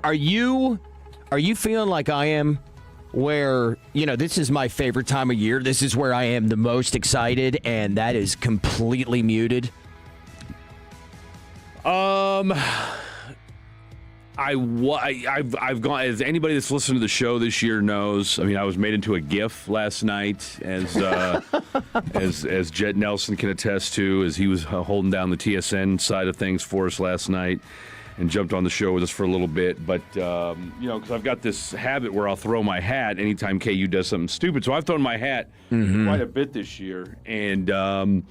Are you feeling like I am, where, this is my favorite time of year. This is where I am the most excited, and that is completely muted? I've gone, as anybody that's listened to the show this year knows. I mean, I was made into a GIF last night, as as Jet Nelson can attest to, as he was holding down the TSN side of things for us last night, and jumped on the show with us for a little bit. But because I've got this habit where I'll throw my hat anytime KU does something stupid, so I've thrown my hat quite a bit this year, and.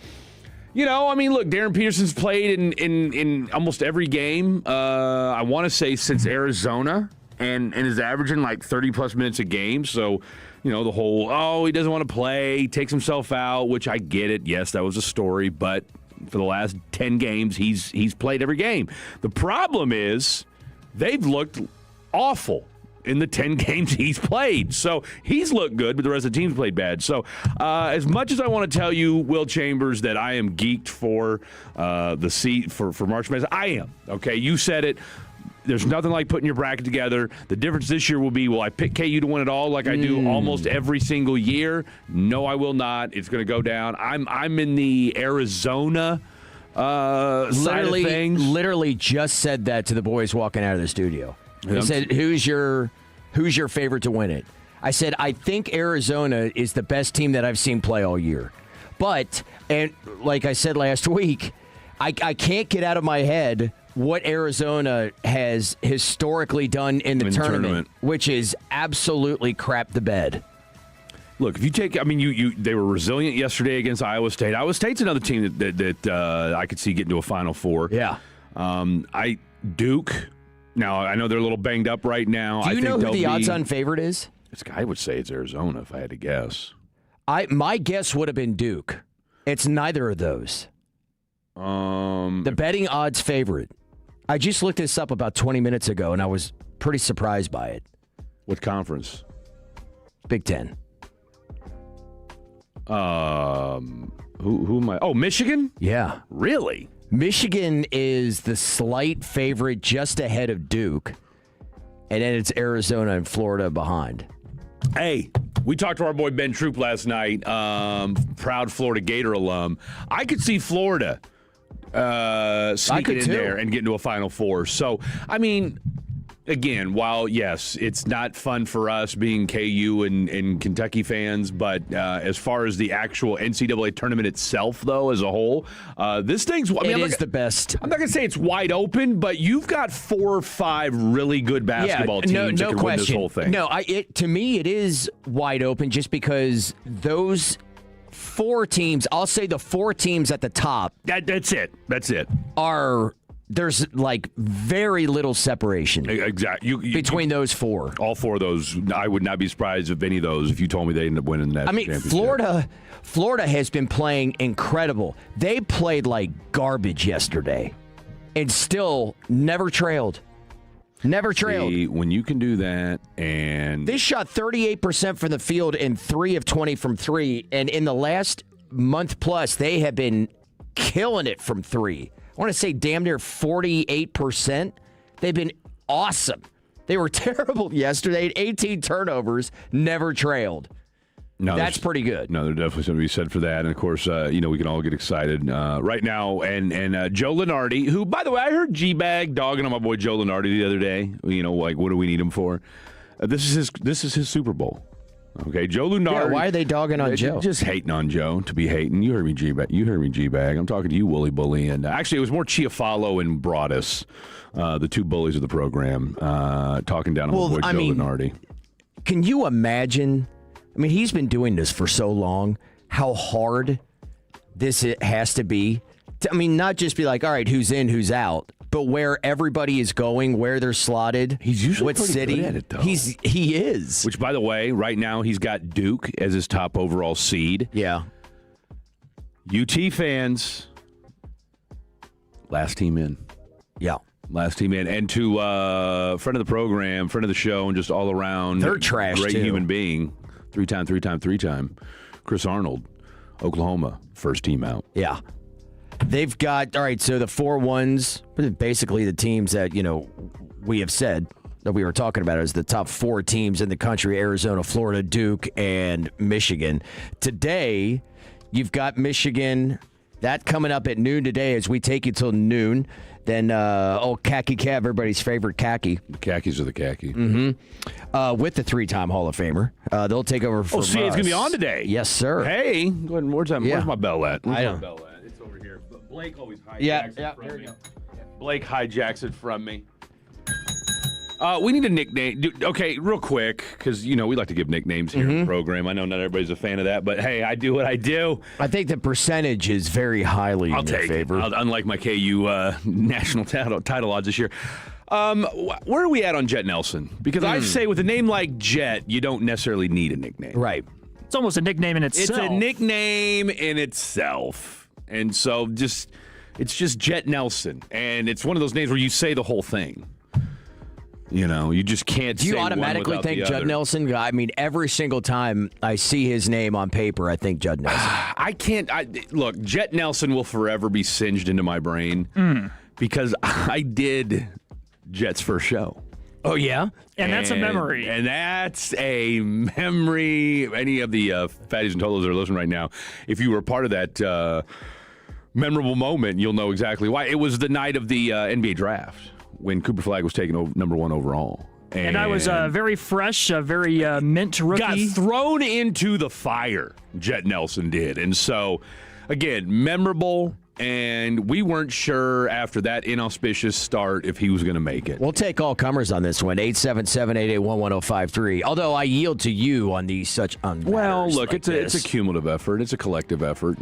Look, Darren Peterson's played in almost every game, I want to say since Arizona, and is averaging like 30-plus minutes a game. So, the whole, he doesn't want to play, takes himself out, which I get it. Yes, that was a story, but for the last 10 games, he's played every game. The problem is they've looked awful in the 10 games he's played. So he's looked good, but the rest of the team's played bad. So as much as I want to tell you, Will Chambers, that I am geeked for the seat for March Madness, I am. Okay, you said it. There's nothing like putting your bracket together. The difference this year will be, will I pick KU to win it all like I do almost every single year? No, I will not. It's going to go down. I'm in the Arizona side of things. Literally just said that to the boys walking out of the studio. He said, who's your favorite to win it? I said, I think Arizona is the best team that I've seen play all year. But, and like I said last week, I can't get out of my head what Arizona has historically done in the tournament, which is absolutely crap the bed. Look, if you take, they were resilient yesterday against Iowa State. Iowa State's another team that I could see getting to a Final Four. Yeah. Duke. Now, I know they're a little banged up right now. Do you know who the odds-on favorite is? I would say it's Arizona, if I had to guess. My guess would have been Duke. It's neither of those. The betting odds favorite. I just looked this up about 20 minutes ago, and I was pretty surprised by it. What conference? Big Ten. Who am I? Oh, Michigan? Yeah. Really? Michigan is the slight favorite just ahead of Duke, and then it's Arizona and Florida behind. Hey, we talked to our boy Ben Troop last night, proud Florida Gator alum. I could see Florida sneaking in there and getting to a Final Four. So, again, while, yes, it's not fun for us being KU and Kentucky fans, but as far as the actual NCAA tournament itself, though, as a whole, this thing's... It is the best. I'm not going to say it's wide open, but you've got 4 or 5 really good basketball teams that can win this whole thing. No, to me, it is wide open just because those 4 teams, I'll say the 4 teams at the top... That's it. There's like very little separation between those 4. All 4 of those, I would not be surprised if any of those, if you told me they ended up winning the national championship. Florida has been playing incredible. They played like garbage yesterday and still never trailed. Never trailed. See, when you can do that, and they shot 38% from the field and 3 of 20 from 3, and in the last month plus, they have been killing it from 3. I want to say damn near 48%. They've been awesome. They were terrible yesterday. 18 turnovers, never trailed. No, that's pretty good. No, there's definitely something to be said for that. And, of course, we can all get excited right now. And Joe Lunardi, who, by the way, I heard G-Bag dogging on my boy Joe Lunardi the other day. What do we need him for? This is his Super Bowl. Okay, Joe Lunardi. Yeah, why are they dogging on Joe? Just hating on Joe to be hating. You heard me, G-Bag. I'm talking to you, Wooly Bully. And actually, it was more Chiafalo and Broadus, the 2 bullies of the program, talking down on my boy Joe Lunardi. Can you imagine? He's been doing this for so long. How hard this has to be. Not just be like, all right, who's in, who's out, but where everybody is going, where they're slotted. He's usually pretty city. Good at it, though. He is. Which, by the way, right now he's got Duke as his top overall seed. Yeah. UT fans, last team in. Yeah. Last team in. And to friend of the program, friend of the show, and just all around. They're trash, great too. Human being. Three-time. Chris Arnold, Oklahoma, first team out. Yeah. They've got, all right, so the 4 ones, basically the teams that, we have said that we were talking about as the top 4 teams in the country: Arizona, Florida, Duke, and Michigan. Today, you've got Michigan. That coming up at noon today as we take you till noon. Then old Khaki Cav, everybody's favorite khaki. The khakis are the khaki. Mm-hmm. With the 3-time Hall of Famer. They'll take over from CA's going to be on today. Yes, sir. Hey, go ahead. Where's my bell at? I don't. My bell at? It's over here. But Blake always hijacks it from me. Blake hijacks it from me. We need a nickname. Okay, real quick, because, we like to give nicknames here in the program. I know not everybody's a fan of that, but, hey, I do what I do. I think the percentage is very highly in your favor. Unlike my KU national title odds this year. Where are we at on Jet Nelson? Because I say with a name like Jet, you don't necessarily need a nickname. Right. It's almost a nickname in itself. It's a nickname in itself. And so it's just Jet Nelson. And it's one of those names where you say the whole thing. You just can't. Do you automatically think Judd Nelson? I mean, every single time I see his name on paper, I think Judd Nelson. I can't. Look, Jet Nelson will forever be singed into my brain because I did Jet's first show. Oh, yeah? And that's a memory. And that's a memory. Any of the fatties and tolos that are listening right now, if you were part of that memorable moment, you'll know exactly why. It was the night of the NBA draft, when Cooper Flagg was taken over number 1 overall. And I was very fresh, a very mint rookie. Got thrown into the fire, Jet Nelson did. And so, again, memorable, and we weren't sure after that inauspicious start if he was going to make it. We'll take all comers on this one, 877-881-1053. Although I yield to you on these such Well, look, like it's a cumulative effort. It's a collective effort.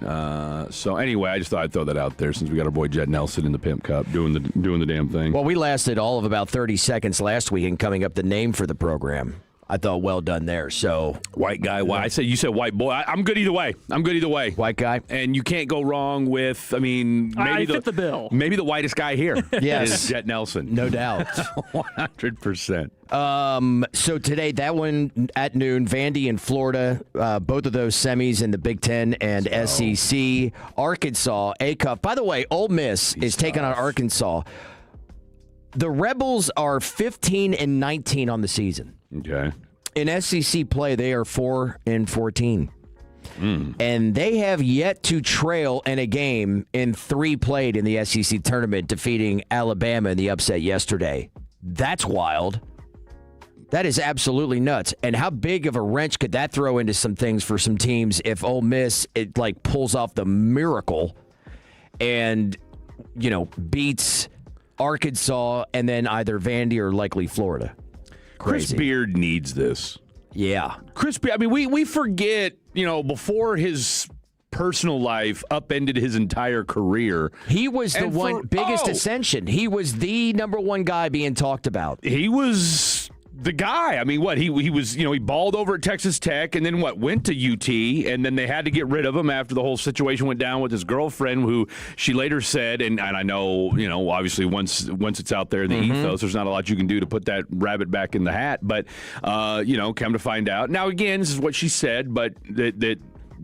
So anyway, I just thought I'd throw that out there since we got our boy Jet Nelson in the Pimp Cup doing the damn thing. Well, we lasted all of about 30 seconds last week in coming up the name for the program. I thought well done there. So white guy, you said white boy. I'm good either way. White guy, and you can't go wrong with. I mean, maybe fit the bill. Maybe the whitest guy here. Yes, is Jet Nelson, no doubt, 100%. So today, that one at noon, Vandy and Florida, both of those semis in the Big Ten and SEC. Arkansas, A-Cup. By the way, Ole Miss is taking on Arkansas. The Rebels are 15-19 on the season. Okay. In SEC play, they are 4-14. And they have yet to trail in a game in 3 played in the SEC tournament, defeating Alabama in the upset yesterday. That's wild. That is absolutely nuts. And how big of a wrench could that throw into some things for some teams if Ole Miss pulls off the miracle and beats Arkansas and then either Vandy or likely Florida? Crazy. Chris Beard needs this. Yeah. Chris Beard, I mean, we forget, before his personal life upended his entire career. He was the biggest ascension. He was the number 1 guy being talked about. He was the guy. I mean, he was, he balled over at Texas Tech and then went to UT, and then they had to get rid of him after the whole situation went down with his girlfriend, who she later said, and I know, obviously once it's out there in the ethos, there's not a lot you can do to put that rabbit back in the hat, but, come to find out. Now, again, this is what she said, but that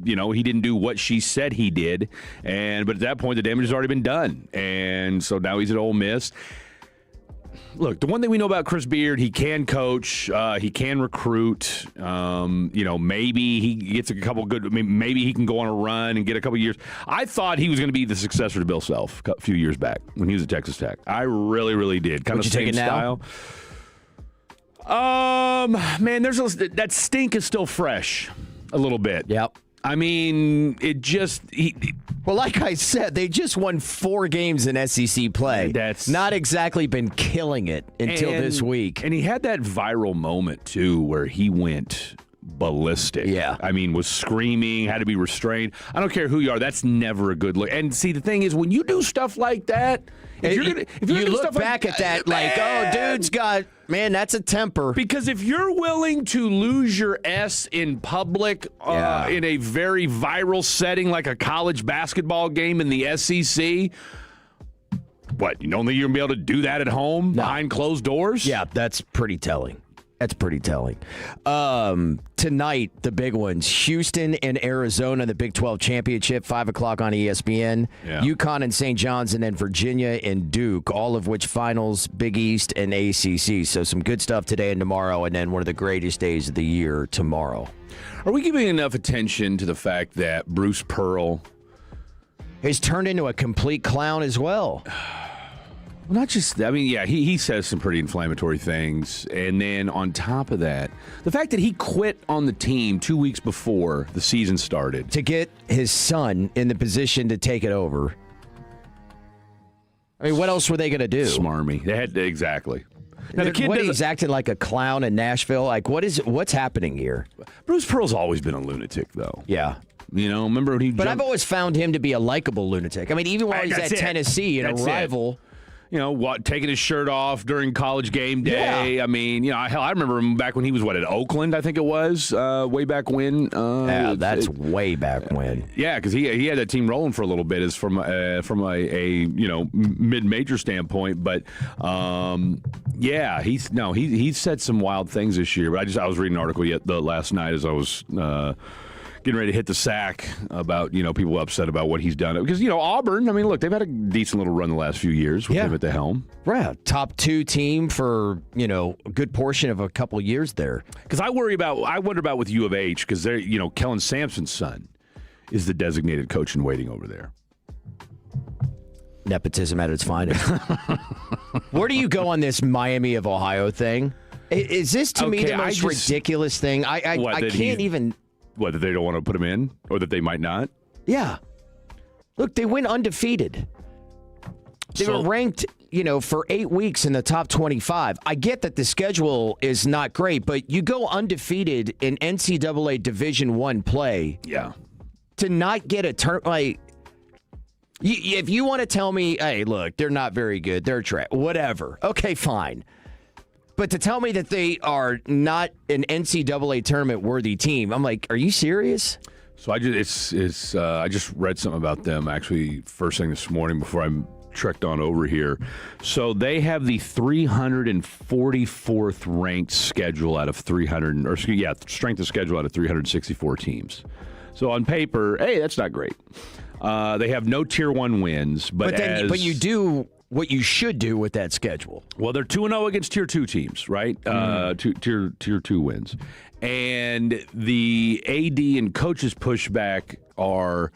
he didn't do what she said he did, but at that point, the damage has already been done, and so now he's at Ole Miss. Look, the one thing we know about Chris Beard, he can coach, he can recruit. Maybe he gets a couple good. Maybe he can go on a run and get a couple years. I thought he was going to be the successor to Bill Self a few years back when he was at Texas Tech. I really, really did. Kind Would of you take it style. Man, that stink is still fresh, a little bit. Yep. I mean, well, like I said, they just won 4 games in SEC play. That's not exactly been killing it until this week. And he had that viral moment, too, where he went ballistic. Yeah. I mean, was screaming, had to be restrained. I don't care who you are. That's never a good look. And see, the thing is, when you do stuff like that, if you look back at that like, oh, dude's got, man, that's a temper. Because if you're willing to lose your S in public in a very viral setting like a college basketball game in the SEC, you don't think you're going to be able to do that at home behind closed doors? Yeah, that's pretty telling. That's pretty telling. Tonight, the big ones. Houston and Arizona, the Big 12 Championship, 5 o'clock on ESPN. Yeah. UConn and St. John's, and then Virginia and Duke, all of which finals, Big East and ACC. So some good stuff today and tomorrow, and then one of the greatest days of the year tomorrow. Are we giving enough attention to the fact that Bruce Pearl has turned into a complete clown as well? Not just, I mean, yeah, he says some pretty inflammatory things. And then on top of that, the fact that he quit on the team 2 weeks before the season started. To get his son in the position to take it over. I mean, what else were they going to do? Smarmy. They had to, exactly. Now, the kid he's acting like a clown in Nashville. Like, what's happening here? Bruce Pearl's always been a lunatic, though. Yeah. You know, remember when he But I've always found him to be a likable lunatic. I mean, even while he's at Tennessee and a rival. You know, taking his shirt off during college game day. Yeah. I mean, you know, hell, I remember him back when he was, at Oakland, I think it was, way back when. Yeah, that's way back when. Yeah, because he had that team rolling for a little bit, from a mid-major standpoint. But yeah, he's said some wild things this year. But I was reading an article last night as I was getting ready to hit the sack about, people upset about what he's done. Because, Auburn, I mean, look, they've had a decent little run the last few years with him at the helm. Yeah, top 2 team for, a good portion of a couple years there. Because I wonder about with U of H, because they're, Kellen Sampson's son is the designated coach in waiting over there. Nepotism at its finest. Where do you go on this Miami of Ohio thing? Is this, to me, the most ridiculous thing? I can't even... What, that they don't want to put him in? Or that they might not? Yeah. Look, they went undefeated. They were ranked, for 8 weeks in the top 25. I get that the schedule is not great, but you go undefeated in NCAA Division I play. Yeah. To not get a turn, if you want to tell me, hey, look, they're not very good, they're trash, whatever. Okay, fine. But to tell me that they are not an NCAA tournament worthy team, I'm like, are you serious? So I just read something about them actually first thing this morning before I trekked on over here. So they have the 344th ranked schedule out of strength of schedule out of 364 teams. So on paper, hey, that's not great. They have no Tier 1 wins, but you do what you should do with that schedule. Well, they're 2-0 against Tier 2 teams, right? Tier 2 wins. And the AD and coaches pushback are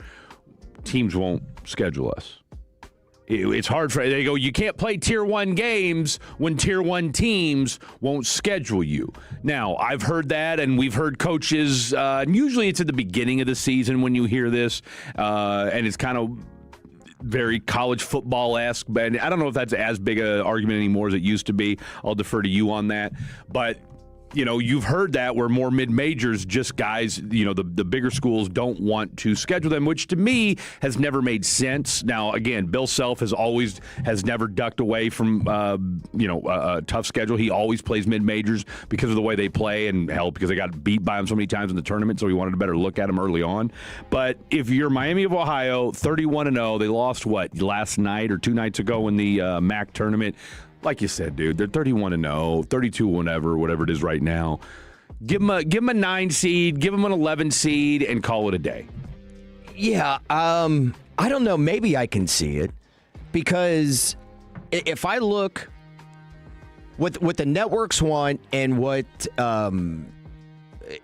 teams won't schedule us. It's hard they go, you can't play Tier 1 games when Tier 1 teams won't schedule you. Now, I've heard that, and we've heard coaches, and usually it's at the beginning of the season when you hear this, and it's kind of very college football-esque, but I don't know if that's as big an argument anymore as it used to be. I'll defer to you on that. But, you've heard that where more mid-majors, just guys, the bigger schools don't want to schedule them, which to me has never made sense. Now, again, Bill Self has never ducked away from, a tough schedule. He always plays mid-majors because of the way they play and because they got beat by them so many times in the tournament, so he wanted a better look at them early on. But if you're Miami of Ohio, 31-0, they lost, last night or 2 nights ago in the MAC tournament. Like you said, dude, they're 31-0, 32 whatever it is right now. Give them a 9 seed, give them an 11 seed, and call it a day. Yeah, I don't know. Maybe I can see it because if I look what the networks want and what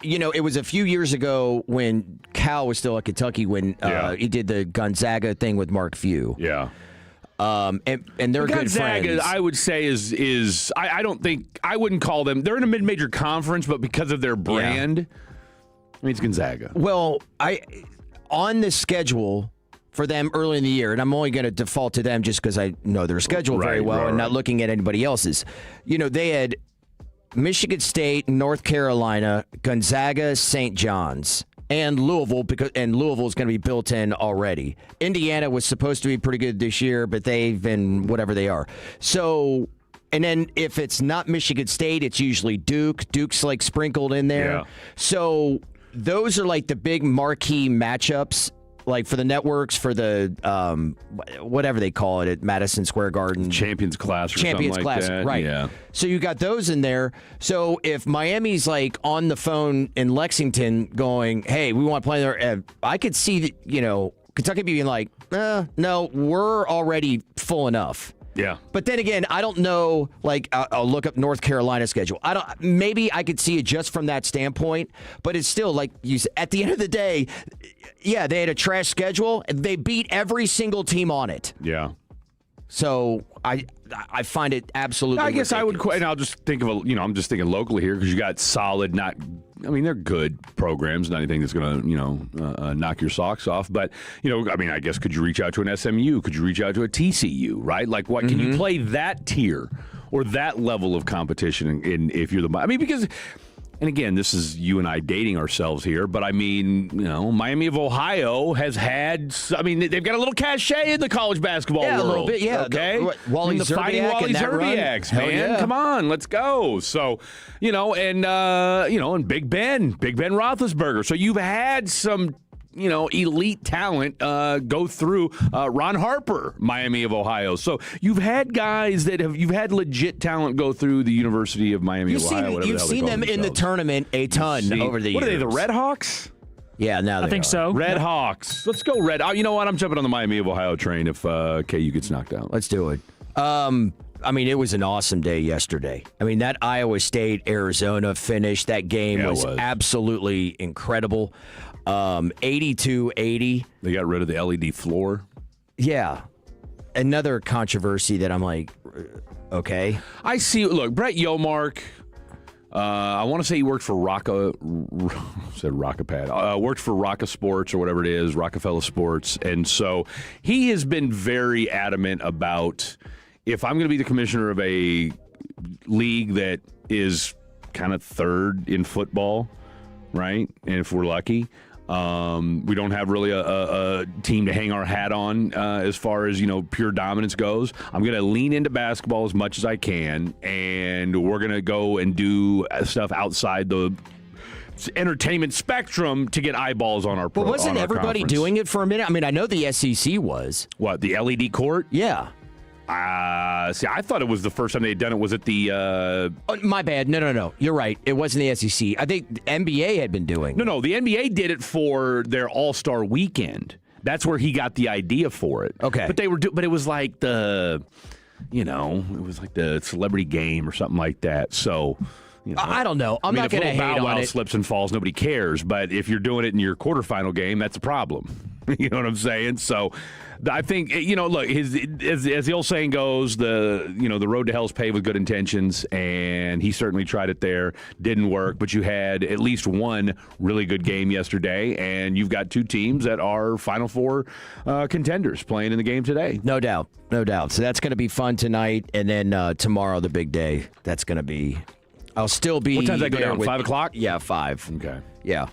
it was a few years ago when Cal was still at Kentucky when he did the Gonzaga thing with Mark Few. Yeah. And they're good friends. I would say is I don't think I wouldn't call them. They're in a mid-major conference, but because of their brand, I mean it's Gonzaga. Well, on the schedule for them early in the year, and I'm only going to default to them just because I know their schedule very well and not looking at anybody else's. They had Michigan State, North Carolina, Gonzaga, St. John's. And Louisville, and Louisville is going to be built in already. Indiana was supposed to be pretty good this year, but they've been whatever they are. So, and then if it's not Michigan State, it's usually Duke. Duke's sprinkled in there. Yeah. So those are the big marquee matchups like for the networks, for the whatever they call it at Madison Square Garden. Champions Class or Champions something like Class, that. right. Yeah. So you got those in there. So if Miami's like on the phone in Lexington going, hey, we want to play there, I could see that, Kentucky being like, no, we're already full enough. Yeah. But then again, I don't know. Like, I'll look up North Carolina's schedule. Maybe I could see it just from that standpoint. But it's still like at the end of the day, yeah, they had a trash schedule. They beat every single team on it. Yeah. So I find it absolutely. I guess ridiculous. I would, and I'll just think of I'm just thinking locally here because you got solid, they're good programs, not anything that's going to, knock your socks off. But, I guess could you reach out to an SMU? Could you reach out to a TCU, right? Like, what can you play that tier or that level of competition if you're because. And again, this is you and I dating ourselves here, but Miami of Ohio has had. They've got a little cachet in the college basketball world. A little bit, yeah. Okay, Wally the Fighting Zerbiak Wally and that Zerbiaks, run. man. Yeah. Come on, let's go. So, and Big Ben Roethlisberger. So you've had some. Elite talent go through Ron Harper, Miami of Ohio. So you've had guys you've had legit talent go through the University of Miami of Ohio. You've seen them in the tournament a ton over the years. What are they, the Red Hawks? Yeah, now I think so. Red Hawks. Let's go Red. Oh, you know what? I'm jumping on the Miami of Ohio train if KU gets knocked out. Let's do it. It was an awesome day yesterday. That Iowa State-Arizona finish, that game was absolutely incredible. 82-80. They got rid of the LED floor. Yeah. Another controversy that I'm like, okay. I see. Look, Brett Yomark, I want to say he worked for worked for Rocka Sports or whatever it is, Rockefeller Sports. And so he has been very adamant about if I'm going to be the commissioner of a league that is kind of third in football, right? And if we're lucky, we don't have really a team to hang our hat on as far as, pure dominance goes. I'm going to lean into basketball as much as I can, and we're going to go and do stuff outside the entertainment spectrum to get eyeballs on our But wasn't everybody doing it for a minute? I know the SEC was. What, the LED court? Yeah. I thought it was the first time they had done it was at the... Oh, my bad. No. You're right. It wasn't the SEC. I think the NBA had been doing it. No. The NBA did it for their All-Star weekend. That's where he got the idea for it. Okay. But but it was like it was like the celebrity game or something like that. So... I don't know. I'm not going to hate Bow Wow on it. Slips and falls, nobody cares. But if you're doing it in your quarterfinal game, that's a problem. You know what I'm saying? So I think, look, as the old saying goes, the road to hell's paved with good intentions, and he certainly tried it there. Didn't work, but you had at least one really good game yesterday, and you've got two teams that are Final Four contenders playing in the game today. No doubt. So that's going to be fun tonight, and then tomorrow, the big day. That's going to be... I'll still be. What time does that go down? 5 o'clock? Yeah, 5. Okay. Yeah.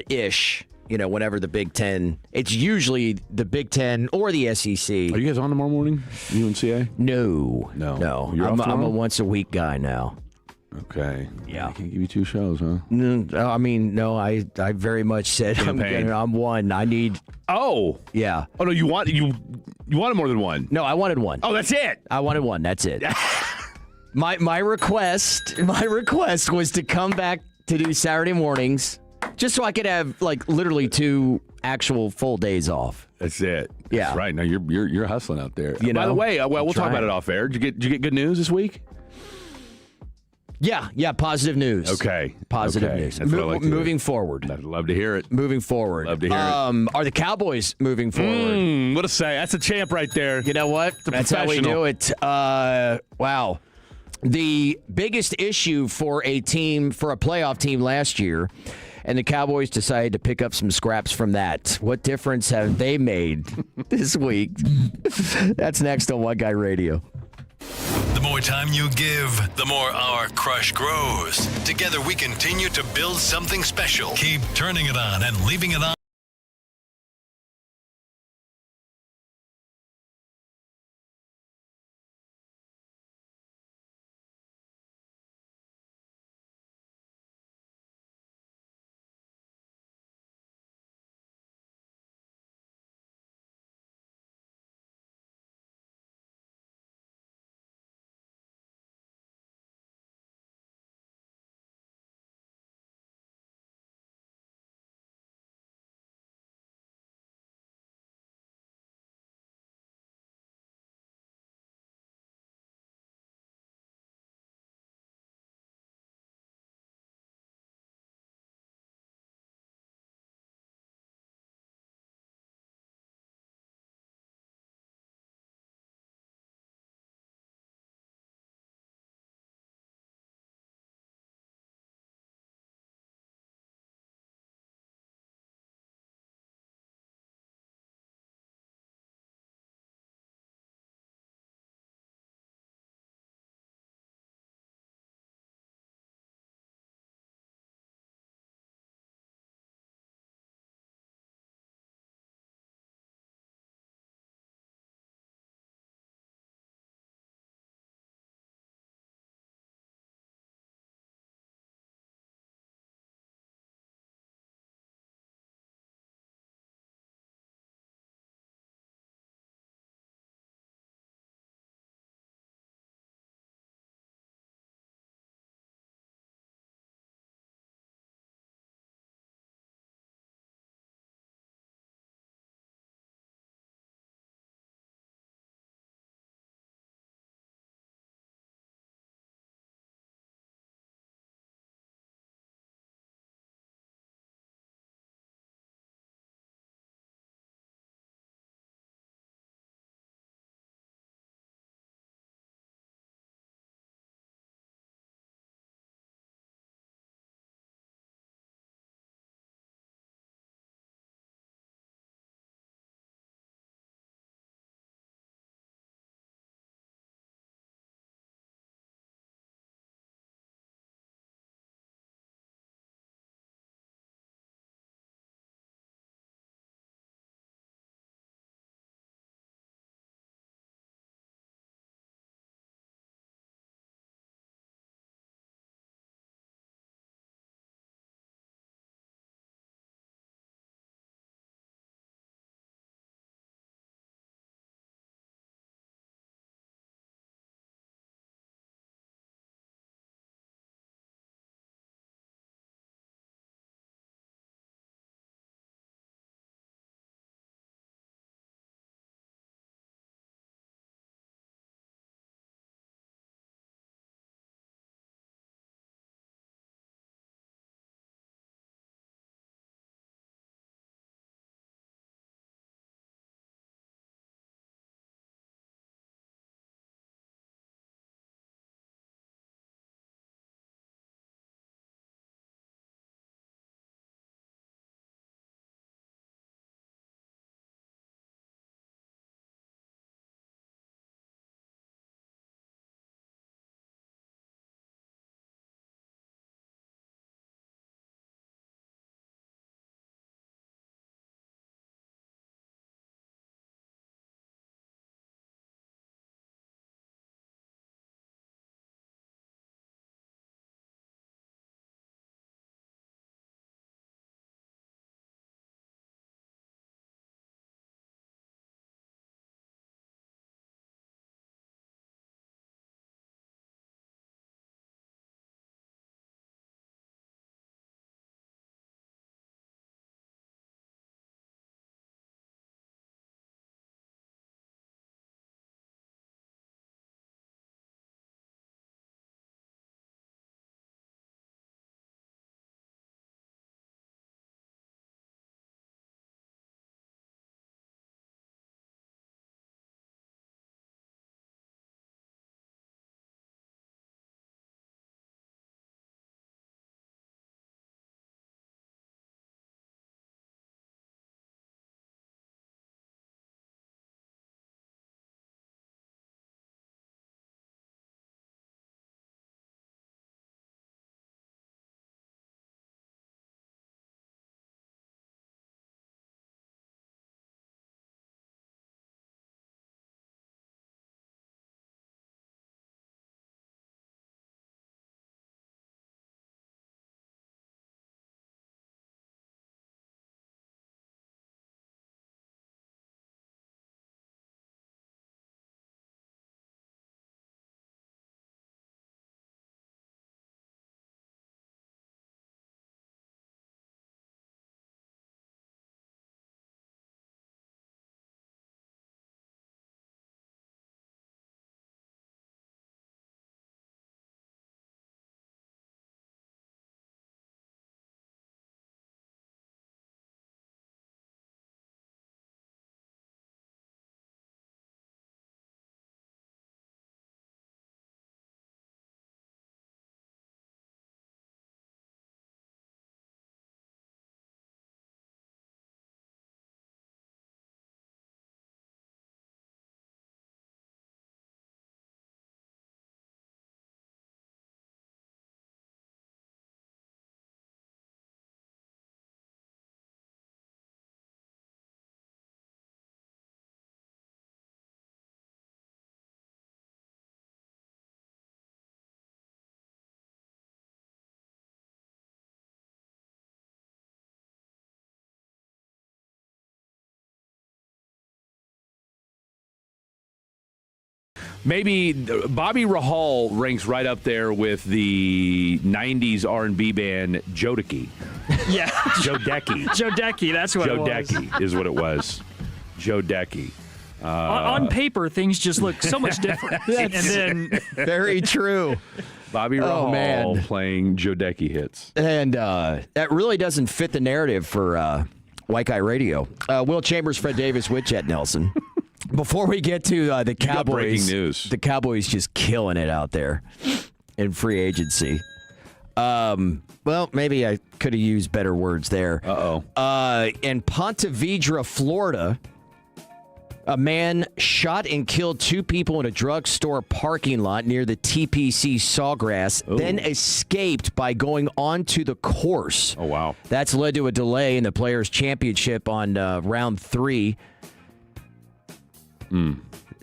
Ish. Whenever the Big Ten. It's usually the Big Ten or the SEC. Are you guys on tomorrow morning? UNCA? No. You're off I'm a once a week guy now. Okay. Yeah. I can't give you 2 shows, huh? No. I very much said I'm one. I need. Oh. Yeah. Oh no, you wanted more than one. No, I wanted one. Oh, that's it. I wanted one. That's it. My request was to come back to do Saturday mornings, just so I could have literally 2 actual full days off. That's it. Yeah, that's right. Now you're hustling out there. By the way, we'll talk about it off air. Did you get good news this week? Yeah. Positive news. Okay. Positive news. That's what I like to moving hear. forward. I'd love to hear it. Moving forward. Love to hear it. Are the Cowboys moving forward? What a say. That's a champ right there. You know what? That's how we do it. Wow. The biggest issue for a playoff team last year, and the Cowboys decided to pick up some scraps from that. What difference have they made this week? That's next on One Guy Radio. The more time you give, the more our crush grows. Together we continue to build something special. Keep turning it on and leaving it on. Maybe Bobby Rahal ranks right up there with the 90s R&B band Jodeci. Yeah. Jodeci. Jodeci, that's what it was. Jodeci is what it was. Jodeci. On paper, things just look so much different. And then Very true. Bobby Rahal playing Jodeci hits. And that really doesn't fit the narrative for White Guy Radio. Will Chambers, Fred Davis with Jet Nelson. Before we get to the Cowboys, breaking news. The Cowboys just killing it out there in free agency. Well, maybe I could have used better words there. In Ponte Vedra, Florida, a man shot and killed 2 people in a drugstore parking lot near the TPC Sawgrass, then escaped by going onto the course. Oh, wow. That's led to a delay in the Players' Championship on round 3.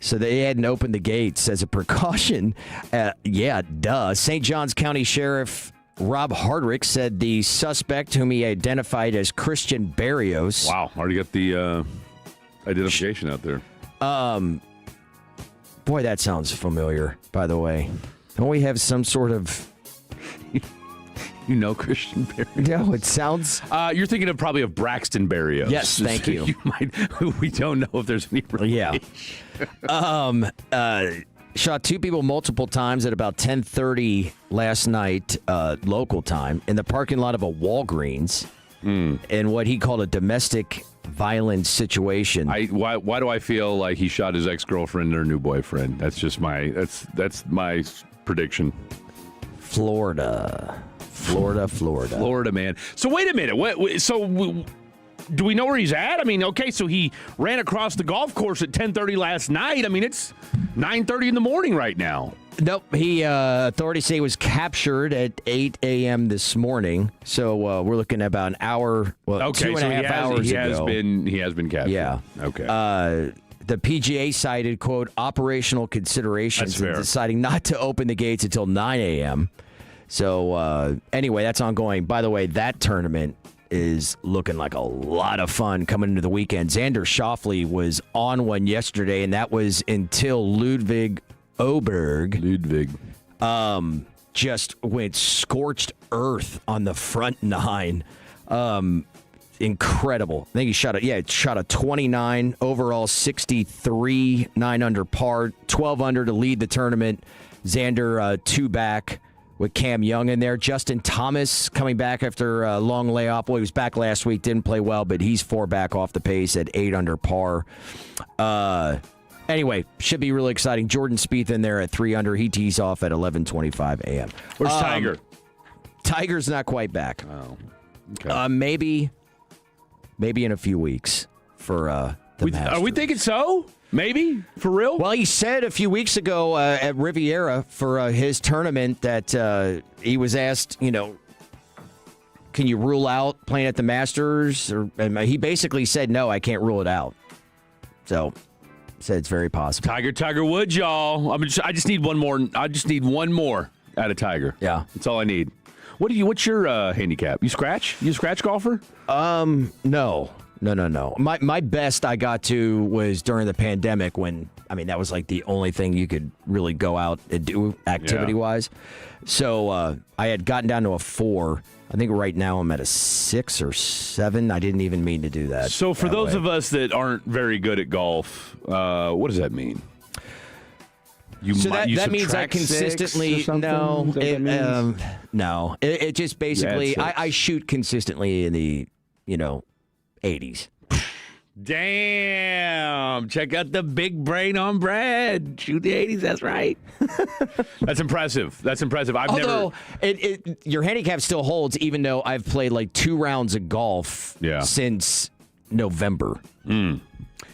So they hadn't opened the gates as a precaution. St. Johns County Sheriff Rob Hardrick said the suspect, whom he identified as Christian Barrios. Wow, already got the identification out there. Boy, that sounds familiar, by the way. Don't we have some sort of... You know Christian Barrios? No, it sounds... You're thinking of probably of Braxton Barrios. Yes, thank you. We don't know if there's any relation. Yeah. Shot 2 people multiple times at about 10:30 last night, local time, in the parking lot of a Walgreens in what he called a domestic violence situation. Why do I feel like he shot his ex-girlfriend or new boyfriend? That's just that's my prediction. Florida, man. So wait a minute. Do we know where he's at? I mean, okay, so he ran across the golf course at 10:30 last night. I mean, it's 9:30 in the morning right now. Nope. Authorities say he was captured at 8 a.m. this morning. So we're looking at about an hour, 2.5 hours ago. He has been captured. Yeah. Okay. The PGA cited, quote, operational considerations in deciding not to open the gates until 9 a.m. So anyway, that's ongoing. By the way, that tournament is looking like a lot of fun coming into the weekend. Xander Schauffele was on one yesterday, and that was until Ludwig Oberg just went scorched earth on the front 9. Incredible. I think he shot a 29 overall, 63, 9 under par, 12 under to lead the tournament. Xander 2 back with Cam Young in there. Justin Thomas coming back after a long layoff. Well, he was back last week, didn't play well, but he's 4 back off the pace at 8 under par. Anyway, should be really exciting. Jordan Spieth in there at 3 under. He tees off at 11:25 a.m. Where's Tiger? Tiger's not quite back. Oh, okay. Maybe in a few weeks for the Masters. Are we thinking so? Maybe? For real? Well, he said a few weeks ago at Riviera for his tournament that he was asked, can you rule out playing at the Masters? And he basically said, no, I can't rule it out. So, said it's very possible. Tiger Woods, y'all. I just need one more. I just need one more out of Tiger. Yeah. That's all I need. What's your handicap? You scratch? You a scratch golfer? No. My best I got to was during the pandemic when, that was like the only thing you could really go out and do activity-wise. So I had gotten down to a 4. I think right now I'm at a 6 or 7. I didn't even mean to do that. So for those of us that aren't very good at golf, what does that mean? That means I consistently no. It just basically I shoot consistently in the 80s. Damn! Check out the big brain on Brad. Shoot the 80s. That's right. That's impressive. Although your handicap still holds, even though I've played like 2 rounds of golf since November. You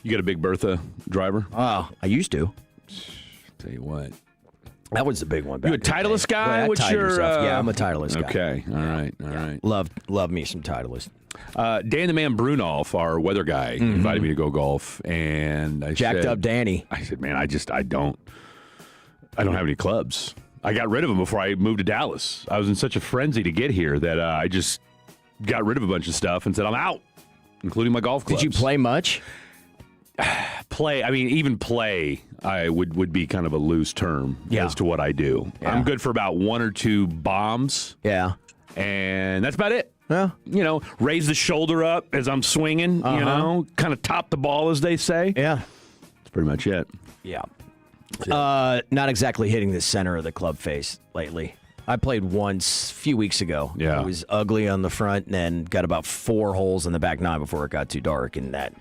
got a Big Bertha driver? Oh, I used to. Tell you what. That was the big one. You a Titleist guy? What's your? Yeah, I'm a Titleist guy. Okay, all right. Love me some Titleist. Dan the Man Brunoff, our weather guy, invited me to go golf, and I jacked up Danny. I said, man, I don't have any clubs. I got rid of them before I moved to Dallas. I was in such a frenzy to get here that I just got rid of a bunch of stuff and said I'm out, including my golf clubs. Did you play much? play. I mean, even play, I would be kind of a loose term as to what I do. Yeah. I'm good for about 1 or 2 bombs. Yeah. And that's about it. Yeah. Raise the shoulder up as I'm swinging, kind of top the ball, as they say. Yeah. That's pretty much it. Yeah. Not exactly hitting the center of the club face lately. I played once a few weeks ago. Yeah. It was ugly on the front and then got about 4 holes in the back 9 before it got too dark. And that,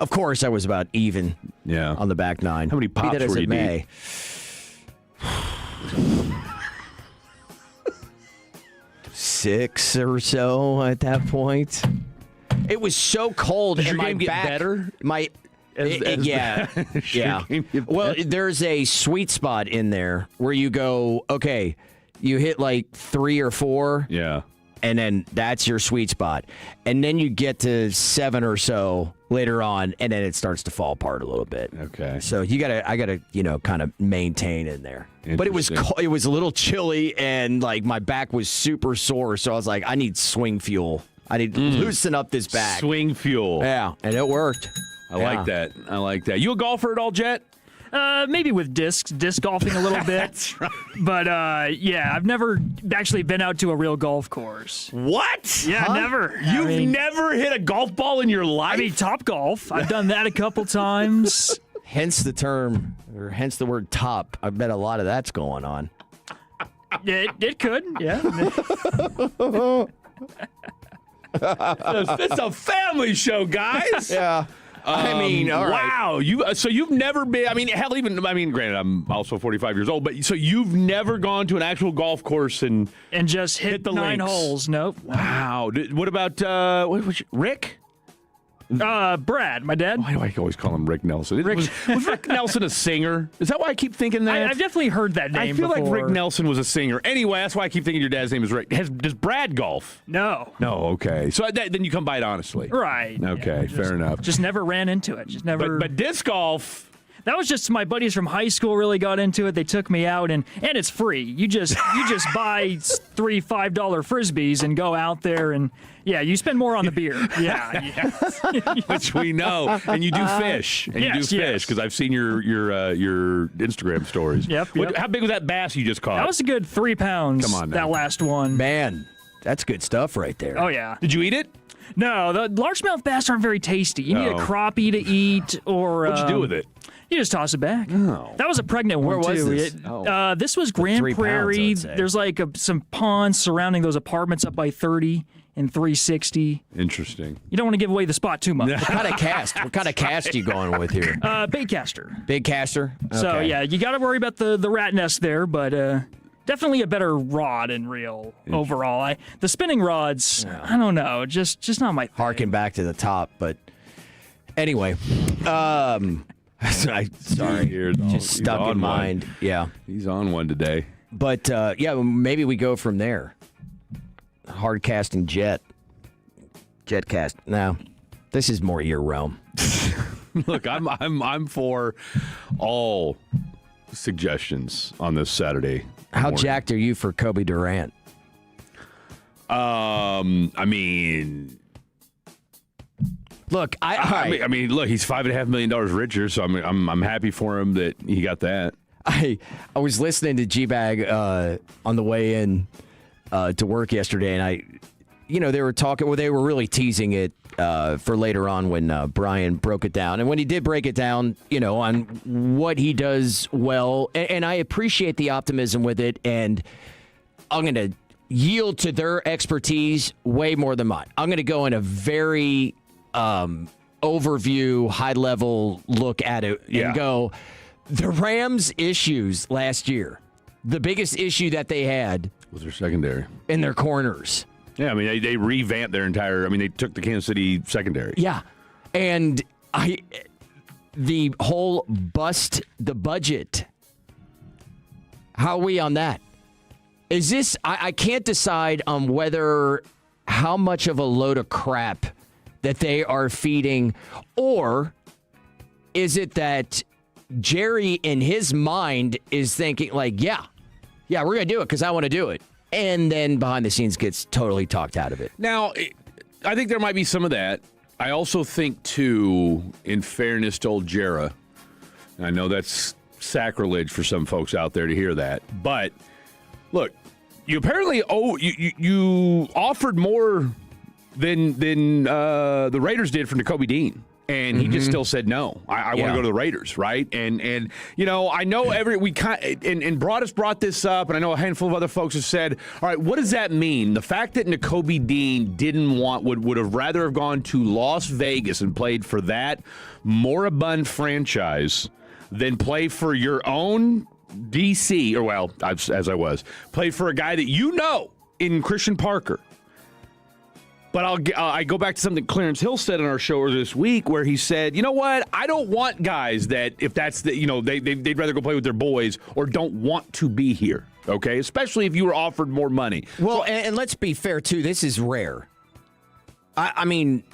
of course, I was about even on the back 9. How many pops were you deep? 6 or so at that point. It was so cold. Did and your my game get back, better? Yeah. There's a sweet spot in there where you go, okay, you hit like 3 or 4. Yeah. And then that's your sweet spot. And then you get to 7 or so later on, and then it starts to fall apart a little bit. Okay. So I gotta, kind of maintain in there. But it was it was a little chilly, and like my back was super sore. So I was like, I need swing fuel. I need to loosen up this back. Swing fuel. Yeah, and it worked. I like that. You a golfer at all, Jet? Maybe with disc golfing a little bit. That's right. But, I've never actually been out to a real golf course. What? Yeah, never. You've never hit a golf ball in your life? I mean, Top Golf. I've done that a couple times. Hence the term, or hence the word top. I bet a lot of that's going on. It could, yeah. It's a family show, guys. Yeah. I mean, all right. Wow. You've never been, granted, I'm also 45 years old, but so you've never gone to an actual golf course and just hit the 9 links. holes. Nope. Wow. What about, Rick? Brad, my dad. Why do I always call him Rick Nelson? Was Rick Nelson a singer? Is that why I keep thinking that? I've definitely heard that name I feel before. like Rick Nelson was a singer. Anyway, that's why I keep thinking your dad's name is Rick. Does Brad golf? No. No, okay. So then you come by it honestly. Right. Okay, fair enough. Just never ran into it. Just never. But disc golf... That was just my buddies from high school really got into it. They took me out, and it's free. You just buy $3, $5 frisbees and go out there, and you spend more on the beer. Yeah. Which we know, and you do fish, because I've seen your Instagram stories. Yep. How big was that bass you just caught? That was a good 3 pounds. Come on, now. That last one. Man, that's good stuff right there. Oh yeah. Did you eat it? No, the largemouth bass aren't very tasty. You need a crappie to eat, or what'd you do with it? You just toss it back. Oh. That was a pregnant one, Where too. was this? This was Grand 3 pounds, Prairie. I'd say. There's like some ponds surrounding those apartments up by 30 and 360. Interesting. You don't want to give away the spot too much. What kind of cast you going with here? Baitcaster. Big caster? Okay. So, you got to worry about the rat nest there, but definitely a better rod and reel overall. The spinning rods, I don't know, just not my thing. Harken back to the top, but anyway. Sorry. Just stuck in mind. One. Yeah. He's on one today. But, maybe we go from there. Hard casting jet. Jet cast. No, this is more your realm. Look, I'm for all suggestions on this Saturday. How jacked are you for Kobe Durant? Look, look, he's $5.5 million richer, so I'm happy for him that he got that. I was listening to G-Bag on the way in to work yesterday, and they were talking. Well, they were really teasing it for later on when Brian broke it down, and when he did break it down, on what he does well, and I appreciate the optimism with it, and I'm going to yield to their expertise way more than mine. I'm going to go in a very overview, high-level look at it and go, the Rams' issues last year, the biggest issue that they had was their secondary. In their corners. Yeah, they revamped their entire, they took the Kansas City secondary. Yeah. And the whole bust the budget, how are we on that? Is this, I can't decide on how much of a load of crap that they are feeding, or is it that Jerry in his mind is thinking like, yeah, we're going to do it because I want to do it. And then behind the scenes gets totally talked out of it. Now, I think there might be some of that. I also think, too, in fairness to old Jarrah, and I know that's sacrilege for some folks out there to hear that, but look, you apparently you offered more than the Raiders did for Nakobe Dean. And he just still said no. I want to go to the Raiders, right? And you know, I know and Broadus brought this up, and I know a handful of other folks have said, all right, what does that mean? The fact that Nakobe Dean would have rather have gone to Las Vegas and played for that moribund franchise than play for your own DC, or well, as I was, play for a guy that you know in Christian Parker. But I go back to something Clarence Hill said on our show earlier this week, where he said, you know what, I don't want guys that, if that's the, you know, they'd rather go play with their boys or don't want to be here, okay? Especially if you were offered more money. Well, and let's be fair, too, this is rare. I mean,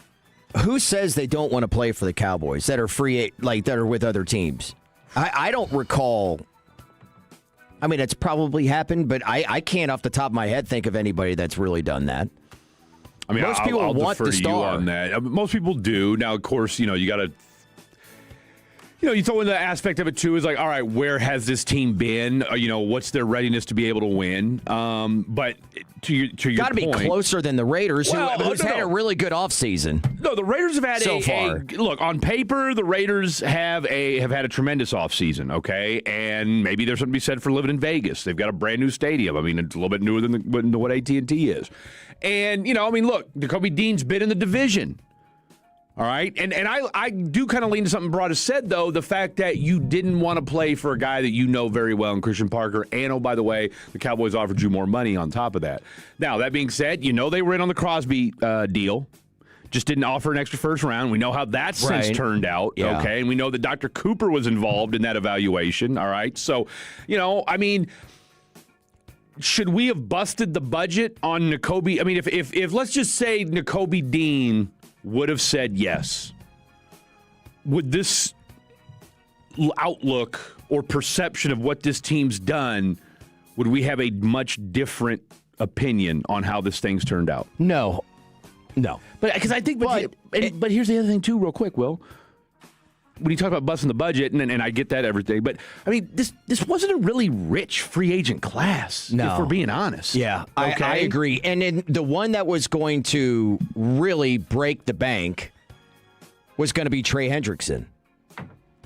who says they don't want to play for the Cowboys that are free, like that are with other teams? I don't recall. I mean, it's probably happened, but I can't off the top of my head think of anybody that's really done that. I mean, most people I'll want defer the to star. you on that. Most people do. Now, of course, you know, you got to, you throw in the aspect of it, too, is like, all right, where has this team been? You know, what's their readiness to be able to win? But to your got to be closer than the Raiders, who's had a really good offseason. No, the Raiders have had so far. Look, on paper, the Raiders have had a tremendous offseason, okay? And maybe there's something to be said for living in Vegas. They've got a brand new stadium. I mean, it's a little bit newer than what AT&T is. And, you know, I mean, look, Nakobe Dean's been in the division. All right? And I do kind of lean to something Broad has said, though, the fact that you didn't want to play for a guy that you know very well in Christian Parker. And, oh, by the way, the Cowboys offered you more money on top of that. Now, that being said, you know they were in on the Crosby deal. Just didn't offer an extra first round. We know how that's since turned out, okay? And we know that Dr. Cooper was involved in that evaluation, all right? So, you know, I mean, should we have busted the budget on Nakobe? I mean, if let's just say Nakobe Dean would have said yes, would this outlook or perception of what this team's done, would we have a much different opinion on how this thing's turned out? No. But because I think, but here's the other thing too, real quick, Will. When you talk about busting the budget, and I get that everything, but I mean, this wasn't a really rich free agent class, if we're being honest. Yeah, okay? I agree. And then the one that was going to really break the bank was going to be Trey Hendrickson,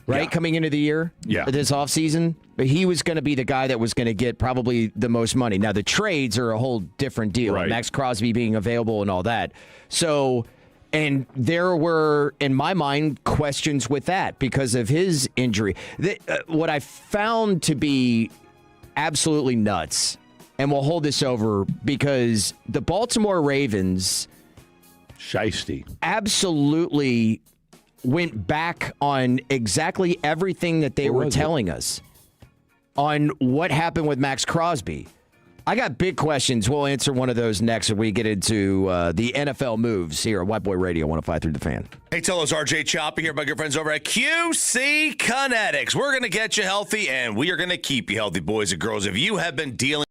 right? Yeah. Coming into the year, this offseason. But he was going to be the guy that was going to get probably the most money. Now, the trades are a whole different deal. Right. Max Crosby being available and all that. So... And there were, in my mind, questions with that because of his injury. What I found to be absolutely nuts, and we'll hold this over because the Baltimore Ravens Shiesty absolutely went back on exactly everything that they were telling us on what happened with Max Crosby. I got big questions. We'll answer one of those next when we get into the NFL moves here on White Boy Radio 105.3 The Fan. Hey, tell us RJ Choppy here, my good friends over at QC Kinetics. We're going to get you healthy, and we are going to keep you healthy, boys and girls. If you have been dealing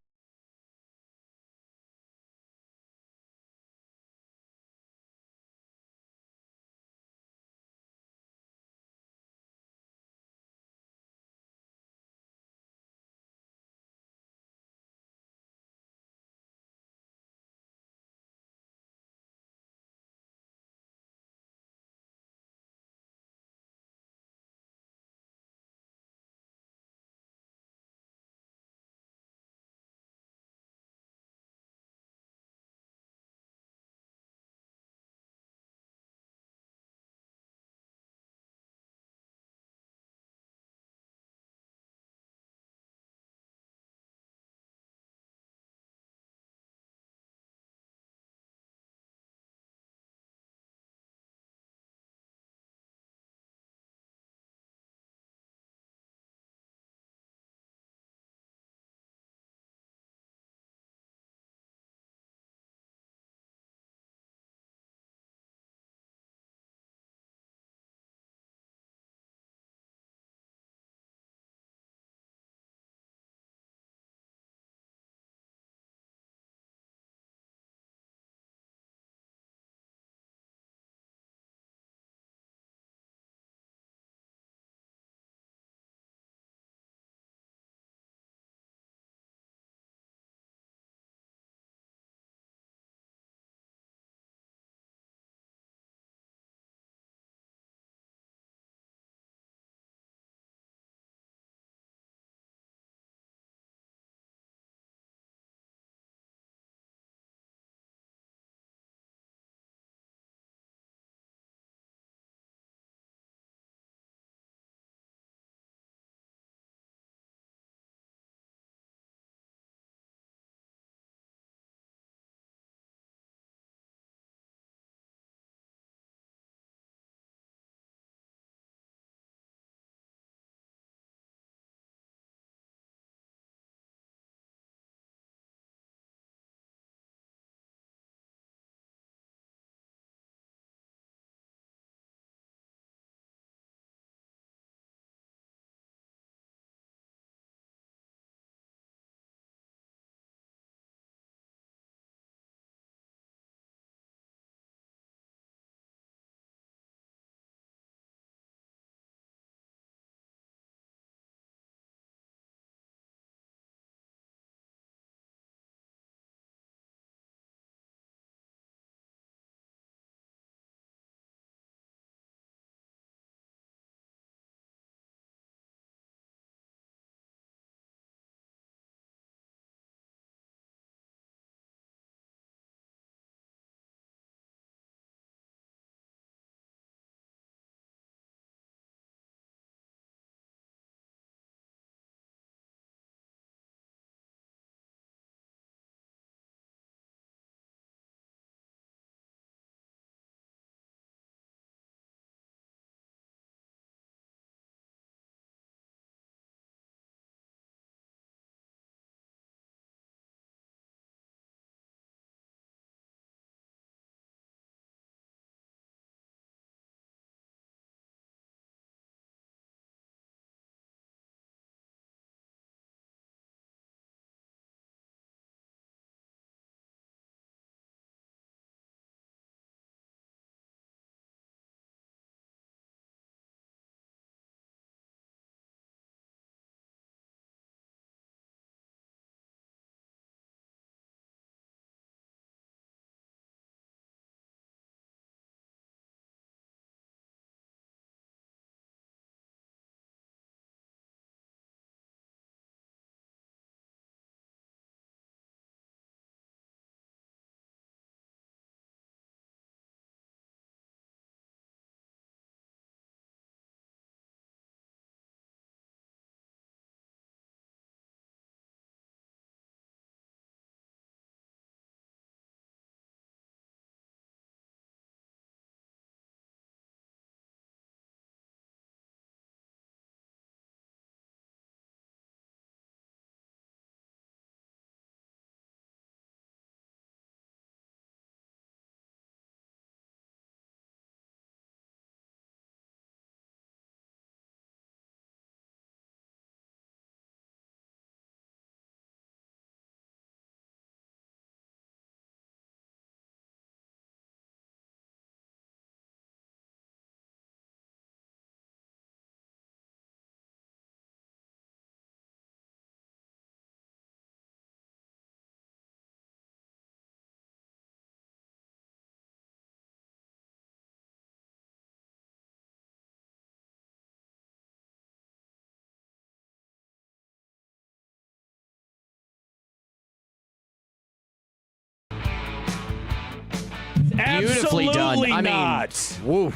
beautifully done. Absolutely not. Woo.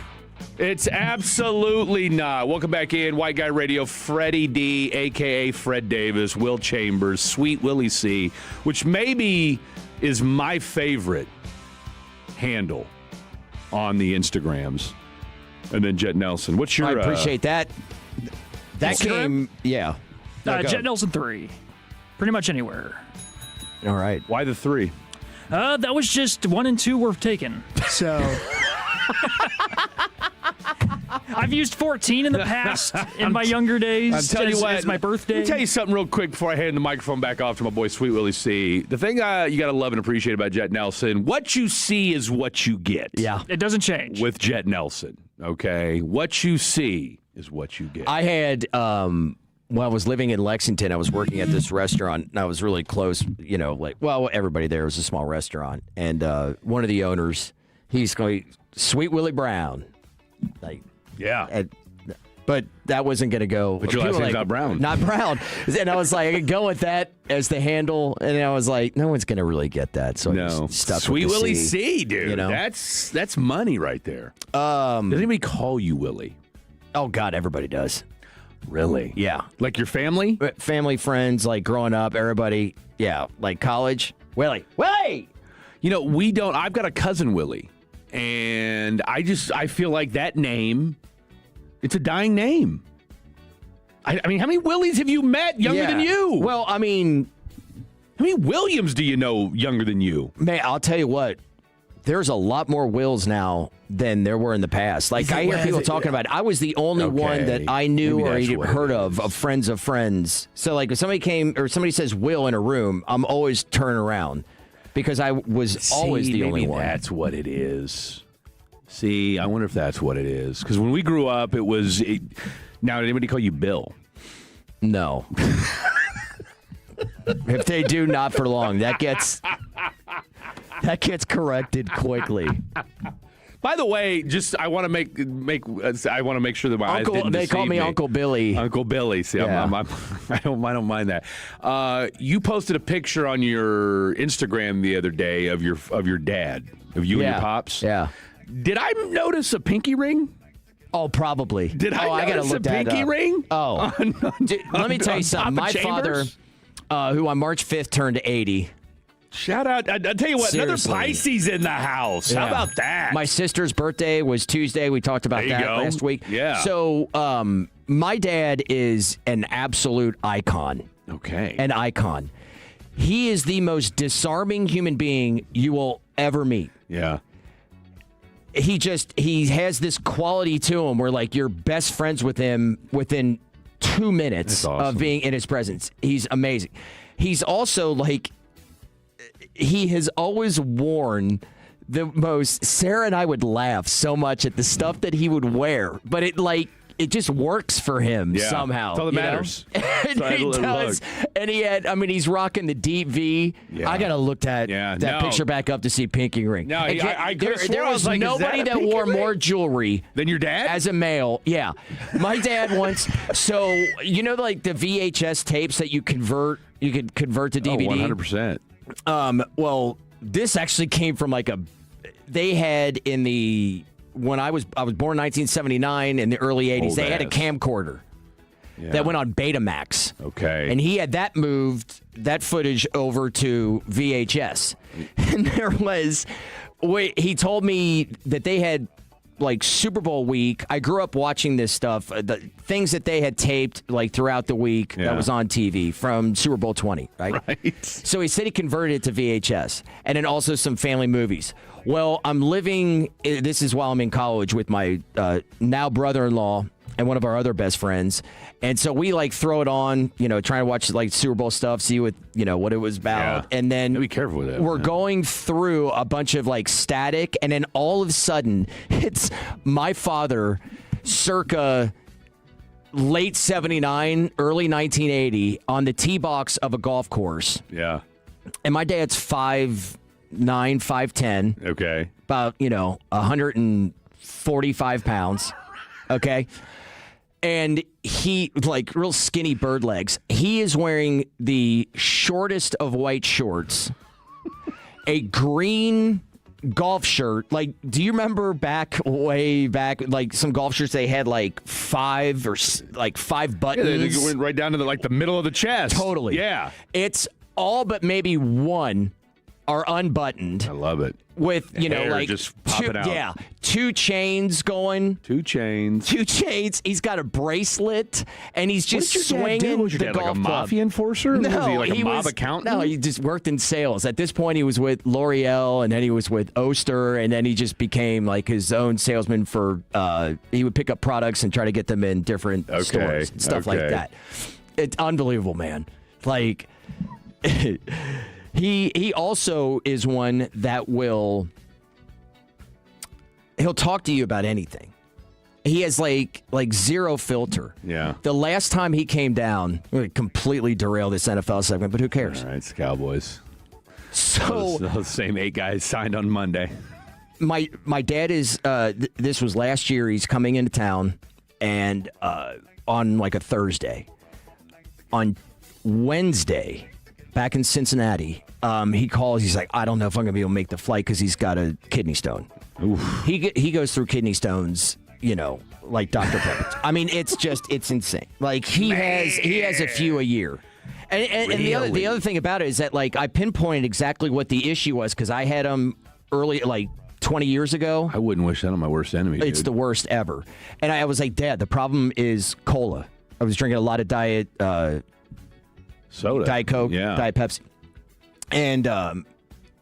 It's absolutely not. Welcome back in. White Guy Radio, Freddie D, a.k.a. Fred Davis, Will Chambers, Sweet Willie C, which maybe is my favorite handle on the Instagrams. And then Jet Nelson. What's your... I appreciate that. That Instagram? came... Yeah. No, go. Jet Nelson 3. Pretty much anywhere. All right. Why the 3? That was just 1 and 2 were taken. So... I've used 14 in the past in my younger days. I'm telling you what, it's my birthday. Let me tell you something real quick before I hand the microphone back off to my boy Sweet Willie C. The thing you got to love and appreciate about Jet Nelson, what you see is what you get. Yeah. It doesn't change. With Jet Nelson, okay? What you see is what you get. I had, when I was living in Lexington, I was working at this restaurant, and I was really close, everybody there was a small restaurant. And one of the owners, he's going, Sweet Willie Brown. Like, yeah. But that wasn't going to go. But your last name's not Brown. Not Brown. And I was like, I could go with that as the handle. And I was like, no one's going to really get that. So I just stuck Sweet with the Willie C, C, dude. You know? That's money right there. Does anybody call you Willie? Oh, God, everybody does. Really? Yeah. Like your family? Family, friends, like growing up, everybody. Yeah. Like college. Willie. Willie! You know, we don't. I've got a cousin, Willie. And I feel like that name, it's a dying name. I mean, how many Willies have you met younger than you? Well, I mean, how many Williams do you know younger than you? Man, I'll tell you what. There's a lot more Wills now than there were in the past. Like, I hear people talking about it. I was the only one that I knew or heard of friends of friends. So, like, if somebody came or somebody says Will in a room, I'm always turning around. Because I was always the only one. That's what it is. See, I wonder if that's what it is. Because when we grew up, it was... Now, did anybody call you Bill? No. If they do, not for long. That gets corrected quickly. By the way, I want to make sure that my eyes didn't They call me Uncle Billy. Uncle Billy. See, Yeah. I don't mind that. You posted a picture on your Instagram the other day of your dad, of you and your pops. Yeah. Did I notice a pinky ring? Oh, probably. Did I gotta notice look a that pinky up. ring? Oh. Dude, let me tell you something. My father, who on March 5th turned 80. Shout out. I'll tell you what, Seriously. another Pisces in the house. How about that? My sister's birthday was Tuesday. We talked about that last week. Yeah. So my dad is an absolute icon. Okay. An icon. He is the most disarming human being you will ever meet. Yeah. He has this quality to him where, like, you're best friends with him within 2 minutes of being in his presence. He's amazing. He's also, like, he has always worn the most... Sarah and I would laugh so much at the stuff that he would wear, but it just works for him somehow. That's all that matters. And he does. And he's rocking the deep V. Yeah. I got to look that picture back up to see pinky ring. No, there was nobody that wore more jewelry than your dad as a male. Yeah. My dad once. So, like the VHS tapes that you could convert to DVD? 100%. Well, this actually came from they had when I was born in 1979 in the early 80s, they had a camcorder that went on Betamax. Okay. And he had moved that footage over to VHS. And he told me that they had Super Bowl week. I grew up watching this stuff, the things that they had taped throughout the week that was on TV from Super Bowl 20, right? So he said he converted it to VHS and then also some family movies. Well, this is while I'm in college with my now brother-in-law and one of our other best friends. And so we throw it on, trying to watch Super Bowl stuff, see what it was about. Yeah. And then be careful with that. We're going through a bunch of static, and then all of a sudden it's my father circa late 79, early 1980 on the tee box of a golf course. Yeah. And my dad's 5'9", 5'10". Okay. About, 145 pounds. Okay. And he, real skinny bird legs. He is wearing the shortest of white shorts, a green golf shirt. Like, do you remember way back, like some golf shirts they had like 5 buttons? Yeah, they went right down to the middle of the chest. Totally. Yeah. It's all but maybe one are unbuttoned. I love it. With, Hair like just popping out. Yeah, 2 chains going. 2 chains. 2 chains. He's got a bracelet, and he's just swinging Was your the dad golf like a club. mafia enforcer? No, was he like a mob accountant? No, he just worked in sales. At this point, he was with L'Oreal, and then he was with Oster, and then he just became like his own salesman for. He would pick up products and try to get them in different stores and stuff like that. It's unbelievable, man. Like. He also is one that he'll talk to you about anything. He has like zero filter. Yeah. The last time he came down, we completely derailed this NFL segment, but who cares? All right, it's Cowboys. So those same 8 guys signed on Monday. My dad is this was last year. He's coming into town, and on like a Thursday, on Wednesday, back in Cincinnati, he calls. He's like, I don't know if I'm going to be able to make the flight because he's got a kidney stone. Oof. He goes through kidney stones, like Dr. Pepper. I mean, it's insane. Like he has a few a year. And the other thing about it is that like I pinpointed exactly what the issue was because I had him early, like 20 years ago. I wouldn't wish that on my worst enemy. It's the worst ever. And I was like, Dad, the problem is cola. I was drinking a lot of diet soda, Diet Coke, Diet Pepsi. And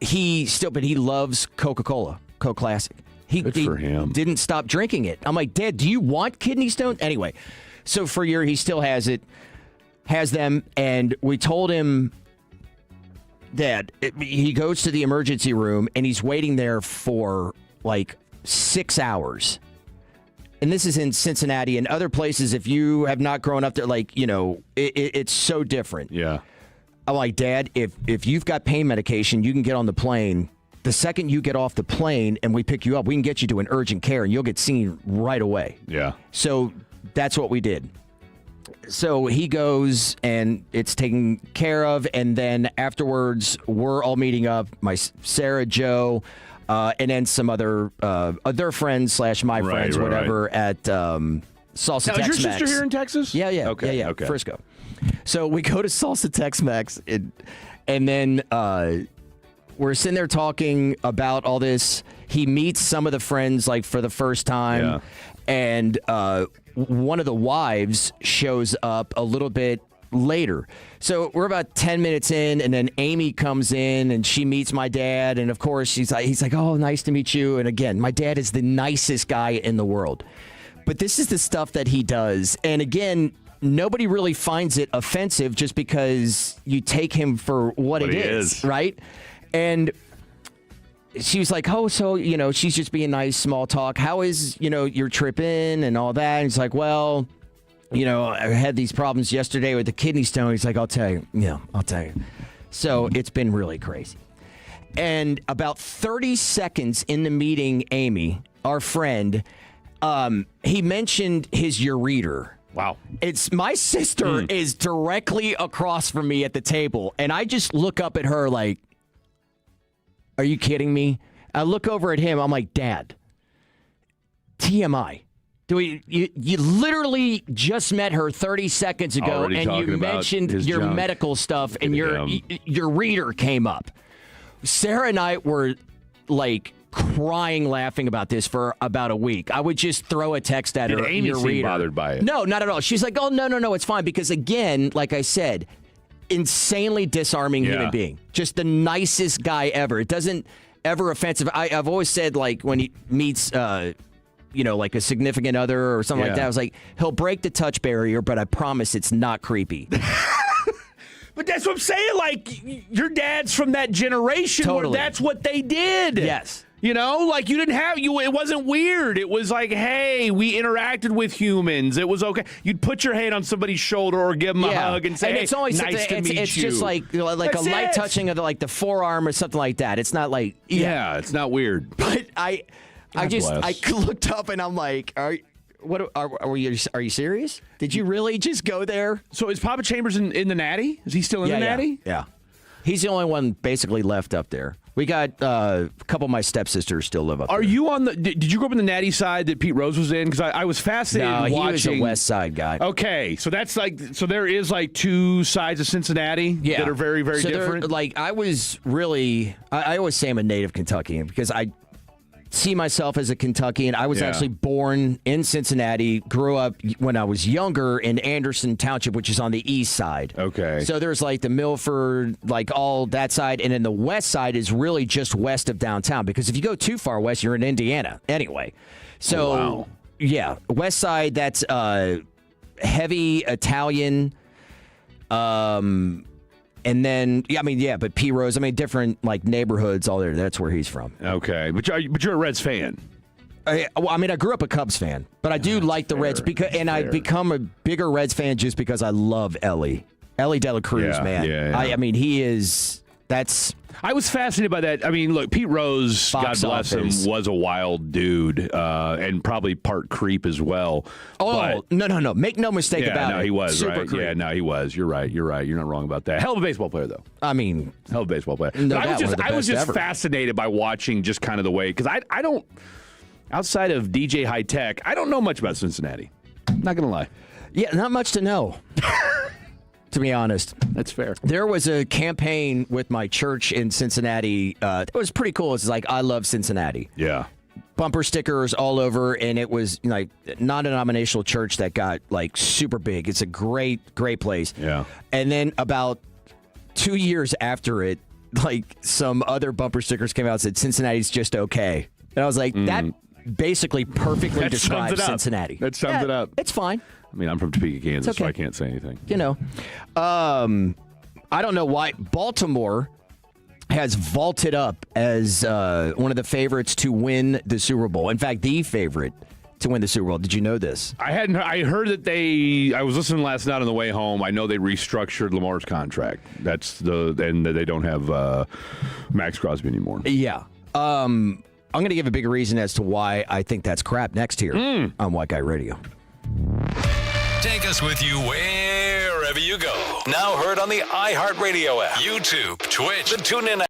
he loves Coca-Cola, Coke Classic. Good for him. Didn't stop drinking it. I'm like, Dad, do you want kidney stones? Anyway, so for a year, he still has them. And we told him, Dad, he goes to the emergency room and he's waiting there for like 6 hours. And this is in Cincinnati and other places. If you have not grown up there, like, it's so different. Yeah. I'm like, Dad, if you've got pain medication, you can get on the plane. The second you get off the plane and we pick you up, we can get you to an urgent care and you'll get seen right away. Yeah. So that's what we did. So he goes and it's taken care of. And then afterwards, we're all meeting up. Sarah, Joe, and then some other their friends / my friends, whatever, at Salsa Tex-Mex. Is your sister here in Texas? Yeah. Okay. Frisco. So we go to Salsa Tex-Mex, and then we're sitting there talking about all this. He meets some of the friends like for the first time, and one of the wives shows up a little bit later. So we're about 10 minutes in, and then Amy comes in, and she meets my dad, and of course he's like, oh, nice to meet you. And again, my dad is the nicest guy in the world. But this is the stuff that he does. And again, nobody really finds it offensive just because you take him for what it is, right? And she was like, oh, so, she's just being nice, small talk. How is, your trip in and all that? And he's like, well, I had these problems yesterday with the kidney stone. He's like, I'll tell you. Yeah, I'll tell you. So it's been really crazy. And about 30 seconds in the meeting, Amy, our friend, he mentioned his ureter. Wow. It's my sister is directly across from me at the table, and I just look up at her like, are you kidding me? I look over at him. I'm like, Dad, TMI. You literally just met her 30 seconds ago, Already and you mentioned your junk. medical stuff, and your reader came up. Sarah and I were like crying laughing about this for about a week. I would just throw a text at her. Did Amy seem bothered by it? No, not at all. She's like, oh, no, it's fine. Because again, like I said, insanely disarming human being. Just the nicest guy ever. It doesn't ever offensive. I've always said, like, when he meets, like a significant other or something like that, I was like, he'll break the touch barrier, but I promise it's not creepy. But that's what I'm saying. Like, your dad's from that generation where that's what they did. Yes. Like you didn't have it wasn't weird. It was like, hey, we interacted with humans. It was okay. You'd put your hand on somebody's shoulder or give them a hug and say, and it's always nice to meet you. It's just like a light touching of the forearm or something like that. It's not like it's not weird. But I looked up and I'm like, are you serious? Did you really just go there? So is Papa Chambers in the Natty? Is he still in the Natty? Yeah. He's the only one basically left up there. We got a couple of my stepsisters still live up there. Are you on the? Did you grow up in the Natty side that Pete Rose was in? Because I was fascinated No, watching. he was a West Side guy. Okay, so that's so there is two sides of Cincinnati that are very, very different. I was really, I always say I'm a native Kentuckian because I see myself as a Kentuckian. I was actually born in Cincinnati, grew up when I was younger in Anderson Township, which is on the east side. Okay. So there's the Milford, all that side. And then the west side is really just west of downtown because if you go too far west, you're in Indiana anyway. So, yeah, west side, that's heavy Italian. And then, but P. Rose, different neighborhoods all there. That's where he's from. Okay, but you're a Reds fan. I grew up a Cubs fan, but I do like the Reds I become a bigger Reds fan just because I love Ellie De La Cruz, man. Yeah. He is. I was fascinated by that. Look, Pete Rose, God bless him, was a wild dude and probably part creep as well. Oh, no. Make no mistake about it. No, he was, Super right? creep. Yeah, no, he was. You're right. You're not wrong about that. Hell of a baseball player, though. Hell of a baseball player. No I was just ever. fascinated by watching just kind of the way, because I don't, outside of DJ High Tech, I don't know much about Cincinnati. Not going to lie. Yeah, not much to know. To be honest. That's fair. There was a campaign with my church in Cincinnati. It was pretty cool. It's I love Cincinnati. Yeah. Bumper stickers all over, and it was non-denominational church that got super big. It's a great place. Yeah. And then about 2 years after it, some other bumper stickers came out and said Cincinnati's just okay. And I was like, that basically perfectly describes Cincinnati. That sums it up. It's fine. I'm from Topeka, Kansas, okay. so I can't say anything. I don't know why Baltimore has vaulted up as one of the favorites to win the Super Bowl. In fact, the favorite to win the Super Bowl. Did you know this? I hadn't. I heard that I was listening last night on the way home. I know they restructured Lamar's contract. And they don't have Max Crosby anymore. Yeah. I'm going to give a big reason as to why I think that's crap next here on White Guy Radio. Take us with you wherever you go. Now heard on the iHeartRadio app, YouTube, Twitch, the TuneIn app.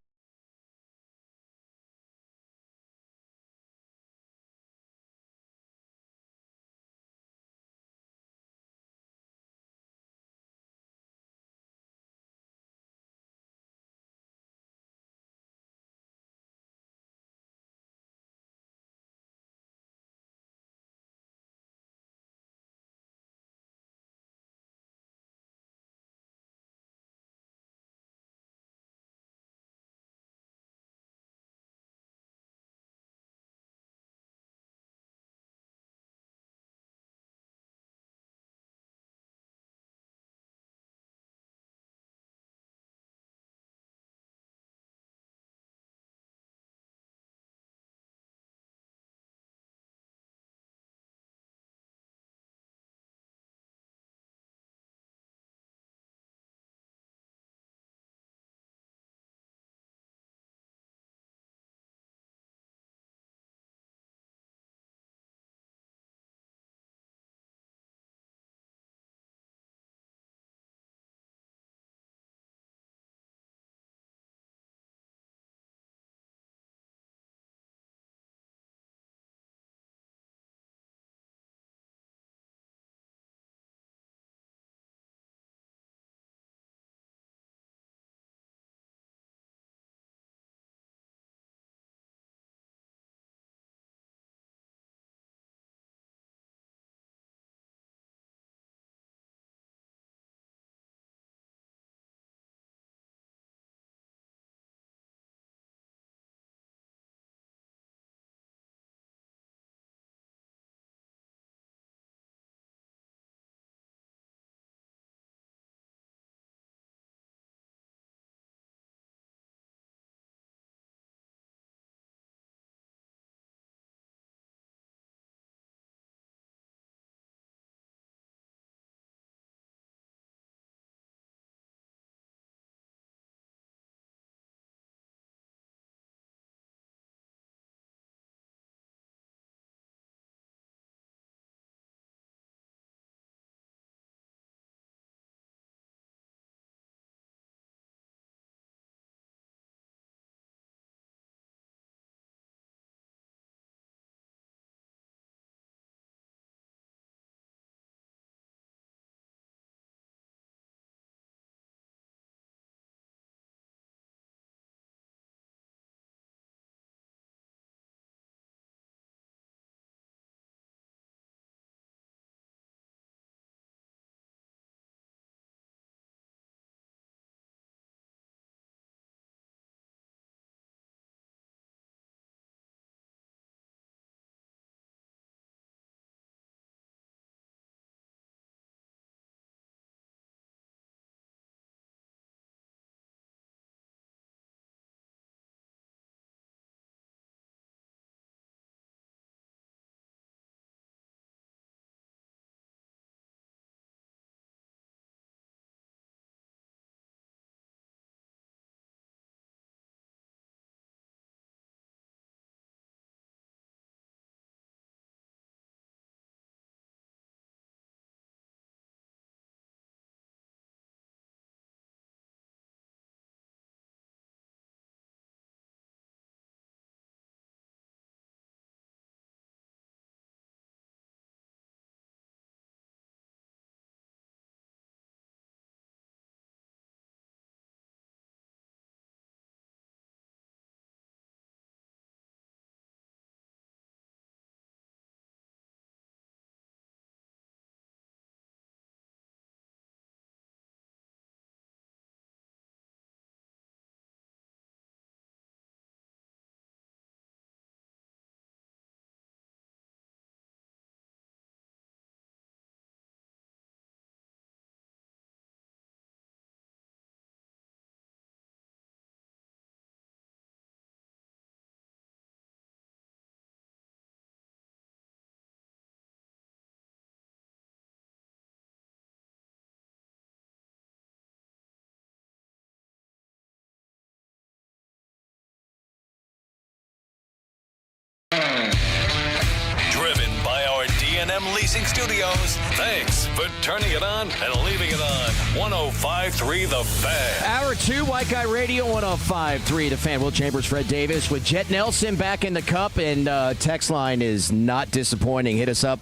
krld-fm Leasing Studios. Thanks for turning it on and leaving it on. 105.3 The Fan. Hour 2, White Guy Radio, 105.3 The Fan. Will Chambers, Fred Davis with Jet Nelson back in the cup, and text line is not disappointing. Hit us up,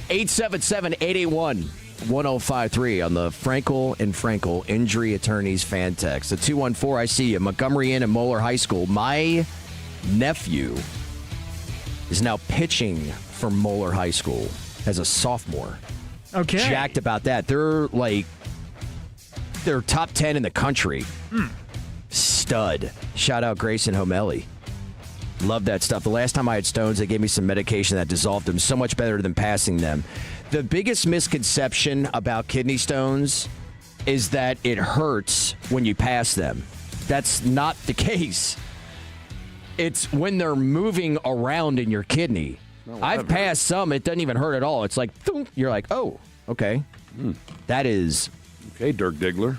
877-881-1053 on the Frankel and Frankel Injury Attorneys fan text. The 214, I see you. Montgomery Inn and Moeller High School. My nephew is now pitching for Moeller High School as a sophomore. Okay. Jacked about that. They're top 10 in the country. Stud. Shout out Grayson Homelli. Love that stuff. The last time I had stones, they gave me some medication that dissolved them. So much better than passing them. The biggest misconception about kidney stones is that it hurts when you pass them. That's not the case. It's when they're moving around in your kidney. I've passed some. It doesn't even hurt at all. It's like, thunk, you're like, oh, okay. That is... Okay, Dirk Diggler.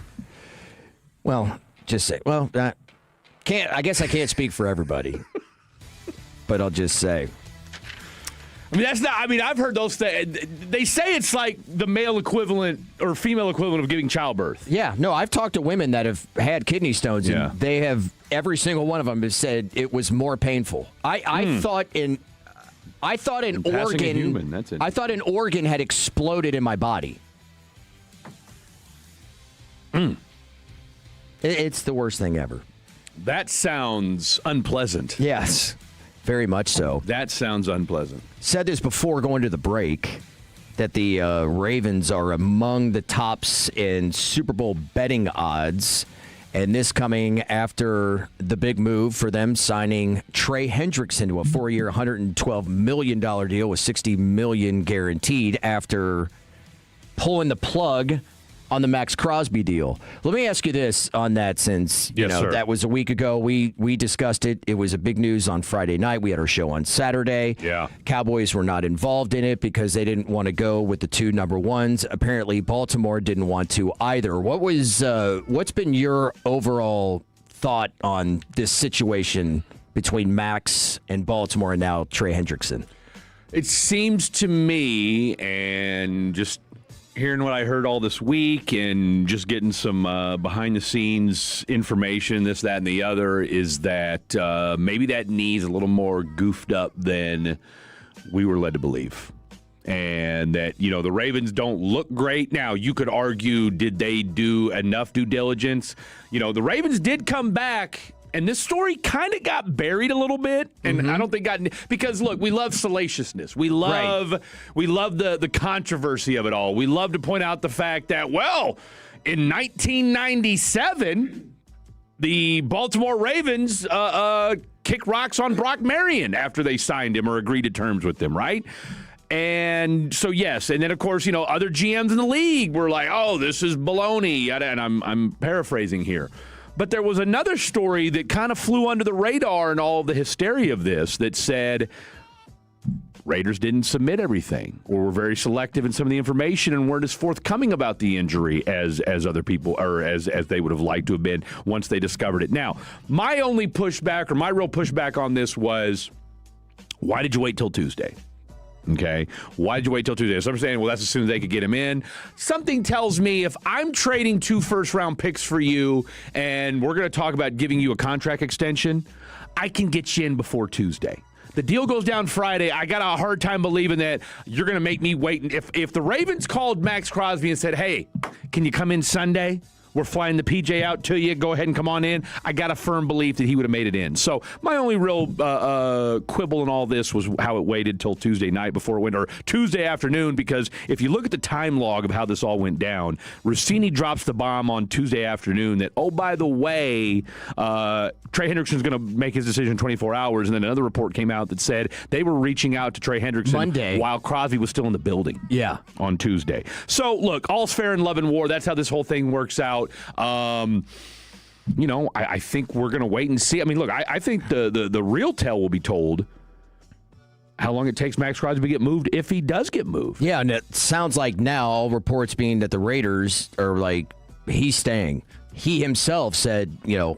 Well, just say, well, I guess I can't speak for everybody. But I'll just say. I mean, that's not. I mean, I've heard those things. They say it's like the male equivalent or female equivalent of giving childbirth. Yeah, no, I've talked to women that have had kidney stones, and they have, every single one of them has said it was more painful. I thought an organ, I thought an organ had exploded in my body. It's the worst thing ever. That sounds unpleasant. Yes, very much so. That sounds unpleasant. Said this before going to the break, that the Ravens are among the tops in Super Bowl betting odds, and this coming after the big move for them signing Trey Hendrickson to a 4-year, $112 million deal with $60 million guaranteed after pulling the plug on the Max Crosby deal. Let me ask you this on that, since that was a week ago. We discussed it. It was a big news on Friday night. We had our show on Saturday. Yeah. Cowboys were not involved in it because they didn't want to go with the two number ones. Apparently, Baltimore didn't want to either. What's been your overall thought on this situation between Max and Baltimore and now Trey Hendrickson? It seems to me, and just hearing what I heard all this week and just getting some behind-the-scenes information, this, that, and the other, is that maybe that knee's a little more goofed up than we were led to believe. And that, the Ravens don't look great. Now, you could argue, did they do enough due diligence? The Ravens did come back, and this story kind of got buried a little bit, and I don't think because look, we love salaciousness. We love the controversy of it all. We love to point out the fact that, well, in 1997, the Baltimore Ravens kicked rocks on Brock Marion after they signed him or agreed to terms with him, right? And so, yes, and then, of course, other GMs in the league were like, oh, this is baloney, and I'm paraphrasing here. But there was another story that kind of flew under the radar in all of the hysteria of this that said Raiders didn't submit everything or were very selective in some of the information and weren't as forthcoming about the injury as other people, or as they would have liked to have been once they discovered it. Now, my only pushback, or my real pushback on this, was, why did you wait till Tuesday? Okay, why did you wait till Tuesday? So I'm saying, well, that's as soon as they could get him in. Something tells me if I'm trading 2 first-round picks for you and we're going to talk about giving you a contract extension, I can get you in before Tuesday. The deal goes down Friday. I got a hard time believing that you're going to make me wait. If the Ravens called Max Crosby and said, hey, can you come in Sunday? We're flying the PJ out to you. Go ahead and come on in. I got a firm belief that he would have made it in. So my only real quibble in all this was how it waited till Tuesday night before it went, or Tuesday afternoon, because if you look at the time log of how this all went down, Rossini drops the bomb on Tuesday afternoon that, oh, by the way, Trey Hendrickson's going to make his decision in 24 hours. And then another report came out that said they were reaching out to Trey Hendrickson Monday, while Crosby was still in the building. Yeah. On Tuesday. So, look, all's fair in love and war. That's how this whole thing works out. I think we're going to wait and see. I mean, look, I think the real tale will be told how long it takes Max Crosby to get moved if he does get moved. Yeah, and it sounds like now all reports being that the Raiders are like, he's staying. He himself said,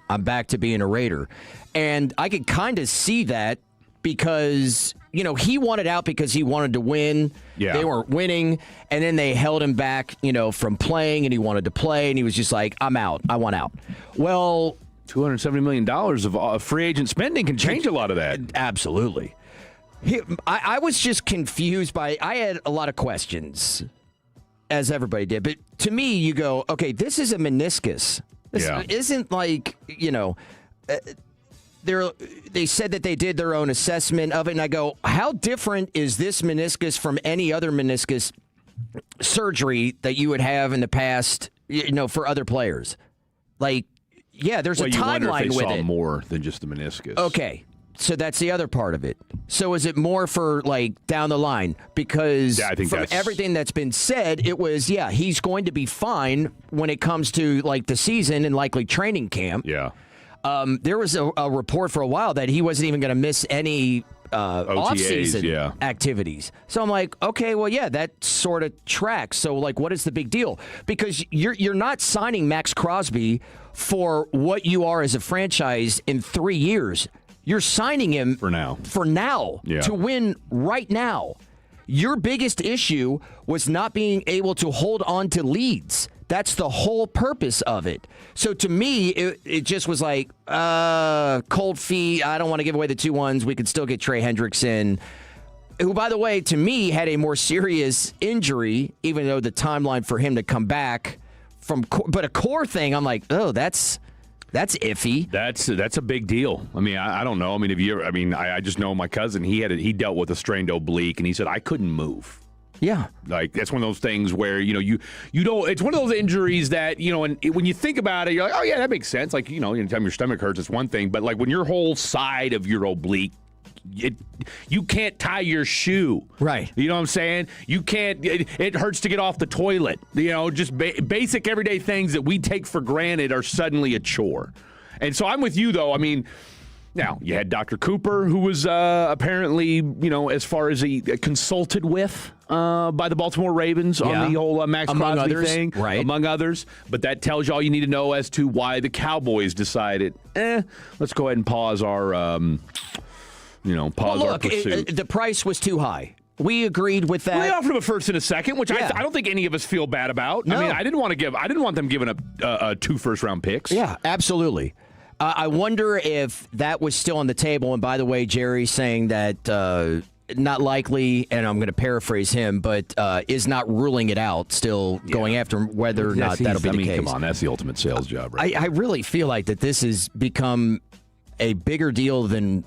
I'm back to being a Raider. And I could kind of see that because, he wanted out because he wanted to win. Yeah. They weren't winning, and then they held him back, from playing, and he wanted to play, and he was just like, I'm out. I want out. Well, $270 million of free agent spending can change a lot of that. Absolutely. I was just confused I had a lot of questions, as everybody did. But to me, you go, okay, this is a meniscus. This isn't like, they said that they did their own assessment of it. And I go, how different is this meniscus from any other meniscus surgery that you would have in the past, for other players? Like, yeah, there's a timeline with it. You wonder if they saw more than just the meniscus. Okay. So that's the other part of it. So is it more for, down the line? Because from everything that's been said, it was, he's going to be fine when it comes to, the season and likely training camp. Yeah. There was a report for a while that he wasn't even going to miss any off-season activities. So I'm like, okay, well, that sort of tracks. So, what is the big deal? Because you're not signing Max Crosby for what you are as a franchise in 3 years. You're signing him for now to win right now. Your biggest issue was not being able to hold on to leads. That's the whole purpose of it. So to me, it just was like, cold feet. I don't want to give away the 2-1s. We could still get Trey Hendrickson, who, by the way, to me, had a more serious injury, even though the timeline for him to come back but a core thing, I'm like, oh, that's iffy. That's a big deal. I mean, I don't know. I mean, I just know my cousin, he dealt with a strained oblique, and he said, I couldn't move. Yeah. That's one of those things where, you don't, it's one of those injuries that, and when you think about it, you're like, oh, yeah, that makes sense. Anytime your stomach hurts, it's one thing. But, when your whole side of your oblique, you can't tie your shoe. Right. You know what I'm saying? You can't, it hurts to get off the toilet. Just basic everyday things that we take for granted are suddenly a chore. And so I'm with you, though. I mean, now, you had Dr. Cooper, who was apparently, as far as he consulted with by the Baltimore Ravens on the whole Max Crosby thing, right. Among others. But that tells you all you need to know as to why the Cowboys decided, let's go ahead and pause our, our pursuit. The price was too high. We agreed with that. Well, they offered him a first and a second, which I don't think any of us feel bad about. No. I mean, I didn't want them giving up 2 first-round picks. Yeah, absolutely. I wonder if that was still on the table. And by the way, Jerry saying that not likely, and I'm going to paraphrase him, but is not ruling it out, still going after whether or not that'll be the case. Come on, that's the ultimate sales job, right? I really feel like that this has become a bigger deal than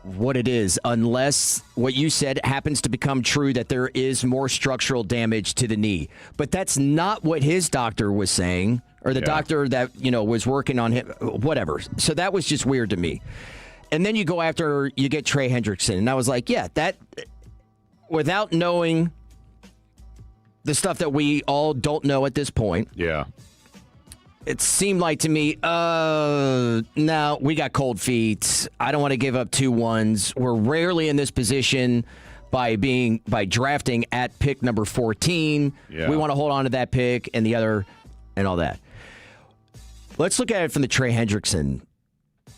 what it is, unless what you said happens to become true, that there is more structural damage to the knee. But that's not what his doctor was saying, or the doctor that, was working on him, whatever. So that was just weird to me. And then you go after, you get Trey Hendrickson. And I was like, that, without knowing the stuff that we all don't know at this point. Yeah. It seemed like to me, no, we got cold feet. I don't want to give up 2-1s. We're rarely in this position by drafting at pick number 14. Yeah. We want to hold on to that pick and the other and all that. Let's look at it from the Trey Hendrickson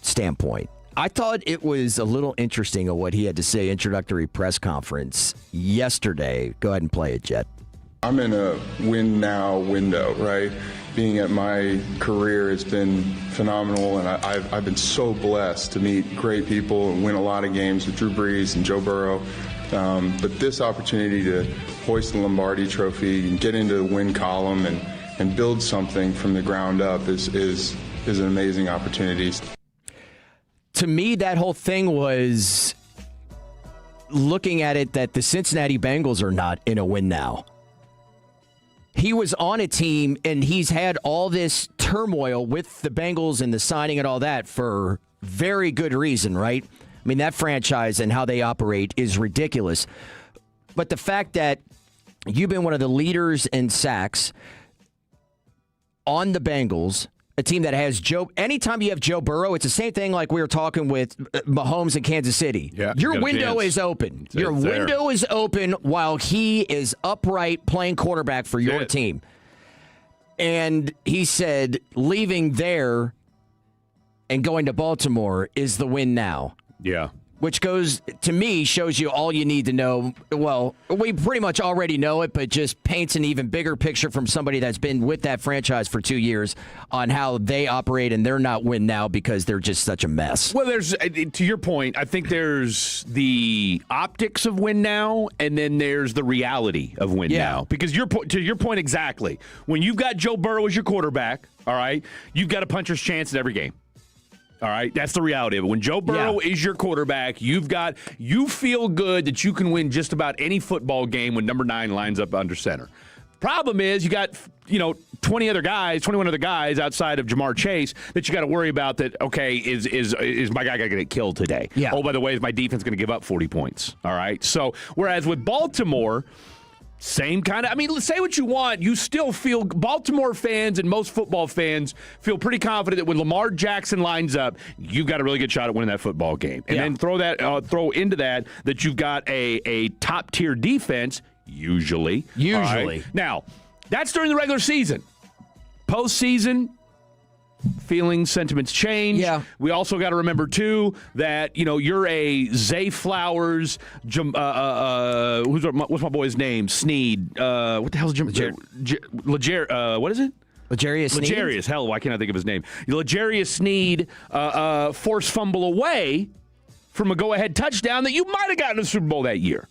standpoint. I thought it was a little interesting of what he had to say, introductory press conference yesterday. Go ahead and play it, Jet. I'm in a win now window, right? Being at my career, it's been phenomenal, and I've been so blessed to meet great people and win a lot of games with Drew Brees and Joe Burrow. But this opportunity to hoist the Lombardi Trophy and get into the win column and build something from the ground up is an amazing opportunity. To me, that whole thing was looking at it that the Cincinnati Bengals are not in a win now. He was on a team, and he's had all this turmoil with the Bengals and the signing and all that for very good reason, right? I mean, that franchise and how they operate is ridiculous. But the fact that you've been one of the leaders in sacks on the Bengals, a team that has Joe. Anytime you have Joe Burrow, it's the same thing like we were talking with Mahomes in Kansas City. Yeah, your window is open. Your window is open while he is upright playing quarterback for your team. And he said leaving there and going to Baltimore is the win now. Yeah. which shows you all you need to know. Well, we pretty much already know it, but just paints an even bigger picture from somebody that's been with that franchise for 2 years on how they operate, and they're not win now because they're just such a mess. Well, to your point, I think there's the optics of win now, and then there's the reality of win now. Because to your point exactly, when you've got Joe Burrow as your quarterback, all right, you've got a puncher's chance in every game. All right, that's the reality of it. When Joe Burrow is your quarterback, you feel good that you can win just about any football game when number 9 lines up under center. Problem is, you got 21 other guys outside of Jamar Chase that you got to worry about. That is my guy going to get killed today? Yeah. Oh, by the way, is my defense going to give up 40 points? All right. So whereas with Baltimore. Same kind of, say what you want. You still feel, Baltimore fans and most football fans feel pretty confident that when Lamar Jackson lines up, you've got a really good shot at winning that football game. And then throw into that you've got a top tier defense, usually. Right? Now, that's during the regular season. Postseason, feelings, sentiments change. Yeah. We also got to remember, too, that, you're a Zay Flowers, what's my boy's name? Sneed. What the hell is Jim? What is it? L'Jarius Sneed? L'Jarius. Hell, why can't I think of his name? L'Jarius Sneed forced fumble away from a go-ahead touchdown that you might have gotten in the Super Bowl that year.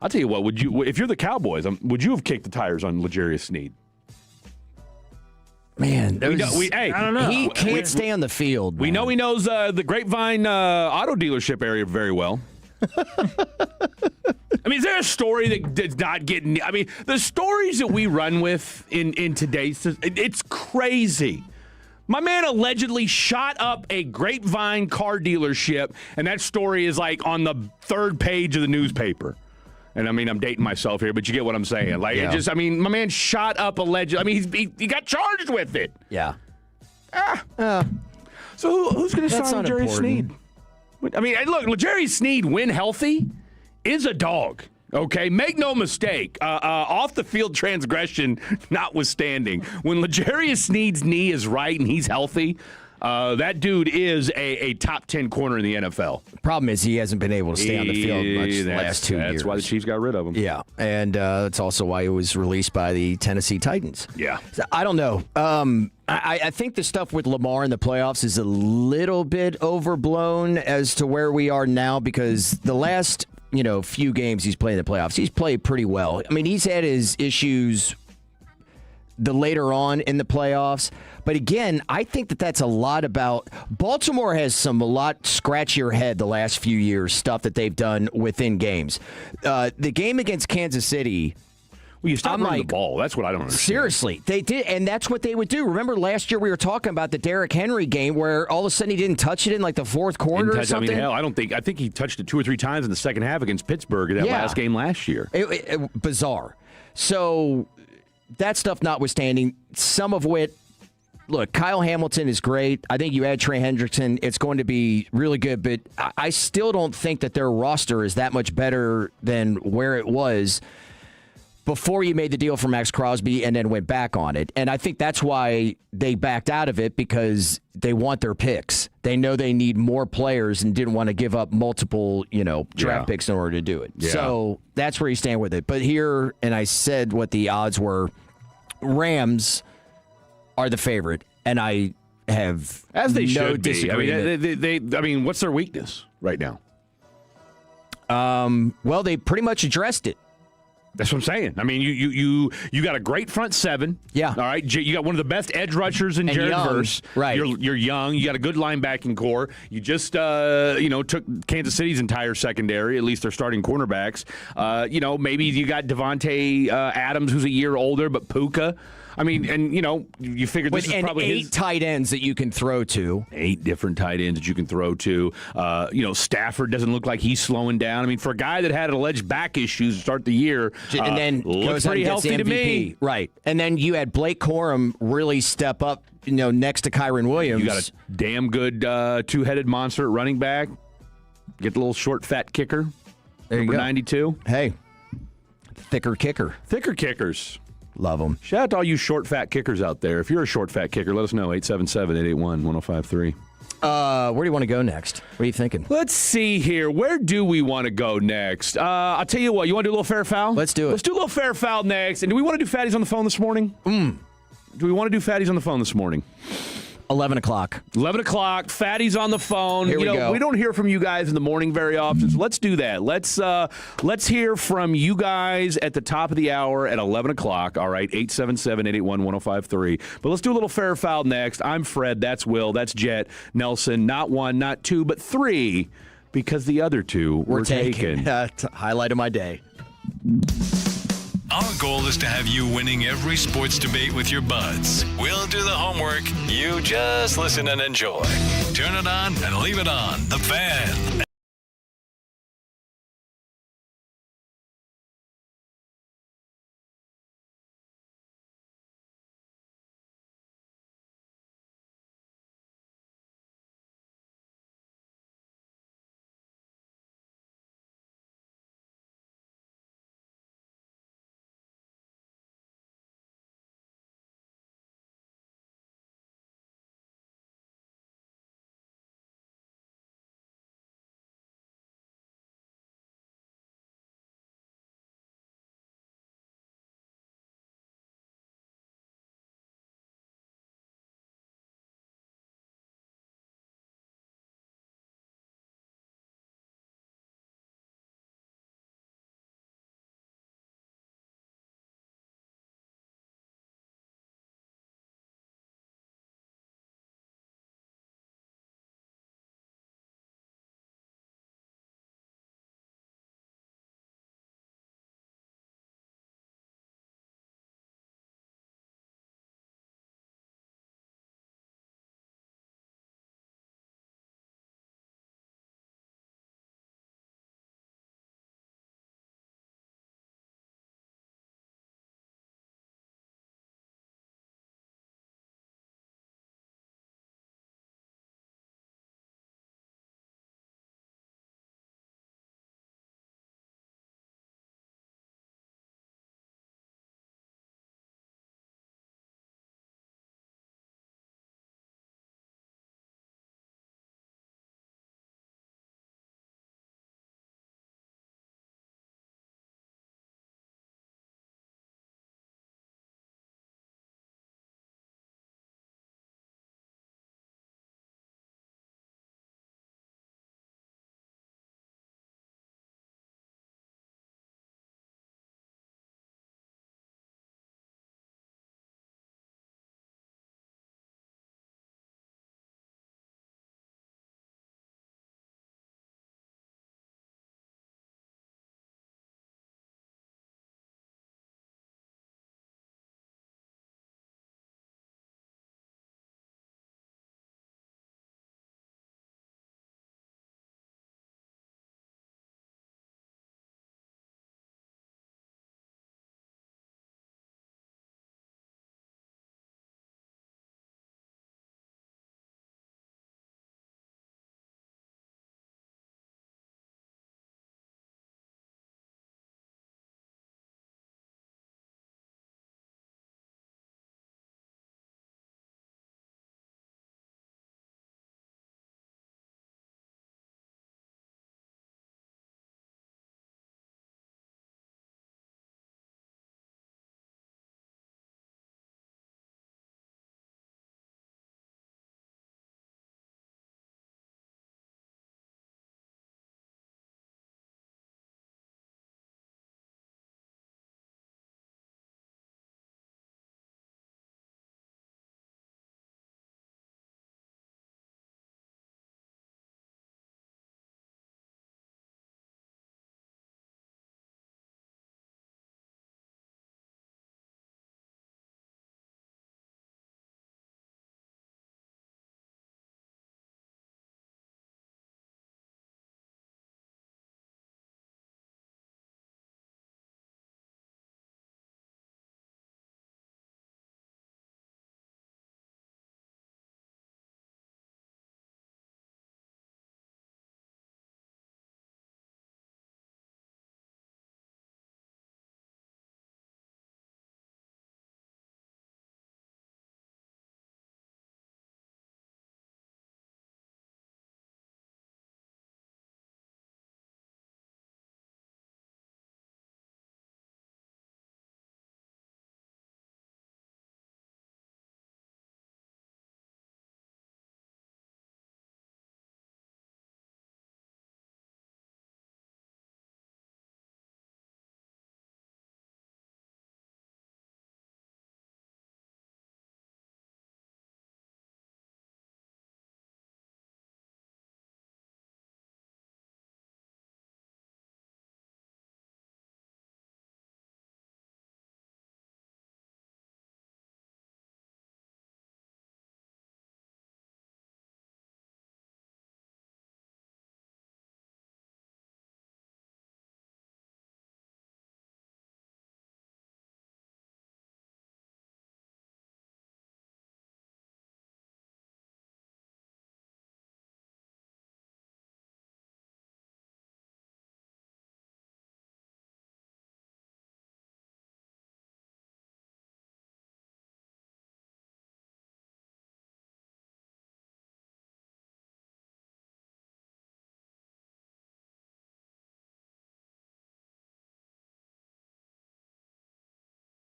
I'll tell you what, if you're the Cowboys, would you have kicked the tires on L'Jarius Sneed? Man, I don't know. He can't stay on the field. We know he knows the Grapevine auto dealership area very well. Is there a story that's not getting... the stories that we run with in today's... It's crazy. My man allegedly shot up a Grapevine car dealership, and that story is on the 3rd page of the newspaper. And I'm dating myself here, but you get what I'm saying. My man shot up allegedly. He got charged with it. Yeah. So who's going to sign L'Jarius Sneed? Look, L'Jarius Sneed, when healthy, is a dog. Okay, make no mistake. Off the field transgression notwithstanding, when L'Jarius Sneed's knee is right and he's healthy. That dude is a top 10 corner in the NFL. Problem is he hasn't been able to stay on the field much the last 2 years. That's why the Chiefs got rid of him. Yeah, and that's also why he was released by the Tennessee Titans. Yeah. So, I don't know. I think the stuff with Lamar in the playoffs is a little bit overblown as to where we are now because the last few games he's played in the playoffs, he's played pretty well. He's had his issues the later on in the playoffs. But again, I think that's a lot about Baltimore has a lot scratch your head the last few years, stuff that they've done within games. The game against Kansas City. Well, you stopped running the ball. That's what I don't understand. Seriously, they did, and that's what they would do. Remember last year we were talking about the Derrick Henry game where all of a sudden he didn't touch it in the fourth quarter or something? I think he touched it 2 or 3 times in the second half against Pittsburgh in that last game last year. Bizarre. So that stuff notwithstanding, some of which, look, Kyle Hamilton is great. I think you add Trey Hendrickson, it's going to be really good, but I still don't think that their roster is that much better than where it was before you made the deal for Max Crosby and then went back on it. And I think that's why they backed out of it because they want their picks. They know they need more players and didn't want to give up multiple, draft picks in order to do it. Yeah. So that's where you stand with it. But here, and I said what the odds were, Rams are the favorite, and I have as they no should be. disagreement. What's their weakness right now? Well, they pretty much addressed it. That's what I'm saying. You got a great front seven. Yeah. All right. You got one of the best edge rushers in Jared Verse. Right. You're young. You got a good linebacking core. You just took Kansas City's entire secondary. At least their starting cornerbacks. Maybe you got Devontae Adams, who's a year older, but Puka. You figure this is probably 8 tight ends that you can throw to. 8 different tight ends that you can throw to. Stafford doesn't look like he's slowing down. For a guy that had alleged back issues to start the year, and then looks pretty healthy to me. Right. And then you had Blake Corum really step up, next to Kyron Williams. You got a damn good 2-headed monster at running back. Get the little short, fat kicker. There number you go. 92. Hey, thicker kicker. Thicker kickers. Love them. Shout out to all you short, fat kickers out there. If you're a short, fat kicker, let us know. 877-881-1053. Where do you want to go next? What are you thinking? Let's see here. Where do we want to go next? I'll tell you what. You want to do a little fair foul? Let's do it. Let's do a little fair foul next. And do we want to do fatties on the phone this morning? Do we want to do fatties on the phone this morning? 11 o'clock. 11 o'clock, fatties on the phone. Here we go. We don't hear from you guys in the morning very often, so let's do that. Let's hear from you guys at the top of the hour at 11 o'clock, all right, 877-881-1053. But let's do a little fair or foul next. I'm Fred, that's Will, that's Jet, Nelson, not one, not two, but three, because the other two were taken. Highlight of my day. Our goal is to have you winning every sports debate with your buds. We'll do the homework. You just listen and enjoy. Turn it on and leave it on. The Fan.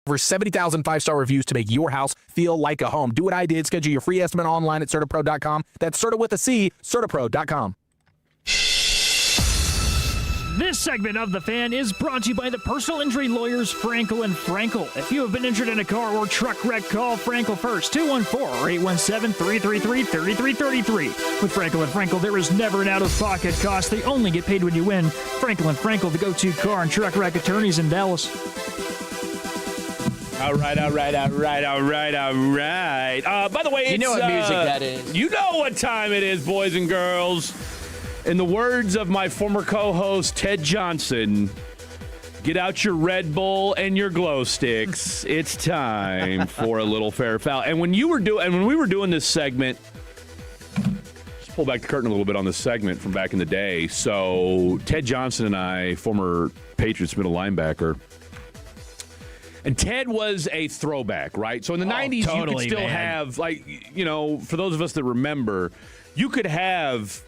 Over 70,000 5-star reviews to make your house feel like a home. Do what I did. Schedule your free estimate online at CertaPro.com. That's Certa with a C, CertaPro.com. This segment of The Fan is brought to you by the personal injury lawyers Frankel & Frankel. If you have been injured in a car or truck wreck, call Frankel first, 214-817-333-3333. With Frankel & Frankel, there is never an out-of-pocket cost. They only get paid when you win. Frankel & Frankel, the go-to car and truck wreck attorneys in Dallas. All right. By the way, You know what music that is. You know what time it is, boys and girls. In the words of my former co-host, Ted Johnson, get out your Red Bull and your glow sticks. It's time for a little fair foul. And when we were doing this segment, just pull back the curtain a little bit on this segment from back in the day. So Ted Johnson and I, former Patriots middle linebacker, and Ted was a throwback, right? So in the 90s, totally, you could still man. have, for those of us that remember, you could have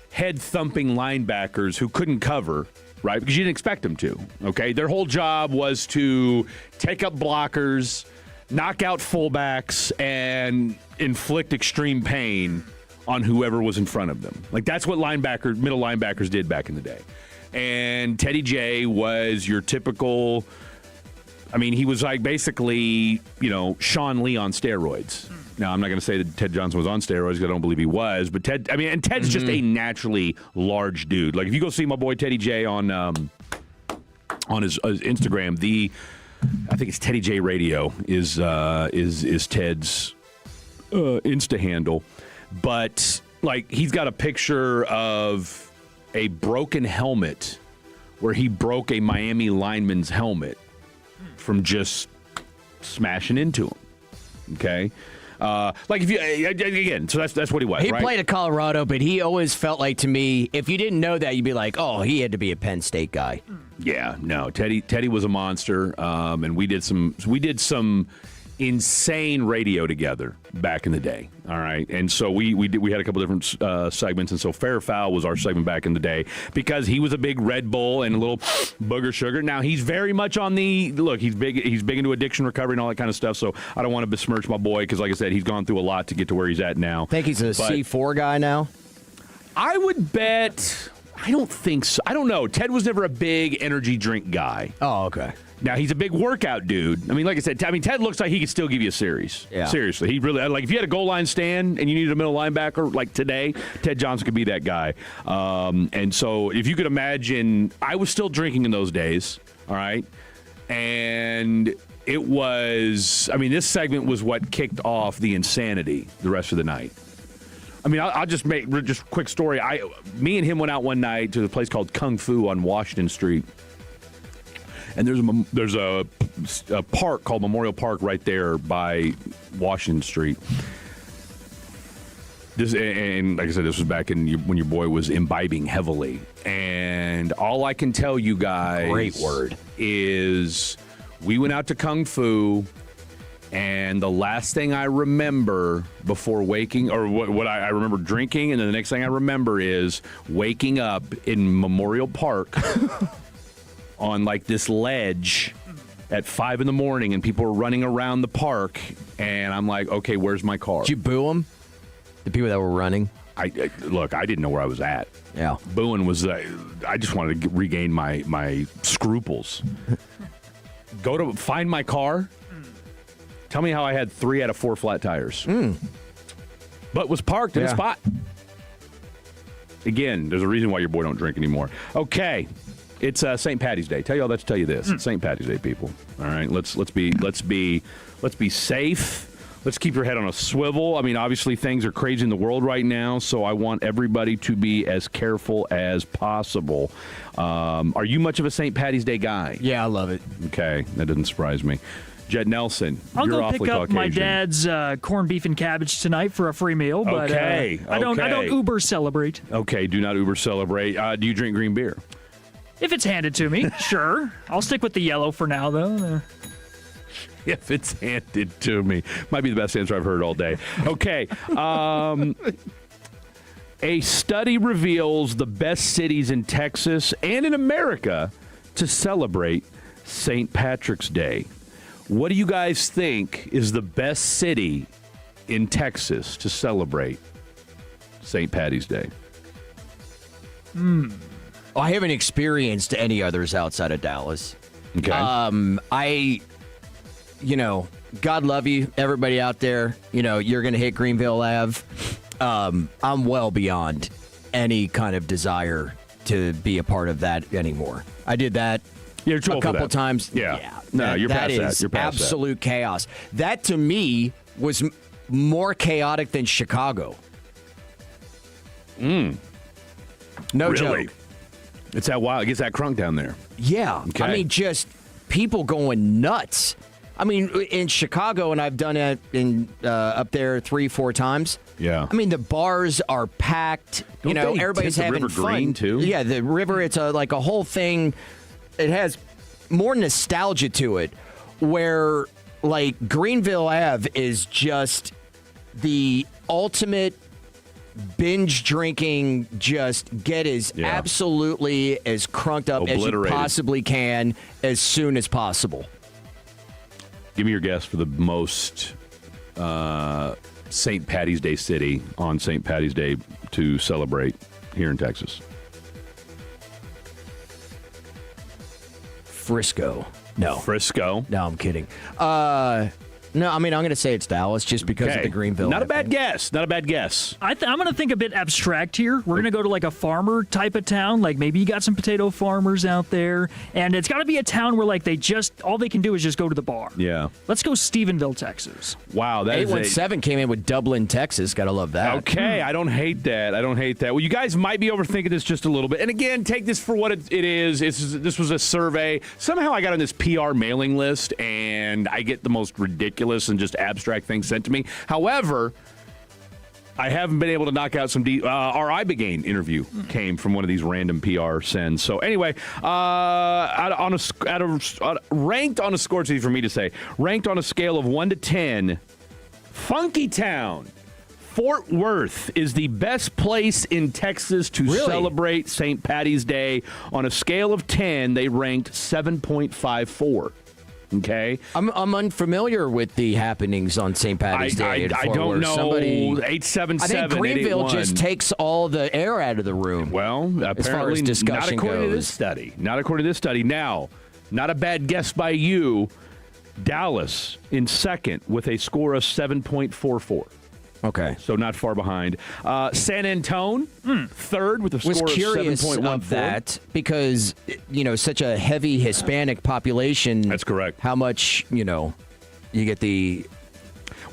head-thumping linebackers who couldn't cover, right? Because you didn't expect them to, okay? Their whole job was to take up blockers, knock out fullbacks, and inflict extreme pain on whoever was in front of them. Like, that's what middle linebackers did back in the day. And Teddy J was your typical... he was like basically, Sean Lee on steroids. Now, I'm not going to say that Ted Johnson was on steroids because I don't believe he was, but Ted's just a naturally large dude. Like, if you go see my boy Teddy J on his Instagram, I think it's Teddy J Radio is Ted's Insta handle, but like he's got a picture of a broken helmet where he broke a Miami lineman's helmet from just smashing into him. Okay. So that's what he was. He right? played at Colorado, but he always felt like, to me, if you didn't know that, you'd be like, oh, he had to be a Penn State guy. Yeah, no, Teddy was a monster, and we did some insane radio together back in the day. All right, and so we had a couple different segments, and so Fair Foul was our segment back in the day because he was a big Red Bull and a little booger sugar. Now he's very much on the look. He's big into addiction recovery and all that kind of stuff. So I don't want to besmirch my boy because, like I said, he's gone through a lot to get to where he's at now. Think he's a C4 guy now? I would bet. I don't think so. I don't know. Ted was never a big energy drink guy. Oh, okay. Now, he's a big workout dude. Like I said, Ted looks like he could still give you a series. Yeah. Seriously. He really, like, if you had a goal line stand and you needed a middle linebacker, like today, Ted Johnson could be that guy. And so, if you could imagine, I was still drinking in those days, all right? And it was, this segment was what kicked off the insanity the rest of the night. I'll just make just a quick story. Me and him went out one night to a place called Kung Fu on Washington Street. And there's a park called Memorial Park right there by Washington Street. And like I said, this was back when your boy was imbibing heavily. And all I can tell you guys, great word, is we went out to Kung Fu, and the last thing I remember before waking, or what I remember drinking, and then the next thing I remember is waking up in Memorial Park. On like this ledge at 5 a.m, and people were running around the park, and I'm like, okay, where's my car? Did you boo them? The people that were running? Look, I didn't know where I was at. Yeah. Booing was, I just wanted to regain my scruples. Go to find my car. Tell me how I had 3 out of 4 flat tires. But was parked in a spot. Again, there's a reason why your boy don't drink anymore. Okay. It's St. Patty's Day. Tell you all that to tell you this. It's St. Patty's Day, people. All right, let's be safe. Let's keep your head on a swivel. Obviously things are crazy in the world right now, so I want everybody to be as careful as possible. Are you much of a St. Patty's Day guy? Yeah, I love it. Okay, that doesn't surprise me. Jed Nelson, I'll you're go awfully pick up Caucasian. my dad's corned beef and cabbage tonight for a free meal. But Okay, I don't Uber celebrate. Okay, do not Uber celebrate. Do you drink green beer? If it's handed to me, sure. I'll stick with the yellow for now, though. If it's handed to me. Might be the best answer I've heard all day. Okay. A study reveals the best cities in Texas and in America to celebrate St. Patrick's Day. What do you guys think is the best city in Texas to celebrate St. Patty's Day? I haven't experienced any others outside of Dallas. Okay. God love you, everybody out there. You're going to hit Greenville Ave. I'm well beyond any kind of desire to be a part of that anymore. I did that You're too a old for couple that. times. Yeah. No, you're past that. That is You're past that. absolute chaos. That, to me, was more chaotic than Chicago. No Really? joke. It's that wild. It gets that crunk down there. Yeah. Okay. I mean, just people going nuts. I mean, in Chicago, and I've done it up there 3-4 times. Yeah. I mean, the bars are packed. Don't they Everybody's tint the having river fun. green, too? Yeah, the river. It's like a whole thing. It has more nostalgia to it, where like Greenville Ave is just the ultimate binge drinking. Just get absolutely as crunked up as you Obliterated. possibly can as soon as possible. Give me your guess for the most St. Patty's Day city on St. Patty's Day to celebrate here in Texas. Frisco. No. Frisco. No, I'm kidding. No, I mean, I'm going to say it's Dallas just because of Okay. the Greenville. Not a bad guess. Not a bad guess. I'm going to think a bit abstract here. We're going to go to like a farmer type of town. Like maybe you got some potato farmers out there, and it's got to be a town where like all they can do is just go to the bar. Yeah. Let's go Stephenville, Texas. Wow. That is 817 came in with Dublin, Texas. Got to love that. Okay, I don't hate that. Well, you guys might be overthinking this just a little bit. And again, take this for what it is. This was a survey. Somehow I got on this PR mailing list, and I get the most ridiculous and just abstract things sent to me. However, I haven't been able to knock out some our Ibogaine interview came from one of these random PR sends. So anyway, ranked on a score, it's easy for me to say, ranked on a scale of 1 to 10, Funky Town, Fort Worth is the best place in Texas to celebrate St. Patty's Day. On a scale of 10, they ranked 7.54. Okay, I'm unfamiliar with the happenings on St. Patty's Day. I don't know. 877. I think Greenville just takes all the air out of the room. Well, apparently as far as discussion not according to this goes. study. Not according to this study. Now, not a bad guess by you. Dallas in second with a score of 7.44. Okay. So not far behind. San Antone, third with a score of 7.14. Was curious of that because, such a heavy Hispanic population. That's correct. How much, you get the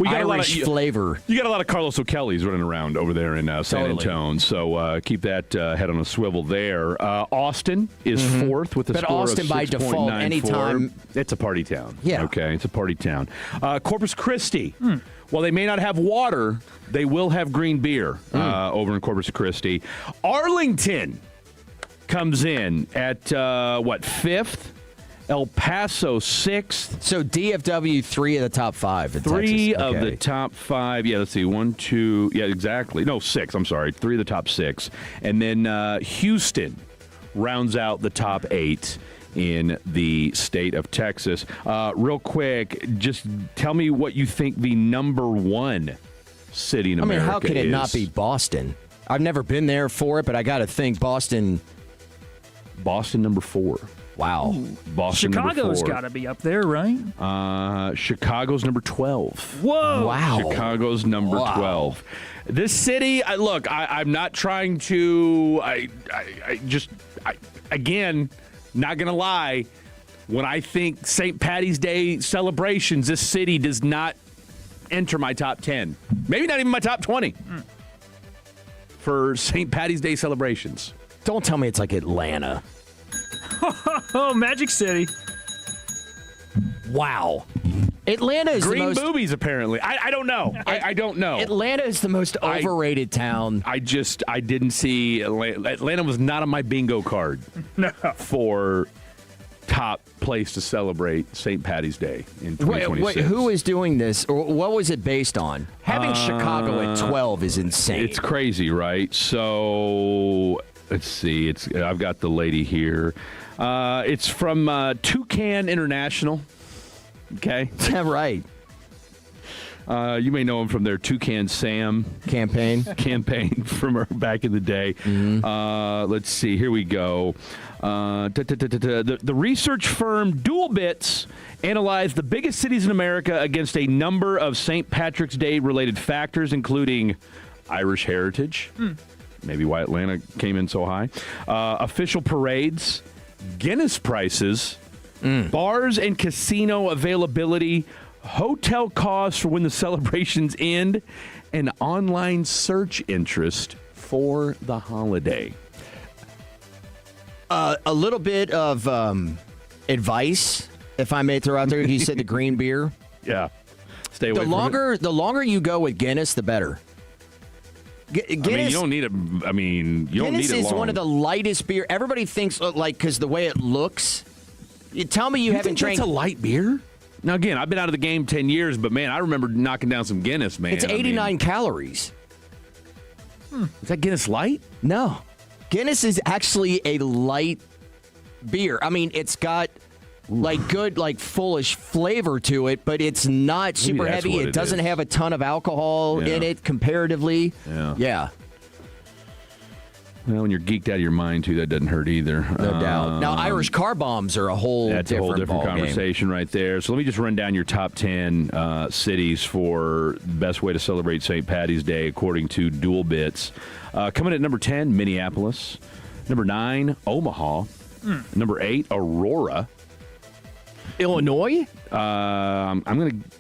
Irish flavor. You got a lot of Carlos O'Kelly's running around over there in San Antone. So keep that head on a swivel there. Austin is fourth with a But score Austin of 6.94. by default, anytime. It's a party town. Yeah. Okay, it's a party town. Corpus Christi. While they may not have water, they will have green beer over in Corpus Christi. Arlington comes in at, fifth? El Paso, sixth. So DFW, 3 of the top 5 in Three Texas. of the top 5. Yeah, let's see. 1, 2. Yeah, exactly. No, 6. I'm sorry. 3 of the top 6. And then Houston rounds out the top 8 in the state of Texas. Real quick, just tell me what you think the number 1 city in America is. How could it not be Boston? I've never been there for it, but I got to think Boston. Boston, number 4. Wow. Boston, Chicago's number 4. got to be up there, right? Chicago's number 12. Whoa. Wow. Chicago's number 12. This city, I'm not trying to, again, not going to lie, when I think St. Patty's Day celebrations, this city does not enter my top 10. Maybe not even my top 20 for St. Patty's Day celebrations. Don't tell me it's like Atlanta. Oh, Magic City. Wow. Atlanta is Green the most... boobies, apparently. I don't know. I don't know. Atlanta is the most overrated town. I didn't see Atlanta was not on my bingo card for top place to celebrate St. Patty's Day in 2026. Wait, who is doing this? Or what was it based on? Having Chicago at 12 is insane. It's crazy, right? So let's see. I've got the lady here. It's from Toucan International. Okay? Yeah, right. You may know him from their Toucan Sam Campaign from back in the day. Let's see. Here we go. The research firm DualBits analyzed the biggest cities in America against a number of St. Patrick's Day related factors, including Irish heritage, maybe why Atlanta came in so high, official parades, Guinness prices, bars and casino availability, hotel costs for when the celebrations end, and online search interest for the holiday. A little bit of advice, if I may throw out there. You said the green beer. Yeah. Stay away from it. The longer you go with Guinness, the better. Guinness, you don't need you don't need Guinness it is long. one of the lightest beer. Everybody thinks because the way it looks. You tell me you haven't think drank. that's a light beer? Now, again, I've been out of the game 10 years, but, man, I remember knocking down some Guinness, man. It's 89 calories. Is that Guinness Light? No. Guinness is actually a light beer. I mean, it's got good, fullish flavor to it, but it's not super that's heavy. what It it doesn't is. have a ton of alcohol Yeah. in it comparatively. Yeah. Well, when you're geeked out of your mind, too, that doesn't hurt either. No doubt. Now, Irish car bombs are a whole That's a whole different ballgame. conversation right there. So let me just run down your top 10 cities for the best way to celebrate St. Patty's Day, according to DualBits. Coming at number 10, Minneapolis. Number 9, Omaha. Number 8, Aurora. Illinois? I'm going to...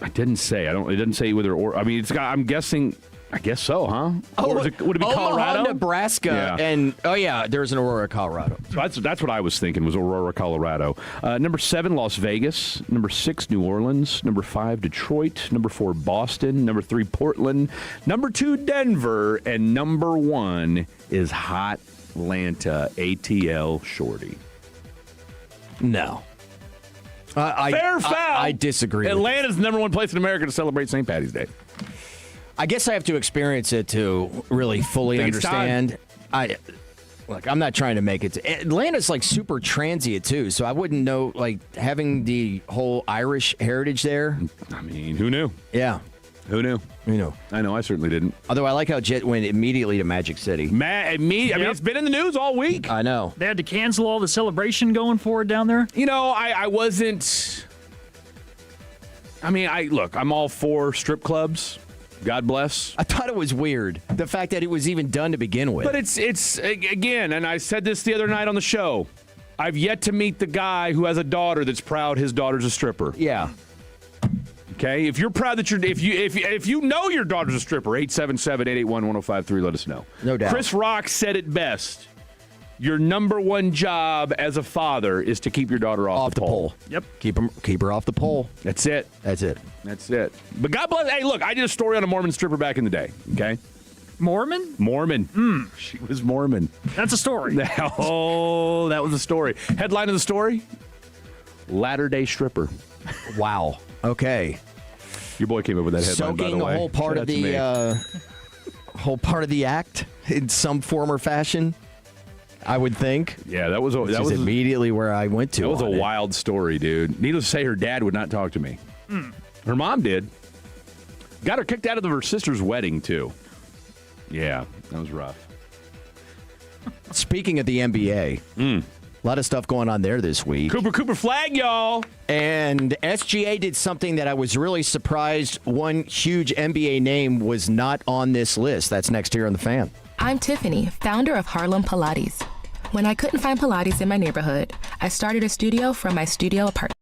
I didn't say. It doesn't say whether or... I mean, it's got... I'm guessing... I guess so, huh? Or would it be Omaha, Colorado? Nebraska, Yeah. and there's an Aurora, Colorado. So that's what I was thinking was Aurora, Colorado. Number 7, Las Vegas. Number 6, New Orleans. Number 5, Detroit. Number 4, Boston. Number 3, Portland. Number 2, Denver. And number 1 is Hot Atlanta, ATL Shorty. No. Fair foul. I disagree. with you. Atlanta's the number 1 place in America to celebrate St. Patty's Day. I guess I have to experience it to really fully Think it's understand. I'm not trying to make it. Atlanta's super transient too, so I wouldn't know having the whole Irish heritage there. I mean, who knew? Yeah, Who knew? I know, I certainly didn't. Although I like how Jet went immediately to Magic City. I mean, it's been in the news all week. I know. They had to cancel all the celebration going forward down there. I wasn't. I mean, I'm all for strip clubs. God bless. I thought it was weird the fact that it was even done to begin with. But it's again, and I said this the other night on the show. I've yet to meet the guy who has a daughter that's proud his daughter's a stripper. Yeah. Okay, if you're proud that if you know your daughter's a stripper, 877-881-1053, let us know. No doubt. Chris Rock said it best. Your number 1 job as a father is to keep your daughter off the pole. Yep. Keep her off the pole. That's it. That's it. That's it. But God bless. Hey, look, I did a story on a Mormon stripper back in the day. Okay. Mormon? Mormon. She was Mormon. That's a story. Oh, that was a story. Headline of the story: Latter-day stripper. Wow. Okay. Your boy came up with that headline, by the Soaking way. a whole part Shout of out to the act in some form or fashion. I would think. Yeah, that was immediately where I went to. That was a on it. wild story, dude. Needless to say, her dad would not talk to me. Her mom did. Got her kicked out of her sister's wedding, too. Yeah, that was rough. Speaking of the NBA, a lot of stuff going on there this week. Cooper flag, y'all. And SGA did something that I was really surprised one huge NBA name was not on this list. That's next here on The Fan. I'm Tiffany, founder of Harlem Pilates. When I couldn't find Pilates in my neighborhood, I started a studio from my studio apartment.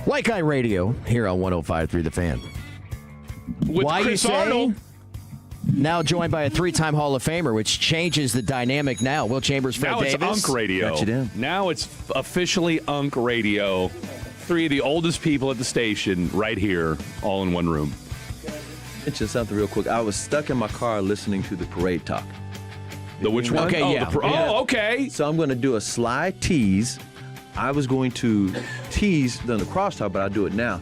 Like Eye Radio here on 105.3 The Fan. With Why Chris you say? Arnold. Now joined by a 3-time Hall of Famer, which changes the dynamic now. Will Chambers, Fred Now Davis. it's Unk Radio. Got you down. Now it's officially Unk Radio. 3 of the oldest people at the station right here, all in one room. Mention something real quick. I was stuck in my car listening to the parade talk. The which one? Okay, oh, yeah. Oh, okay. So I'm going to do a sly tease. I was going to tease the crosstalk, but I'll do it now.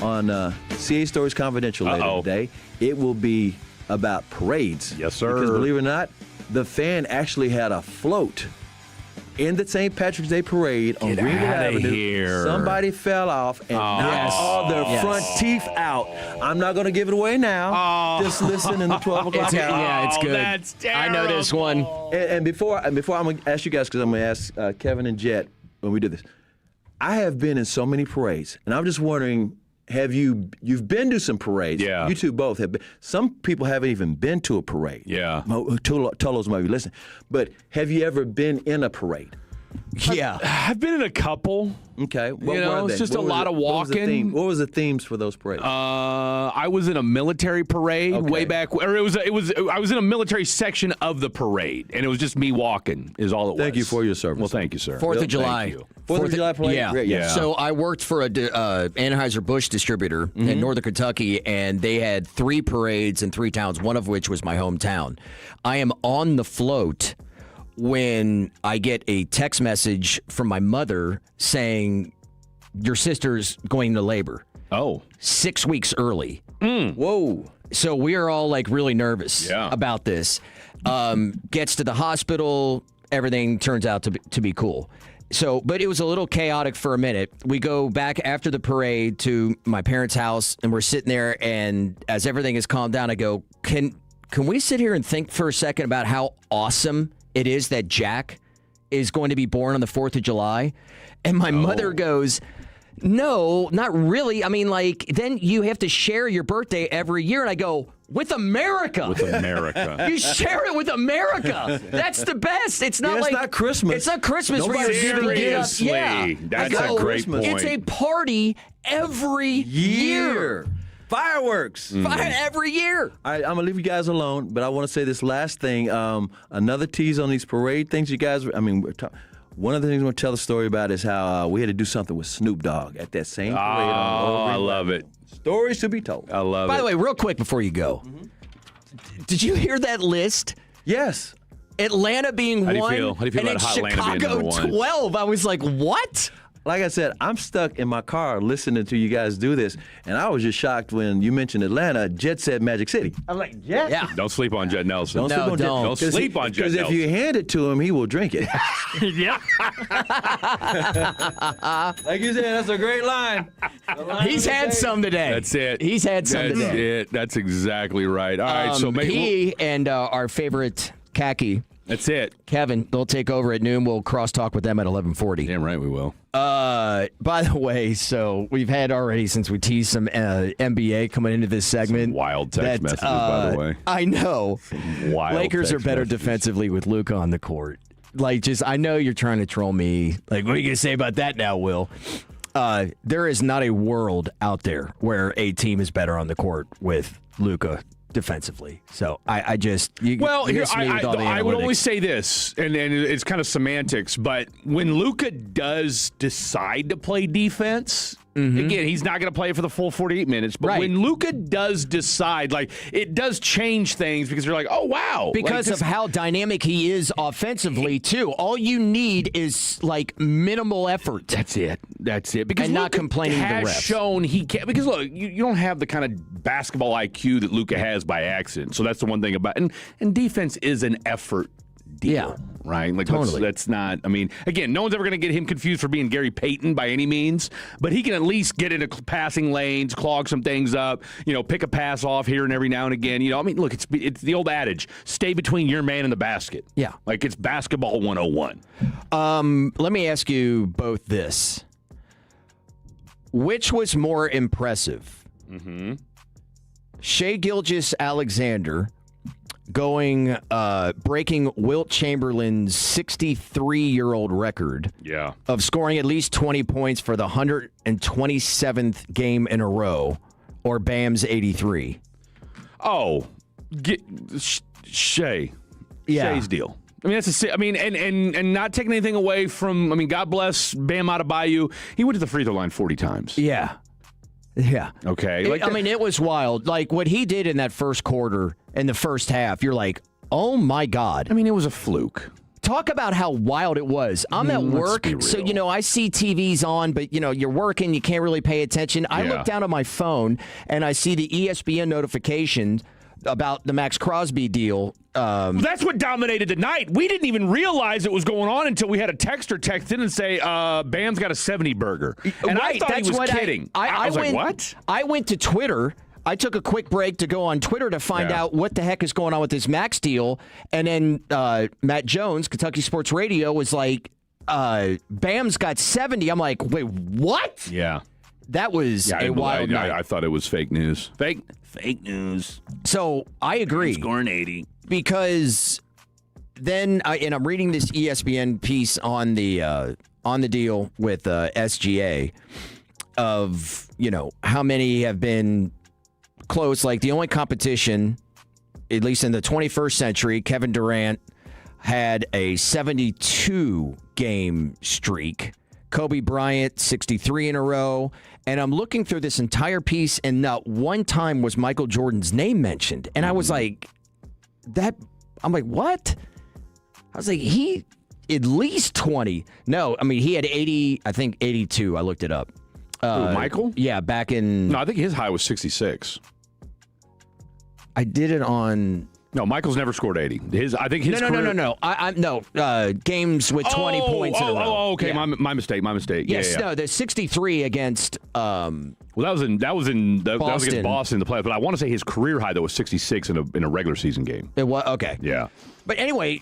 On CA Stories Confidential later today, it will be about parades. Yes, sir. Because believe it or not, the Fan actually had a float in the St. Patrick's Day parade on Greenwood outta Avenue. here. Somebody fell off and knocked all their front teeth out. I'm not going to give it away now. Just listen in the 12 o'clock hour. Yeah, it's good. That's terrible. I know this one. And before I'm going to ask you guys, because I'm going to ask Kevin and Jet when we do this. I have been in so many parades, and I'm just wondering, you've been to some parades? Yeah. You two both have been. Some people haven't even been to a parade. Yeah. Tolos might be listening. But have you ever been in a parade? Yeah. I've been in a couple. Okay. What You know, were they? it's just What a was lot it- of what was the walking. theme? What was the themes for those parades? I was in a military parade Okay. way back, or I was in a military section of the parade, and it was just me walking. Is all it was. Thank you for your service. Well, thank you, sir. 4th of Thank July. you. 4th of July parade? Yeah. Great, yeah. So I worked for a Anheuser-Busch distributor in Northern Kentucky, and they had 3 parades in 3 towns, one of which was my hometown. I am on the float when I get a text message from my mother saying, your sister's going to labor Oh, 6 weeks early. Whoa. So we are all like really nervous about this. Gets to the hospital, everything turns out to be cool. So, but it was a little chaotic for a minute. We go back after the parade to my parents' house, and we're sitting there. And as everything has calmed down, I go, "Can we sit here and think for a second about how awesome it is that Jack is going to be born on the 4th of July?" And my mother goes, "No, not really. I mean, like, then you have to share your birthday every year." And I go, "With America." with America. You share it with America. That's the best. It's not Yeah, it's like not Christmas. It's not Christmas where Nobody's you're giving it up. Seriously. Yeah. That's I go, a great point. It's a party every year. Fireworks. Every year. I'm going to leave you guys alone, but I want to say this last thing. Another tease on these parade things, you guys. I mean, one of the things I'm going to tell the story about is how we had to do something with Snoop Dogg at that same parade. Oh, I love it. Stories to be told. I love By it. the way, real quick before you go, did you hear that list? Yes. Atlanta being How do you one, feel? How do you feel and about then Atlanta being Chicago number 1? 12. I was like, what? Like I said, I'm stuck in my car listening to you guys do this, and I was just shocked when you mentioned Atlanta. Jet said Magic City. I'm like, Jet? Yeah. Don't sleep on Jet Nelson. Don't sleep on Jet. Don't sleep on Jet Because if Nelson. you hand it to him, he will drink it. Yeah. Like you said, that's a great line. He's had some today. That's it. He's had some That's today. it. That's exactly right. All right, so maybe he and our favorite khaki, that's it. Kevin, they'll take over at noon. We'll crosstalk with them at 11:40. Damn right we will. By the way, so we've had already, since we teased some NBA coming into this segment. Some wild text messages, by the way. I know. Wild Lakers are text better messages. defensively with Luka on the court. Like, just, I know you're trying to troll me. Like, what are you going to say about that now, Will? There is not a world out there where a team is better on the court with Luka defensively. So I just Well, here, miss me with all the I would analytics. always say this, and it's kind of semantics, but when Luka does decide to play defense, again, he's not going to play for the full 48 minutes, but Right. when Luka does decide, like, it does change things because you're like, oh, wow. Because like, of how dynamic he is offensively, too. All you need is, like, minimal effort. That's it. Because And not Luka complaining to the has refs. shown he can. Because look, you don't have the kind of basketball IQ that Luka has by accident. So that's the one thing about and defense is an effort deal, Yeah. right? Like Totally. that's not. I mean, again, no one's ever going to get him confused for being Gary Payton by any means, but he can at least get into passing lanes, clog some things up, pick a pass off here and every now and again. I mean, look, it's the old adage: stay between your man and the basket. Yeah. like it's basketball 101. Let me ask you both this. Which was more impressive? Shai Gilgeous-Alexander breaking Wilt Chamberlain's 63-year-old record of scoring at least 20 points for the 127th game in a row, or Bam's 83. Oh, Shea. Yeah. Shea's deal. I mean, and not taking anything away from, God bless Bam Adebayo. He went to the free throw line 40 times. Yeah. Yeah. Okay. It was wild. Like, what he did in that first quarter, in the first half, you're like, oh, my God. I mean, it was a fluke. Talk about how wild it was. I'm at work, so, I see TVs on, but, you're working, you can't really pay attention. I look down at my phone, and I see the ESPN notification about the Max Crosby deal. That's what dominated the night. We didn't even realize it was going on until we had a texter text in and say, Bam's got a 70 burger. And I thought he was kidding. I was like, what? I went to Twitter. I took a quick break to go on Twitter to find out what the heck is going on with this Max deal. And then Matt Jones, Kentucky Sports Radio, was like, Bam's got 70. I'm like, wait, what? Yeah. That was a wild night. I thought it was fake news. Fake news. So I agree. Scoring 80. Because then, and I'm reading this ESPN piece on the deal with SGA of, how many have been close. Like, the only competition, at least in the 21st century, Kevin Durant had a 72-game streak. Kobe Bryant, 63 in a row. And I'm looking through this entire piece, and not one time was Michael Jordan's name mentioned. And I was like, I'm like, what? I was like, he at least 20. No, he had 80, I think 82. I looked it up. Michael? Yeah, back in... No, I think his high was 66. I did it on... No, Michael's never scored 80. No. Games with 20 points in a row. Okay. Yeah. My mistake. Yes, no, the 63 against... that was against Boston in the playoffs. But I want to say his career high, though, was 66 in a regular season game. It was? Okay. Yeah. But anyway...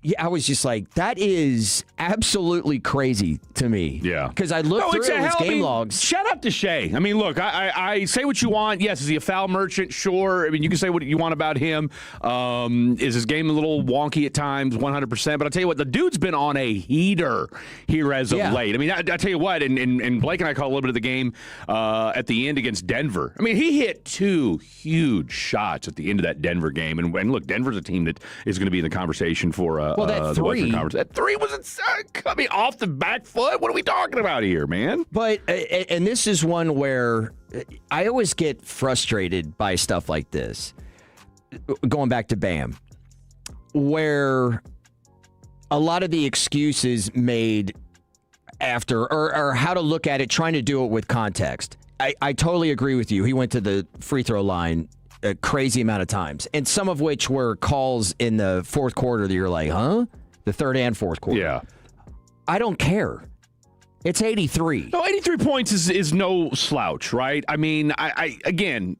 Yeah, I was just like, that is absolutely crazy to me. Yeah. Because I looked through his game logs. Shout out to Shea. Look, I say what you want. Yes, is he a foul merchant? Sure. You can say what you want about him. Is his game a little wonky at times? 100%. But I'll tell you what, the dude's been on a heater here as of late. I tell you what, and Blake and I caught a little bit of the game at the end against Denver. he hit 2 huge shots at the end of that Denver game. And look, Denver's a team that is going to be in the conversation for that three. That three was off the back foot. What are we talking about here, man? But and this is one where I always get frustrated by stuff like this. Going back to Bam, where a lot of the excuses made after, or how to look at it, trying to do it with context. I totally agree with you. He went to the free throw line a crazy amount of times, and some of which were calls in the fourth quarter that you're like, huh? The third and fourth quarter. Yeah. I don't care. It's 83. No, 83 points is no slouch, right? Again,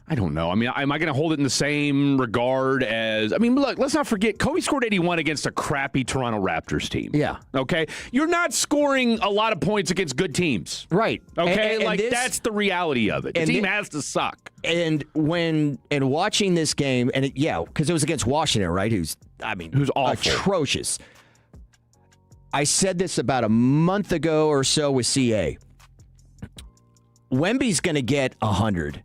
I don't know. Am I going to hold it in the same regard as... look, let's not forget, Kobe scored 81 against a crappy Toronto Raptors team. Yeah. Okay? You're not sscoring a lot of points against good teams. Right. Okay? And that's the reality of it. The team has to suck. And watching this game, because it was against Washington, right? Who's awful. Atrocious. I said this about a month ago or so with CA. Wemby's going to get 100.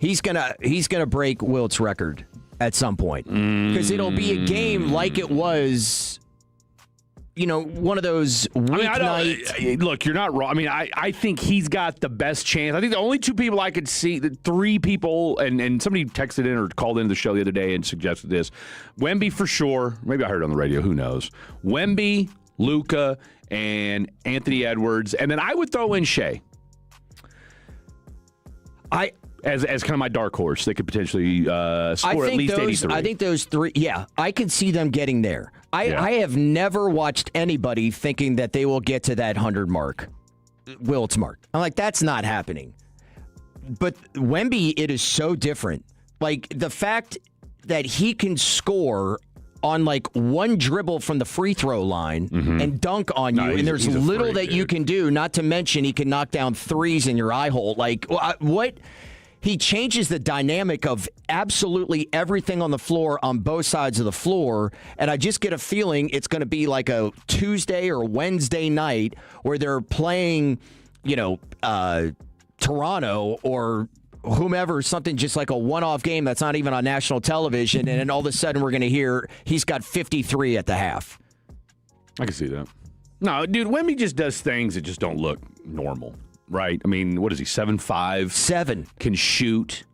He's gonna break Wilt's record at some point because it'll be a game like it was, one of those weeknight. Look, you're not wrong. I think he's got the best chance. I think the only two people I could see, the three people, and somebody texted in or called into the show the other day and suggested this. Wemby for sure. Maybe I heard it on the radio. Who knows? Wemby, Luka, and Anthony Edwards, and then I would throw in Shea. As kind of my dark horse, they could potentially score at least 83. I think those three, I can see them getting there. I have never watched anybody thinking that they will get to that 100 mark, Wilt's mark. I'm like, that's not happening. But Wemby, it is so different. Like, the fact that he can score on one dribble from the free throw line and dunk on you, and there's little that you can do, not to mention he can knock down threes in your eye hole. What? he changes the dynamic of absolutely everything on the floor on both sides of the floor. And I just get a feeling it's going to be like a Tuesday or Wednesday night where they're playing, Toronto or whomever, something just like a one-off game that's not even on national television. And then all of a sudden we're going to hear he's got 53 at the half. I can see that. No, dude, Wemby just does things that just don't look normal, right? I mean, what is he, 7'5"? 7. Can shoot.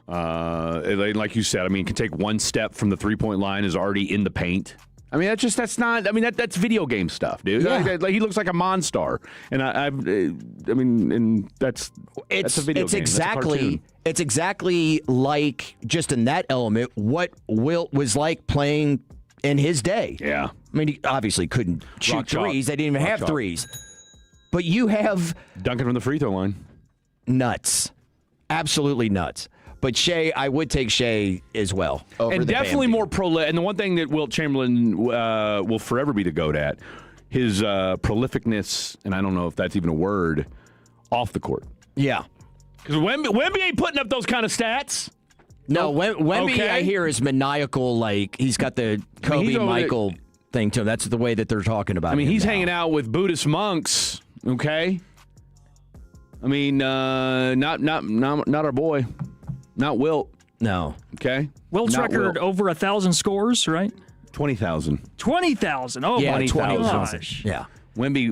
Like you said, I mean, can take one step from the three-point line, is already in the paint. I mean, that's video game stuff, dude. Yeah. He looks like a Monstar. And that's a video game. It's exactly like, just in that element, what Wilt was like playing in his day. Yeah. I mean, he obviously couldn't shoot threes. They didn't even have threes. But you have dunking from the free throw line. Nuts. Absolutely nuts. But Shea, I would take Shea as well. And definitely more prolific. And the one thing that Wilt Chamberlain will forever be to goat at, his prolificness, and I don't know if that's even a word, off the court. Yeah. Because Wemby ain't putting up those kind of stats. No, Wemby, okay. I hear, is maniacal. Like, he's got the Kobe Michael thing to him. That's the way that they're talking about him. I mean, he's hanging out with Buddhist monks, okay? I mean, not our boy. Not Wilt. No. Okay? Wilt's record over 1,000 scores, right? 20,000. 20,000. Oh, yeah, my 20,000. gosh. Yeah. Wemby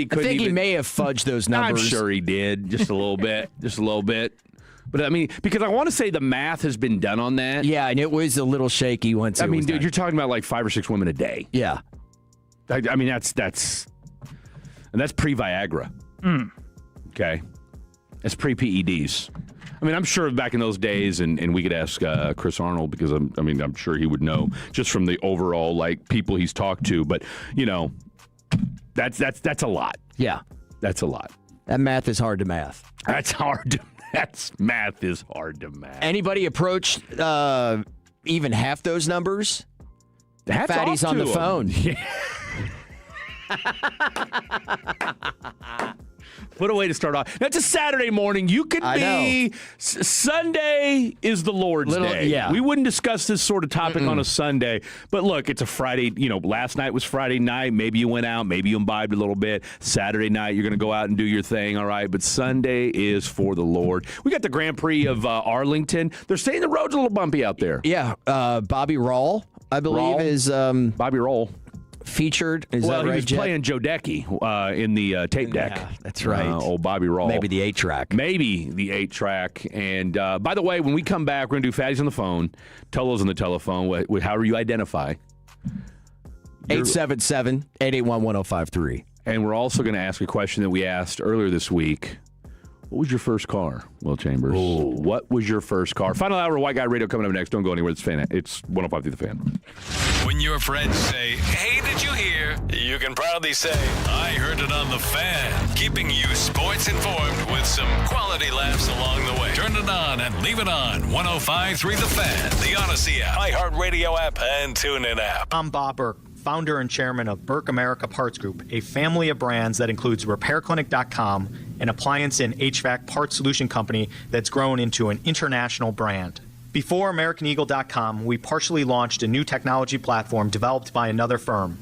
couldn't I think he may have fudged those numbers. I'm sure he did. Just a little bit. Just a little bit. But, I mean, because I want to say the math has been done on that. Yeah, and it was a little shaky once it was dude, done. you're talking about like 5 or 6 women a day. Yeah. I mean, that's pre-Viagra. Okay? That's pre-PEDs. I mean, I'm sure back in those days, and we could ask Chris Arnold, because I'm sure he would know just from the overall like people he's talked to. But that's a lot. Yeah, that's a lot. That math is hard to math. Math is hard to math. Anybody approach even half those numbers? Hats Fatty's off on to the him. phone. Yeah. What a way to start off. That's a Saturday morning. You could be. Sunday is the Lord's Day. Yeah. We wouldn't discuss this sort of topic on a Sunday. But look, it's a Friday. Last night was Friday night. Maybe you went out. Maybe you imbibed a little bit. Saturday night, you're going to go out and do your thing. All right. But Sunday is for the Lord. We got the Grand Prix of Arlington. They're saying the road's a little bumpy out there. Yeah. Bobby Rawl, I believe, is Bobby Rawl. Featured. Is that right, he was Jet? playing Joe Decky in the tape deck. Yeah, that's right. Old Bobby Rawl. Maybe the 8-track. Maybe the 8-track. And by the way, when we come back, we're going to do Fatty's on the phone, Tolo's on the telephone. However you identify. 877-881-1053. And we're also going to ask a question that we asked earlier this week. What was your first car, Will Chambers? Ooh. What was your first car? Final hour, White Guy Radio coming up next. Don't go anywhere. It's 105 through the Fan. When your friends say, hey, did you hear? You can proudly say, I heard it on the Fan. Keeping you sports informed with some quality laughs along the way. Turn it on and leave it on. 105.3 The Fan, the Odyssey app, iHeartRadio app, and TuneIn app. I'm Bob Burke, founder and chairman of Burke America Parts Group, a family of brands that includes RepairClinic.com, an appliance and HVAC parts solution company that's grown into an international brand. Before AmericanEagle.com, we partially launched a new technology platform developed by another firm.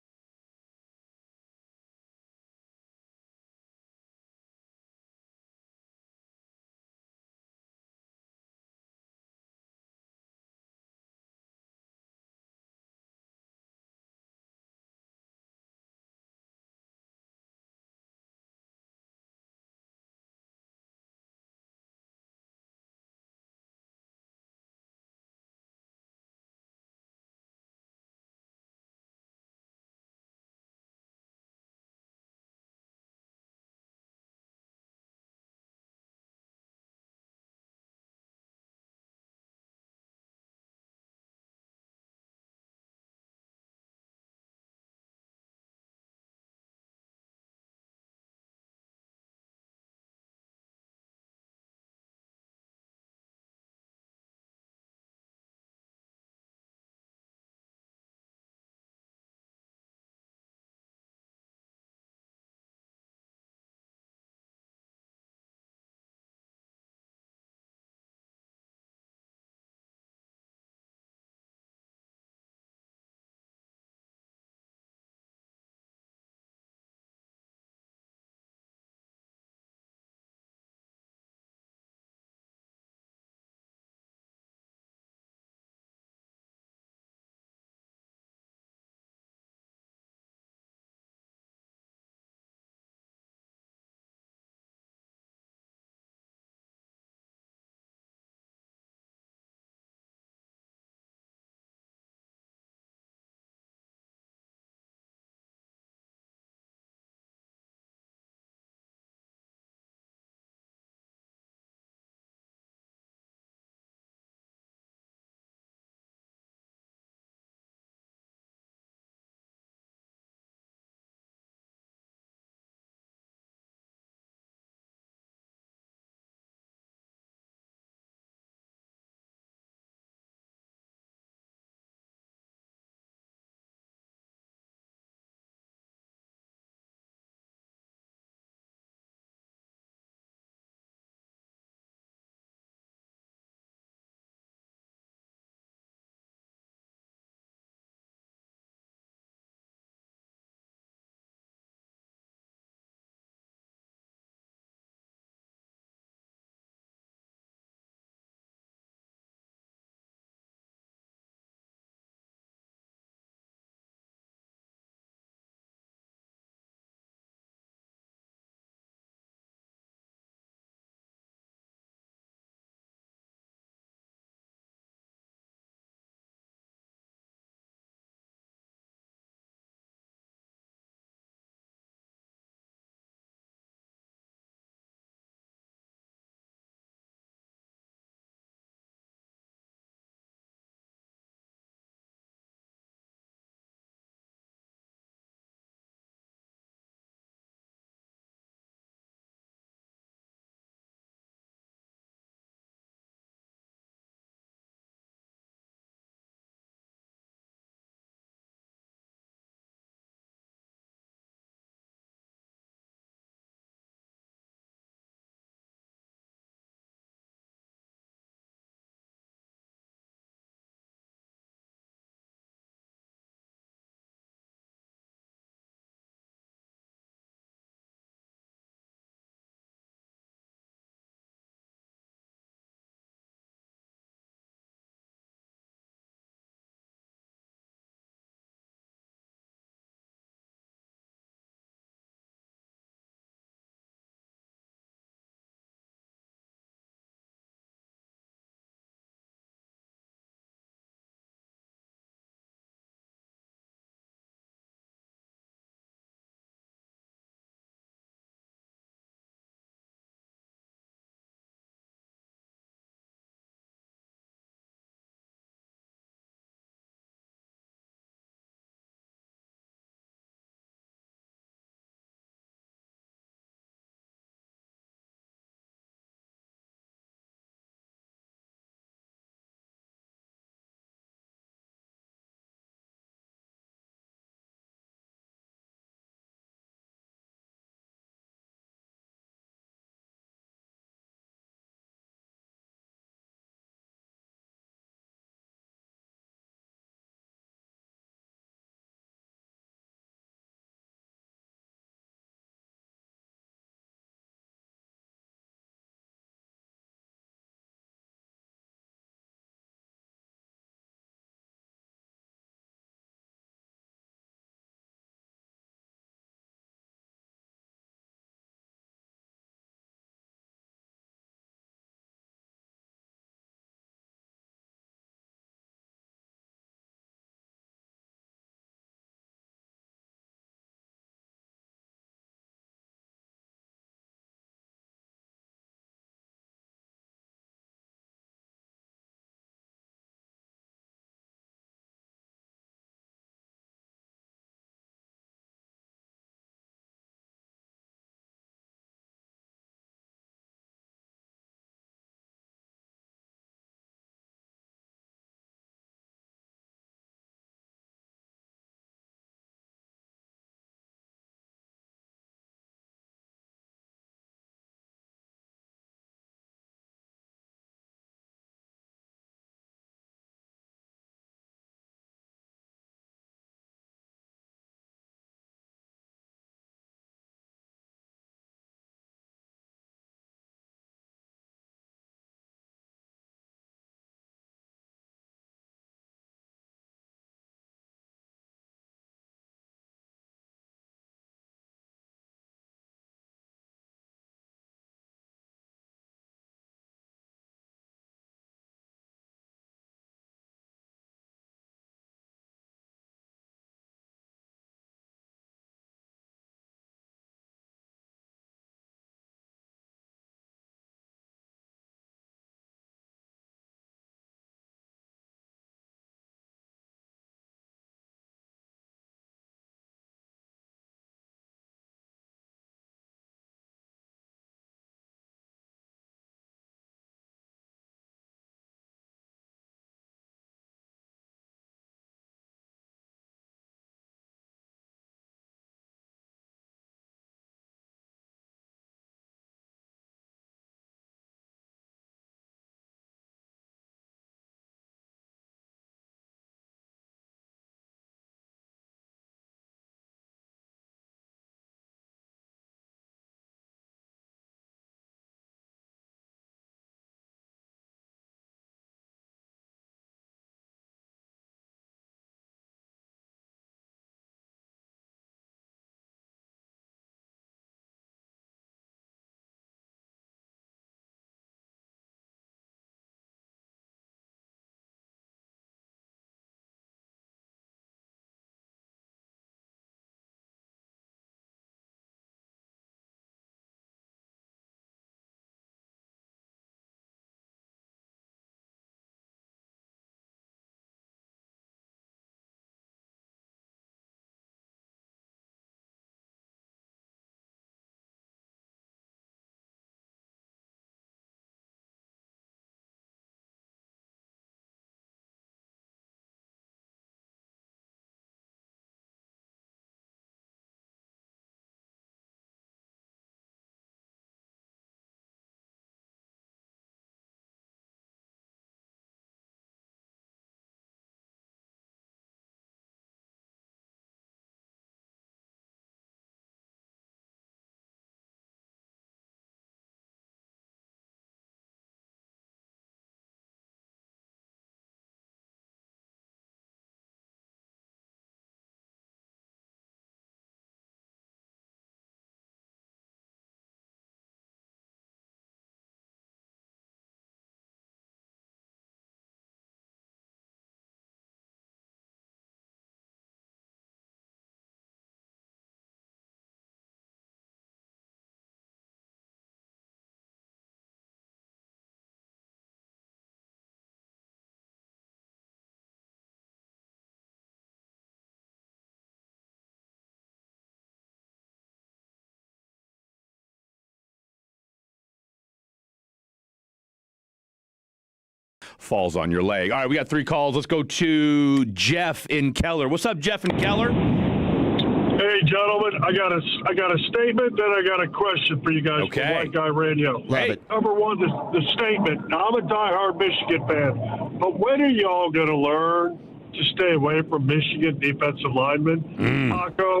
falls on your leg. All right, we got 3 calls. Let's go to Jeff in Keller. What's up, Jeff in Keller? Hey, gentlemen, I got a statement, then I got a question for you guys Okay. from White Guy Radio. Love it. Number one, the statement. Now, I'm a diehard Michigan fan, but when are y'all going to learn to stay away from Michigan defensive linemen? Paco,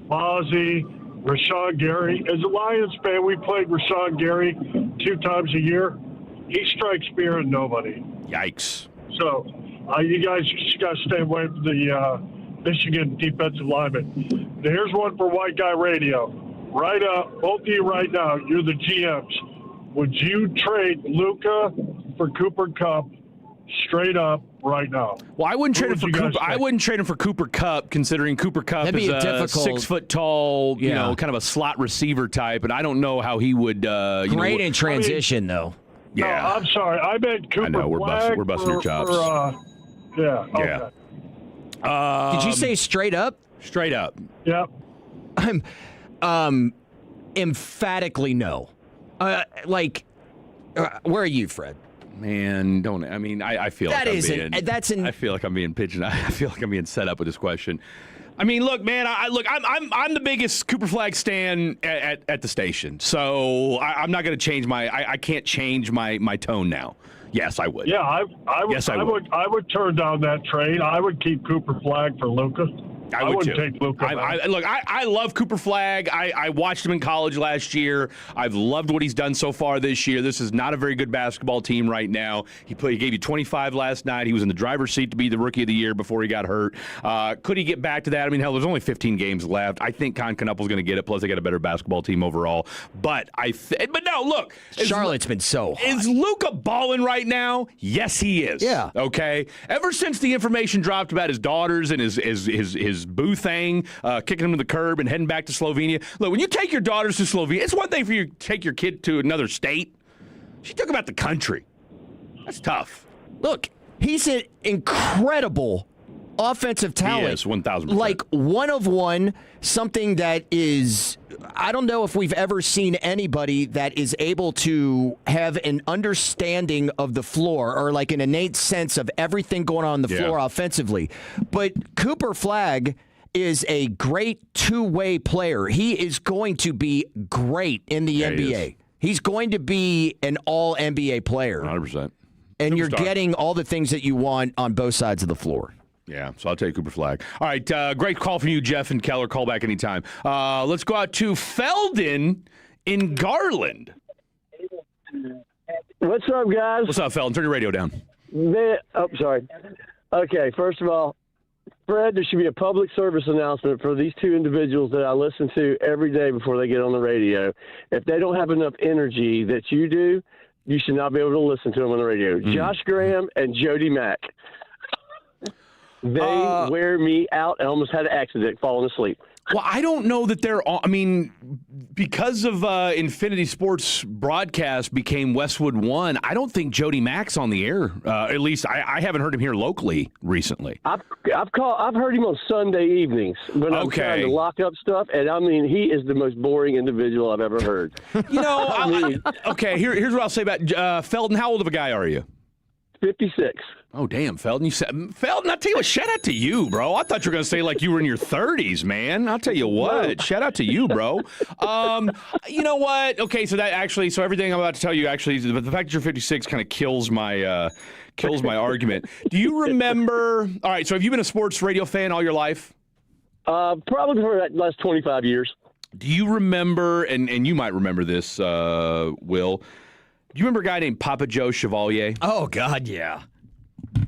Mozzie, Rashawn Gary. As a Lions fan, we played Rashawn Gary 2 times a year. He strikes fear in nobody. Yikes. So, you guys just got to stay away from the Michigan defensive linemen. Now, here's one for White Guy Radio. Right up, both of you right now, you're the GMs. Would you trade Luka for Cooper Kupp straight up right now? Well, I wouldn't trade him What for would you Cooper. guys I think? wouldn't trade him for Cooper Kupp, considering Cooper Kupp That'd is be a a difficult- 6 foot tall, you know, kind of a slot receiver type, and I don't know how he would. Great in transition, though. No, Yeah. I'm sorry. I meant Cooper I know, we're busting- Flag we're busting your for- chops. yeah. Okay. Yeah. Did you say straight up? Straight up. Yep. I'm emphatically no. Where are you, Fred? Man, don't. I mean, I feel That like I'm isn't- being. that's an- I feel like I'm being pigeoned. I feel like I'm being set up with this question. I mean, look, man. I'm the biggest Cooper Flag stan at the station, so I'm not going to change my. I can't change my tone now. Yes, I would. Yeah, I would. Yes, I would. I would turn down that trade. I would keep Cooper Flag for Luka. I would wouldn't too. take Luka. I love Cooper Flag. I watched him in college last year. I've loved what he's done so far this year. This is not a very good basketball team right now. He gave you 25 last night. He was in the driver's seat to be the rookie of the year before he got hurt. Could he get back to that? I mean, hell, there's only 15 games left. I think Con Knupple's going to get it. Plus, they got a better basketball team overall. But no, look, Charlotte's been so hot. Is Luka balling right now? Yes, he is. Yeah. Okay. Ever since the information dropped about his daughters and his boo thing, kicking him to the curb and heading back to Slovenia. Look, when you take your daughters to Slovenia, it's one thing for you to take your kid to another state. She took him out the country. That's tough. Look, he's an incredible offensive talent. He is, 1,000%. Like one of one, something that is, I don't know if we've ever seen anybody that is able to have an understanding of the floor or like an innate sense of everything going on the floor offensively. But Cooper Flag is a great two-way player. He is going to be great in the NBA. He's going to be an all-NBA player. 100%. And you're Superstar. getting all the things that you want on both sides of the floor. Yeah, so I'll take Cooper Flag. All right, great call from you, Jeff and Keller. Call back anytime. Let's go out to Feldon in Garland. What's up, guys? What's up, Feldon? Turn your radio down. Sorry. Okay, first of all, Fred, there should be a public service announcement for these 2 individuals that I listen to every day before they get on the radio. If they don't have enough energy that you do, you should not be able to listen to them on the radio. Josh Graham and Jody Mack. They wear me out. I almost had an accident falling asleep. Well, I don't know that they're on. I mean, because of Infinity Sports broadcast became Westwood One, I don't think Jody Mack's on the air. At least I haven't heard him here locally recently. I've heard him on Sunday evenings when I'm trying to lock up stuff, and I mean, he is the most boring individual I've ever heard. You know, okay, here's what I'll say about Feldon. How old of a guy are you? 56. Oh, damn, Feldon. Feldon, I'll tell you what, shout out to you, bro. I thought you were going to say like you were in your 30s, man. I'll tell you what, shout out to you, bro. You know what? Okay, so everything I'm about to tell you, actually, the fact that you're 56 kind of kills my argument. Do you remember, all right, so have you been a sports radio fan all your life? Probably for the last 25 years. Do you remember, and you might remember this, Will, do you remember a guy named Papa Joe Chevalier? Oh, God, yeah.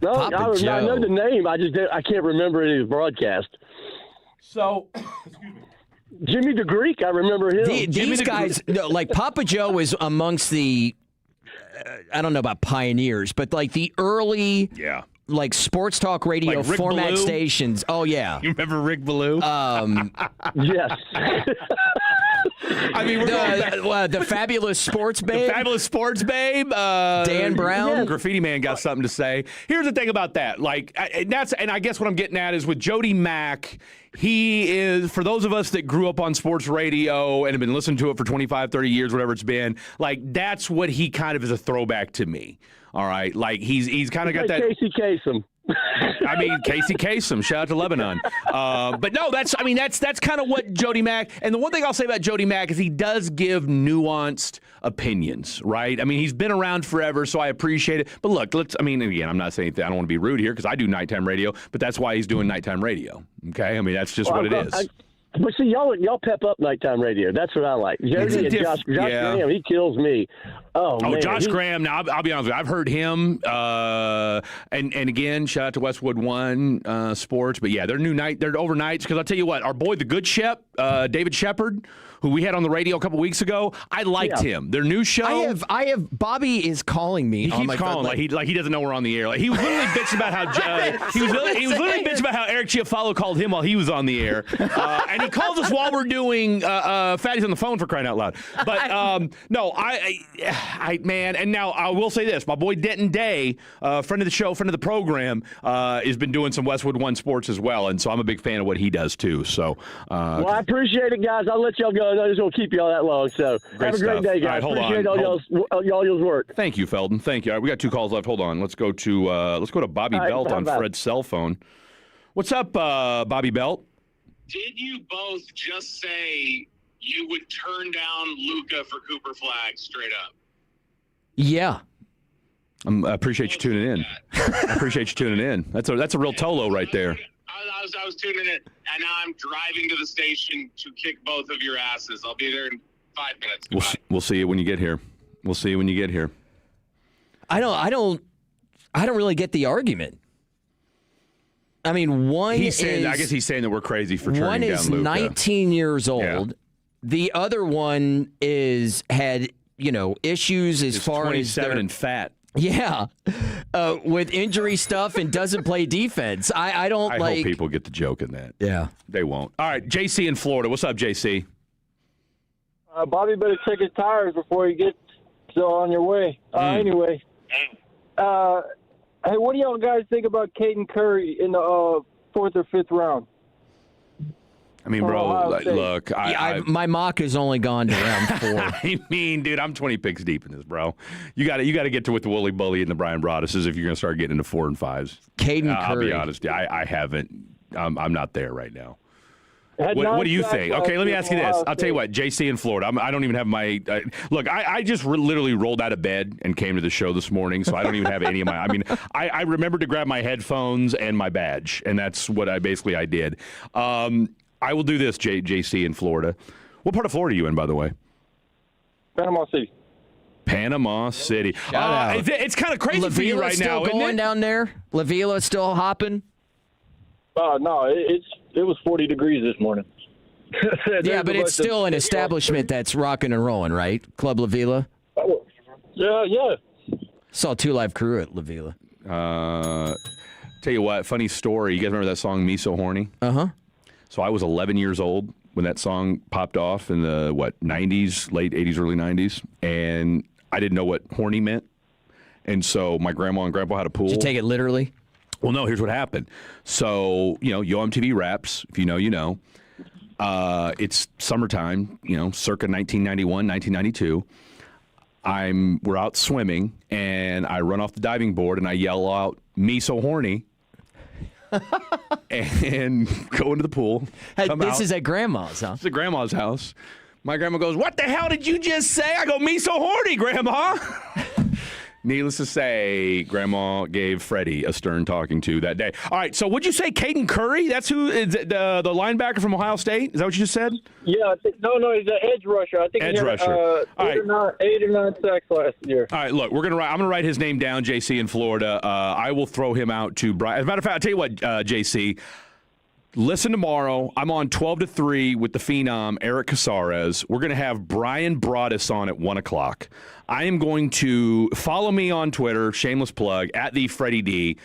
No, I know the name. I can't remember any of his broadcasts. So, Jimmy the Greek, I remember him. These guys, like Papa Joe was amongst the, I don't know about pioneers, but like the early, like sports talk radio like format Ballou? stations. Oh yeah, you remember Rick Ballou? Yes. I mean, the fabulous sports babe. The fabulous sports babe. Dan Brown. Graffiti Man got something to say. Here's the thing about that. Like, and I guess what I'm getting at is with Jody Mack, he is, for those of us that grew up on sports radio and have been listening to it for 25, 30 years, whatever it's been, like, that's what he kind of is a throwback to me. All right? Like, he's kind of got that. Casey Kasem. I mean, Casey Kasem. Shout out to Lebanon. But no, that's kind of what Jody Mack. And the one thing I'll say about Jody Mack is he does give nuanced opinions, right? I mean, he's been around forever, so I appreciate it. But look, again, I'm not saying anything. I don't want to be rude here because I do nighttime radio, but that's why he's doing nighttime radio. Okay, I mean, that's just what it is. But see, y'all pep up nighttime radio. That's what I like. Jody and Josh Graham, he kills me. Oh man, Josh Graham. Now I'll be honest with you. I've heard him, and again, shout out to Westwood One Sports. But yeah, they're overnights. Because I'll tell you what, our boy, the good Shep, David Shepard, who we had on the radio a couple weeks ago, I liked him. Their new show. I have. Bobby is calling me. He keeps calling like he doesn't know we're on the air. Like he was literally bitching about how he was literally bitching about how Eric Chiafalo called him while he was on the air, and he calls us while we're doing Fatty's on the phone, for crying out loud. But no, man, and now I will say this: my boy Denton Day, friend of the show, friend of the program, has been doing some Westwood One Sports as well, and so I'm a big fan of what he does too. So, well, I appreciate it, guys. I'll let y'all go. I just won't keep y'all that long. So have a great day, guys. All right, appreciate all y'all's work. Thank you, Felden. Thank you. All right, we got 2 calls left. Hold on. Let's go to Bobby Belt on Fred's cell phone. What's up, Bobby Belt? Did you both just say you would turn down Luka for Cooper Flag straight up? Yeah. I appreciate you tuning in. I appreciate you tuning in. That's a real Tolo right there. I was tuning in, and now I'm driving to the station to kick both of your asses. I'll be there in 5 minutes. We'll see you when you get here. We'll see you when you get here. I don't really get the argument. I mean, I guess he's saying that we're crazy for turning down Luka. One is 19 years old. Yeah. The other one had issues as far 27 as and fat. Yeah, with injury stuff and doesn't play defense. I hope people get the joke in that. Yeah, they won't. All right, JC in Florida. What's up, JC? Bobby better check his tires before you get on your way. Anyway, hey, what do y'all guys think about Caden Curry in the 4th or 5th round? I mean, bro, look. My mock has only gone to round 4. I mean, dude, I'm 20 picks deep in this, bro. You got to get to with the Wooly Bully and the Brian Broadduses if you're going to start getting into 4 and 5s. Caden Curry. I'll be honest. I haven't. I'm not there right now. What do you think? Okay, let me ask you this. I'll tell you what, JC in Florida. I don't even have my look. I just literally rolled out of bed and came to the show this morning, so I don't even have any of my. I mean, I remembered to grab my headphones and my badge, and that's what I did. I will do this, JC in Florida. What part of Florida are you in, by the way? Panama City. Panama City. It's kind of crazy for you right now, isn't it? Still going down there? La Vila still hopping? No, it was 40 degrees this morning. Yeah, but it's still an establishment that's rocking and rolling, right? Club La Vila? Yeah. Saw 2 Live Crew at La Vila. Tell you what, funny story. You guys remember that song, Me So Horny? Uh-huh. So I was 11 years old when that song popped off in the, 90s, late 80s, early 90s. And I didn't know what horny meant. And so my grandma and grandpa had a pool. Did you take it literally? Well, no, here's what happened. So, Yo MTV Raps, if you know, you know. It's summertime, circa 1991, 1992. We're out swimming, and I run off the diving board, and I yell out, "Me so horny." And go into the pool. This is at Grandma's, huh? It's at Grandma's house. My grandma goes, "What the hell did you just say?" I go, "Me so horny, Grandma." Needless to say, Grandma gave Freddie a stern talking to that day. All right, so would you say Caden Curry? That's who is the linebacker from Ohio State? Is that what you just said? Yeah, no, he's an edge rusher. I think edge he had rusher. 8 or 9 sacks last year. All right, look, I'm gonna write his name down, JC in Florida. I will throw him out to Brian. As a matter of fact, I'll tell you what, JC. Listen tomorrow. I'm on 12 to 3 with the Phenom, Eric Casares. We're going to have Brian Broaddus on at 1 o'clock. I am going to follow me on Twitter, shameless plug, at the Freddie D.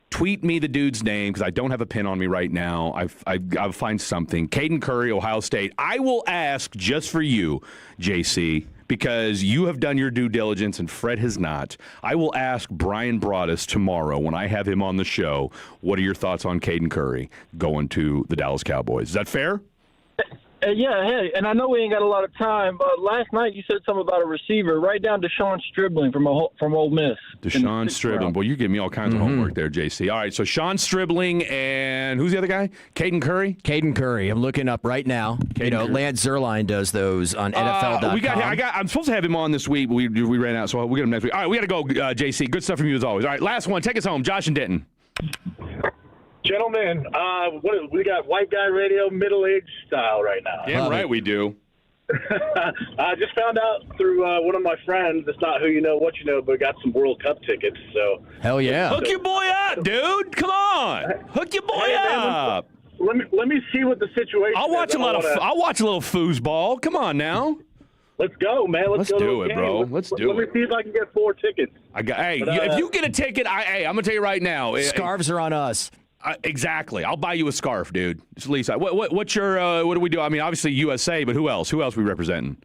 Tweet me the dude's name because I don't have a pin on me right now. I'll find something. Caden Curry, Ohio State. I will ask just for you, JC, because you have done your due diligence and Fred has not. I will ask Brian Broaddus tomorrow when I have him on the show, what are your thoughts on Caden Curry going to the Dallas Cowboys? Is that fair? Yeah, hey, and I know we ain't got a lot of time, but last night you said something about a receiver, right down to Sean Stribling from Ole Miss. Deshaun Stribling. Well, you give me all kinds of homework there, JC. All right, so Sean Stribling and who's the other guy? Caden Curry? Caden Curry. I'm looking up right now. Lance Zierlein does those on NFL.com. I'm supposed to have him on this week, but we ran out, so we'll get him next week. All right, we got to go, JC. Good stuff from you as always. All right, last one. Take us home. Josh and Denton. Gentlemen, we got white guy radio, middle-aged style right now. Damn right we do. I just found out through one of my friends, it's not who you know, what you know, but got some World Cup tickets. So hell yeah. Hook your boy up, dude. Come on. Hook your boy up. Man, let me see what the situation I'll watch is. I'll watch a little foosball. Come on now. Let's go, man. Let's go do it, bro. Let's do it. Let me see if I can get 4 tickets. If you get a ticket, I'm going to tell you right now. Scarves are on us. Exactly. I'll buy you a scarf, dude. It's Lisa. What's your what do we do? I mean, obviously USA, but who else? Who else are we representing?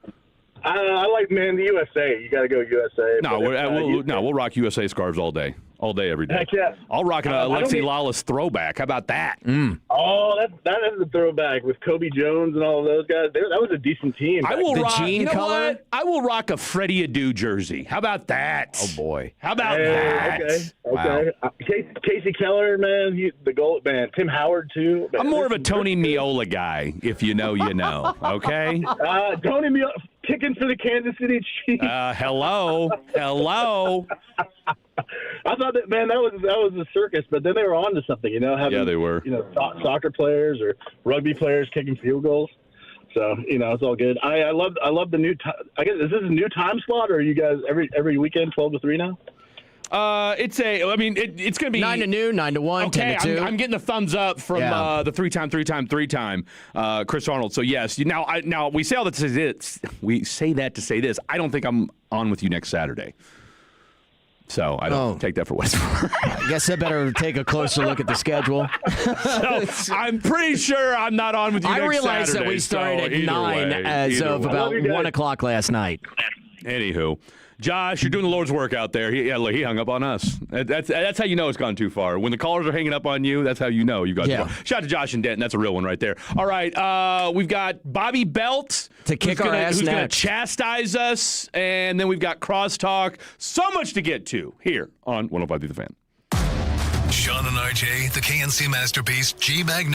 I like, man, the USA. You got to go USA. We'll rock USA scarves all day. All day, every day. Heck yeah. I'll rock an Alexi Lawless throwback. How about that? Oh, that is a throwback with Kobe Jones and all of those guys. That was a decent team. I will rock, you know what? I will rock a Freddie Adu jersey. How about that? Oh, boy. How about that? Okay. Wow. Casey Keller, man, the goal, man. Tim Howard, too. Man, I'm more of a Tony Meola guy, if you know, you know. Okay? Tony Meola, kicking for the Kansas City Chiefs. Hello. I thought that, man, that was a circus, but then they were on to something, having, they were. Soccer players or rugby players kicking field goals. So, it's all good. I love the new time. I guess, is this a new time slot, or are you guys every weekend 12 to 3 now? It's going to be 9 to noon, 9 to 1, okay, 10 to 2. I'm getting the thumbs up from the three time Chris Arnold. So yes, now we say all that to say this. We say that to say this. I don't think I'm on with you next Saturday. So I don't take that for what it's for. I guess I better take a closer look at the schedule. So I'm pretty sure I'm not on with you next Saturday. I realized that we started at 9 as of about 1 o'clock last night. Anywho. Josh, you're doing the Lord's work out there. He hung up on us. That's how you know it's gone too far. When the callers are hanging up on you, that's how you know you've gone too far. Shout out to Josh and Denton. That's a real one right there. All right, we've got Bobby Belt to kick our ass who's going to next. chastise us, and then we've got Crosstalk. So much to get to here on 105.3 The Fan. Sean and RJ, the KNC Masterpiece, G-Mag.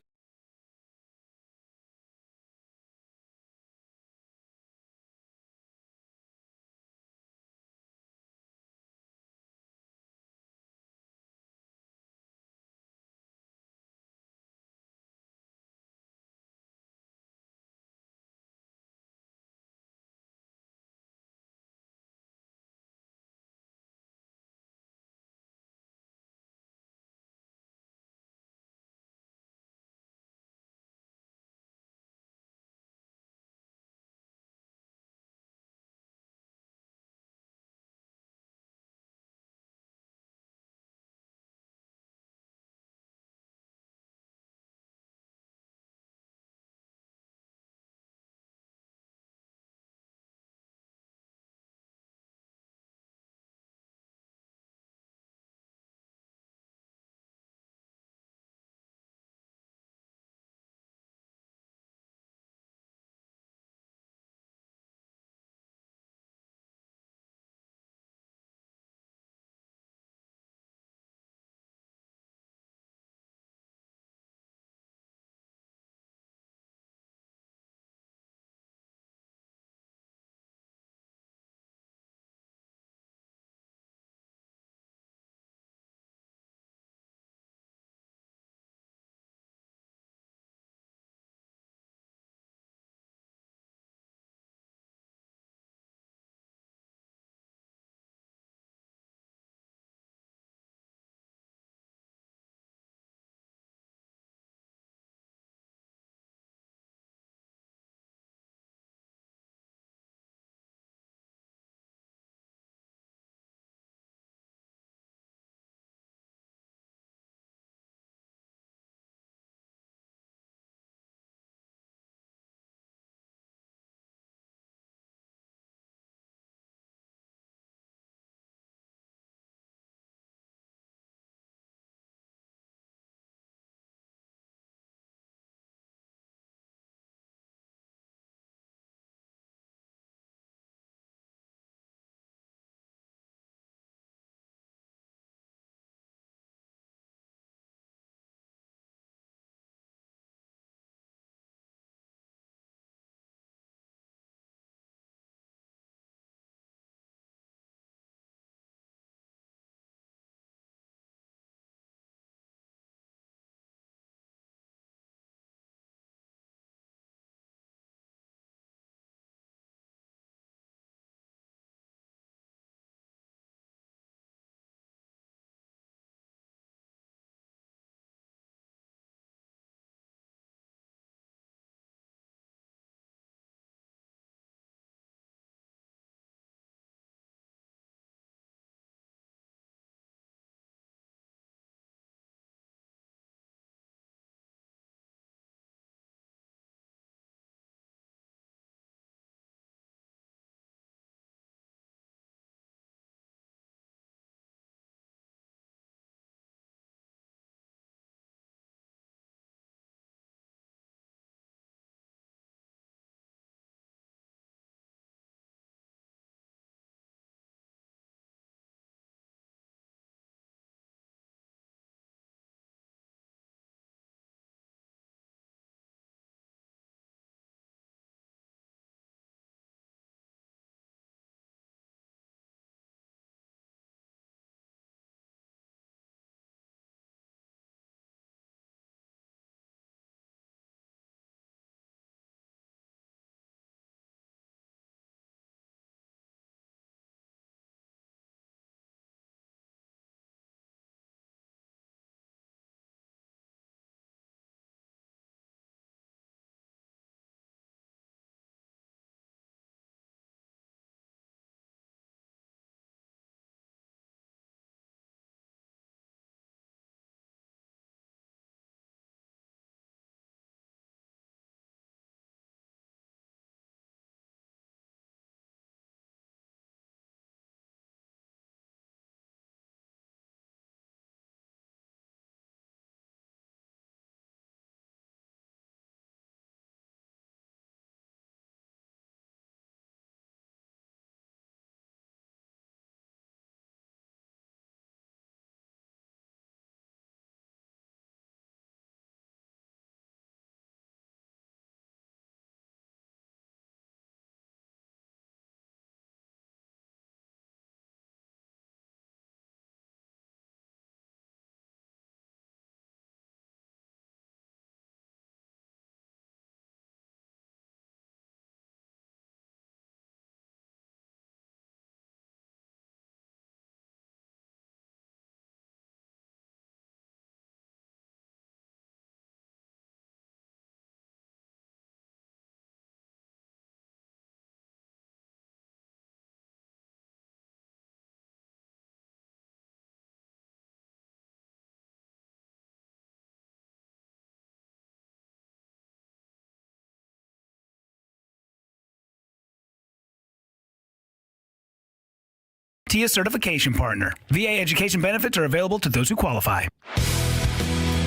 TIA certification partner. VA education benefits are available to those who qualify.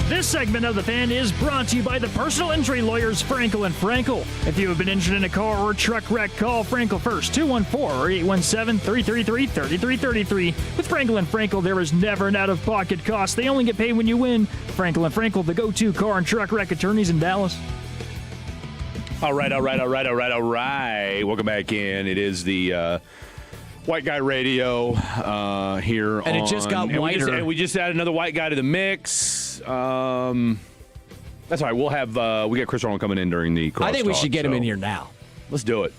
This segment of The Fan is brought to you by the personal injury lawyers Frankel & Frankel. If you have been injured in a car or truck wreck, call Frankel first, 214-817-3333-3333. With Frankel & Frankel, there is never an out-of-pocket cost. They only get paid when you win. Frankel & Frankel, the go-to car and truck wreck attorneys in Dallas. All right. Welcome back in. It is the White Guy Radio here. And it just got whiter. And we just added another white guy to the mix. That's all right. We'll have we got Chris Arnold coming in during the crosstalk. I think we should get him in here now. Let's do it.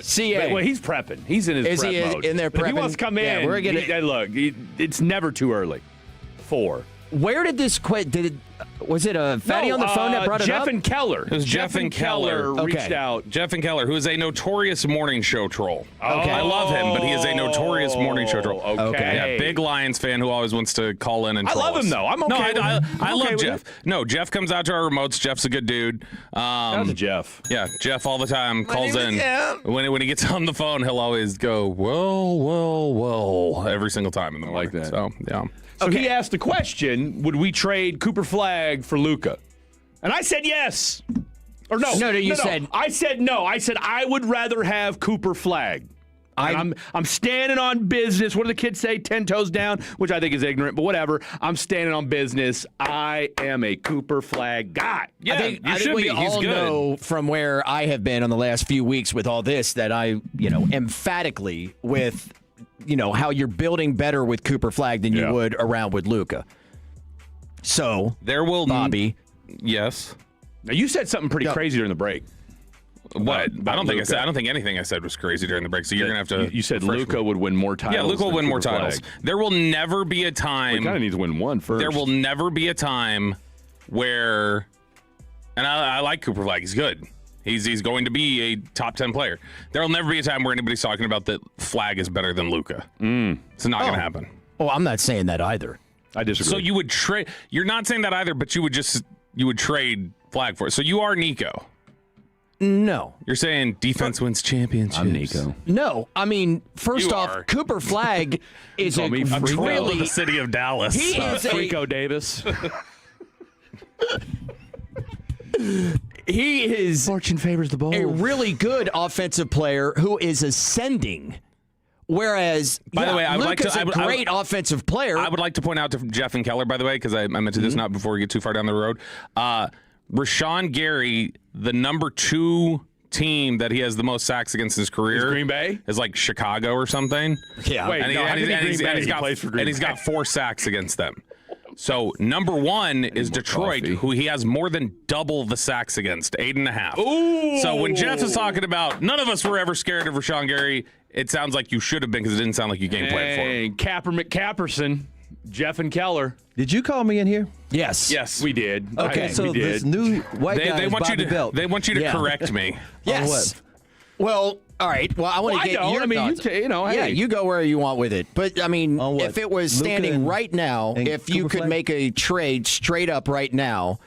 CA. Well, he's prepping. He's in his prep mode. In there prepping? If he wants to come in. We're gonna look. It's never too early. 4. Where did this quit? Was it a fatty on the phone that brought it Jeff up? and Keller. It was Jeff and Keller reached out. Jeff and Keller, who is a notorious morning show troll. Okay. I love him, but he is a notorious morning show troll. Okay. Yeah, big Lions fan who always wants to call in and troll love us. him, though. I'm okay No, with I him. love with Jeff. No, Jeff comes out to our remotes. Jeff's a good dude. Shout out to Jeff. Yeah, Jeff all the time calls in. When he gets on the phone, he'll always go, well, every single time in the morning. like that. So, yeah. So he asked the question, would we trade Cooper Flagg for Luka? And I said yes. Or no. No, you said. I said no. I said I would rather have Cooper Flagg. I'm standing on business. What do the kids say? 10 toes down, which I think is ignorant, but whatever. I'm standing on business. I am a Cooper Flagg guy. Yeah, I think we all know from where I have been on the last few weeks with all this that I, emphatically with, how you're building better with Cooper Flagg than you would around with Luka. So, there will Bobby. Yes. Now, you said something pretty crazy during the break. What? About I don't think Luka. I don't think anything I said was crazy during the break. So you're gonna have to. You said Luka would win more titles. Yeah, Luka will than win more Cooper titles. Flagg. There will never be a time. We kind of need to win one first. There will never be a time where, and I like Cooper Flagg. He's good. He's going to be a top 10 player. There will never be a time where anybody's talking about that Flagg is better than Luka. It's not going to happen. Oh, I'm not saying that either. I disagree. So you would trade. You're not saying that either, but you would trade Flagg for it. So you are Nico. No. You're saying defense wins championships. I'm Nico. No, I mean, first off, Cooper Flagg is a really the city of Dallas. He is Frico Davis. He is fortune favors the bold. A really good offensive player who is ascending. Whereas, by the way, I would like Luka's to. a great offensive player. I would like to point out to Jeff and Keller, by the way, because I mentioned this not before we get too far down the road. Rashawn Gary, the number 2 team that he has the most sacks against in his career, is Green Bay, is like Chicago or something. Yeah, wait, he's got 4 sacks against them. So number 1 is Detroit, who he has more than double the sacks against, 8.5. Ooh. So when Jeff is talking about none of us were ever scared of Rashawn Gary, it sounds like you should have been because it didn't sound like you game played for him. Capper McCapperson, Jeff and Keller. Did you call me in here? Yes. We did. Okay, so we did. this new white guy They is want Bobby you to. Belt. They want you to correct me. Yes. Well, all right. Well, I want to get your thoughts. Hey. Yeah, you go where you want with it. But, I mean, On what? if it was Luka standing right now, and if you Cooper could Flagg? make a trade straight up right now,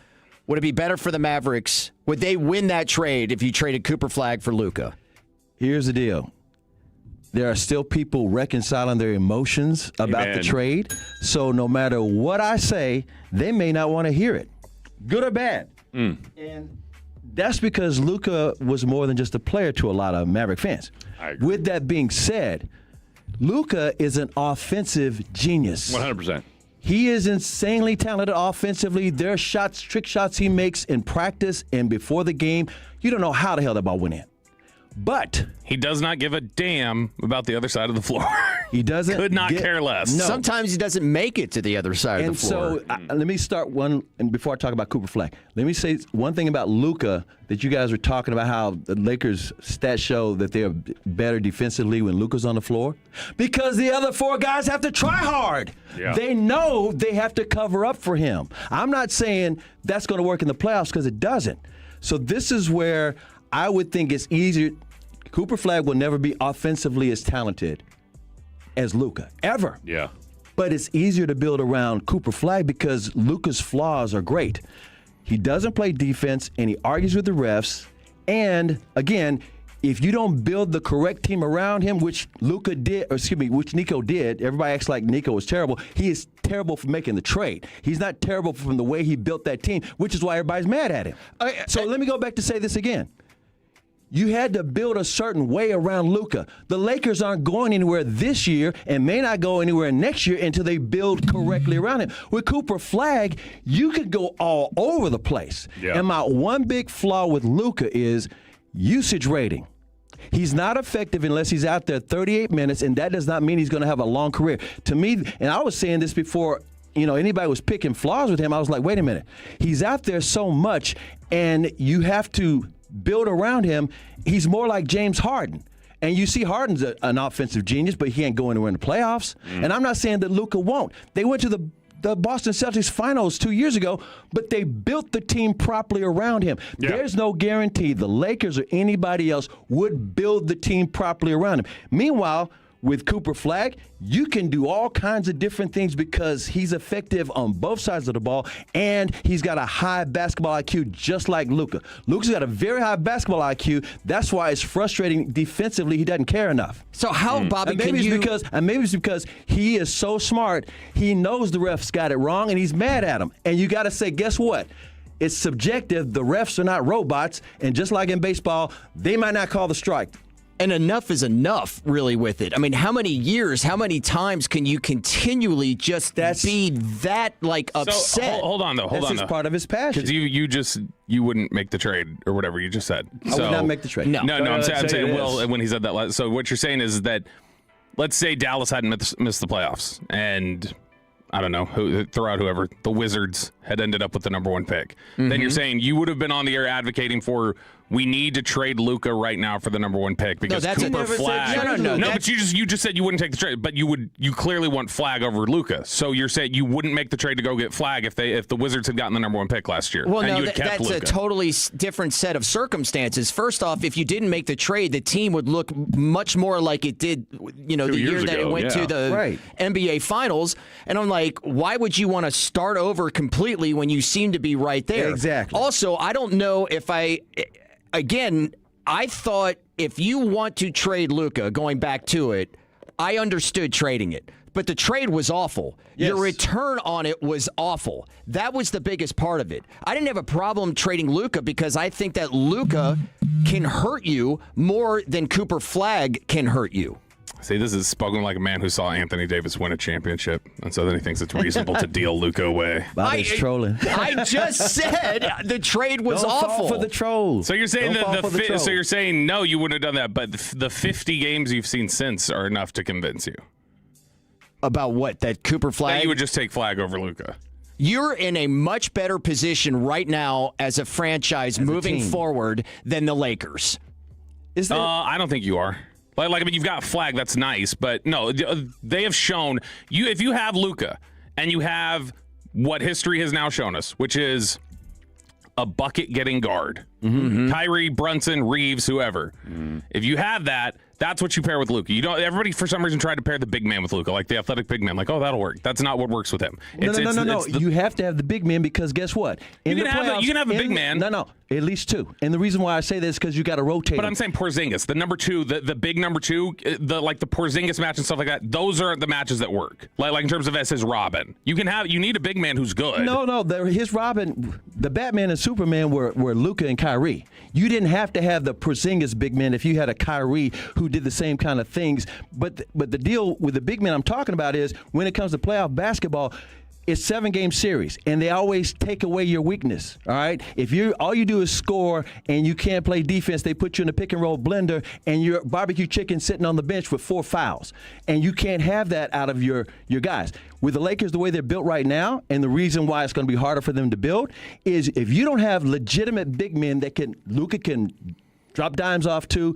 would it be better for the Mavericks? Would they win that trade if you traded Cooper Flagg for Luka? Here's the deal. There are still people reconciling their emotions about Amen. the trade. So no matter what I say, they may not want to hear it, good or bad. And that's because Luka was more than just a player to a lot of Maverick fans. With that being said, Luka is an offensive genius. 100%. He is insanely talented offensively. There are shots, trick shots he makes in practice and before the game. You don't know how the hell that ball went in. But he does not give a damn about the other side of the floor. He doesn't. Could not care less. No. Sometimes he doesn't make it to the other side of the floor. So let me start one, and before I talk about Cooper Flagg, let me say one thing about Luka that you guys were talking about, how the Lakers stats show that they're better defensively when Luka's on the floor. Because the other 4 guys have to try hard. Yeah. They know they have to cover up for him. I'm not saying that's going to work in the playoffs because it doesn't. So this is where I would think it's easier. Cooper Flagg will never be offensively as talented as Luka, ever. Yeah. But it's easier to build around Cooper Flagg because Luka's flaws are great. He doesn't play defense, and he argues with the refs. And, again, if you don't build the correct team around him, which Luka did, or excuse me, which Nico did, everybody acts like Nico was terrible. He is terrible for making the trade. He's not terrible from the way he built that team, which is why everybody's mad at him. So let me go back to say this again. You had to build a certain way around Luka. The Lakers aren't going anywhere this year and may not go anywhere next year until they build correctly around him. With Cooper Flagg, you could go all over the place. Yeah. And my one big flaw with Luka is usage rating. He's not effective unless he's out there 38 minutes, and that does not mean he's going to have a long career. To me, and I was saying this before, anybody was picking flaws with him, I was like, wait a minute. He's out there so much, and you have to build around him. He's more like James Harden. And you see Harden's an offensive genius, but he ain't going anywhere in the playoffs. And I'm not saying that Luka won't. They went to the Boston Celtics finals 2 years ago, but they built the team properly around him. Yeah. There's no guarantee the Lakers or anybody else would build the team properly around him. Meanwhile, with Cooper Flagg, you can do all kinds of different things because he's effective on both sides of the ball, and he's got a high basketball IQ just like Luka. Luka's got a very high basketball IQ. That's why it's frustrating defensively. He doesn't care enough. So how, Bobby, maybe it's because he is so smart, he knows the refs got it wrong, and he's mad at them. And you got to say, guess what? It's subjective. The refs are not robots, and just like in baseball, they might not call the strike. And enough is enough, really, with it. I mean, how many years, how many times can you continually just be that, upset? Hold on, though. That's part of his passion. Because you wouldn't make the trade or whatever you just said. I would not make the trade. No, I'm saying Will, when he said that. So what you're saying is that, let's say Dallas hadn't missed the playoffs, and I don't know, throw out whoever, the Wizards had ended up with the number 1 pick. Mm-hmm. Then you're saying you would have been on the air advocating for, we need to trade Luka right now for the number 1 pick because Cooper Flagg. No, but you just said you wouldn't take the trade, but you clearly want Flagg over Luka. So you're saying you wouldn't make the trade to go get Flagg if the Wizards had gotten the number 1 pick last year. Well, and no, that's Luka. A totally different set of circumstances. First off, if you didn't make the trade, the team would look much more like it did, the year that it went to the NBA Finals. And I'm like, why would you want to start over completely when you seem to be right there? Exactly. Also, I don't know if Again, I thought if you want to trade Luka, going back to it, I understood trading it. But the trade was awful. Yes. Your return on it was awful. That was the biggest part of it. I didn't have a problem trading Luka because I think that Luka can hurt you more than Cooper Flagg can hurt you. See, this is spoken like a man who saw Anthony Davis win a championship, and so then he thinks it's reasonable to deal Luka away. Bobby's trolling. I just said the trade was awful. Don't fall for the trolls. So you're saying so you're saying no, you wouldn't have done that, but the 50 games you've seen since are enough to convince you. About what? That Cooper Flagg? That you would just take Flagg over Luka. You're in a much better position right now as a franchise moving forward than the Lakers. Is there? I don't think you are. I mean, you've got Flagg, that's nice, but no, they have shown if you have Luka and you have what history has now shown us, which is a bucket-getting guard, Kyrie, Brunson, Reeves, whoever. If you have that, that's what you pair with Luka. Everybody for some reason tried to pair the big man with Luka, like the athletic big man. Like, oh, that'll work. That's not what works with him. No. You have to have the big man because guess what? You can have a big man. No. At least 2. And the reason why I say this is because you got to rotate. But I'm saying Porzingis, the number 2, the big number 2, the Porzingis match and stuff like that. Those are the matches that work. Like in terms of as his Robin, you need a big man who's good. No. His Robin, the Batman and Superman were Luka and Kyrie. You didn't have to have the Porzingis big man if you had a Kyrie who did the same kind of things. But the deal with the big man I'm talking about is when it comes to playoff basketball, it's 7-game series, and they always take away your weakness. All right, if all you do is score and you can't play defense, they put you in a pick and roll blender, and you're barbecue chicken sitting on the bench with 4 fouls, and you can't have that out of your guys. With the Lakers, the way they're built right now, and the reason why it's going to be harder for them to build is if you don't have legitimate big men that Luka can drop dimes off to.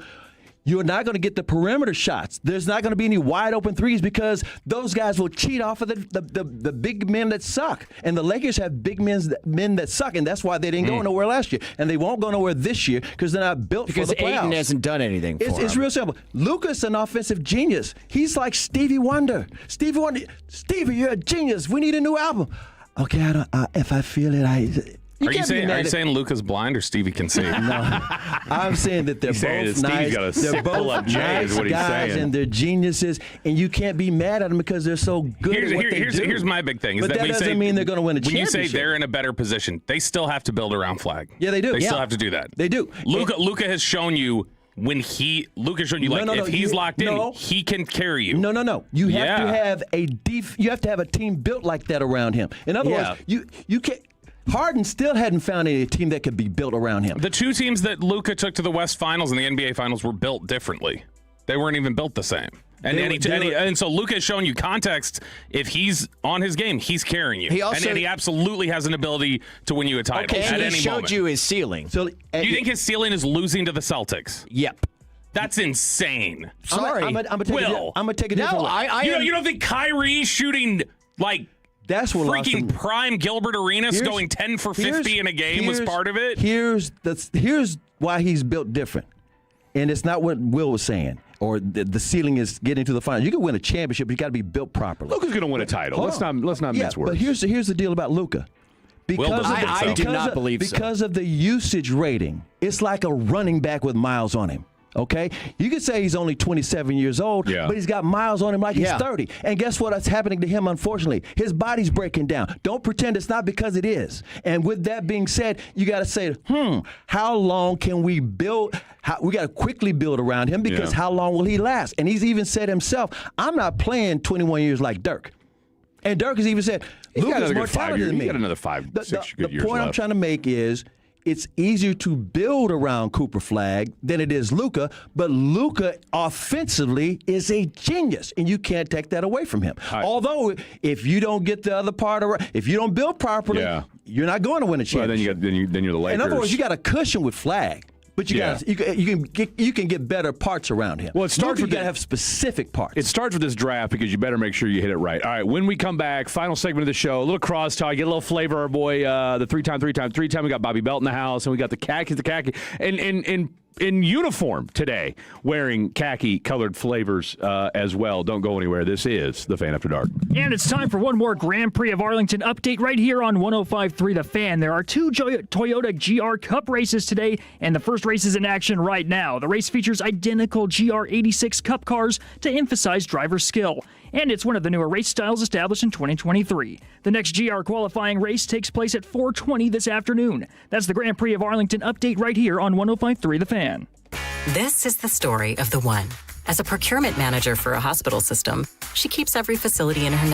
You're not going to get the perimeter shots. There's not going to be any wide open threes because those guys will cheat off of the big men that suck. And the Lakers have big men that suck, and that's why they didn't go nowhere last year. And they won't go nowhere this year because they're not built for the playoffs. Because Ayton hasn't done anything for them. It's real simple. Luka's an offensive genius. He's like Stevie Wonder. Stevie, you're a genius. We need a new album. Okay, if I feel it, Are you saying Luka's blind or Stevie can see? No, I'm saying that they're both nice. They're both nice guys, and they're geniuses, and you can't be mad at them because they're so good at what they do. Here's my big thing. Is but that doesn't mean they're going to win a championship. When you say they're in a better position, they still have to build around Flag. Yeah, they do. They still have to do that. They do. Luka has shown you. Luka's showing you if he's locked in, he can carry you. No. You have to have you have to have a team built like that around him. In other words, you can't. Harden still hadn't found any team that could be built around him. The two teams that Luka took to the West Finals and the NBA Finals were built differently. They weren't even built the same. And so Luka has shown you context. If he's on his game, he's carrying you. And he absolutely has an ability to win you a title at any moment. He showed you his ceiling. So, do you think his ceiling is losing to the Celtics? Yep. That's insane. Sorry. I'm going to take a different way. You don't think Kyrie shooting that's what freaking prime Gilbert Arenas going 10 for 50 in a game was part of it? Here's why he's built different. And it's not what Will was saying. Or the ceiling is getting to the final. You can win a championship, but you got to be built properly. Luka's going to win a title. Let's not mince words. But here's the deal about Luka. I do not believe so. Because of the usage rating, it's like a running back with miles on him. Okay? You could say he's only 27 years old, but he's got miles on him like he's 30. And guess what's happening to him, unfortunately? His body's breaking down. Don't pretend it's not, because it is. And with that being said, you got to say, how long can we build? We got to quickly build around him, because how long will he last? And he's even said himself, I'm not playing 21 years like Dirk. And Dirk has even said, Luka's more talented than me. He got another 5-6 good years The point I'm trying to make is, it's easier to build around Cooper Flag than it is Luka, but Luka offensively is a genius, and you can't take that away from him. Although, if you don't get the other part around, if you don't build properly, you're not going to win a championship. Well, then you're the Lakers. In other words, you got a cushion with Flag. But you can get better parts around him. Well, it starts with you got to have specific parts. It starts with this draft, because you better make sure you hit it right. All right, when we come back, final segment of the show, a little crosstalk, get a little flavor. Our boy, the three-time. We got Bobby Belt in the house, and we got the khaki, and in uniform today, wearing khaki-colored flavors as well. Don't go anywhere. This is The Fan After Dark. And it's time for one more Grand Prix of Arlington update right here on 105.3 The Fan. There are two Toyota GR Cup races today, and the first race is in action right now. The race features identical GR86 Cup cars to emphasize driver skill, and it's one of the newer race styles established in 2023. The next GR qualifying race takes place at 4:20 this afternoon. That's the Grand Prix of Arlington update right here on 105.3 The Fan. This is the story of the one. As a procurement manager for a hospital system, she keeps every facility in her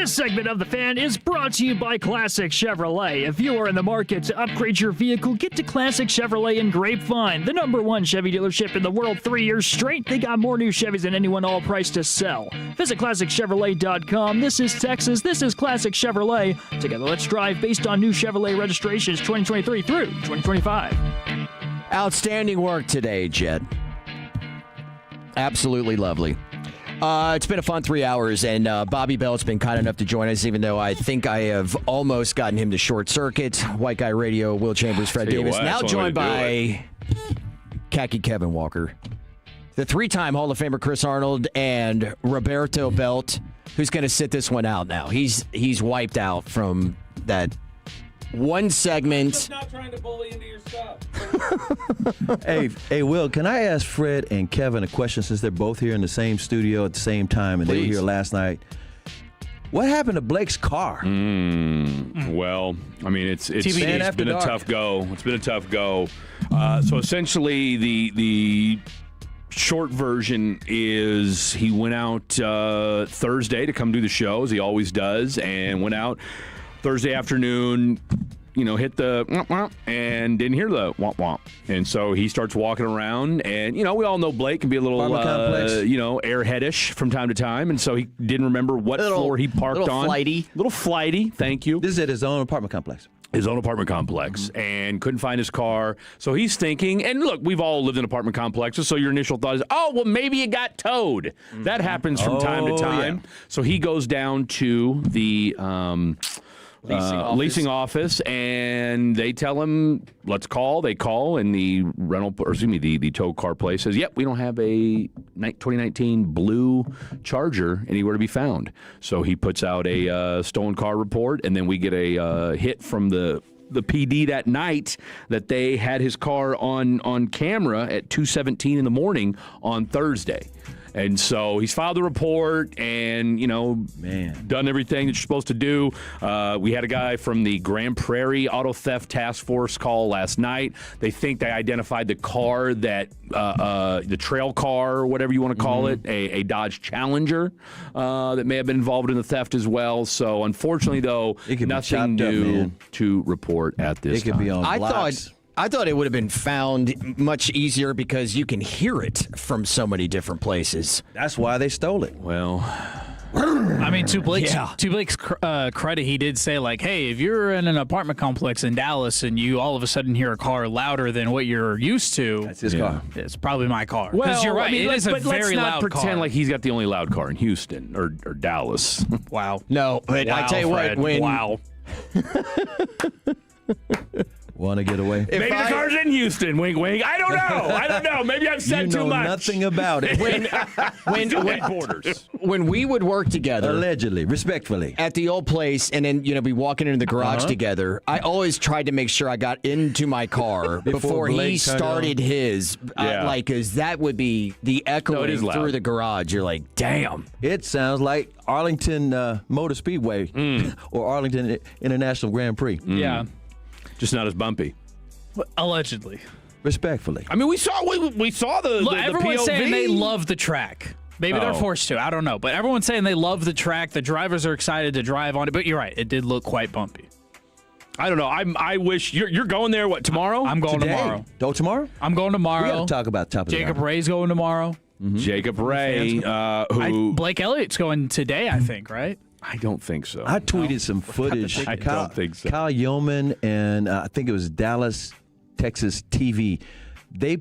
This segment of The Fan is brought to you by Classic Chevrolet. If you are in the market to upgrade your vehicle, get to Classic Chevrolet in Grapevine, the #1 Chevy dealership in the world 3 years straight. They got more new Chevys than anyone, all priced to sell. Visit ClassicChevrolet.com. This is Texas. This is Classic Chevrolet. Together, let's drive based on new Chevrolet registrations 2023 through 2025. Outstanding work today, Jet. Absolutely lovely. It's been a fun 3 hours, and Bobby Bell's been kind enough to join us, even though I think I have almost gotten him to short circuit. White Guy Radio, Will Chambers, Fred Davis. Now joined by Khaki Kevin Walker, the 3-time Hall of Famer Chris Arnold, and Roberto Belt, who's going to sit this one out now. He's wiped out from that one segment. I'm just not trying to bully into your stuff. Hey, Will, can I ask Fred and Kevin a question since they're both here in the same studio at the same time and they were here last night? What happened to Blake's car? Well, I mean, it's been a tough go. It's been a tough go. So essentially, the short version is he went out Thursday to come do the show, as he always does, and went out Thursday afternoon, hit the womp-womp and didn't hear the womp-womp. And so he starts walking around, and, we all know Blake can be a little, airheadish from time to time. And so he didn't remember what floor he parked on. Little flighty, thank you. This is at his own apartment complex. His own apartment complex, and couldn't find his car. So he's thinking, and look, we've all lived in apartment complexes, so your initial thought is, oh, well, maybe it got towed. That happens from time to time. Yeah. So he goes down to the leasing office, and they tell him, let's call. They call, and the the tow car place says, yep, we don't have a 2019 blue Charger anywhere to be found. So he puts out a stolen car report, and then we get a hit from the PD that night that they had his car on camera at 2:17 in the morning on Thursday. And so he's filed the report and, done everything that you're supposed to do. We had a guy from the Grand Prairie Auto Theft Task Force call last night. They think they identified the car that, the trail car or whatever you want to call it, a Dodge Challenger that may have been involved in the theft as well. So unfortunately, though, nothing new to report at this time. It could be on blocks. I thought it would have been found much easier because you can hear it from so many different places. That's why they stole it. Well, I mean, to Blake's credit, he did say, like, hey, if you're in an apartment complex in Dallas and you all of a sudden hear a car louder than what you're used to, that's his car. It's probably my car. Well, you're right. I mean, it is a very loud car. Let's not pretend like he's got the only loud car in Houston or Dallas. Wow. No, but I tell you Fred. what, Wow. Want to get away? Maybe the car's in Houston. Wink, wink. I don't know. Maybe I've said too much. Nothing about it. When we would work together, allegedly, respectfully, at the old place, and then be walking into the garage together, I always tried to make sure I got into my car before he started his. Because that would be the echoing through the garage. You're like, damn. It sounds like Arlington Motor Speedway or Arlington International Grand Prix. Yeah. Just not as bumpy. Allegedly. Respectfully. I mean, we saw the Look, the everyone's POV. saying they love the track. Maybe they're forced to. I don't know. But everyone's saying they love the track. The drivers are excited to drive on it. But you're right. It did look quite bumpy. I don't know. I wish you're going there. What, tomorrow? I'm going tomorrow. Go tomorrow? I'm going tomorrow. We got to talk about top of Jacob Ray's going tomorrow. Mm-hmm. Jacob Ray, who Blake Elliott's going today, I think, right? I don't think so. I tweeted some footage. I don't think so. Kyle Yeoman and I think it was Dallas, Texas TV. They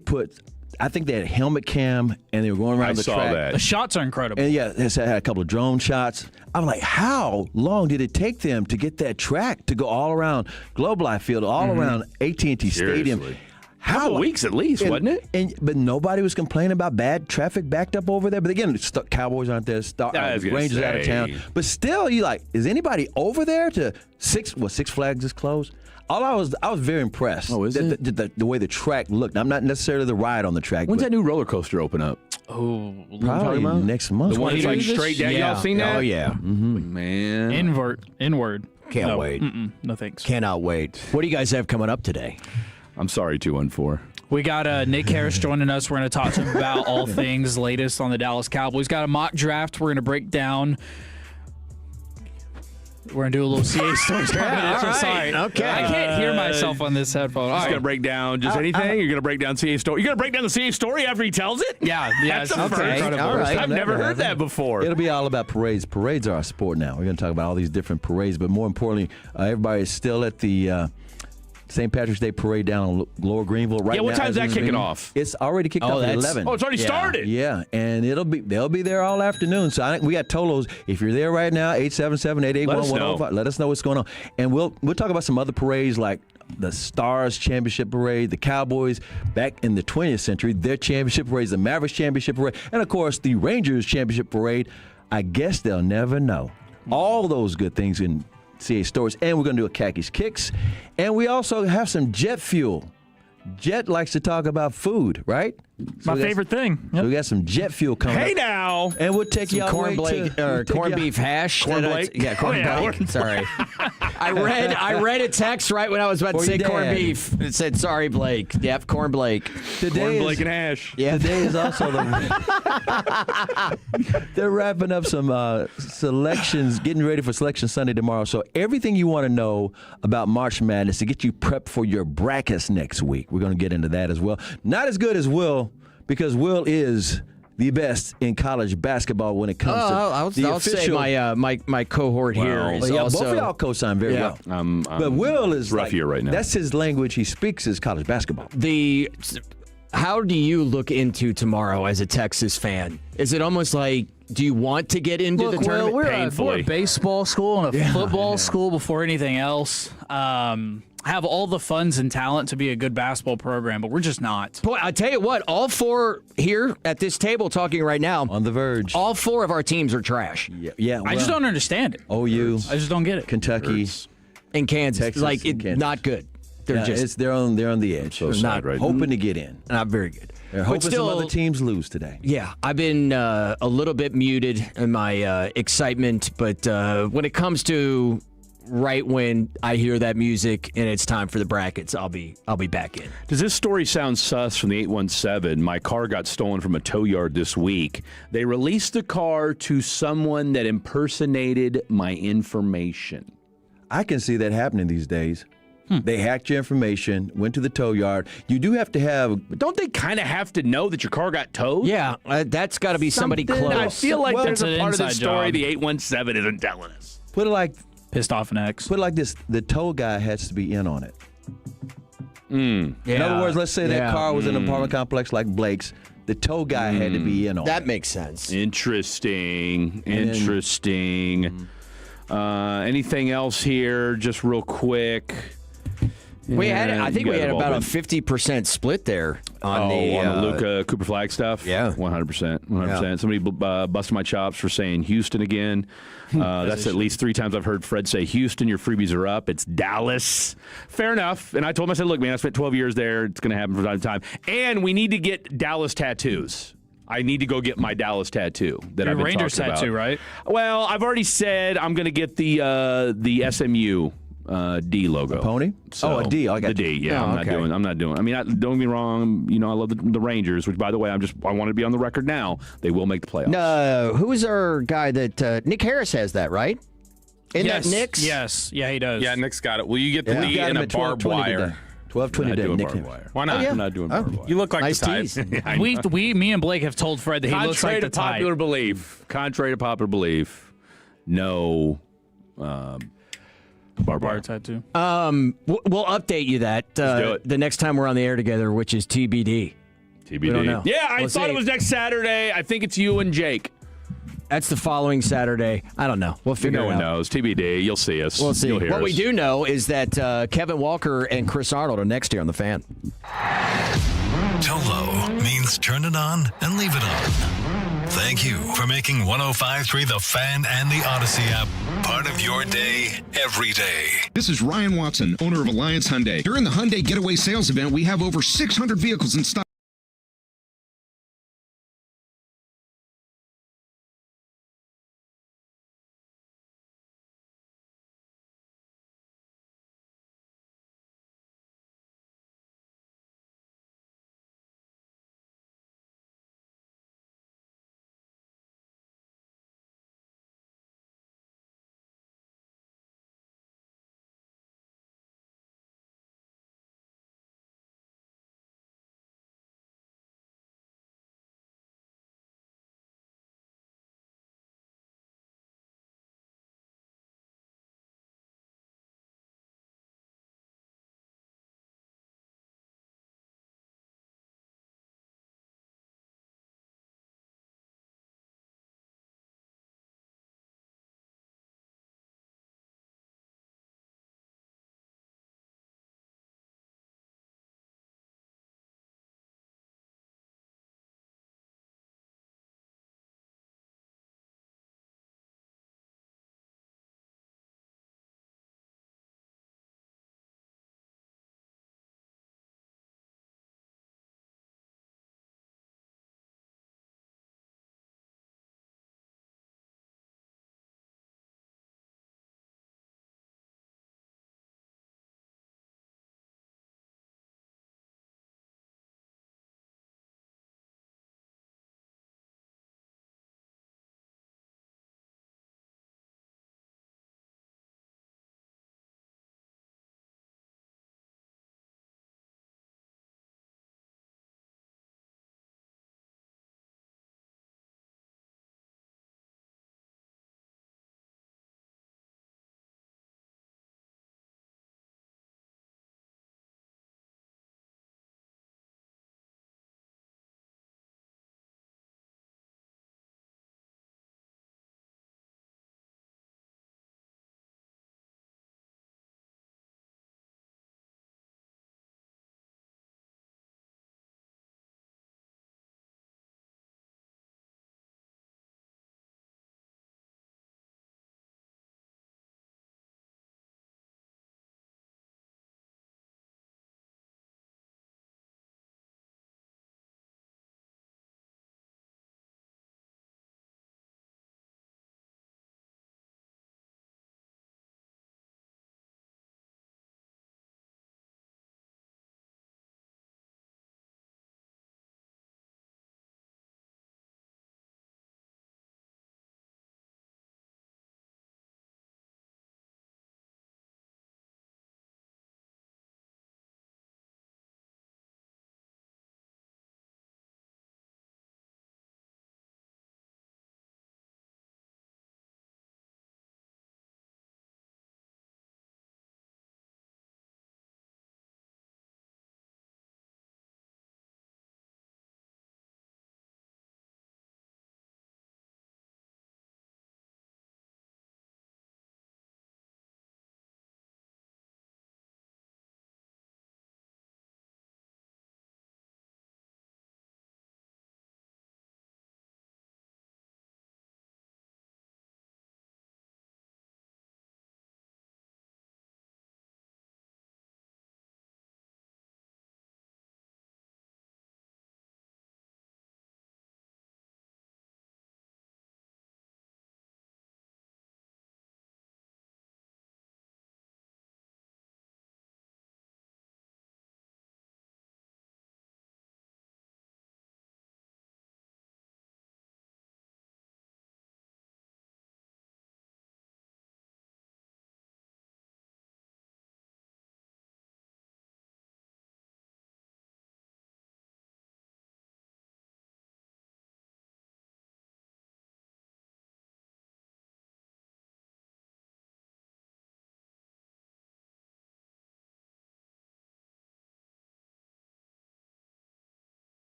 I think they had helmet cam and they were going around the track. I saw that. The shots are incredible. And they had a couple of drone shots. I'm like, how long did it take them to get that track to go all around Globe Life Field, all around AT&T Stadium? Couple weeks at least, wasn't it? But nobody was complaining about bad traffic backed up over there. But again, Cowboys aren't there. Rangers out of town. But still, you like, is anybody over there to Six Flags is closed? I was very impressed. Oh, is it? The way the track looked. I'm not necessarily the ride on the track. When's that new roller coaster open up? Oh, probably next month. The one that's like straight down. Y'all seen that? Oh yeah, man. Inward. Can't wait. No thanks. Cannot wait. What do you guys have coming up today? I'm sorry, 214. We got Nick Harris joining us. We're going to talk to him about all things latest on the Dallas Cowboys. Got a mock draft. We're going to break down We're going to do a little CA Stories confidential. all right. Sorry. Okay. I can't hear myself on this headphone. All Just right. going to break down just anything? You're going to break down CA story? You're going to break down the CA story after he tells it? Yeah. That's the it's first. incredible. All right. I've never heard that before. It'll be all about parades. Parades are our sport now. We're going to talk about all these different parades, but more importantly, everybody is still at the St. Patrick's Day parade down in Lower Greenville right now. Yeah, what time's that kicking off? It's already kicked off at 11. Oh, it's already started. Yeah, and they'll be there all afternoon. So I think we got Tolos. If you're there right now, 877-881-105. Let us know what's going on. And we'll talk about some other parades like the Stars Championship Parade, the Cowboys back in the 20th century, their championship parades, the Mavericks Championship Parade, and of course the Rangers Championship Parade. I guess they'll never know. All those good things in CA Stories, and we're going to do a Khakis Kicks, and we also have some jet fuel. Jet likes to talk about food, right? My favorite thing. So we got some jet fuel coming up. Hey now! And we'll take you corn beef hash. Corn Blake? Yeah, corn Blake. Sorry. I read a text right when I was about to say corned beef. It said, sorry, Blake. Yep, corn Blake. Corn Blake and hash. Yeah. Today is also they're wrapping up some selections, getting ready for Selection Sunday tomorrow. So everything you want to know about March Madness to get you prepped for your brackets next week. We're going to get into that as well. Not as good as Will, because Will is the best in college basketball when it comes to the I'll official. say my cohort here is yeah, also. both of y'all co-sign very well. But Will is rough year right now. That's his language. He speaks is college basketball. How do you look into tomorrow as a Texas fan? Is it almost like, do you want to get into the tournament? We're a baseball school and a football school before anything else. Have all the funds and talent to be a good basketball program, but we're just not. Boy, I tell you what, all four here at this table talking right now, on the verge, all four of our teams are trash. Yeah. I just don't understand it. OU, I just don't get it. Kentucky, and Kansas, Texas, like and Kansas. not good. They're on the edge. So sad, right? Hoping to get in. Not very good. They're hoping some other teams lose today. Yeah, I've been a little bit muted in my excitement, but when it comes to right when I hear that music and it's time for the brackets, I'll be back in. Does this story sound sus from the 817? My car got stolen from a tow yard this week. They released the car to someone that impersonated my information. I can see that happening these days. They hacked your information, went to the tow yard. You do have to have... But don't they kind of have to know that your car got towed? Yeah, that's got to be somebody close. I feel like there's a part of the story job. the 817 isn't telling us. Put it like... Pissed off an ex. Put it like this. The tow guy has to be in on it. In other words, let's say that car was in an apartment complex like Blake's. The tow guy had to be in on it. That makes sense. Interesting. Anything else here, just real quick? We had, I think we had about a 50% split there on the Luka Cooper Flag stuff. Yeah, 100%. Somebody busted my chops for saying Houston again. That's at least 3 times I've heard Fred say, Houston, your freebies are up. It's Dallas. Fair enough. And I told him, I said, look, man, I spent 12 years there. It's going to happen from time to time. And we need to get Dallas tattoos. I need to go get my Dallas tattoo that I've been Rangers talking tattoo, about. right? Well, I've already said I'm going to get the SMU D logo. A pony? A D. I got the D. Yeah, I'm not doing. I mean, don't get me wrong. You know, I love the Rangers, which, by the way, I want to be on the record now. They will make the playoffs. No, who is our guy that Nick Harris has that, right? Isn't that Nick's? Yes. Yeah, he does. Yeah, Nick's got it. Will you get the D and a barbed wire? 12-20 day, Nick. Why not? I'm not doing barbed wire. You look like nice the type. Me and Blake have told Fred that he looks like the type. Contrary to popular belief, no barbed wire tattoo. We'll update you that the next time we're on the air together, which is TBD. TBD. We don't know. Yeah, I thought it was next Saturday. I think it's you and Jake. That's the following Saturday. I don't know. We'll figure it out. No one knows. TBD. You'll see us. We'll see. You'll hear What us. we do know is that Kevin Walker and Chris Arnold are next year on The Fan. Tolo means turn it on and leave it on. Thank you for making 105.3 The Fan and the Odyssey app part of your day every day. This is Ryan Watson, owner of Alliance Hyundai. During the Hyundai Getaway Sales event, we have over 600 vehicles in stock.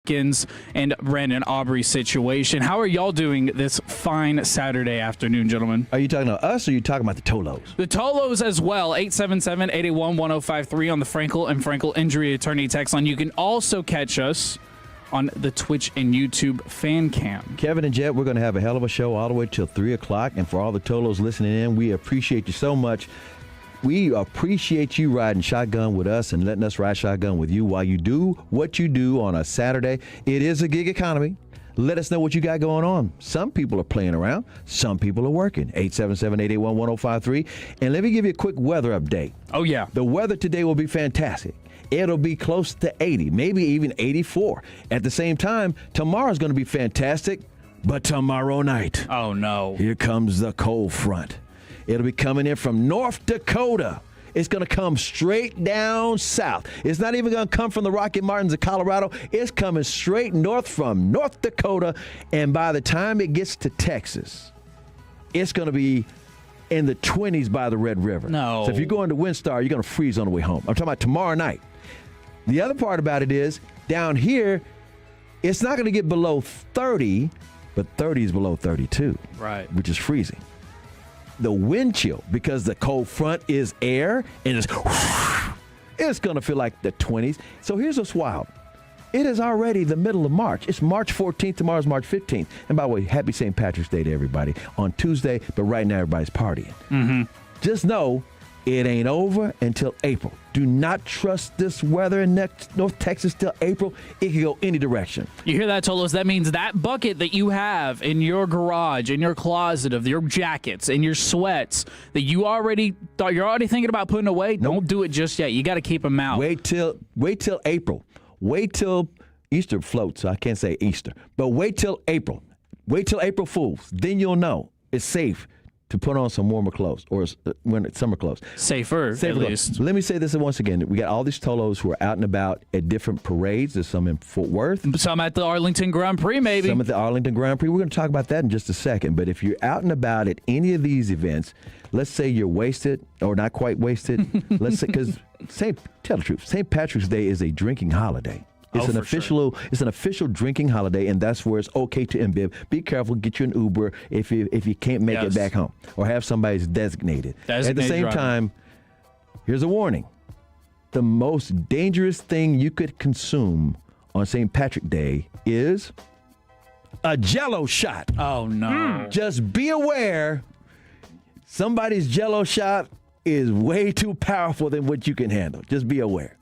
and Brandon Aubrey situation. How are y'all doing this fine Saturday afternoon, gentlemen? Are you talking about us or are you talking about the Tolos? The Tolos as well. 877-881-1053 on the Frankel and Frankel Injury Attorney text line. You can also catch us on the Twitch and YouTube fan cam. Kevin and Jet, we're going to have a hell of a show all the way till 3 o'clock. And for all the Tolos listening in, we appreciate you so much. We appreciate you riding shotgun with us and letting us ride shotgun with you while you do what you do on a Saturday. It is a gig economy. Let us know what you got going on. Some people are playing around. Some people are working. 877-881-1053. And let me give you a quick weather update. Oh, yeah. The weather today will be fantastic. It'll be close to 80, maybe even 84. At the same time, tomorrow's going to be fantastic, but tomorrow night. Oh, no. Here comes the cold front. It'll be coming in from North Dakota. It's going to come straight down south. It's not even going to come from the Rocky Mountains of Colorado. It's coming straight north from North Dakota. And by the time it gets to Texas, it's going to be in the 20s by the Red River. No. So if you're going to Windstar, you're going to freeze on the way home. I'm talking about tomorrow night. The other part about it is down here, it's not going to get below 30, but 30 is below 32. Right. Which is freezing. The wind chill, because the cold front is air, and it's going to feel like the 20s. So here's what's wild. It is already the middle of March. It's March 14th. Tomorrow's March 15th. And by the way, happy St. Patrick's Day to everybody on Tuesday, but right now everybody's partying. Mm-hmm. Just know it ain't over until April. Do not trust this weather in North Texas till April. It can go any direction. You hear that, Tolos? That means that bucket that you have in your garage, in your closet of your jackets and your sweats that you're already thinking about putting away, don't do it just yet. You got to keep them out. Wait till April. Wait till Easter floats. I can't say Easter, but wait till April. Wait till April Fools. Then you'll know it's safe to put on some warmer clothes or summer clothes. Safer at least. Let me say this once again. We got all these Tolos who are out and about at different parades. There's some in Fort Worth. Some at the Arlington Grand Prix, maybe. Some at the Arlington Grand Prix. We're going to talk about that in just a second. But if you're out and about at any of these events, let's say you're wasted or not quite wasted. Let's say, because tell the truth, St. Patrick's Day is a drinking holiday. It's an official drinking holiday, and that's where it's okay to imbibe. Be careful. Get you an Uber if you can't make it back home, or have somebody designated. At the same time, here's a warning: the most dangerous thing you could consume on St. Patrick's Day is a Jell-O shot. Oh no! Just be aware. Somebody's Jell-O shot is way too powerful than what you can handle. Just be aware.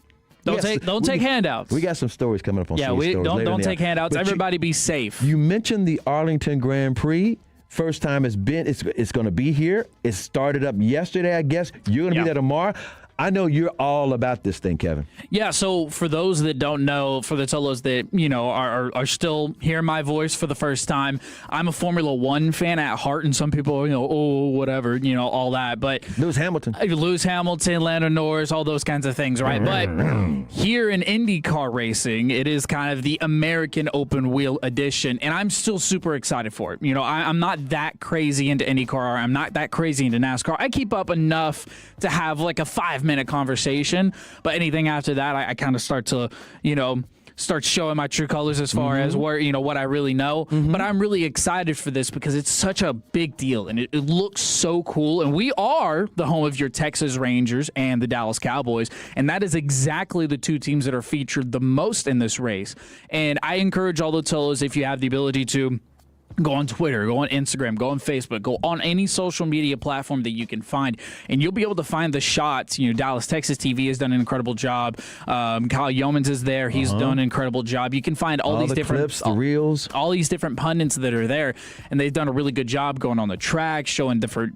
Don't take handouts. We got some stories coming up on don't take handouts. But everybody be safe. You mentioned the Arlington Grand Prix. First time it's going to be here. It started up yesterday, I guess. You're going to be there tomorrow. I know you're all about this thing, Kevin. Yeah, so for those that don't know, for the Tolos that, are still hearing my voice for the first time, I'm a Formula One fan at heart, and some people, whatever, all that. But Lewis Hamilton, Lando Norris, all those kinds of things, right? But here in IndyCar racing, it is kind of the American open wheel edition, and I'm still super excited for it. I'm not that crazy into IndyCar. I'm not that crazy into NASCAR. I keep up enough to have like a 5-minute conversation, but anything after that, I kind of start to, start showing my true colors as far as where, what I really know. But I'm really excited for this because it's such a big deal and it looks so cool. And we are the home of your Texas Rangers and the Dallas Cowboys. And that is exactly the two teams that are featured the most in this race. And I encourage all the Tolos, if you have the ability to, go on Twitter, go on Instagram, go on Facebook, go on any social media platform that you can find, and you'll be able to find the shots. Dallas, Texas TV has done an incredible job. Kyle Yeomans is there. He's done an incredible job. You can find all these different clips, the reels, all these different pundits that are there, and they've done a really good job going on the track, showing different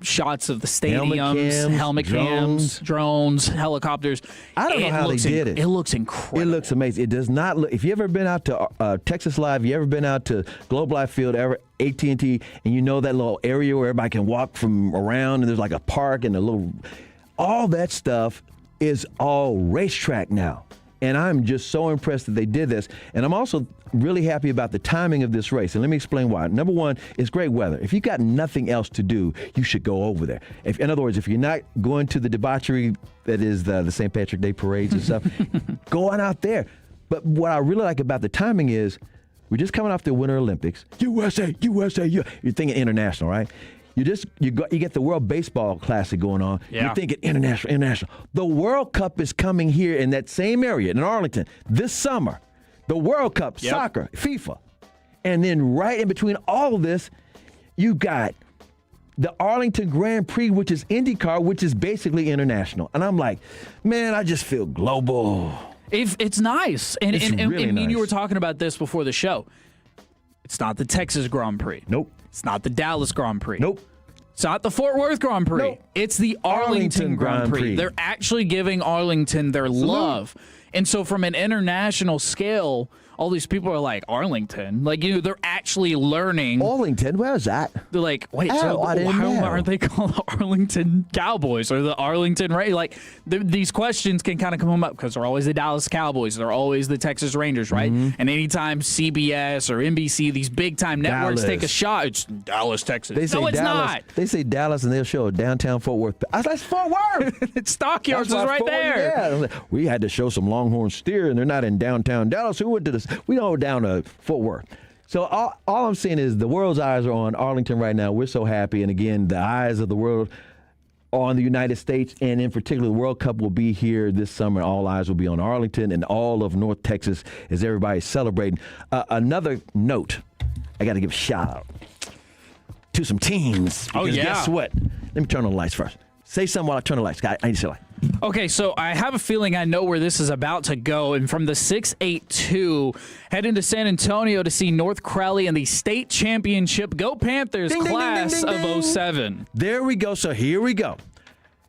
shots of the stadiums, helmet cams, drones, helicopters. I don't know how they did it. It looks incredible. It looks amazing. It does not look. If you ever been out to Texas Live, you ever been out to Globe Life Field, AT&T, and that little area where everybody can walk from around, and there's like a park and all that stuff is all racetrack now. And I'm just so impressed that they did this. And I'm also really happy about the timing of this race. And let me explain why. Number one, it's great weather. If you got nothing else to do, you should go over there. In other words, if you're not going to the debauchery that is the St. Patrick's Day parades and stuff, go on out there. But what I really like about the timing is we're just coming off the Winter Olympics. USA. You're thinking international, right? You get the World Baseball Classic going on. Yeah. You're thinking international. The World Cup is coming here in that same area in Arlington this summer. The World Cup, soccer, FIFA. And then right in between all of this, you got the Arlington Grand Prix, which is IndyCar, which is basically international. And I'm like, man, I just feel global. It's nice. And really nice. You were talking about this before the show. It's not the Texas Grand Prix. Nope. It's not the Dallas Grand Prix. Nope. It's not the Fort Worth Grand Prix. Nope. It's the Arlington Grand Prix. They're actually giving Arlington their love. And so from an international scale, all these people are like, Arlington? Like, they're actually learning. Arlington? Where's that? They're like, wait, I didn't know. aren't they called the Arlington Cowboys or the Arlington Raiders? Like, these questions can kind of come up because they're always the Dallas Cowboys. They're always the Texas Rangers, right? Mm-hmm. And anytime CBS or NBC, these big-time networks take a shot, it's Dallas, Texas. They say no, it's Dallas, not. They say Dallas, and they'll show downtown Fort Worth. That's Fort Worth. It's Stockyards is right there. Yeah. We had to show some Longhorn steer, and they're not in downtown Dallas. Who went to this? We don't go down to Fort Worth. So all I'm saying is the world's eyes are on Arlington right now. We're so happy. And again, the eyes of the world are on the United States, and in particular, the World Cup will be here this summer. All eyes will be on Arlington and all of North Texas as everybody's celebrating. Another note, I got to give a shout out to some teams. Oh, yeah. Guess what? Let me turn on the lights first. Say something while I turn the lights. I need to say like. Okay, so I have a feeling I know where this is about to go. And from the 6-8-2, heading to San Antonio to see North Crowley in the state championship. Go Panthers, class of 07. There we go. So here we go.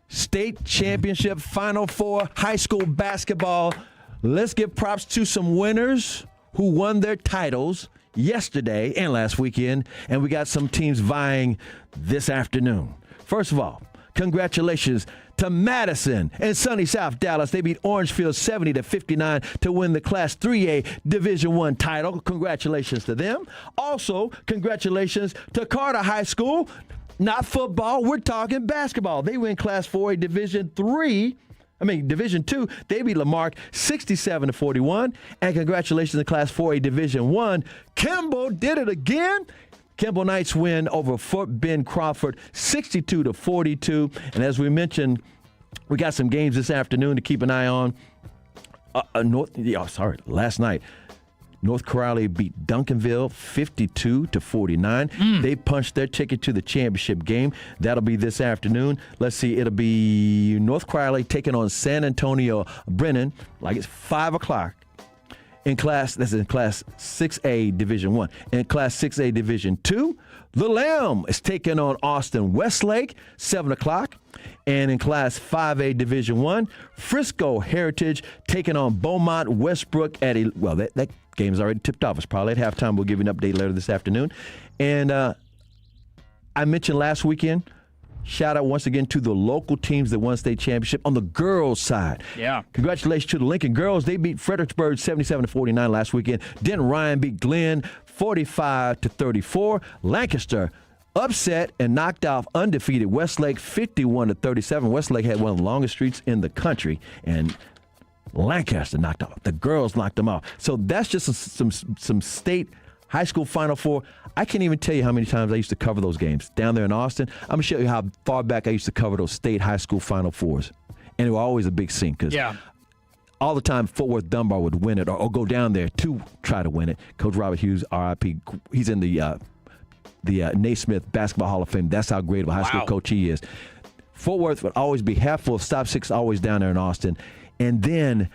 State championship, Final Four, high school basketball. Let's give props to some winners who won their titles yesterday and last weekend. And we got some teams vying this afternoon. First of all, congratulations to Madison and sunny South Dallas. They beat Orangefield 70-59 to win the Class 3A Division I title. Congratulations to them. Also, congratulations to Carter High School. Not football, we're talking basketball. They win Class 4A Division II. They beat Lamarck 67-41. And congratulations to Class 4A Division I. Kimball did it again. Kimball Knights win over Fort Bend Crawford 62-42. And as we mentioned, we got some games this afternoon to keep an eye on. Last night, North Crowley beat Duncanville 52-49. They punched their ticket to the championship game. That'll be this afternoon. Let's see, it'll be North Crowley taking on San Antonio Brennan, like it's 5 o'clock. That's in Class 6A Division I. In Class 6A Division II, Little Elm is taking on Austin Westlake, 7 o'clock. And in Class 5A Division I, Frisco Heritage taking on Beaumont Westbrook at that game's already tipped off. It's probably at halftime. We'll give you an update later this afternoon. And I mentioned last weekend, shout out once again to the local teams that won state championship on the girls' side. Yeah. Congratulations to the Lincoln girls. They beat Fredericksburg 77-49 last weekend. Denton Ryan beat Glenn 45-34. Lancaster upset and knocked off undefeated Westlake 51-37. Westlake had one of the longest streaks in the country, and Lancaster knocked off. The girls knocked them off. So that's just some state high school Final Four. I can't even tell you how many times I used to cover those games down there in Austin. I'm going to show you how far back I used to cover those state high school Final Fours. And it was always a big scene because all the time Fort Worth Dunbar would win it or go down there to try to win it. Coach Robert Hughes, RIP, he's in the Naismith Basketball Hall of Fame. That's how great of a high school coach he is. Fort Worth would always be half full. Stop Six always down there in Austin. And then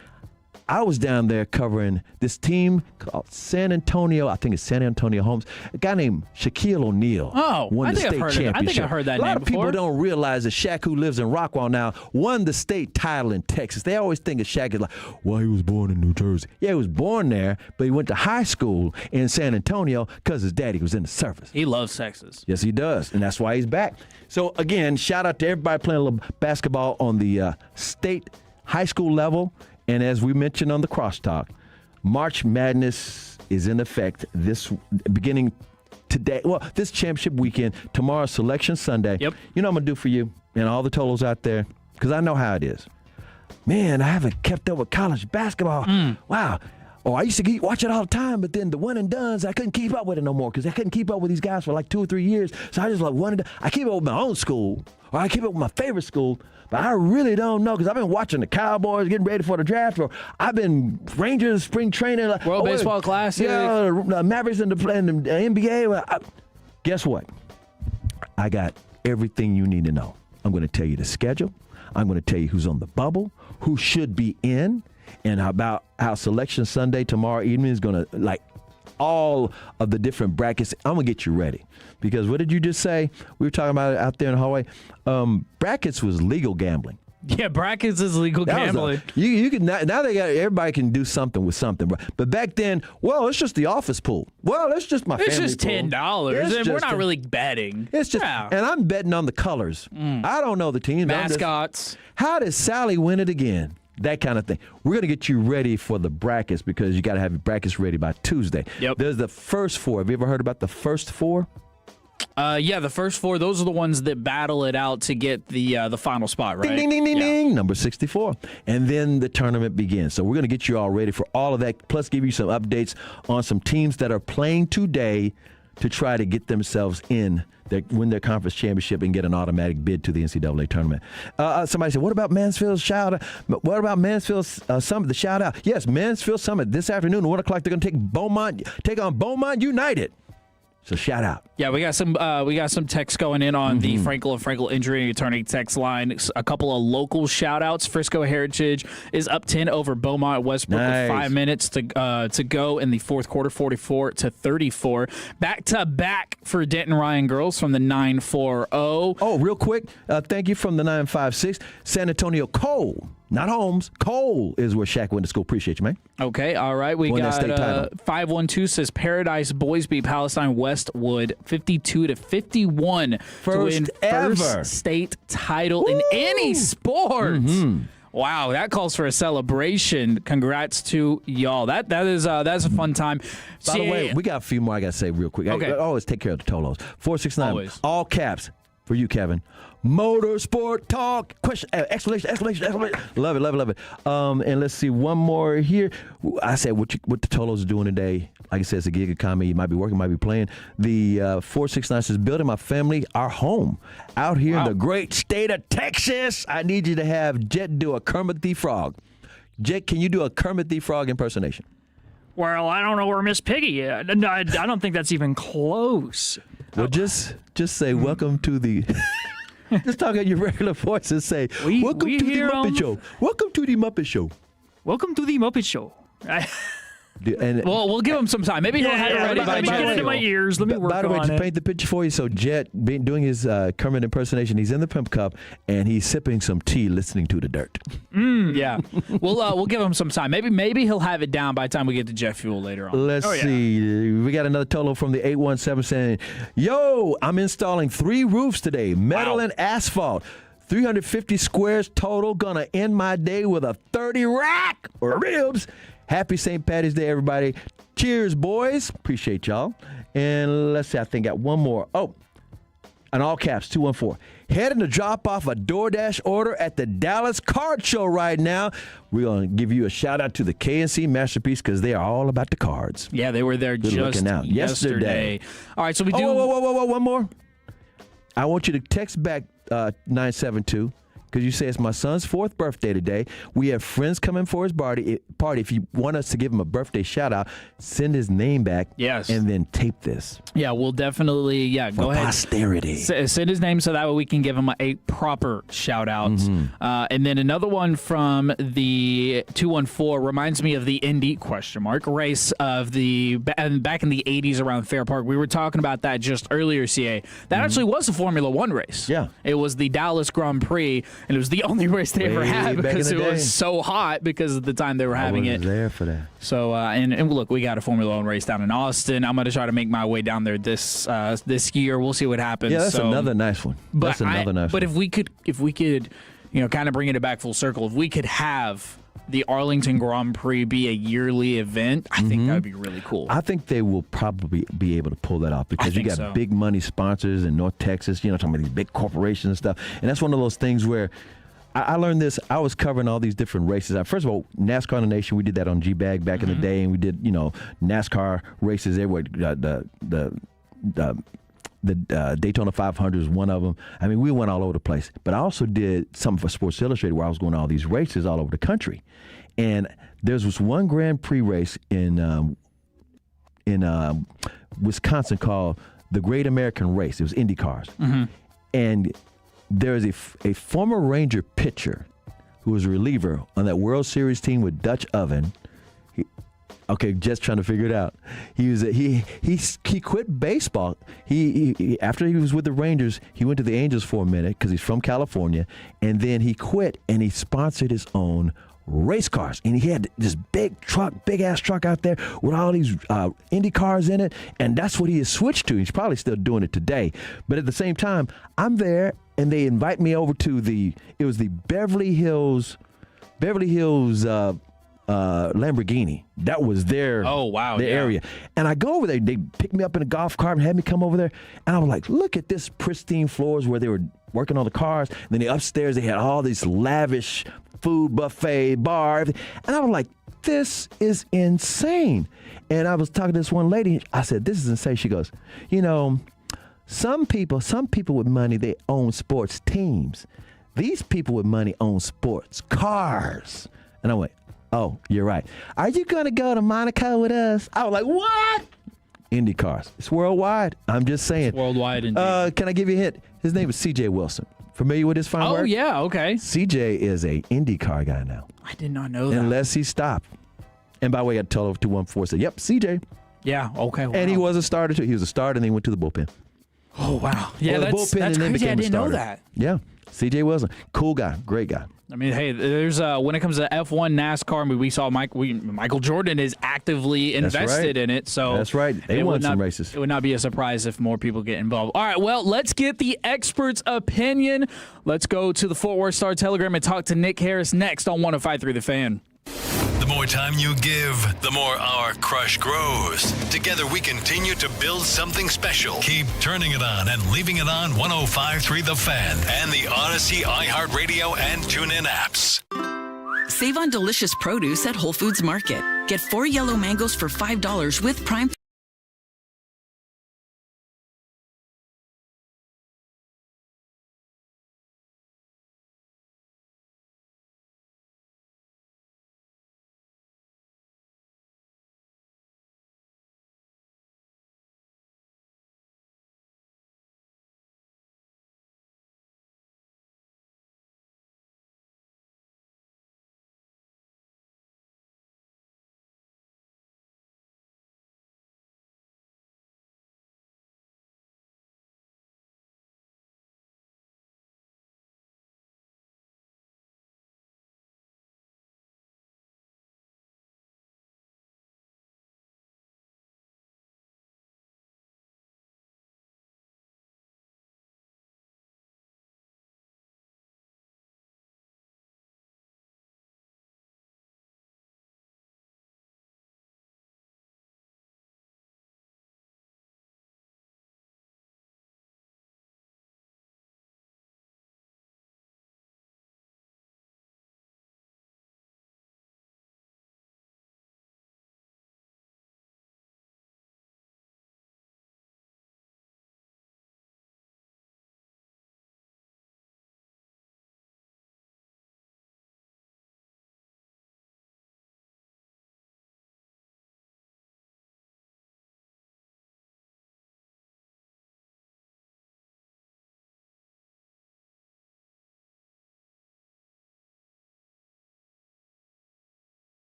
I was down there covering this team called San Antonio. I think it's San Antonio Holmes. A guy named Shaquille O'Neal won the state championship. I think I heard that name before. A lot of people don't realize that Shaq, who lives in Rockwall now, won the state title in Texas. They always think of Shaq as like, well, he was born in New Jersey. Yeah, he was born there, but he went to high school in San Antonio because his daddy was in the service. He loves Texas. Yes, he does, and that's why he's back. So, again, shout out to everybody playing a little basketball on the state high school level. And as we mentioned on the crosstalk, March Madness is in effect beginning today. Well, this championship weekend, tomorrow, Selection Sunday. Yep. You know what I'm going to do for you and all the totalers out there? Because I know how it is. Man, I haven't kept up with college basketball. Wow. I used to watch it all the time, but then the one and dones, I couldn't keep up with it no more because I couldn't keep up with these guys for like 2 or 3 years. So I just like one and done. I keep up with my own school, or I keep up with my favorite school, but I really don't know because I've been watching the Cowboys getting ready for the draft, or I've been Rangers spring training, like, World Baseball Classic, Mavericks in the NBA. Guess what? I got everything you need to know. I'm going to tell you the schedule. I'm going to tell you who's on the bubble, who should be in, and about how Selection Sunday tomorrow evening is going to, like, all of the different brackets. I'm going to get you ready. Because what did you just say? We were talking about it out there in the hallway. Brackets was legal gambling. Yeah, brackets is legal gambling. You can now everybody can do something with something. But back then, well, it's just the office pool. Well, it's just my family pool. It's just $10, and we're not really betting. It's just, and I'm betting on the colors. I don't know the teams. Mascots. How does Sally win it again? That kind of thing. We're going to get you ready for the brackets because you got to have your brackets ready by Tuesday. Yep. There's the first 4. Have you ever heard about the first 4? Yeah, the first 4. Those are the ones that battle it out to get the final spot, right? Ding, ding, ding, ding, ding. Number 64. And then the tournament begins. So we're going to get you all ready for all of that, plus give you some updates on some teams that are playing today to try to get themselves in, win their conference championship and get an automatic bid to the NCAA tournament. Somebody said, what about Mansfield's shout out? What about Mansfield's Summit, the shout out? Yes, Mansfield Summit this afternoon at 1 o'clock. They're going to take on Beaumont United. So shout out. Yeah, we got some text going in on the Frankel and Frankel injury and attorney text line. A couple of local shout outs. Frisco Heritage is up 10 over Beaumont Westbrook with 5 minutes to go in the fourth quarter, 44-34. Back to back for Denton Ryan girls from the 940. Oh, real quick, thank you from the 956. San Antonio Cole. Not Holmes. Cole is where Shaq went to school. Appreciate you, man. Okay, all right. We got 512 says Paradise Boys beat Palestine Westwood 52-51 to win first state title in any sport. Wow, that calls for a celebration. Congrats to y'all. That's a fun time. By the way, we got a few more I got to say real quick. Okay. I always take care of the Tolos. 469. Always. All caps for you, Kevin. Motorsport talk, question, exclamation. Love it. And let's see, one more here. I said what the Tolos are doing today. Like I said, it's a gig economy. You might be working, might be playing. The 469 says, building my family, our home out here in the great state of Texas. I need you to have Jet do a Kermit the Frog. Jet, can you do a Kermit the Frog impersonation? Well, I don't know where Miss Piggy is. No, I don't think that's even close. Well, just say, welcome to the... Just talk at your regular voice and say, welcome to the Muppet Show. Welcome to the Muppet Show. Welcome to the Muppet Show. Well, we'll give him some time. Maybe he'll have it ready by Let me get into my ears. Let me work on it. By the way, to paint the picture for you, so Jet doing his Kermit impersonation, he's in the Pimp Cup, and he's sipping some tea, listening to the dirt. Yeah. We'll give him some time. Maybe he'll have it down by the time we get to Jet Fuel later on. Let's see. We got another Tolo from the 817 saying, yo, I'm installing 3 roofs today, metal and asphalt. 350 squares total. Gonna end my day with a 30 rack or ribs. Happy St. Patty's Day, everybody. Cheers, boys. Appreciate y'all. And let's see, I think I got one more. Oh, in all caps, 214. Heading to drop off a DoorDash order at the Dallas Card Show right now. We're going to give you a shout out to the KNC Masterpiece because they are all about the cards. Yeah, they were there just yesterday. All right, so we do. Whoa, one more. I want you to text back 972. Because you say it's my son's 4th birthday today. We have friends coming for his party. If you want us to give him a birthday shout out, send his name back. Yes. And then tape this. Yeah, we'll definitely, go ahead. Posterity. Send his name so that way we can give him a proper shout out. And then another one from the 214 reminds me of the Indy race of the back in the 80s around Fair Park. We were talking about that just earlier, CA. That actually was a Formula One race. Yeah. It was the Dallas Grand Prix. And it was the only race they ever had because it was so hot because of the time they were having it. I was there for that. So, and look, we got a Formula One race down in Austin. I'm going to try to make my way down there this year. We'll see what happens. Yeah, that's another nice one. But if we could, kind of bring it back full circle, if we could have the Arlington Grand Prix be a yearly event, I think that would be really cool. I think they will probably be able to pull that off because you got big money sponsors in North Texas, talking about these big corporations and stuff. And that's one of those things where I learned this. I was covering all these different races. First of all, NASCAR in the Nation, we did that on G-Bag back in the day, and we did, NASCAR races everywhere. The Daytona 500 is one of them. I mean, we went all over the place. But I also did something for Sports Illustrated where I was going to all these races all over the country. And there was one Grand Prix race in Wisconsin called the Great American Race. It was Indy cars. And there's a former Ranger pitcher who was a reliever on that World Series team with Dutch Oven. Just trying to figure it out. He quit baseball. He after he was with the Rangers, he went to the Angels for a minute because he's from California, and then he quit and he sponsored his own race cars, and he had this big ass truck out there with all these Indy cars in it, and that's what he has switched to. He's probably still doing it today, but at the same time, I'm there, and they invite me over to the Beverly Hills Lamborghini. That was their area, and I go over there. They picked me up in a golf cart and had me come over there, and I was like, look at this pristine floors where they were working on the cars. And then upstairs they had all this lavish food buffet bar, and I was like, this is insane. And I was talking to this one lady. I said, this is insane. She goes, some people with money, they own sports teams. These people with money own sports cars. And I went, oh, you're right. Are you going to go to Monaco with us? I was like, what? Indy cars. It's worldwide. I'm just saying. It's worldwide indeed. Can I give you a hint? His name is C.J. Wilson. Familiar with his fine work? Oh, yeah, okay. CJ is a IndyCar guy now. I did not know that. Unless he stopped. And by the way, I told him 214, said, yep, CJ. Yeah, okay. Wow. And he was a starter, too. He was a starter, and then he went to the bullpen. Oh, wow. Yeah, the that's bullpen and then crazy. I became a didn't know starter. that. Yeah, CJ Wilson. Cool guy. Great guy. I mean, hey, there's when it comes to F1 NASCAR, I mean, we saw Michael Jordan is actively invested in it. So that's right. They won some races. It would not be a surprise if more people get involved. All right, well, let's get the expert's opinion. Let's go to the Fort Worth Star Telegram and talk to Nick Harris next on 105.3 The Fan. The more time you give, the more our crush grows. Together we continue to build something special. Keep turning it on and leaving it on 105.3 The Fan and the Odyssey, iHeartRadio, and TuneIn apps. Save on delicious produce at Whole Foods Market. Get 4 yellow mangoes for $5 with Prime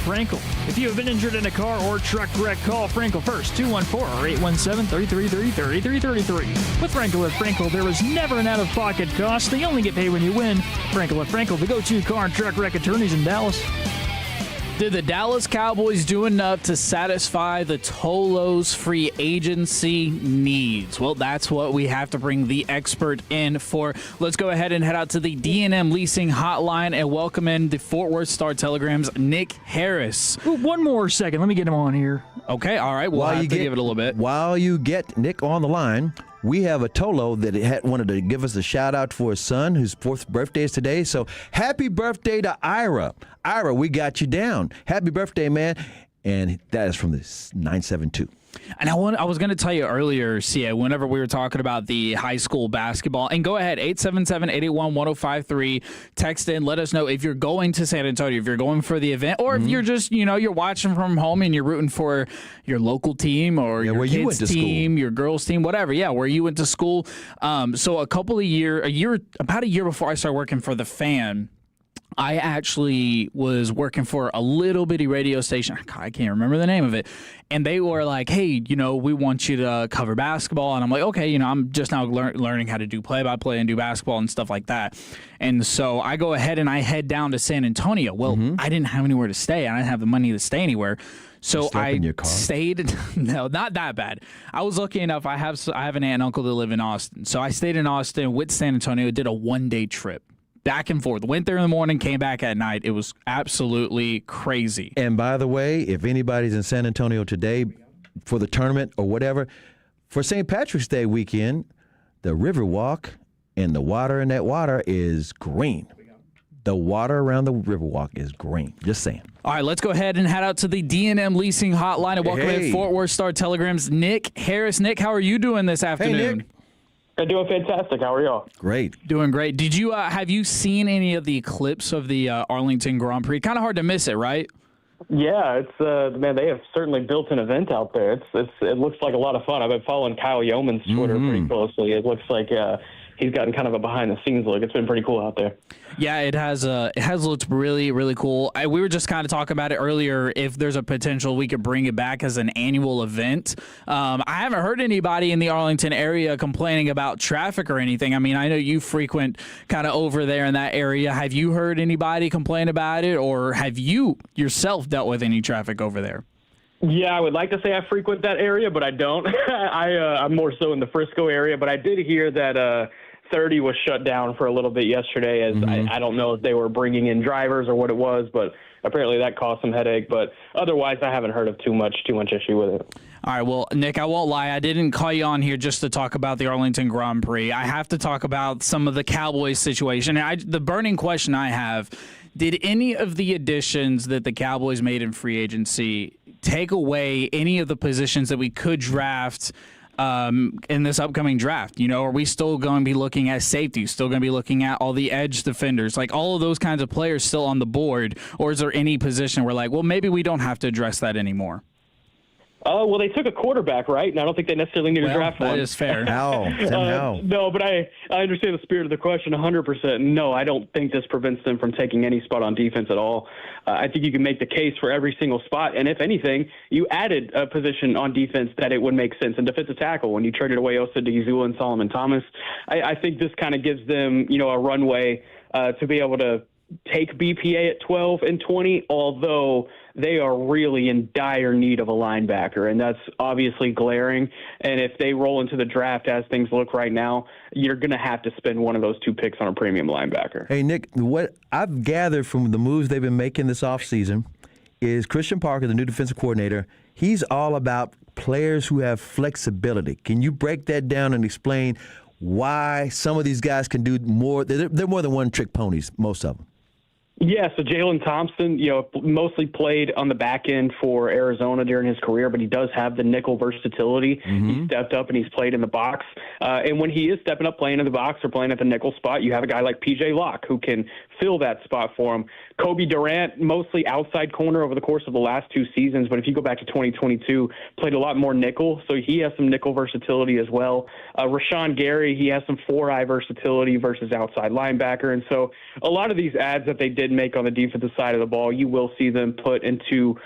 Frankel. If you have been injured in a car or truck wreck, call Frankel first, 214-817-3333-3333. With Frankel at Frankel, there is never an out-of-pocket cost. They only get paid when you win. Frankel at Frankel, the go-to car and truck wreck attorneys in Dallas. Did the Dallas Cowboys do enough to satisfy the Tolo's free agency needs? Well, that's what we have to bring the expert in for. Let's go ahead and head out to the D&M Leasing Hotline and welcome in the Fort Worth Star-Telegram's Nick Harris. Ooh, one more second. Let me get him on here. Okay, all right. We'll have to give it a little bit. While you get Nick on the line, we have a Tolo that wanted to give us a shout-out for his son, whose 4th birthday is today. So happy birthday to Ira. Ira, we got you down. Happy birthday, man. And that is from the 972. And I was going to tell you earlier, CA, whenever we were talking about the high school basketball, and go ahead, 877-881-1053, text in, let us know if you're going to San Antonio, if you're going for the event, or if you're just, you're watching from home and you're rooting for your local team or your kids' team, your girls' team, whatever. Yeah, where you went to school. So about a year before I started working for The Fan, I actually was working for a little bitty radio station. I can't remember the name of it. And they were like, hey, we want you to cover basketball. And I'm like, okay, I'm just now learning how to do play-by-play and do basketball and stuff like that. And so I go ahead and I head down to San Antonio. Well, I didn't have anywhere to stay. I didn't have the money to stay anywhere. So I stayed. No, not that bad. I was lucky enough. I have an aunt and uncle that live in Austin. So I stayed in Austin with San Antonio, did a one-day trip. Back and forth. Went there in the morning, came back at night. It was absolutely crazy. And by the way, if anybody's in San Antonio today for the tournament or whatever, for St. Patrick's Day weekend, the river walk and the water in that water is green. The water around the river walk is green. Just saying. All right, let's go ahead and head out to the D&M Leasing Hotline and welcome in Fort Worth Star-Telegram's Nick Harris. Nick, how are you doing this afternoon? Hey, Nick. I'm doing fantastic. How are y'all? Great. Doing great. Did you have you seen any of the clips of the Arlington Grand Prix? Kind of hard to miss it, right? Yeah, it's man. They have certainly built an event out there. It looks like a lot of fun. I've been following Kyle Yeoman's Twitter pretty closely. It looks like he's gotten kind of a behind the scenes look. It's been pretty cool out there. Yeah, it has looked really, really cool. We were just kind of talking about it earlier. If there's a potential we could bring it back as an annual event. I haven't heard anybody in the Arlington area complaining about traffic or anything. I mean, I know you frequent kind of over there in that area. Have you heard anybody complain about it, or have you yourself dealt with any traffic over there? Yeah, I would like to say I frequent that area, but I don't. I'm more so in the Frisco area, but I did hear that 30 was shut down for a little bit yesterday, as I don't know if they were bringing in drivers or what it was, but apparently that caused some headache. But otherwise, I haven't heard of too much issue with it. All right, well, Nick, I won't lie. I didn't call you on here just to talk about the Arlington Grand Prix. I have to talk about some of the Cowboys situation. The burning question I have, did any of the additions that the Cowboys made in free agency take away any of the positions that we could draft in this upcoming draft? Are we still going to be looking at safety, still going to be looking at all the edge defenders, like all of those kinds of players still on the board? Or is there any position where like, well, maybe we don't have to address that anymore? Well, they took a quarterback, right? And I don't think they necessarily need to draft one. That is fair. No, but I understand the spirit of the question 100%. No, I don't think this prevents them from taking any spot on defense at all. I think you can make the case for every single spot. And if anything, you added a position on defense that it would make sense in defensive tackle when you traded away Osa Diazula and Solomon Thomas. I think this kind of gives them, a runway to be able to take BPA at 12 and 20, although they are really in dire need of a linebacker, and that's obviously glaring. And if they roll into the draft as things look right now, you're going to have to spend one of those 2 picks on a premium linebacker. Hey, Nick, what I've gathered from the moves they've been making this offseason is Christian Parker, the new defensive coordinator, he's all about players who have flexibility. Can you break that down and explain why some of these guys can do more? They're more than one-trick ponies, most of them. Yeah, so Jalen Thompson, mostly played on the back end for Arizona during his career, but he does have the nickel versatility. He stepped up and he's played in the box. And when he is stepping up playing in the box or playing at the nickel spot, you have a guy like P.J. Locke who can fill that spot for him. Kobe Durant, mostly outside corner over the course of the last 2 seasons, but if you go back to 2022, played a lot more nickel, so he has some nickel versatility as well. Rashawn Gary, he has some 4-eye versatility versus outside linebacker, and so a lot of these adds that they did make on the defensive side of the ball, you will see them put into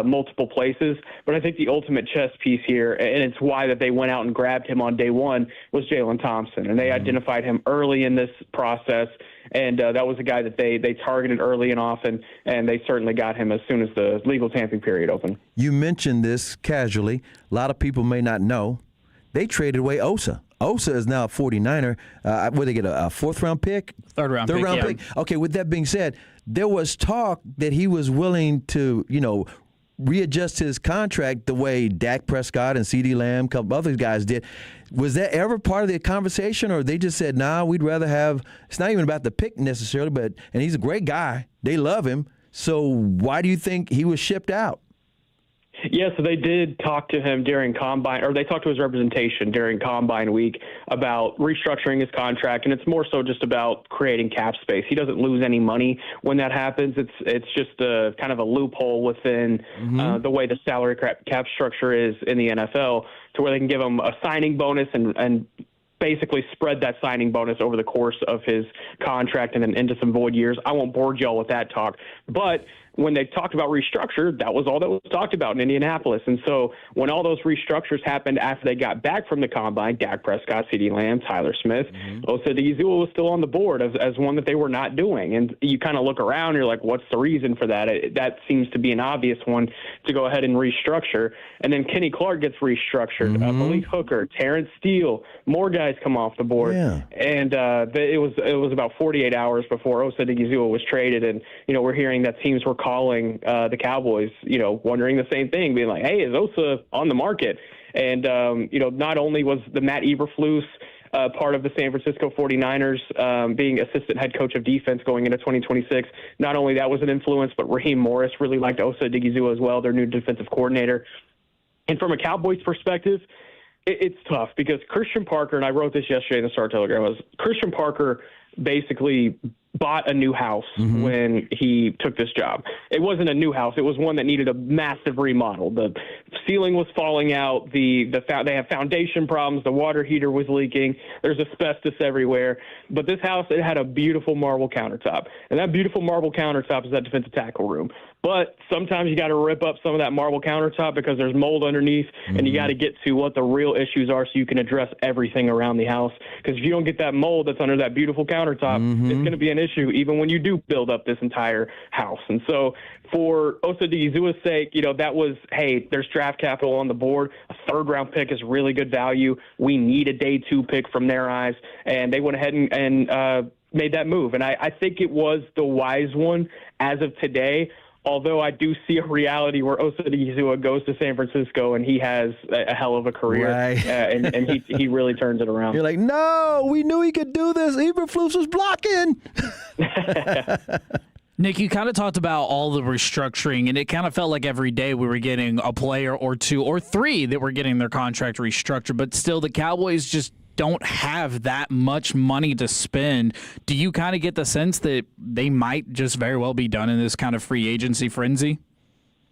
multiple places. But I think the ultimate chess piece here, and it's why that they went out and grabbed him on day one, was Jalen Thompson. And they identified him early in this process, and that was a guy that they targeted early and often, and they certainly got him as soon as the legal tamping period opened. You mentioned this casually. A lot of people may not know. They traded away Osa. Osa is now a 49er. Would they get a 4th-round pick? Third round pick. Okay, with that being said, there was talk that he was willing to, readjust his contract the way Dak Prescott and CeeDee Lamb, a couple other guys did. Was that ever part of the conversation, or they just said, nah, we'd rather have – it's not even about the pick necessarily, and he's a great guy. They love him. So why do you think he was shipped out? Yeah, so they did talk to him during Combine, or they talked to his representation during Combine week about restructuring his contract, and it's more so just about creating cap space. He doesn't lose any money when that happens. It's just a kind of a loophole within the way the salary cap structure is in the NFL, to where they can give him a signing bonus and basically spread that signing bonus over the course of his contract and then into some void years. I won't bore y'all with that talk, but when they talked about restructure, that was all that was talked about in Indianapolis. And so when all those restructures happened after they got back from the Combine, Dak Prescott, CeeDee Lamb, Tyler Smith, Osa Odighizuwa was still on the board as one that they were not doing. And you kind of look around, and you're like, what's the reason for that? That seems to be an obvious one to go ahead and restructure. And then Kenny Clark gets restructured. Malik Hooker, Terrence Steele, more guys come off the board. Yeah. And it was about 48 hours before Osa Odighizuwa was traded. And, we're hearing that teams were calling the Cowboys, wondering the same thing, being like, hey, is Osa on the market? And, not only was the Matt Eberflus part of the San Francisco 49ers being assistant head coach of defense going into 2026, not only that was an influence, but Raheem Morris really liked Osa Odighizuwa as well, their new defensive coordinator. And from a Cowboys perspective, it's tough because Christian Parker, and I wrote this yesterday in the Star Telegram, was Christian Parker basically bought a new house when he took this job. It wasn't a new house. It was one that needed a massive remodel. The ceiling was falling out. They have foundation problems. The water heater was leaking. There's asbestos everywhere. But this house, it had a beautiful marble countertop. And that beautiful marble countertop is that defensive tackle room. But sometimes you got to rip up some of that marble countertop because there's mold underneath, and you got to get to what the real issues are so you can address everything around the house. Because if you don't get that mold that's under that beautiful countertop, it's going to be an issue even when you do build up this entire house. And so for Osa Odighizuwa's sake, that was, hey, there's draft capital on the board. A 3rd-round pick is really good value. We need a day 2 pick from their eyes. And they went ahead and made that move. And I think it was the wise one as of today. Although I do see a reality where Osa Odighizuwa goes to San Francisco and he has a hell of a career, right. and he really turns it around. You're like, no, we knew he could do this. Eberflus was blocking. Nick, you kind of talked about all the restructuring, and it kind of felt like every day we were getting a player or 2 or 3 that were getting their contract restructured, but still the Cowboys just don't have that much money to spend. Do you kind of get the sense that they might just very well be done in this kind of free agency frenzy?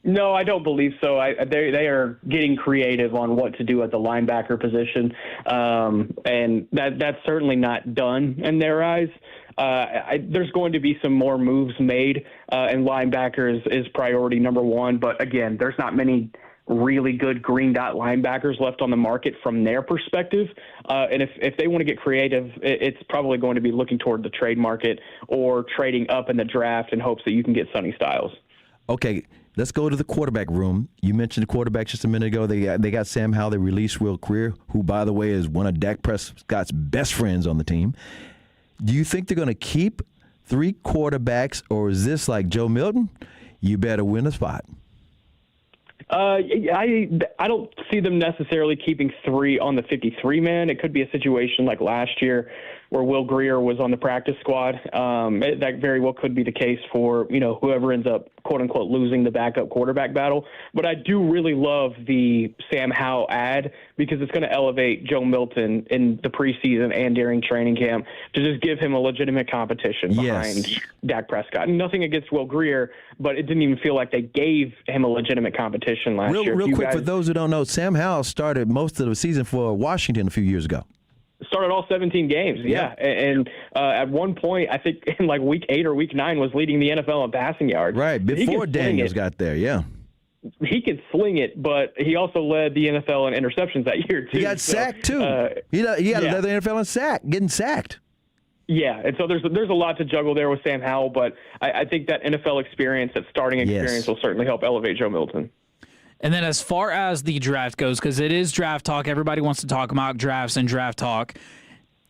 No, I don't believe so. They are getting creative on what to do at the linebacker position, and that's certainly not done in their eyes. There's going to be some more moves made, and linebacker is priority number 1. But again, there's not many really good green dot linebackers left on the market from their perspective. And if they want to get creative, it's probably going to be looking toward the trade market or trading up in the draft in hopes that you can get Sonny Styles. Okay, let's go to the quarterback room. You mentioned the quarterback just a minute ago. They got Sam Howell. They released Will Greer, who, by the way, is one of Dak Prescott's best friends on the team. Do you think they're going to keep 3 quarterbacks, or is this like Joe Milton? You better win a spot. I don't see them necessarily keeping 3 on the 53-man. It could be a situation like last year where Will Grier was on the practice squad. That very well could be the case for, whoever ends up, quote unquote, losing the backup quarterback battle. But I do really love the Sam Howell ad because it's going to elevate Joe Milton in the preseason and during training camp to just give him a legitimate competition behind Dak Prescott. Nothing against Will Grier, but it didn't even feel like they gave him a legitimate competition last year. Real quick, for those who don't know, Sam Howell started most of the season for Washington a few years ago. Started all 17 games, yeah. And at one point, I think in like week 8 or week 9, was leading the NFL in passing yards. Right, before Daniels got there, yeah. He could sling it, but he also led the NFL in interceptions that year, too. He got sacked, too. He led the NFL in getting sacked. Yeah, and so there's a lot to juggle there with Sam Howell, but I think that NFL experience, that starting experience, will certainly help elevate Joe Milton. And then as far as the draft goes, because it is draft talk, everybody wants to talk mock drafts and draft talk.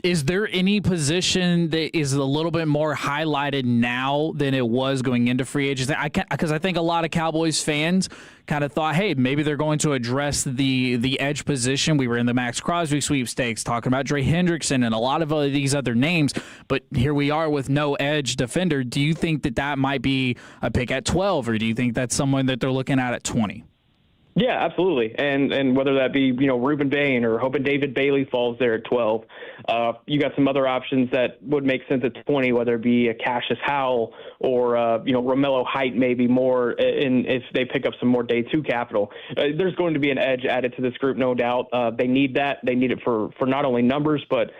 Is there any position that is a little bit more highlighted now than it was going into free agency? Because I think a lot of Cowboys fans kind of thought, hey, maybe they're going to address the edge position. We were in the Max Crosby sweepstakes talking about Dre Hendrickson and a lot of these other names, but here we are with no edge defender. Do you think that might be a pick at 12, or do you think that's someone that they're looking at 20? Yeah, absolutely. And whether that be, Reuben Bain or hoping David Bailey falls there at 12, you got some other options that would make sense at 20, whether it be a Cassius Howell or, Romello Height, maybe more if they pick up some more day 2 capital. There's going to be an edge added to this group, no doubt. They need that. They need it for not only numbers, but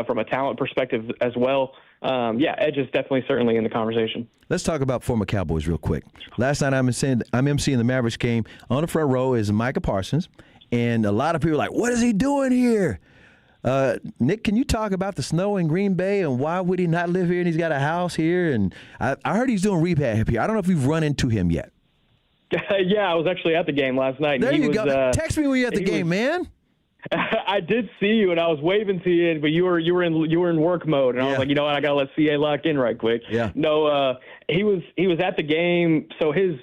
from a talent perspective as well. Edge is certainly in the conversation. Let's talk about former Cowboys real quick. Last night I'm emceeing the Mavericks game. On the front row is Micah Parsons, and a lot of people are like, what is he doing here? Nick, can you talk about the snow in Green Bay and why would he not live here and he's got a house here? And I heard he's doing rehab here. I don't know if you've run into him yet. Yeah, I was actually at the game last night. There you go. Text me when you're at the game, man. I did see you, and I was waving to you, but you were in work mode, and I was like, you know what, I gotta let CA lock in right quick. Yeah. No, he was at the game, so his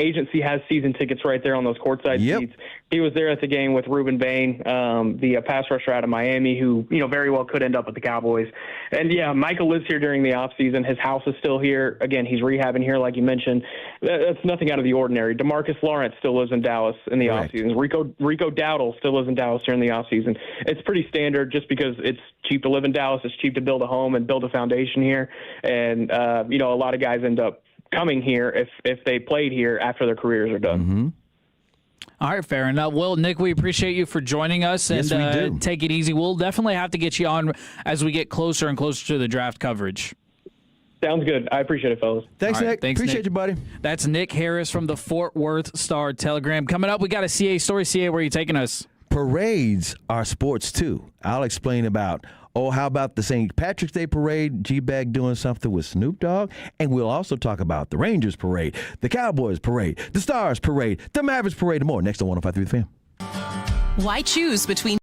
agency has season tickets right there on those courtside seats. He was there at the game with Reuben Bain, the pass rusher out of Miami, who very well could end up with the Cowboys. And yeah, Michael lives here during the offseason. His house is still here. Again, he's rehabbing here, like you mentioned. That's nothing out of the ordinary. DeMarcus Lawrence still lives in Dallas in the offseason. Rico Dowdle still lives in Dallas during the offseason. It's pretty standard just because it's cheap to live in Dallas. It's cheap to build a home and build a foundation here. And a lot of guys end up coming here if they played here after their careers are done. Mm-hmm. All right, fair enough. Well, Nick, we appreciate you for joining us, and yes, we do. Take it easy. We'll definitely have to get you on as we get closer and closer to the draft coverage. Sounds good. I appreciate it, fellas. Thanks, Nick. Thanks, appreciate Nick. you, buddy. That's Nick Harris from the Fort Worth Star-Telegram. Coming up, we got a CA story. CA, where are you taking us? Parades are sports, too. I'll explain about, how about the St. Patrick's Day Parade, G-Bag doing something with Snoop Dogg, and we'll also talk about the Rangers Parade, the Cowboys Parade, the Stars Parade, the Mavericks Parade, and more next on 105.3 The Fan. Why choose between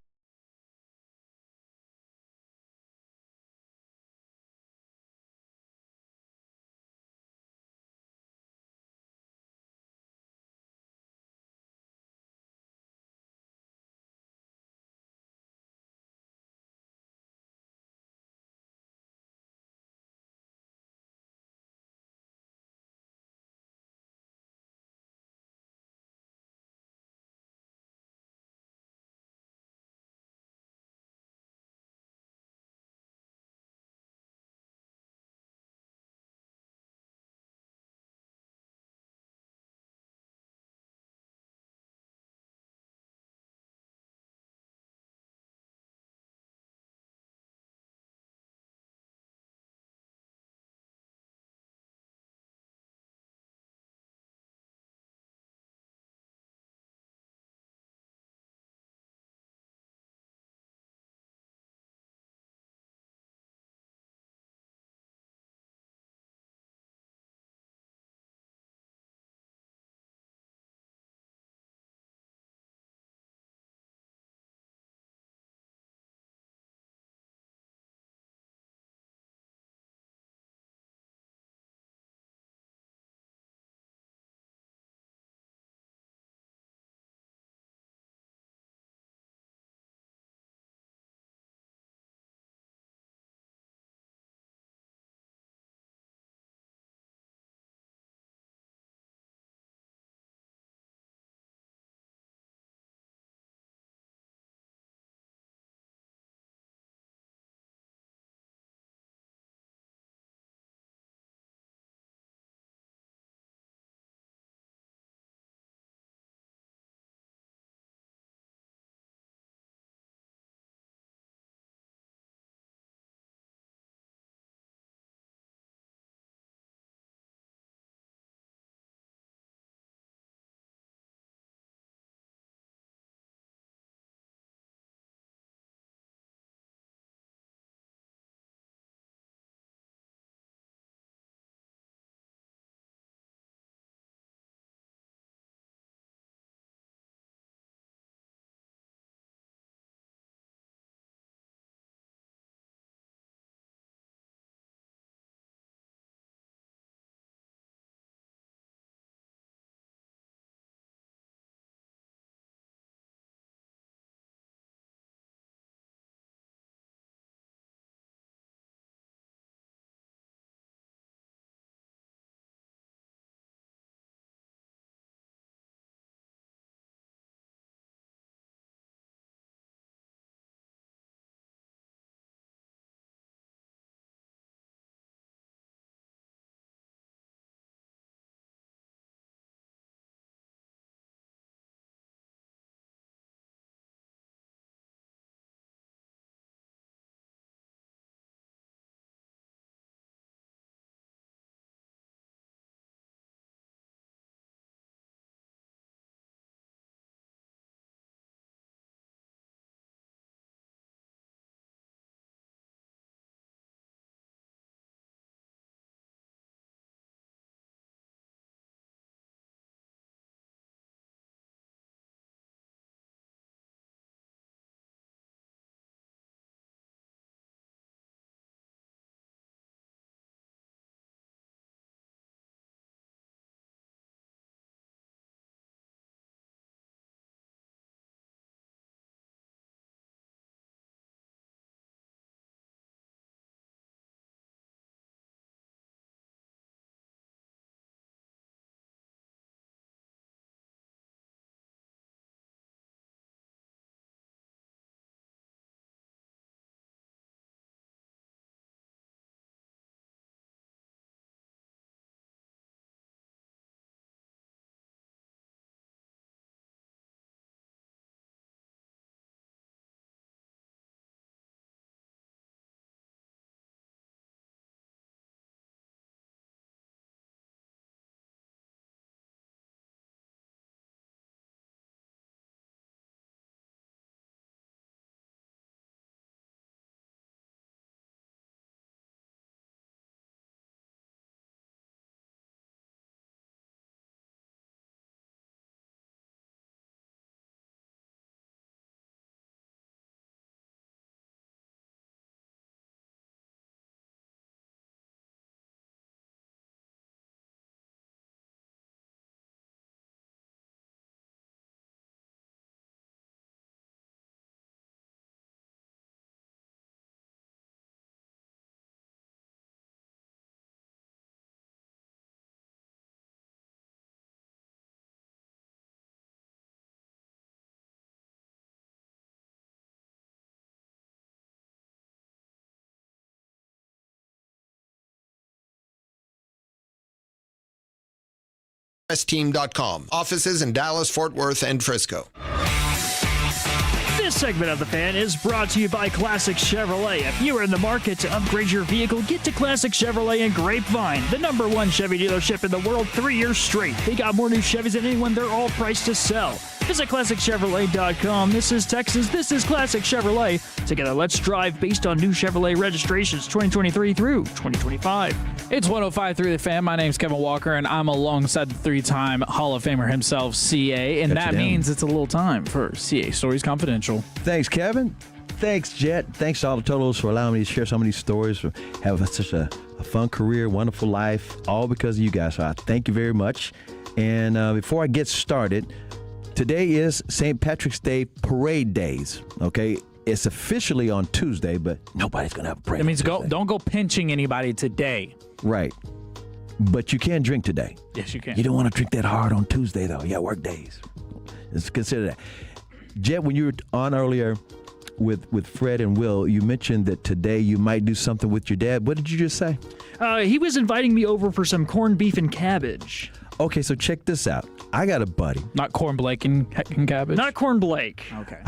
Team.com. Offices in Dallas, Fort Worth, and Frisco. This segment of The Fan is brought to you by Classic Chevrolet. If you are in the market to upgrade your vehicle, get to Classic Chevrolet in Grapevine, the #1 Chevy dealership in the world 3 years straight. They got more new Chevys than anyone. They're all priced to sell. Visit ClassicChevrolet.com. This is Texas. This is Classic Chevrolet. Together, let's drive based on new Chevrolet registrations 2023 through 2025. It's 105.3 The Fan. My name's Kevin Walker, and I'm alongside the 3-time Hall of Famer himself, CA. And that means it's a little time for CA Stories Confidential. Thanks, Kevin. Thanks, Jet. Thanks to all the Totos for allowing me to share some of these stories, for having such a fun career, wonderful life, all because of you guys. So I thank you very much. And before I get started, today is St. Patrick's Day Parade Days, okay? It's officially on Tuesday, but nobody's going to have a parade. That means don't go pinching anybody today. Right. But you can drink today. Yes, you can. You don't want to drink that hard on Tuesday, though. Yeah, work days. Let's consider that. Jet, when you were on earlier with Fred and Will, you mentioned that today you might do something with your dad. What did you just say? He was inviting me over for some corned beef and cabbage. Okay, so check this out. I got a buddy. Not Corn Blake and cabbage? Not Corn Blake. Okay.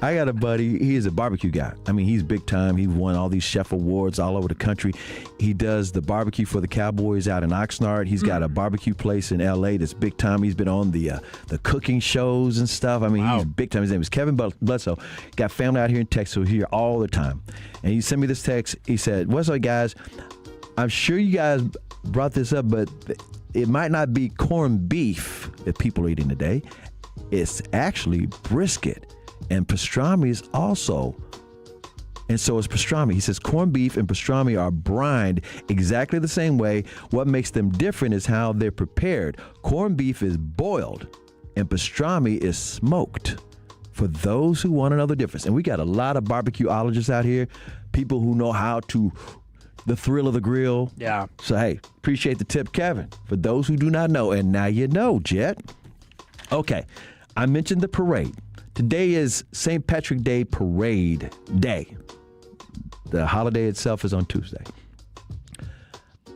I got a buddy. He is a barbecue guy. I mean, he's big time. He won all these chef awards all over the country. He does the barbecue for the Cowboys out in Oxnard. He's got a barbecue place in L.A. that's big time. He's been on the cooking shows and stuff. I mean, he's big time. His name is Kevin Bledsoe. Got family out here in Texas, so he's here all the time. And he sent me this text. He said, "What's up, guys? I'm sure you guys brought this up, but it might not be corned beef that people are eating today. It's actually brisket. And pastrami is also, and so is pastrami." He says corned beef and pastrami are brined exactly the same way. What makes them different is how they're prepared. Corned beef is boiled and pastrami is smoked. For those who want to know the difference. And we got a lot of barbecueologists out here, people who know how to, the thrill of the grill. Yeah. So, hey, appreciate the tip, Kevin. For those who do not know, and now you know, Jet. Okay, I mentioned the parade. Today is St. Patrick's Day Parade Day. The holiday itself is on Tuesday.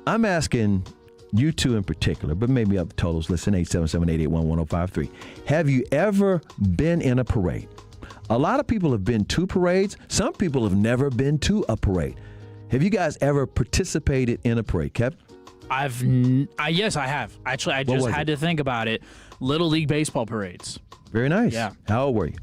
I'm asking you two in particular, but maybe other totals, listen, 877-881-1053. Have you ever been in a parade? A lot of people have been to parades. Some people have never been to a parade. Have you guys ever participated in a parade, Kev? Yes, I have. Actually, I just had to think about it. Little League baseball parades. Very nice. Yeah. How old were you?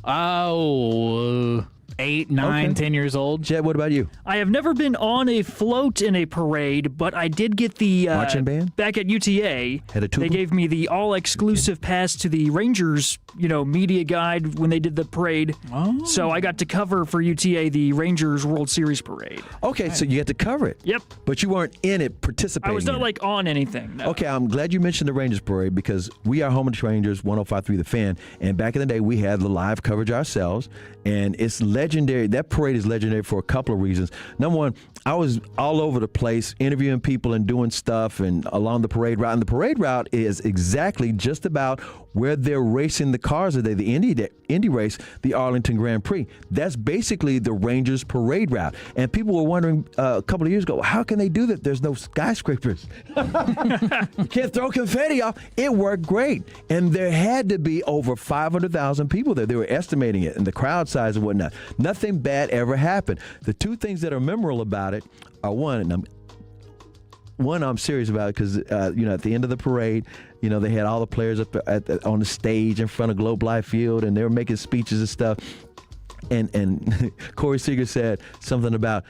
Oh, 8, 9, 10 years old. Jet, what about you? I have never been on a float in a parade, but I did get the marching band back at UTA. Had a tuba? They gave me the all-exclusive pass to the Rangers, media guide when they did the parade. Oh. So I got to cover for UTA the Rangers World Series parade. Okay, so you had to cover it. Yep. But you weren't in it participating. I was not in it. on anything. No. Okay, I'm glad you mentioned the Rangers parade because we are home of the Rangers, 105.3 The Fan, and back in the day we had the live coverage ourselves, and it's legendary. That parade is legendary for a couple of reasons. Number one, I was all over the place interviewing people and doing stuff and along the parade route. And the parade route is exactly just about where they're racing the cars today, the Indy race, the Arlington Grand Prix. That's basically the Rangers parade route. And people were wondering a couple of years ago, how can they do that? There's no skyscrapers. You can't throw confetti off. It worked great. And there had to be over 500,000 people there. They were estimating it and the crowd size and whatnot. Nothing bad ever happened. The two things that are memorable about it are one, I'm serious about it because, at the end of the parade, they had all the players up on the stage in front of Globe Life Field, and they were making speeches and stuff. And Corey Seager said something about,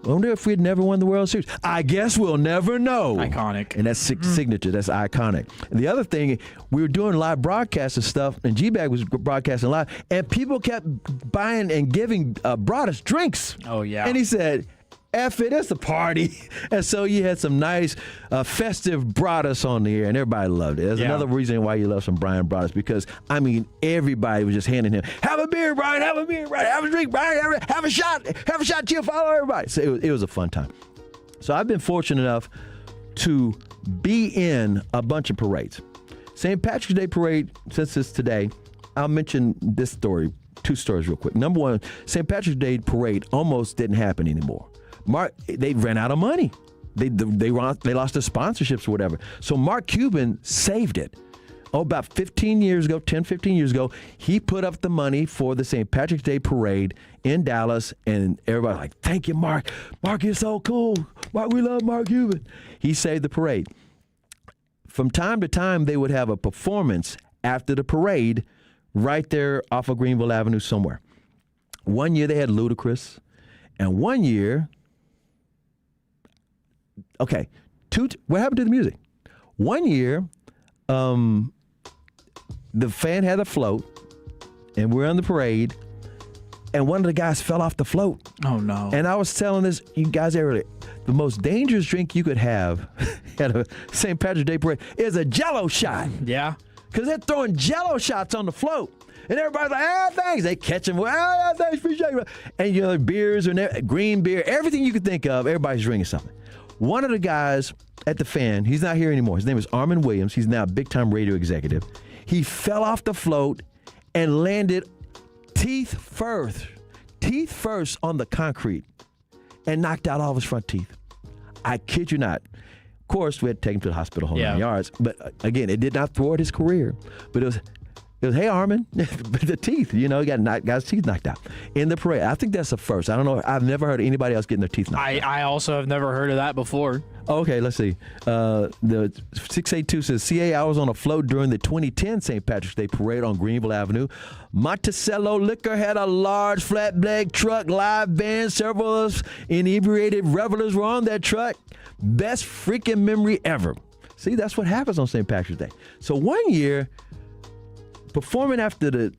I wonder if we'd never won the World Series. I guess we'll never know. Iconic. And that's signature. That's iconic. And the other thing, we were doing live broadcasts and stuff, and G-Bag was broadcasting live, and people kept buying and brought us drinks. Oh, yeah. And he said, F it, it's a party. And so you had some nice festive Broadus on the air, and everybody loved it. That's another reason why you love some Brian Broadus, because, everybody was just handing him, have a beer, Brian, have a beer, Brian, have a drink, Brian, have a shot to you, follow everybody. So it was a fun time. So I've been fortunate enough to be in a bunch of parades. St. Patrick's Day Parade, since it's today, I'll mention this story, two stories real quick. Number one, St. Patrick's Day Parade almost didn't happen anymore. They ran out of money. they lost their sponsorships or whatever. So Mark Cuban saved it. About 15 years ago, he put up the money for the St. Patrick's Day Parade in Dallas, and everybody's like, thank you, Mark. Mark, you're so cool. Mark, we love Mark Cuban. He saved the parade. From time to time, they would have a performance after the parade right there off of Greenville Avenue somewhere. One year they had Ludacris, and one year, what happened to the music? One year, the fan had a float, and we're on the parade, and one of the guys fell off the float. Oh, no. And I was telling you guys earlier, the most dangerous drink you could have at a St. Patrick's Day parade is a Jell-O shot. Yeah. Because they're throwing Jell-O shots on the float. And everybody's like, thanks. They catch them. Thanks, appreciate it. And, beers and green beer, everything you could think of, everybody's drinking something. One of the guys at the fan, he's not here anymore. His name is Armin Williams. He's now a big-time radio executive. He fell off the float and landed teeth first on the concrete and knocked out all of his front teeth. I kid you not. Of course, we had to take him to the hospital, whole 9 yards. But again, it did not thwart his career. But it was, hey, Armin, the teeth, he got his teeth knocked out in the parade. I think that's the first. I don't know. I've never heard of anybody else getting their teeth knocked out. I also have never heard of that before. Okay, let's see. The 682 says, CA, I was on a float during the 2010 St. Patrick's Day Parade on Greenville Avenue. Monticello Liquor had a large flatbed truck, live band, several inebriated revelers were on that truck. Best freaking memory ever. See, that's what happens on St. Patrick's Day. So one year, performing after the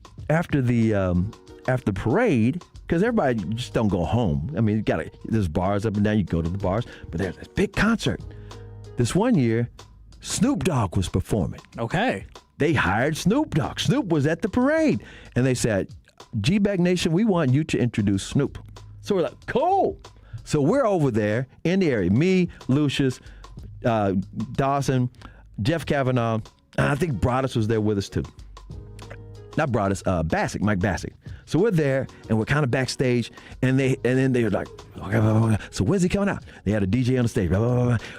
parade, because everybody just don't go home. I mean, there's bars up and down. You go to the bars, but there's this big concert. This one year, Snoop Dogg was performing. Okay. They hired Snoop Dogg. Snoop was at the parade, and they said, G-Bag Nation, we want you to introduce Snoop. So we're like, cool. So we're over there in the area. Me, Lucius, Dawson, Jeff Kavanaugh, and I think Broadus was there with us too. Not Broadus, Bassick, Mike Bassick. So we're there, and we're kind of backstage, and then they were like, okay, so when's he coming out? They had a DJ on the stage.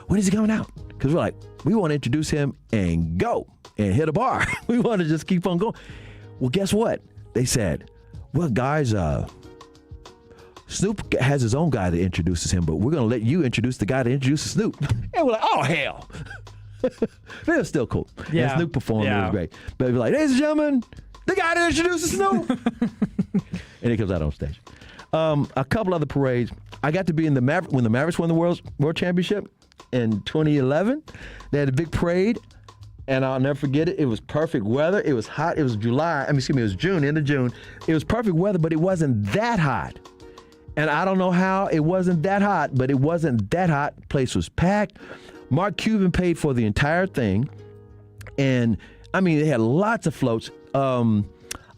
When is he coming out? Because we're like, we want to introduce him and go and hit a bar. We want to just keep on going. Well, guess what? They said, well, guys, Snoop has his own guy that introduces him, but we're going to let you introduce the guy that introduces Snoop. And we're like, oh, hell. It was still cool. Yeah. And Snoop performed. Yeah. It was great. But we're like, ladies and gentlemen, the guy that introduces Snoop. And he comes out on stage. A couple other parades. I got to be in when the Mavericks won the World Championship in 2011. They had a big parade, and I'll never forget it. It was perfect weather. It was hot. It was it was June, end of June. It was perfect weather, but it wasn't that hot. And I don't know how it wasn't that hot, but it wasn't that hot. Place was packed. Mark Cuban paid for the entire thing. And, they had lots of floats.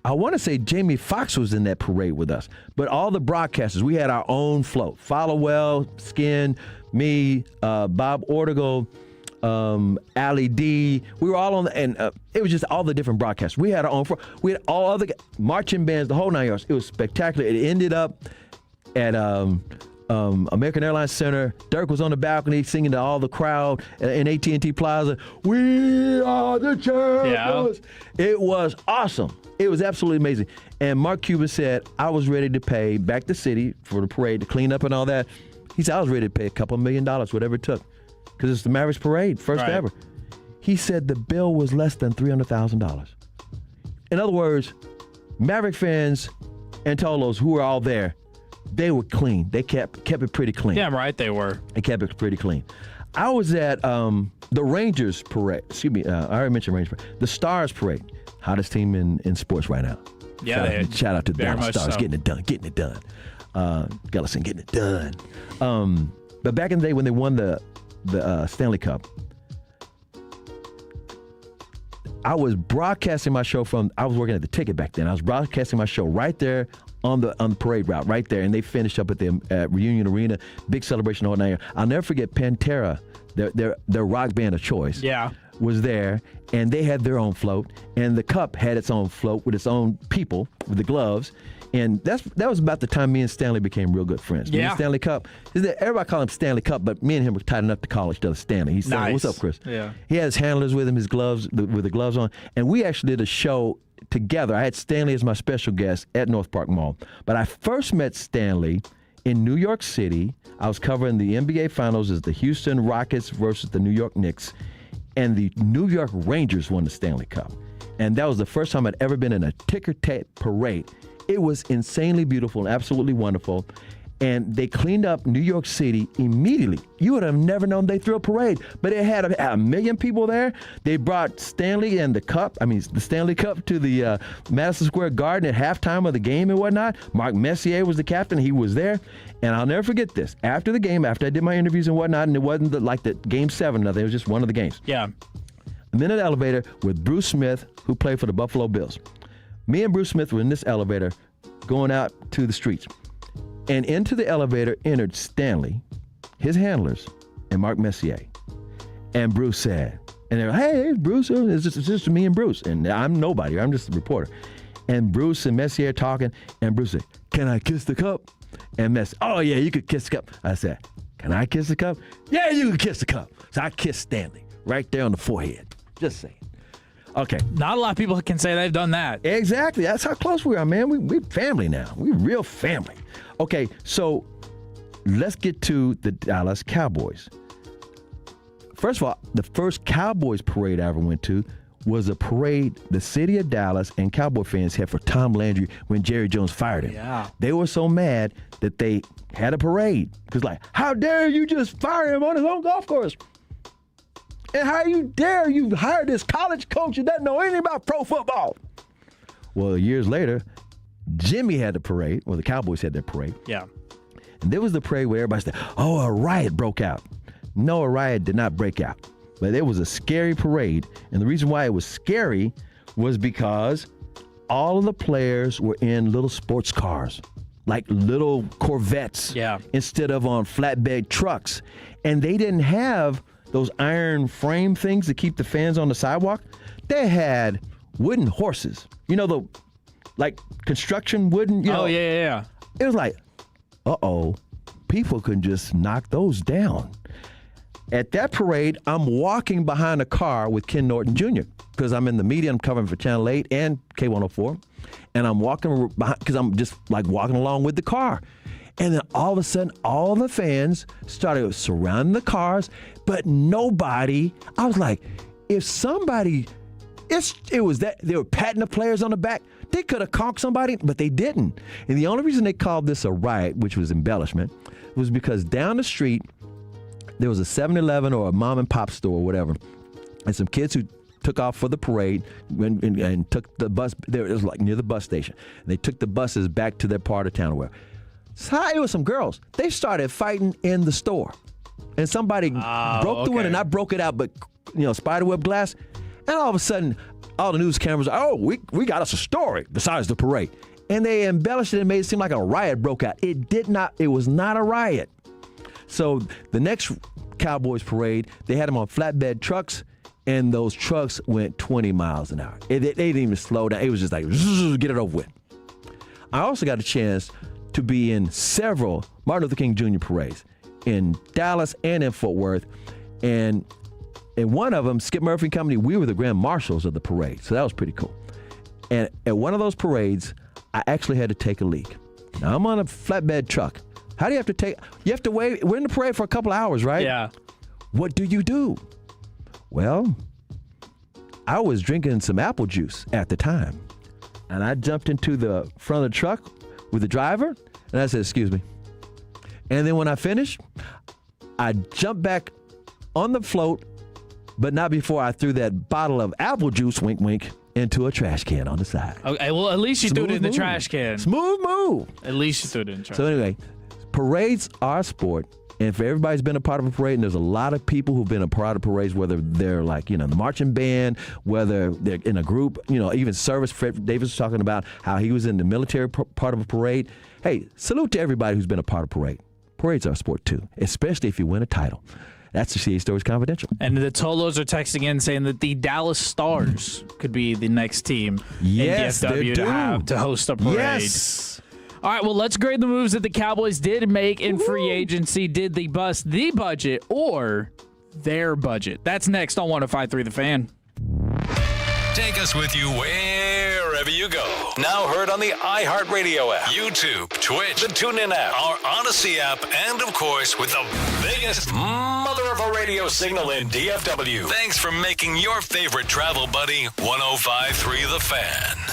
I want to say Jamie Foxx was in that parade with us. But all the broadcasters, we had our own float. Followell, Skin, me, Bob Ortigal, Ali D. We were all on and it was just all the different broadcasters. We had our own float. We had all other marching bands, the whole 9 yards. It was spectacular. It ended up at American Airlines Center. Dirk was on the balcony singing to all the crowd in AT&T Plaza. We are the champions. Yeah. It was awesome. It was absolutely amazing. And Mark Cuban said, I was ready to pay back the city for the parade to clean up and all that. He said, I was ready to pay a couple $1 million, whatever it took, because it's the Mavericks parade, first ever. He said the bill was less than $300,000. In other words, Maverick fans and Tolos who were all there, they were clean. They kept it pretty clean. Yeah, right, they were. They kept it pretty clean. I was at the Rangers parade. Excuse me, I already mentioned Rangers parade. The Stars parade, hottest team in sports right now. Yeah, shout out to the Dallas Stars, so. getting it done. Gellison getting it done. But back in the day when they won the Stanley Cup, I was broadcasting my show I was working at the ticket back then. I was broadcasting my show right there on the parade route, right there, and they finished up at the Reunion Arena, big celebration all night. I'll never forget Pantera, their rock band of choice. Yeah. Was there, and they had their own float, and the cup had its own float with its own people with the gloves, And that was about the time me and Stanley became real good friends. Me and Stanley Cup. Everybody call him Stanley Cup, but me and him were tight enough to call each other Stanley. He's Stanley. What's up, Chris? Yeah. He had his handlers with him, his gloves, with the gloves on. And we actually did a show together. I had Stanley as my special guest at North Park Mall. But I first met Stanley in New York City. I was covering the NBA Finals as the Houston Rockets versus the New York Knicks. And the New York Rangers won the Stanley Cup. And that was the first time I'd ever been in a ticker-tape parade. It was insanely beautiful and absolutely wonderful. And they cleaned up New York City immediately. You would have never known they threw a parade. But it had a million people there. They brought Stanley and the Stanley Cup to the Madison Square Garden at halftime of the game and whatnot. Mark Messier was the captain. He was there. And I'll never forget this. After the game, after I did my interviews and whatnot, and it wasn't like the Game 7 or nothing. It was just one of the games. Yeah. I'm in an elevator with Bruce Smith, who played for the Buffalo Bills. Me and Bruce Smith were in this elevator going out to the streets. And into the elevator entered Stanley, his handlers, and Mark Messier. And Bruce said, and they were, hey, Bruce, it's just me and Bruce. And I'm nobody. I'm just a reporter. And Bruce and Messier talking, and Bruce said, can I kiss the cup? And Messier, oh, yeah, you could kiss the cup. I said, can I kiss the cup? Yeah, you can kiss the cup. So I kissed Stanley right there on the forehead. Just saying. Okay. Not a lot of people can say they've done that. Exactly. That's how close we are, man. We family now. We real family. Okay, so let's get to the Dallas Cowboys. First of all, the first Cowboys parade I ever went to was a parade the city of Dallas and Cowboy fans had for Tom Landry when Jerry Jones fired him. Yeah. They were so mad that they had a parade. Because like, how dare you just fire him on his own golf course? And how you dare you hire this college coach that doesn't know anything about pro football? Well, years later, Jimmy had the parade, or the Cowboys had their parade. Yeah. And there was the parade where everybody said, oh, a riot broke out. No, a riot did not break out. But it was a scary parade. And the reason why it was scary was because all of the players were in little sports cars, like little Corvettes, instead of on flatbed trucks. And they didn't have those iron frame things to keep the fans on the sidewalk. They had wooden horses. You know, the like construction wooden, you know. Oh, yeah. It was like, uh-oh, people can just knock those down. At that parade, I'm walking behind a car with Ken Norton Jr. because I'm in the media. I'm covering for Channel 8 and K104. And I'm walking behind because I'm just like walking along with the car. And then all of a sudden, all the fans started surrounding the cars, but nobody, I was like, if somebody, it was that, they were patting the players on the back, they could have conked somebody, but they didn't. And the only reason they called this a riot, which was embellishment, was because down the street, there was a 7-Eleven or a mom and pop store or whatever, and some kids who took off for the parade and took the bus, it was like near the bus station, and they took the buses back to their part of town or wherever. So it was some girls. They started fighting in the store. And somebody broke the window, and I broke it out, but, spiderweb glass. And all of a sudden, all the news cameras, we got us a story besides the parade. And they embellished it and made it seem like a riot broke out. It was not a riot. So the next Cowboys parade, they had them on flatbed trucks, and those trucks went 20 miles an hour. They didn't even slow down. It was just like, get it over with. I also got a chance to be in several Martin Luther King Jr. parades in Dallas and in Fort Worth. And in one of them, Skip Murphy and Company, we were the grand marshals of the parade. So that was pretty cool. And at one of those parades, I actually had to take a leak. Now, I'm on a flatbed truck. How do you have to take? You have to wait. We're in the parade for a couple hours, right? Yeah. What do you do? Well, I was drinking some apple juice at the time. And I jumped into the front of the truck with the driver, and I said, excuse me. And then when I finished, I jumped back on the float, but not before I threw that bottle of apple juice, wink, wink, into a trash can on the side. Okay, well, at least you threw it in the trash can. Smooth move. At least you threw it in the trash can. So anyway, parades are a sport. And if everybody's been a part of a parade, and there's a lot of people who've been a part of parades, whether they're like, the marching band, whether they're in a group, even service. Fred Davis was talking about how he was in the military part of a parade. Hey, salute to everybody who's been a part of a parade. Parades are a sport too, especially if you win a title. That's the CA Stories Confidential. And the Tolos are texting in saying that the Dallas Stars could be the next team in DFW to host a parade. Yes. All right, well, let's grade the moves that the Cowboys did make in free agency. Did they bust the budget or their budget? That's next on 105.3 The Fan. Take us with you wherever you go. Now heard on the iHeartRadio app, YouTube, Twitch, the TuneIn app, our Odyssey app, and of course with the biggest mother of a radio signal in DFW. Thanks for making your favorite travel buddy 105.3 The Fan.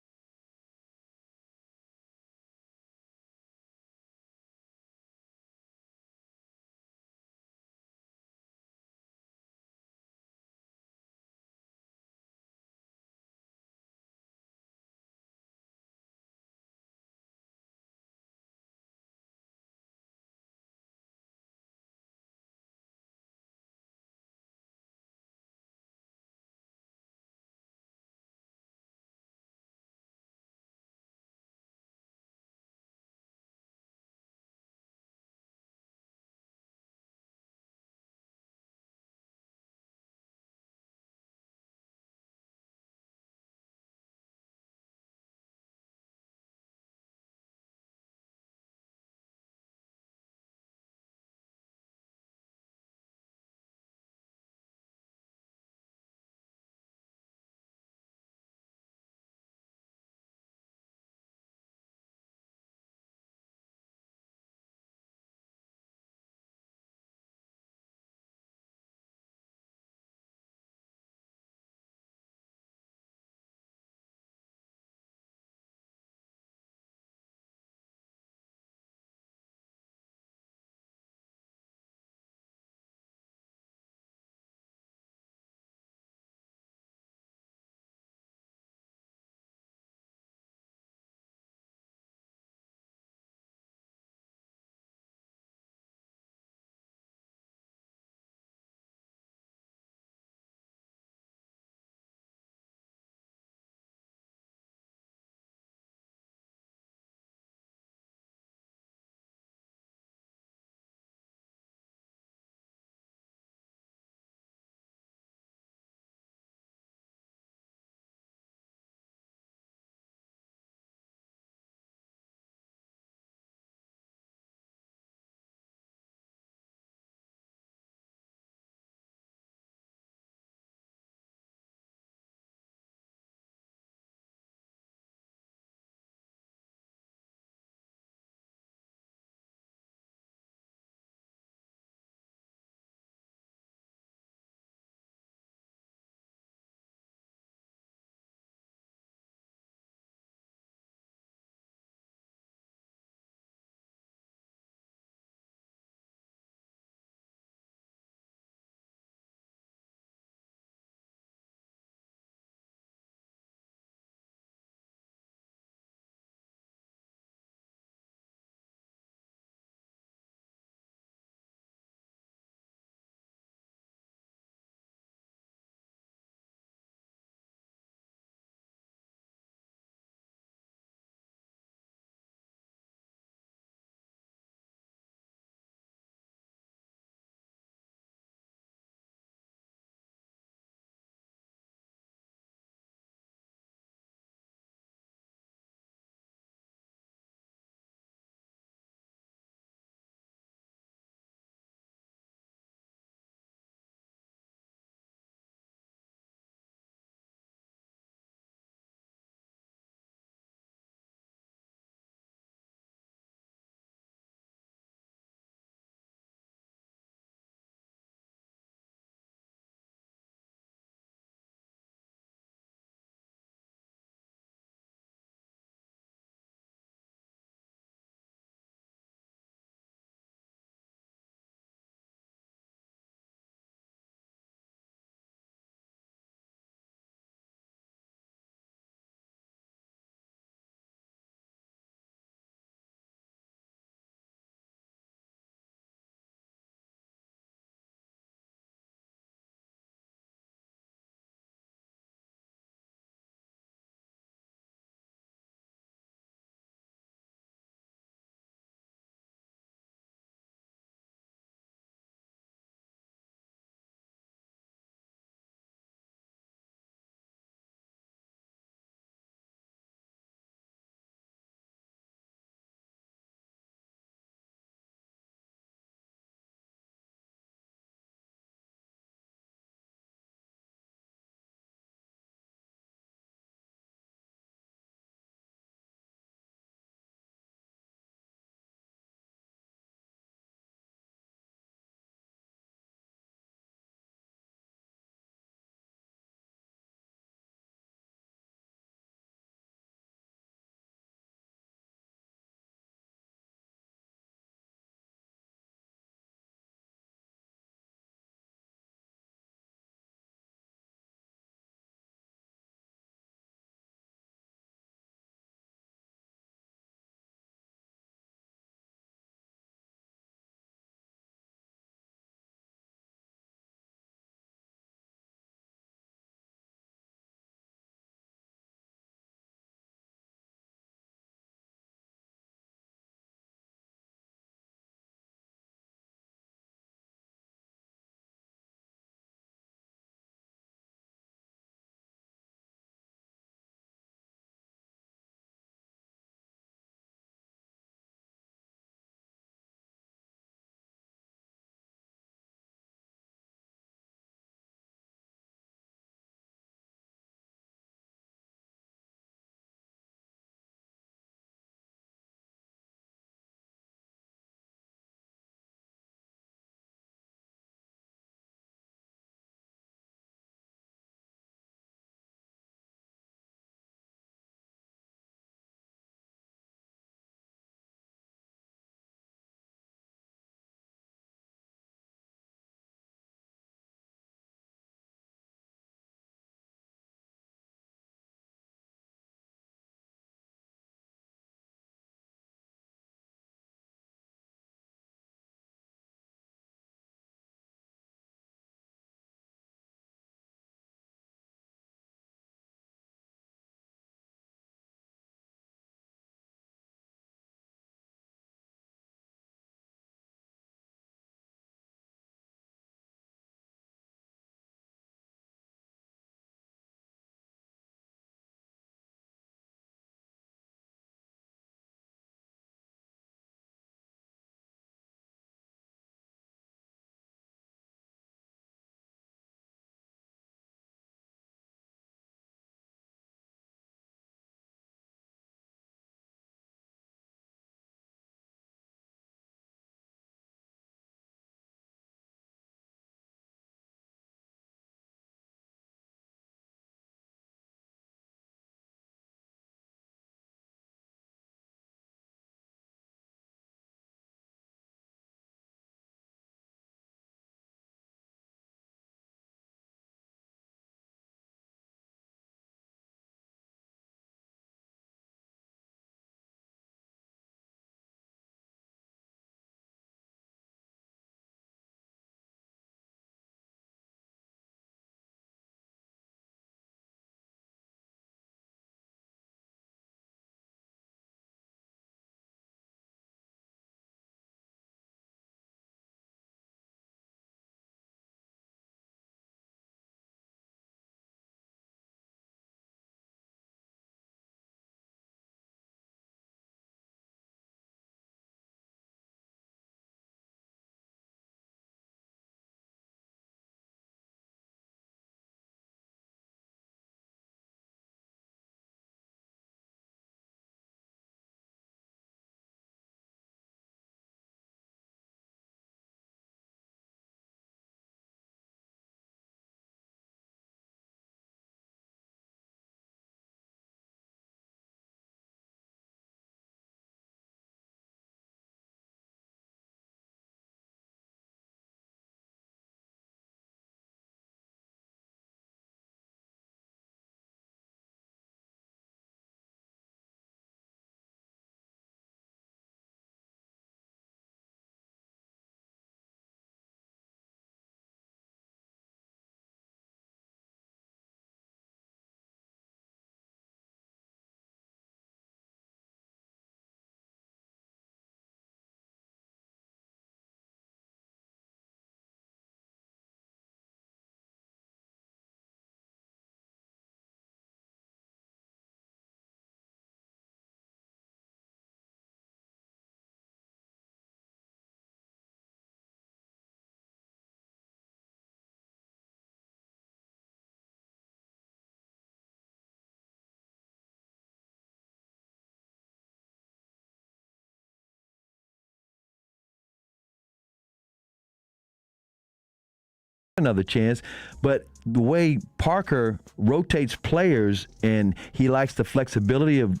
another chance. But the way Parker rotates players and he likes the flexibility of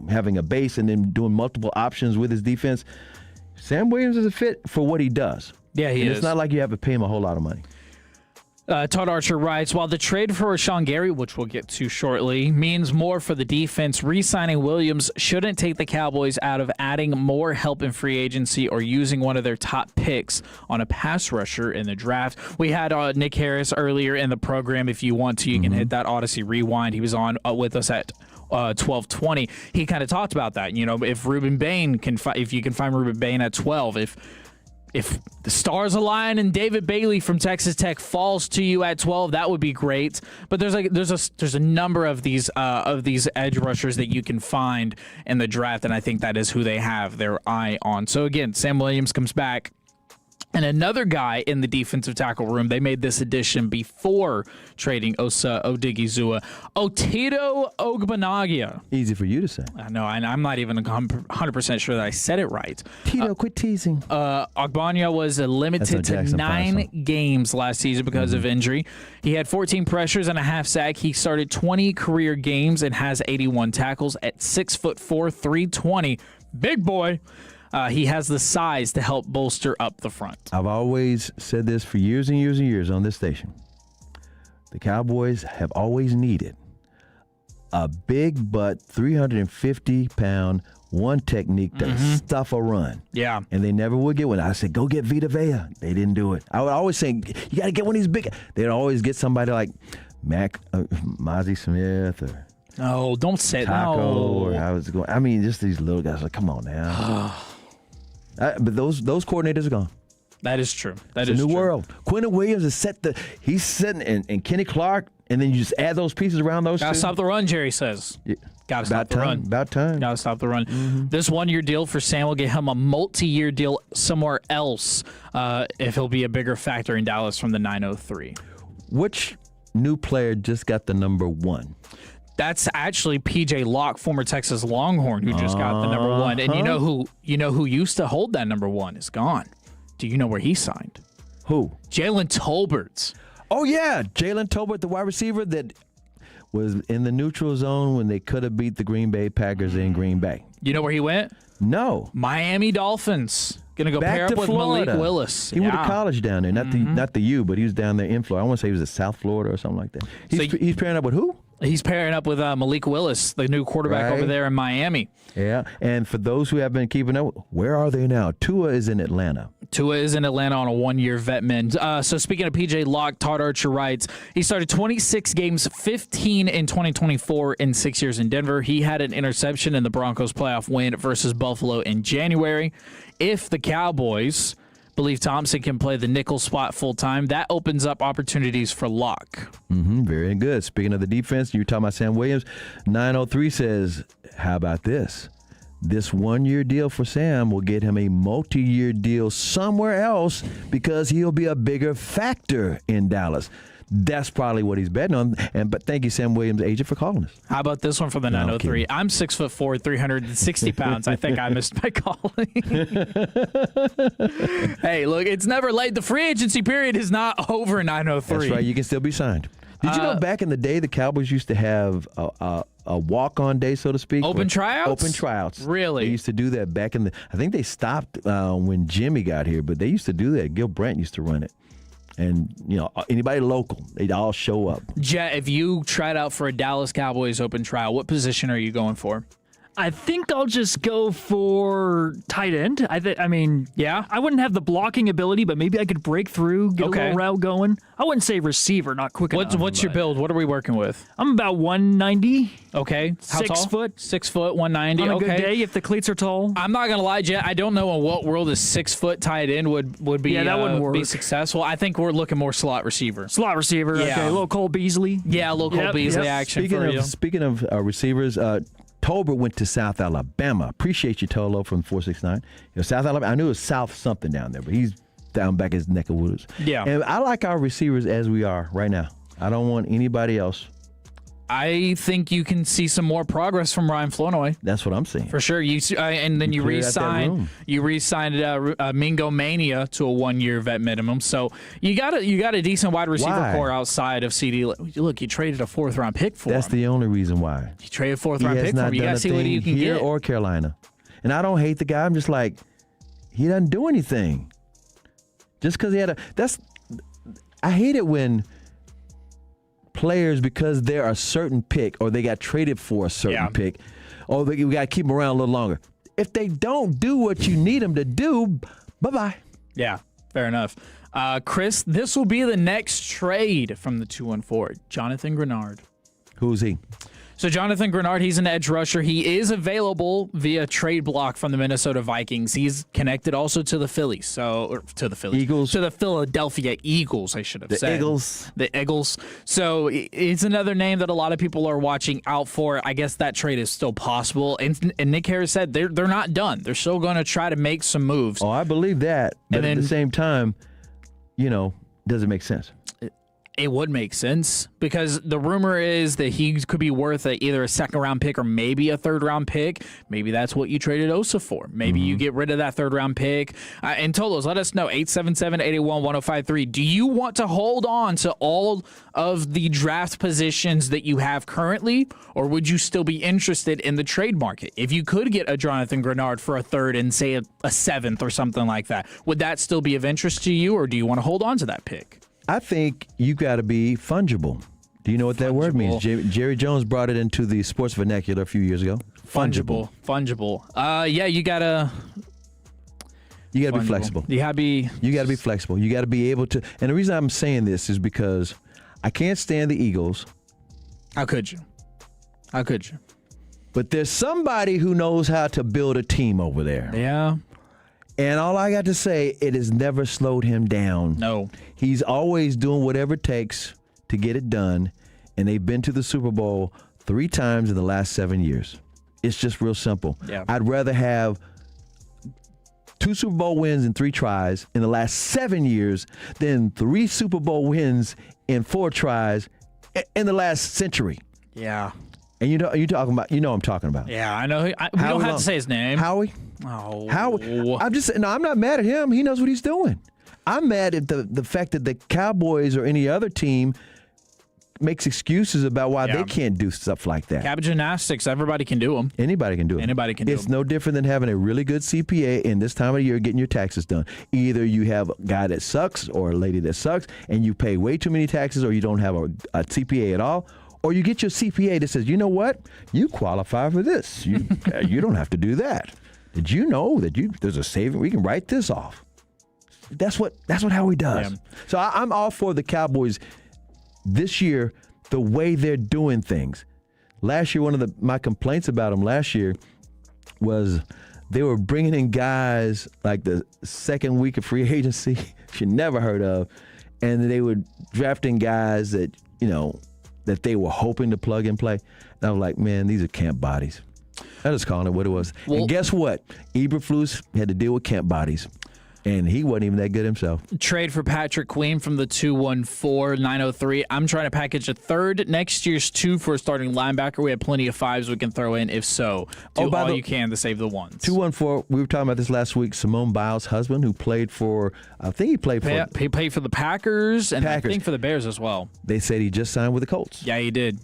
having a base and then doing multiple options with his defense, Sam Williams is a fit for what he does. Yeah, he is. It's not like you have to pay him a whole lot of money. Todd Archer writes, while the trade for Rashawn Gary, which we'll get to shortly, means more for the defense, re-signing Williams shouldn't take the Cowboys out of adding more help in free agency or using one of their top picks on a pass rusher in the draft. We had Nick Harris earlier in the program. If you want to, you can hit that Odyssey Rewind. He was on with us at 12:20. He kind of talked about that. If Ruben Bain if you can find Ruben Bain at 12, if the stars align and David Bailey from Texas Tech falls to you at 12, that would be great. But there's a number of these edge rushers that you can find in the draft, and I think that is who they have their eye on. So again, Sam Williams comes back. And another guy in the defensive tackle room, they made this addition before trading Osa Odigizua, Otito Ogbonnagia. Easy for you to say. I know, and I'm not even 100% sure that I said it right. Tito, quit teasing. Ogbonnagia was limited to 9 games last season because of injury. He had 14 pressures and a half sack. He started 20 career games and has 81 tackles at 6'4", 320. Big boy. He has the size to help bolster up the front. I've always said this for years and years and years on this station. The Cowboys have always needed a big butt, 350-pound, one technique to stuff a run. Yeah. And they never would get one. I said, go get Vita Vea. They didn't do it. I would always say, you got to get one of these big. They'd always get somebody like Mozzie Smith or no, don't say Taco, no. or I was going. I mean, just these little guys. Like, come on now. But those coordinators are gone. That is true. It's a new world. Quentin Williams is he's sitting, and Kenny Clark, and then you just add those pieces around those Gotta two. stop the run, Jerry says. Yeah. Gotta stop the run. About time. Gotta stop the run. This 1-year deal for Sam will get him a multi-year deal somewhere else if he'll be a bigger factor in Dallas from the 903. Which new player just got the number 1? That's actually PJ Locke, former Texas Longhorn, who just got the number 1. And you know who used to hold that number 1 is gone. Do you know where he signed? Who? Jalen Tolbert. Oh yeah, Jalen Tolbert, the wide receiver that was in the neutral zone when they could have beat the Green Bay Packers in Green Bay. You know where he went? No. Miami Dolphins. Gonna go Back pair to up with Florida. Malik Willis. He went to college down there, not the U, but he was down there in Florida. I want to say he was at South Florida or something like that. He's pairing up with who? He's pairing up with Malik Willis, the new quarterback over there in Miami. Yeah, and for those who have been keeping up, where are they now? Tua is in Atlanta. Tua is in Atlanta on a 1-year vet min. So speaking of PJ Locke, Todd Archer writes, he started 26 games, 15 in 2024 in 6 years in Denver. He had an interception in the Broncos playoff win versus Buffalo in January. If the Cowboys believe Thompson can play the nickel spot full-time, that opens up opportunities for Locke. Very good. Speaking of the defense, you were talking about Sam Williams. 903 says, how about this? This 1-year deal for Sam will get him a multi-year deal somewhere else because he'll be a bigger factor in Dallas. That's probably what he's betting on. But thank you, Sam Williams, agent, for calling us. How about this one from the 903? I'm 6'4", 360 pounds. I think I missed my calling. Hey, look, it's never late. The free agency period is not over, 903. That's right. You can still be signed. Did you know back in the day the Cowboys used to have a walk-on day, so to speak? Open tryouts? Open tryouts. Really? They used to do that back in the – I think they stopped when Jimmy got here, but they used to do that. Gil Brandt used to run it. And, anybody local, they'd all show up. Jet, if you tried out for a Dallas Cowboys open trial, what position are you going for? I think I'll just go for tight end. I mean, yeah, I wouldn't have the blocking ability, but maybe I could break through, get a little route going. I wouldn't say receiver, not quick enough. What's your build? What are we working with? I'm about 190. Okay. How 6 tall? foot. 6 foot, 190. On a okay. good day, if the cleats are tall. I'm not gonna lie, Jet. I don't know in what world a 6 foot tight end would be. Yeah, that wouldn't work. Be successful. I think we're looking more slot receiver. Slot receiver. Yeah. Okay. A little Cole Beasley. Yeah, a little Cole Beasley action. Speaking of receivers. Tolbert went to South Alabama. Appreciate you, Tolo, from 469. South Alabama. I knew it was South something down there, but he's down back his neck of woods. Yeah. And I like our receivers as we are right now. I don't want anybody else I think you can see some more progress from Ryan Flournoy. That's what I'm saying. For sure. And then you re-signed Mingo Mania to a 1-year vet minimum. So you got a decent wide receiver core outside of CD. Look, you traded a 4th-round pick for him. That's the only reason why. You traded a 4th-round pick for him. You got to see what you can here get. Or Carolina. And I don't hate the guy. I'm just like, he doesn't do anything. Just because he had I hate it when players, because they're a certain pick or they got traded for a certain pick, or we got to keep them around a little longer. If they don't do what you need them to do, bye-bye. Yeah, fair enough. Chris, this will be the next trade from the 214. Jonathan Grenard. Who's he? So Jonathan Grenard, he's an edge rusher. He is available via trade block from the Minnesota Vikings. He's connected also to the Phillies. To the Philadelphia Eagles, I should have said. The Eagles. So it's another name that a lot of people are watching out for. I guess that trade is still possible. And Nick Harris said they're not done. They're still going to try to make some moves. Oh, I believe that. But at the same time, does it make sense? It would make sense because the rumor is that he could be worth either a 2nd-round pick or maybe a 3rd-round pick. Maybe that's what you traded Osa for. Maybe you get rid of that 3rd-round pick. And Tolos, let us know, 877-881-1053. Do you want to hold on to all of the draft positions that you have currently, or would you still be interested in the trade market? If you could get a Jonathan Grenard for a 3rd and, say, a 7th or something like that, would that still be of interest to you, or do you want to hold on to that pick? I think you got to be fungible. Do you know what that word means? Jerry Jones brought it into the sports vernacular a few years ago. Fungible. Yeah, you gotta be flexible. You gotta be flexible. You gotta be able to. And the reason I'm saying this is because I can't stand the Eagles. How could you? But there's somebody who knows how to build a team over there. Yeah. And all I got to say, it has never slowed him down. No. He's always doing whatever it takes to get it done. And they've been to the Super Bowl 3 times in the last 7 years. It's just real simple. Yeah. I'd rather have 2 Super Bowl wins in 3 tries in the last 7 years than 3 Super Bowl wins in 4 tries in the last century. Yeah. And you know I'm talking about. Yeah, I know. We don't have to say his name. Howie? Oh. Howie. I'm not mad at him. He knows what he's doing. I'm mad at the fact that the Cowboys or any other team makes excuses about why they can't do stuff like that. Cabbage gymnastics, everybody can do them. Anybody can do them. It's no different than having a really good CPA in this time of year getting your taxes done. Either you have a guy that sucks or a lady that sucks and you pay way too many taxes, or you don't have a CPA at all. Or you get your CPA that says, you know what? You qualify for this. You don't have to do that. Did you know that there's a saving? We can write this off. That's what Howie does. Yeah. So I'm all for the Cowboys this year, the way they're doing things. Last year, one of my complaints about them last year was they were bringing in guys like the second week of free agency you never heard of, and they were drafting guys that, that they were hoping to plug and play. And I was like, man, these are camp bodies. I'm just calling it what it was. Well, and guess what? Eberflus had to deal with camp bodies. And he wasn't even that good himself. Trade for Patrick Queen from the 214-903. I'm trying to package a 3rd, next year's 2 for a starting linebacker. We have plenty of 5s we can throw in. If so, do all you can to save the 1s. 214, we were talking about this last week. Simone Biles' husband, who played for, I think he played for. Yeah, he played for the Packers and I think for the Bears as well. They said he just signed with the Colts. Yeah, he did.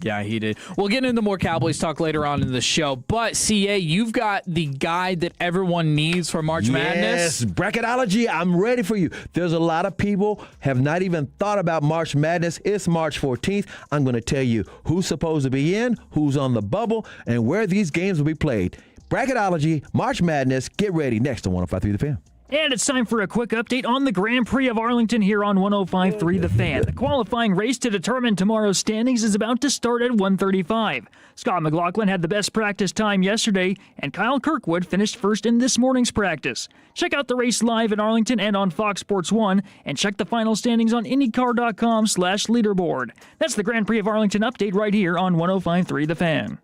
We'll get into more Cowboys talk later on in the show. But, CA, you've got the guide that everyone needs for March Madness. Yes, bracketology. I'm ready for you. There's a lot of people have not even thought about March Madness. It's March 14th. I'm going to tell you who's supposed to be in, who's on the bubble, and where these games will be played. Bracketology, March Madness. Get ready. Next on 105.3 The Fan. And it's time for a quick update on the Grand Prix of Arlington here on 105.3 The Fan. The qualifying race to determine tomorrow's standings is about to start at 1:35. Scott McLaughlin had the best practice time yesterday, and Kyle Kirkwood finished first in this morning's practice. Check out the race live in Arlington and on Fox Sports 1, and check the final standings on IndyCar.com/leaderboard. That's the Grand Prix of Arlington update right here on 105.3 The Fan.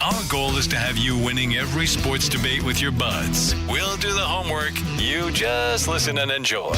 Our goal is to have you winning every sports debate with your buds. We'll do the homework. You just listen and enjoy.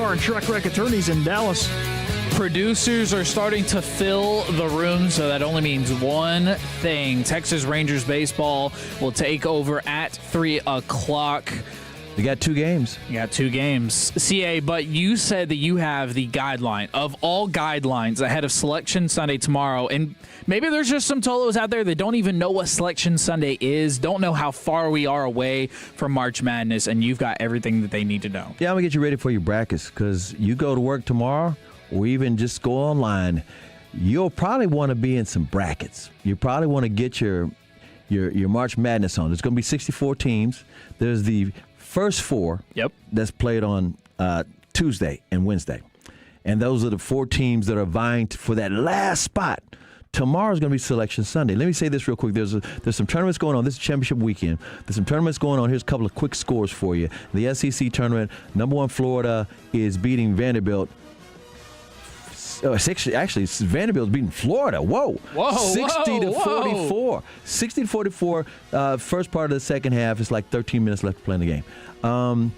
Bar and Truck Wreck Attorneys in Dallas. Producers are starting to fill the room, so that only means one thing. Texas Rangers baseball will take over at 3 o'clock. You got 2 games. You got 2 games. CA, but you said that you have the guideline of all guidelines ahead of Selection Sunday tomorrow. And maybe there's just some Tolos out there that don't even know what Selection Sunday is, don't know how far we are away from March Madness, and you've got everything that they need to know. Yeah, I'm going to get you ready for your brackets because you go to work tomorrow or even just go online, you'll probably want to be in some brackets. You probably want to get your March Madness on. There's going to be 64 teams. There's the first 4 that's played on Tuesday and Wednesday. And those are the 4 teams that are vying for that last spot. Tomorrow's going to be Selection Sunday. Let me say this real quick. There's some tournaments going on. This is championship weekend. There's some tournaments going on. Here's a couple of quick scores for you. The SEC tournament, number 1 Florida is beating Vanderbilt. Actually, Vanderbilt's beating Florida. Whoa. 60-44. 60-44. First part of the second half. It's like 13 minutes left to play in the game.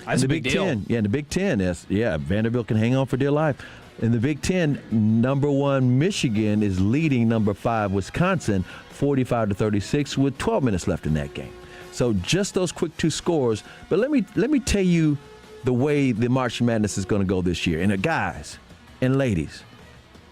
That's a big deal. In the Big Ten, Vanderbilt can hang on for dear life. In the Big Ten, number 1 Michigan is leading number 5 Wisconsin 45-36 with 12 minutes left in that game. So just those quick 2 scores. But let me tell you the way the March Madness is going to go this year. And guys and ladies,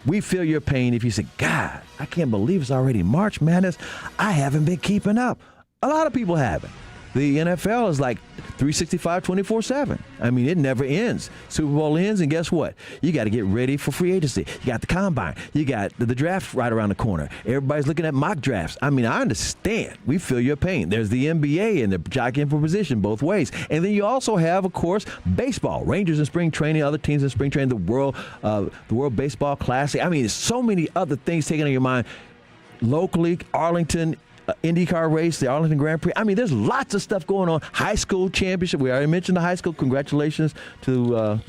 we feel your pain if you say, God, I can't believe it's already March Madness. I haven't been keeping up. A lot of people haven't. The NFL is like 365, 24/7. I mean, it never ends. Super Bowl ends, and guess what? You got to get ready for free agency. You got the combine. You got the draft right around the corner. Everybody's looking at mock drafts. I mean, I understand. We feel your pain. There's the NBA and the jockeying for position both ways. And then you also have, of course, baseball. Rangers in spring training, other teams in spring training, the World Baseball Classic. I mean, there's so many other things taking on your mind. Locally, Arlington, IndyCar race, the Arlington Grand Prix. I mean, there's lots of stuff going on. High school championship. We already mentioned the high school. Congratulations to,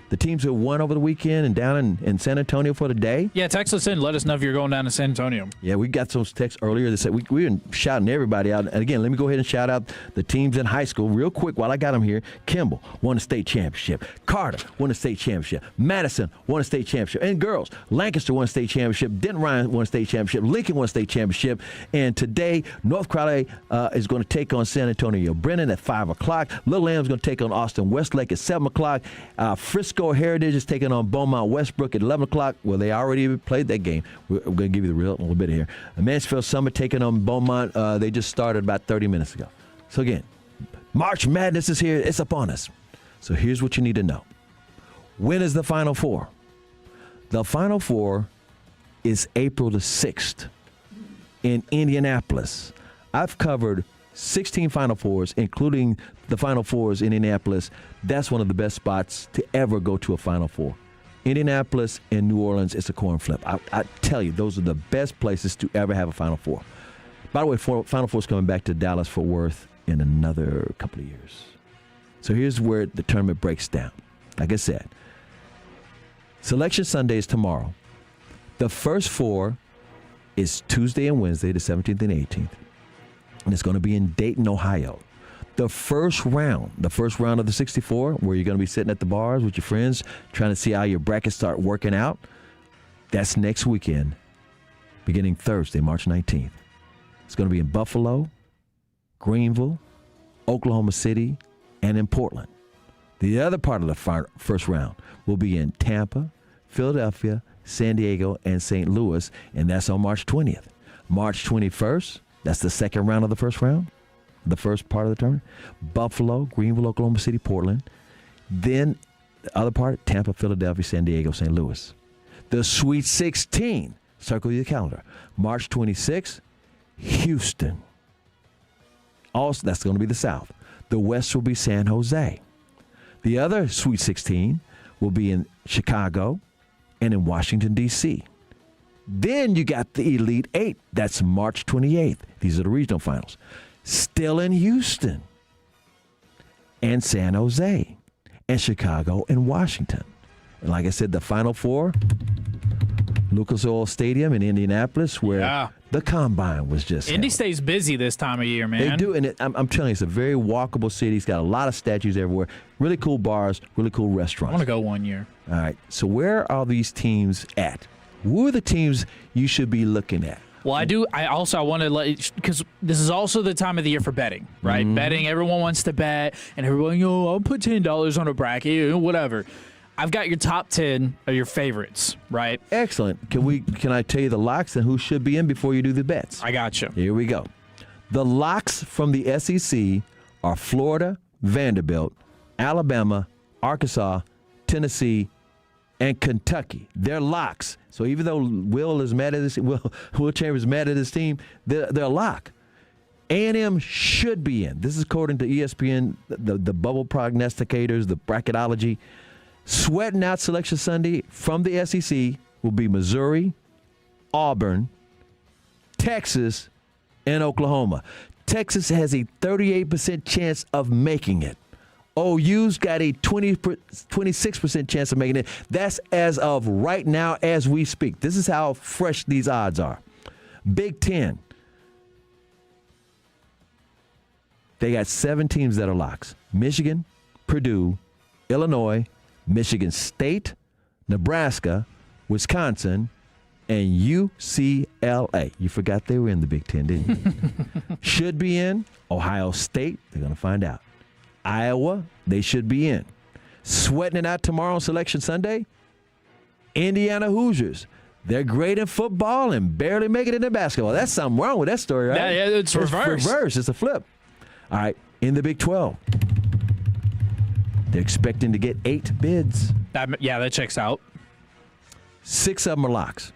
the teams who won over the weekend and down in San Antonio for the day. Yeah, text us in. Let us know if you're going down to San Antonio. Yeah, we got those texts earlier that said we've been shouting everybody out. And again, let me go ahead and shout out the teams in high school real quick while I got them here. Kimball won a state championship. Carter won a state championship. Madison won a state championship. And girls, Lancaster won a state championship. Denton Ryan won a state championship. Lincoln won a state championship. And today, North Crowley is going to take on San Antonio Brennan at 5 o'clock. Little Lamb's going to take on Austin Westlake at 7 o'clock. Frisco Heritage is taking on Beaumont Westbrook at 11 o'clock. Well, they already played that game. We're going to give you the real little bit here. Mansfield Summit taking on Beaumont. They just started about 30 minutes ago. So, again, March Madness is here. It's upon us. So, here's what you need to know. When is the Final Four? The Final Four is April the 6th in Indianapolis. I've covered 16 Final Fours, including the Final Fours in Indianapolis. That's one of the best spots to ever go to a Final Four. Indianapolis and New Orleans, it's a coin flip. I tell you, those are the best places to ever have a Final Four. By the way, Final Four's coming back to Dallas-Fort Worth in another couple of years. So here's where the tournament breaks down. Like I said, Selection Sunday is tomorrow. The first 4 is Tuesday and Wednesday, the 17th and 18th. And it's going to be in Dayton, Ohio. The first round of the 64, where you're going to be sitting at the bars with your friends, trying to see how your brackets start working out, that's next weekend, beginning Thursday, March 19th. It's going to be in Buffalo, Greenville, Oklahoma City, and in Portland. The other part of the first round will be in Tampa, Philadelphia, San Diego, and St. Louis, and that's on March 20th. March 21st, that's the second round of the first round, the first part of the tournament. Buffalo, Greenville, Oklahoma City, Portland. Then the other part, Tampa, Philadelphia, San Diego, St. Louis. The Sweet 16, circle your calendar. March 26th, Houston. Also, that's going to be the South. The West will be San Jose. The other Sweet 16 will be in Chicago and in Washington, D.C. Then you got the Elite Eight. That's March 28th. These are the regional finals. Still in Houston and San Jose and Chicago and Washington. And like I said, the Final Four, Lucas Oil Stadium in Indianapolis, where The combine was just Indy stays busy this time of year, man. They do, and I'm telling you, it's a very walkable city. It's got a lot of statues everywhere. Really cool bars, really cool restaurants. I want to go one year. All right. So where are these teams at? Who are the teams you should be looking at? Well, I do. I want to let, because this is also the time of the year for betting, right? Mm-hmm. Betting, everyone wants to bet, and everyone, I'll put $10 on a bracket, whatever. I've got your top 10 of your favorites, right? Excellent. Can I tell you the locks and who should be in before you do the bets? I got you. Here we go. The locks from the SEC are Florida, Vanderbilt, Alabama, Arkansas, Tennessee, and Kentucky. They're locks. So even though Will Chambers is mad at his team, they're a lock. A&M should be in. This is according to ESPN, the bubble prognosticators, the bracketology. Sweating out Selection Sunday from the SEC will be Missouri, Auburn, Texas, and Oklahoma. Texas has a 38% chance of making it. OU's got a 26% chance of making it. That's as of right now as we speak. This is how fresh these odds are. Big Ten. They got 7 teams that are locks. Michigan, Purdue, Illinois, Michigan State, Nebraska, Wisconsin, and UCLA. You forgot they were in the Big Ten, didn't you? Should be in. Ohio State, they're going to find out. Iowa, they should be in. Sweating it out tomorrow on Selection Sunday, Indiana Hoosiers. They're great in football and barely make it into basketball. That's something wrong with that story, right? Yeah, it's reverse. It's a flip. All right, in the Big 12. They're expecting to get 8 bids. That checks out. 6 of them are locks.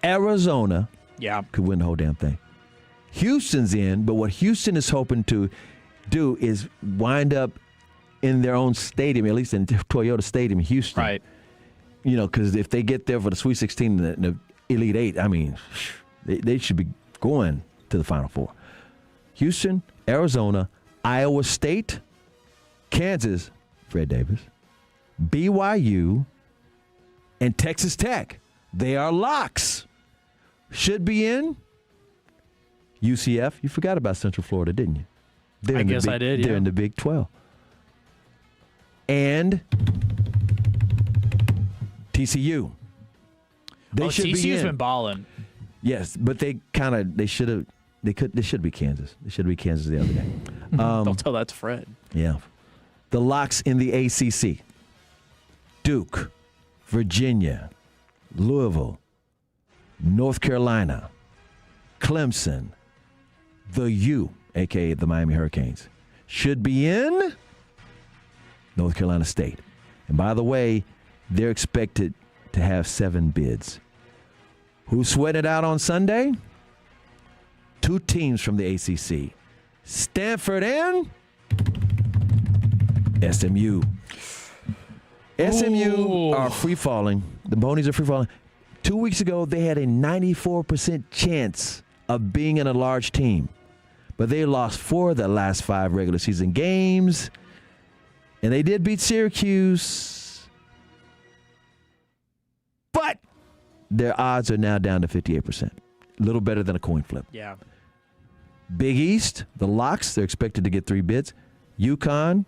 Arizona could win the whole damn thing. Houston's in, but what Houston is hoping to do is wind up in their own stadium, at least in Toyota Stadium in Houston. Right. Because if they get there for the Sweet 16 and the Elite 8, I mean, they should be going to the Final Four. Houston, Arizona, Iowa State, Kansas, Fred Davis, BYU, and Texas Tech. They are locks. Should be in. UCF, you forgot about Central Florida, didn't you? I guess I did, yeah. They're in the Big 12. And TCU. They should TCU's be in. been balling. Yes, but they should be Kansas. They should be Kansas the other day. Don't tell that to Fred. Yeah. The locks in the ACC. Duke, Virginia, Louisville, North Carolina, Clemson, the U, a.k.a. the Miami Hurricanes, should be in North Carolina State. And by the way, they're expected to have 7 bids. Who sweated out on Sunday? 2 teams from the ACC, Stanford and SMU. SMU are free-falling. The Bonies are free-falling. 2 weeks ago, they had a 94% chance of being in a large team. But they lost 4 of the last 5 regular season games. And they did beat Syracuse. But their odds are now down to 58%. A little better than a coin flip. Yeah. Big East, the locks, they're expected to get 3 bids. UConn,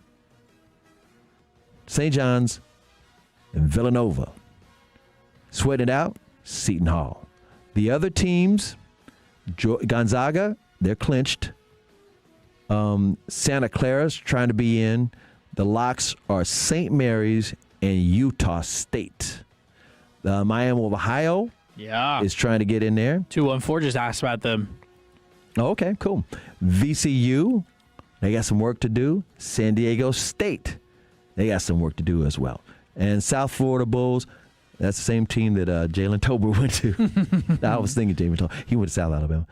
St. John's, and Villanova. Sweat it out, Seton Hall. The other teams, Gonzaga, they're clinched. Santa Clara's trying to be in. The locks are St. Mary's and Utah State. Miami of Ohio is trying to get in there. 214 just asked about them. Oh, okay, cool. VCU, they got some work to do. San Diego State, they got some work to do as well. And South Florida Bulls, that's the same team that Jalen Tolbert went to. I was thinking Jalen Tolbert. He went to South Alabama.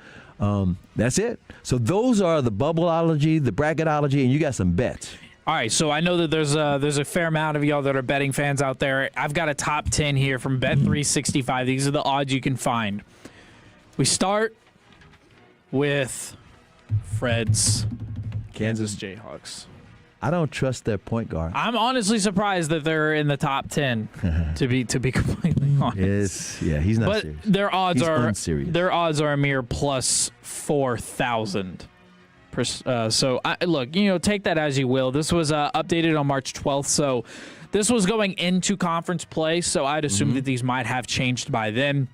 That's it. So those are the bubbleology, the bracketology, and you got some bets. All right, so I know that there's a fair amount of y'all that are betting fans out there. I've got a top 10 here from Bet365. These are the odds you can find. We start with Fred's Kansas Jayhawks. I don't trust their point guard. I'm honestly surprised that they're in the top 10. to be completely honest. He's not but serious. Their odds He's are unserious. Their odds are a mere plus 4,000. So look, take that as you will. This was updated on March 12th, so this was going into conference play. So I'd assume that these might have changed by then.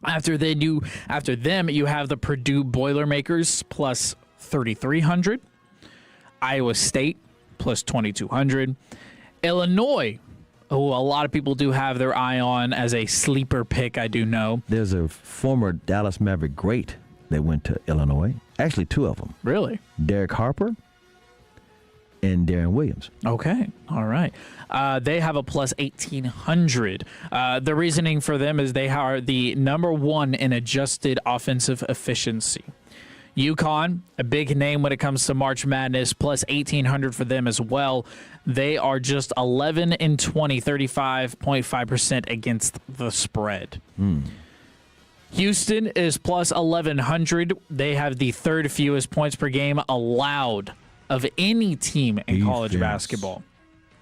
After them, you have the Purdue Boilermakers plus 3,300, Iowa State plus 2,200, Illinois, who a lot of people do have their eye on as a sleeper pick. I do know. There's a former Dallas Maverick great that went to Illinois. Actually, two of them. Really? Derek Harper and Darren Williams. Okay. All right. They have a plus 1,800. The reasoning for them is they are the number one in adjusted offensive efficiency. UConn, a big name when it comes to March Madness, plus 1,800 for them as well. They are just 11 and 20, 35.5% against the spread. Houston is plus 1,100. They have the third fewest points per game allowed of any team in college basketball.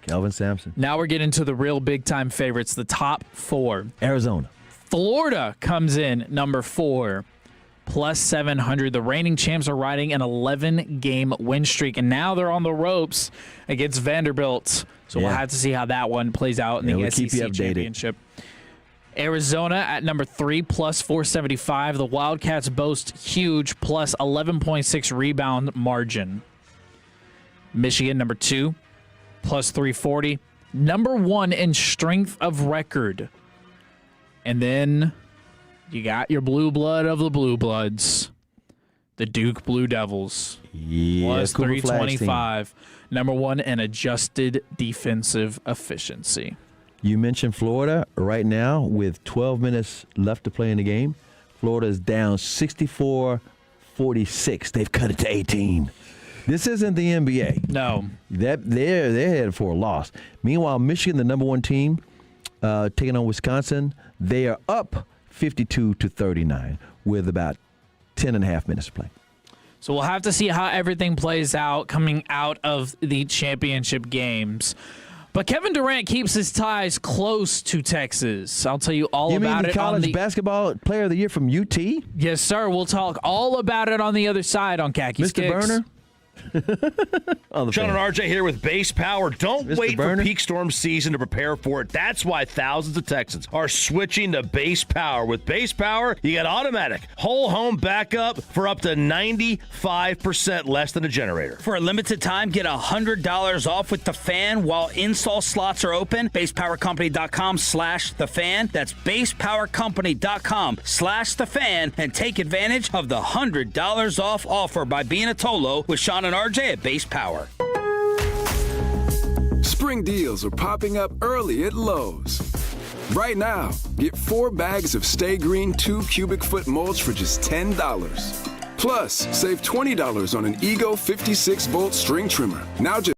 Kelvin Sampson. Now we're getting to the real big-time favorites, the top four. Arizona. Florida comes in number 4, plus 700. The reigning champs are riding an 11-game win streak, and now they're on the ropes against Vanderbilt. So we'll have to see how that one plays out in the SEC championship. Arizona at number 3, plus 475. The Wildcats boast huge plus 11.6 rebound margin. Michigan, number 2, plus 340. Number 1 in strength of record. And then you got your blue blood of the blue bloods, the Duke Blue Devils. Plus 325. Number 1 in adjusted defensive efficiency. You mentioned Florida right now with 12 minutes left to play in the game. Florida is down 64-46. They've cut it to 18. This isn't the NBA. No. They're headed for a loss. Meanwhile, Michigan, the number 1 team, taking on Wisconsin, they are up 52-39 with about 10 and a half minutes to play. So we'll have to see how everything plays out coming out of the championship games. But Kevin Durant keeps his ties close to Texas. I'll tell you all about it. You mean the college basketball player of the year from UT? Yes, sir. We'll talk all about it on the other side on Khakis Mr. Kicks. Burner? Sean and RJ here with Base Power. Don't Mr. wait Burner? for peak storm season to prepare for it. That's why thousands of Texans are switching to Base Power. With Base Power, you get automatic whole home backup for up to 95% less than a generator. For a limited time, get $100 off with the fan while install slots are open. BasePowerCompany.com/thefan. That's BasePowerCompany.com/thefan, and take advantage of the $100 off offer by being a Tolo with Sean and RJ at Base Power. Spring deals are popping up early at Lowe's. Right now, get 4 bags of Stay Green 2 cubic foot mulch for just $10. Plus, save $20 on an Ego 56-volt string trimmer. Now just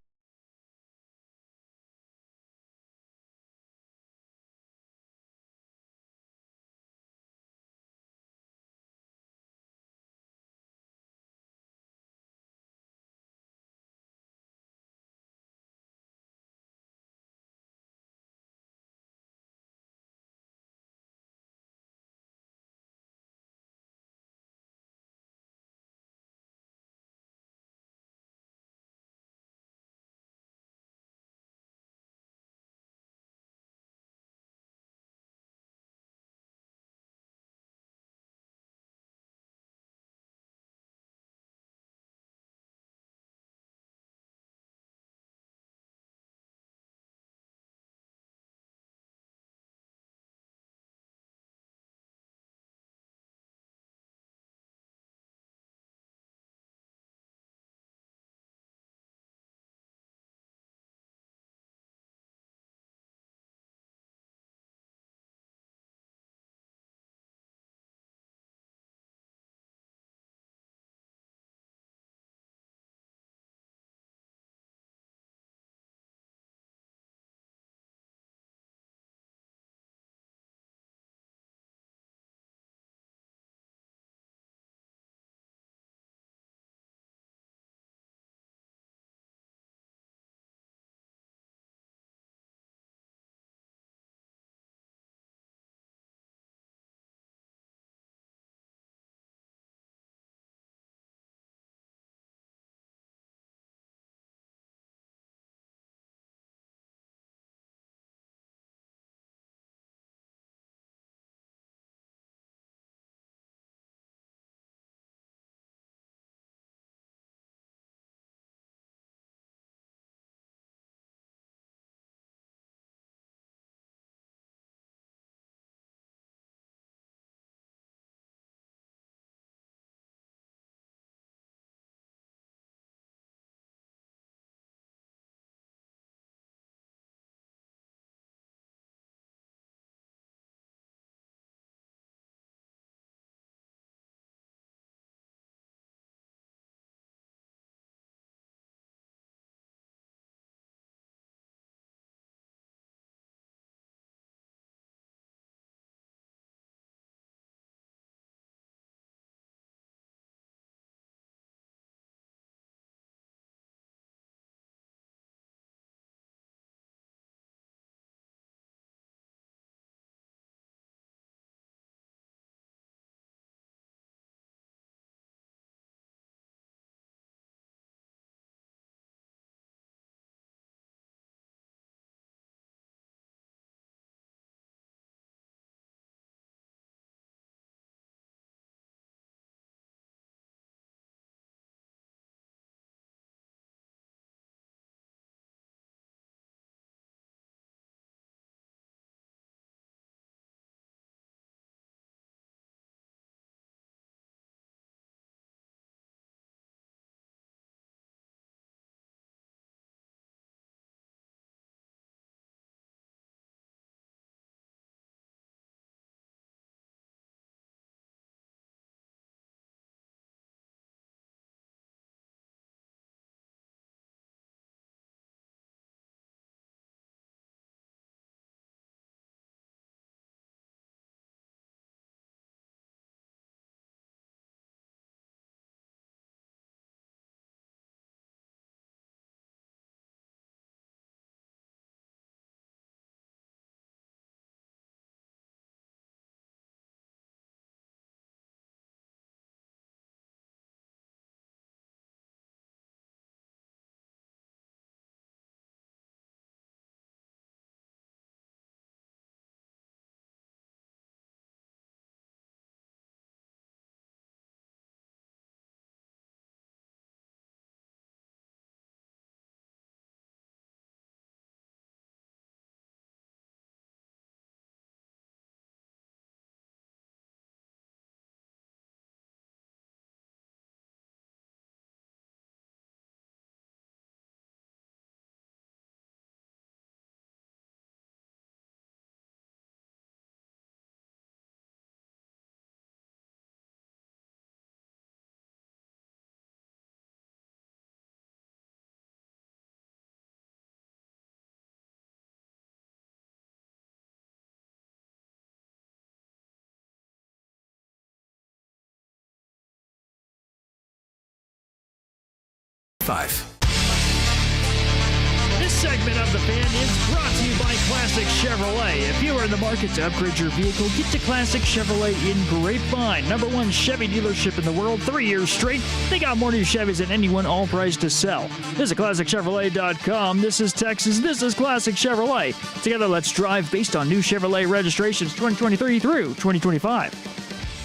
2025. This segment of The Fan is brought to you by Classic Chevrolet. If you are in the market to upgrade your vehicle, get to Classic Chevrolet in Grapevine. #1 Chevy dealership in the world, 3 years straight. They got more new Chevys than anyone, all priced to sell. Visit ClassicChevrolet.com. This is Texas. This is Classic Chevrolet. Together, let's drive based on new Chevrolet registrations 2023 through 2025.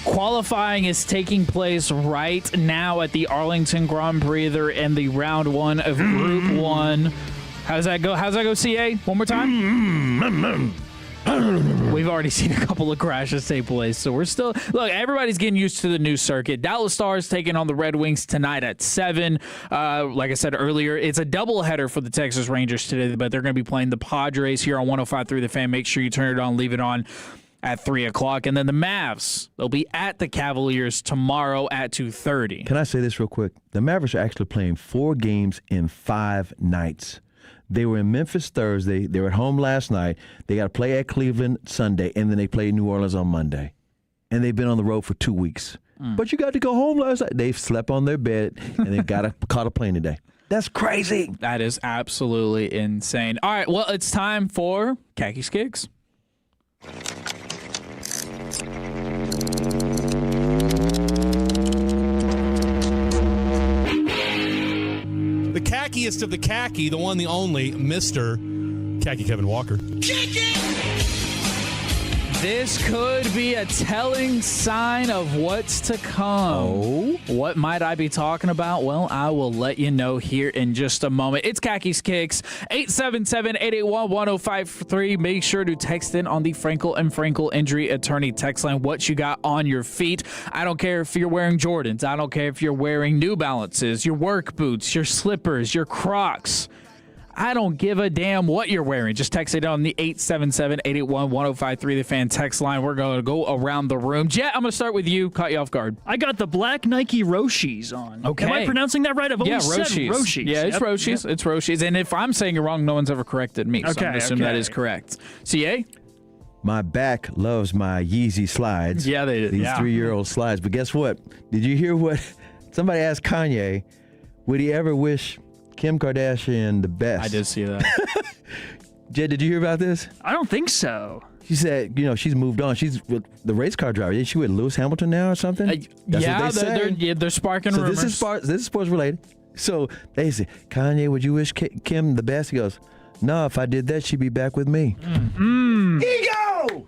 Qualifying is taking place right now at the Arlington Grand Prix. They're in the round 1 of Group 1. How's that go, CA? One more time? We've already seen a couple of crashes take place, so we're still... Look, everybody's getting used to the new circuit. Dallas Stars taking on the Red Wings tonight at 7. Like I said earlier, it's a doubleheader for the Texas Rangers today, but they're going to be playing the Padres here on 105.3 The Fan. Make sure you turn it on, leave it on at 3 o'clock. And then the Mavs, they'll be at the Cavaliers tomorrow at 2:30. Can I say this real quick? The Mavericks are actually playing 4 games in 5 nights. They were in Memphis Thursday. They were at home last night. They got to play at Cleveland Sunday, and then they play New Orleans on Monday. And they've been on the road for 2 weeks. But you got to go home last night. They've slept on their bed, and they caught a plane today. That's crazy. That is absolutely insane. All right, well, it's time for Khaki Kicks. The khackiest of the khaki, the one, the only, Mr. Khaki Kevin Walker. This could be a telling sign of what's to come. Oh? What might I be talking about? Well, I will let you know here in just a moment. It's Khaki Kicks, 877-881-1053. Make sure to text in on the Frankel and Frankel Injury Attorney text line what you got on your feet. I don't care if you're wearing Jordans. I don't care if you're wearing New Balances, your work boots, your slippers, your Crocs. I don't give a damn what you're wearing. Just text it on the 877-881-1053, The Fan text line. We're going to go around the room. Jet, I'm going to start with you. Caught you off guard. I got the black Nike Roshis on. Okay. Am I pronouncing that right? I've always said Roshis. Yeah, it's Roshis. Yep. It's Roshis. And if I'm saying it wrong, no one's ever corrected me. So I'm going to assume that is correct. CA? My back loves my Yeezy slides. Yeah, they did. These 3-year-old slides. But guess what? Did you hear what somebody asked Kanye? Would he ever wish Kim Kardashian the best? I did see that. Jed, did you hear about this? I don't think so. She said, she's moved on. She's with the race car driver. Isn't she with Lewis Hamilton now or something? That's what they're sparking rumors. This is sports related. So they say, Kanye, would you wish Kim the best? He goes, no, if I did that, she'd be back with me. Ego!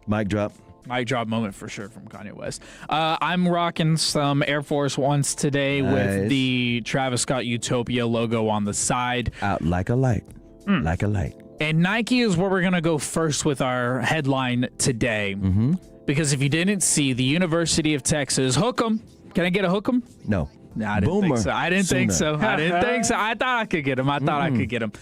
Mic drop. Mic drop moment for sure from Kanye West. I'm rocking some Air Force Ones today with the Travis Scott Utopia logo on the side. Out like a light. Like a light. And Nike is where we're going to go first with our headline today. Mm-hmm. Because if you didn't see, the University of Texas, hook 'em. Can I get a hook 'em? No. I didn't think so. I didn't think so. I thought I could get him. I could get him.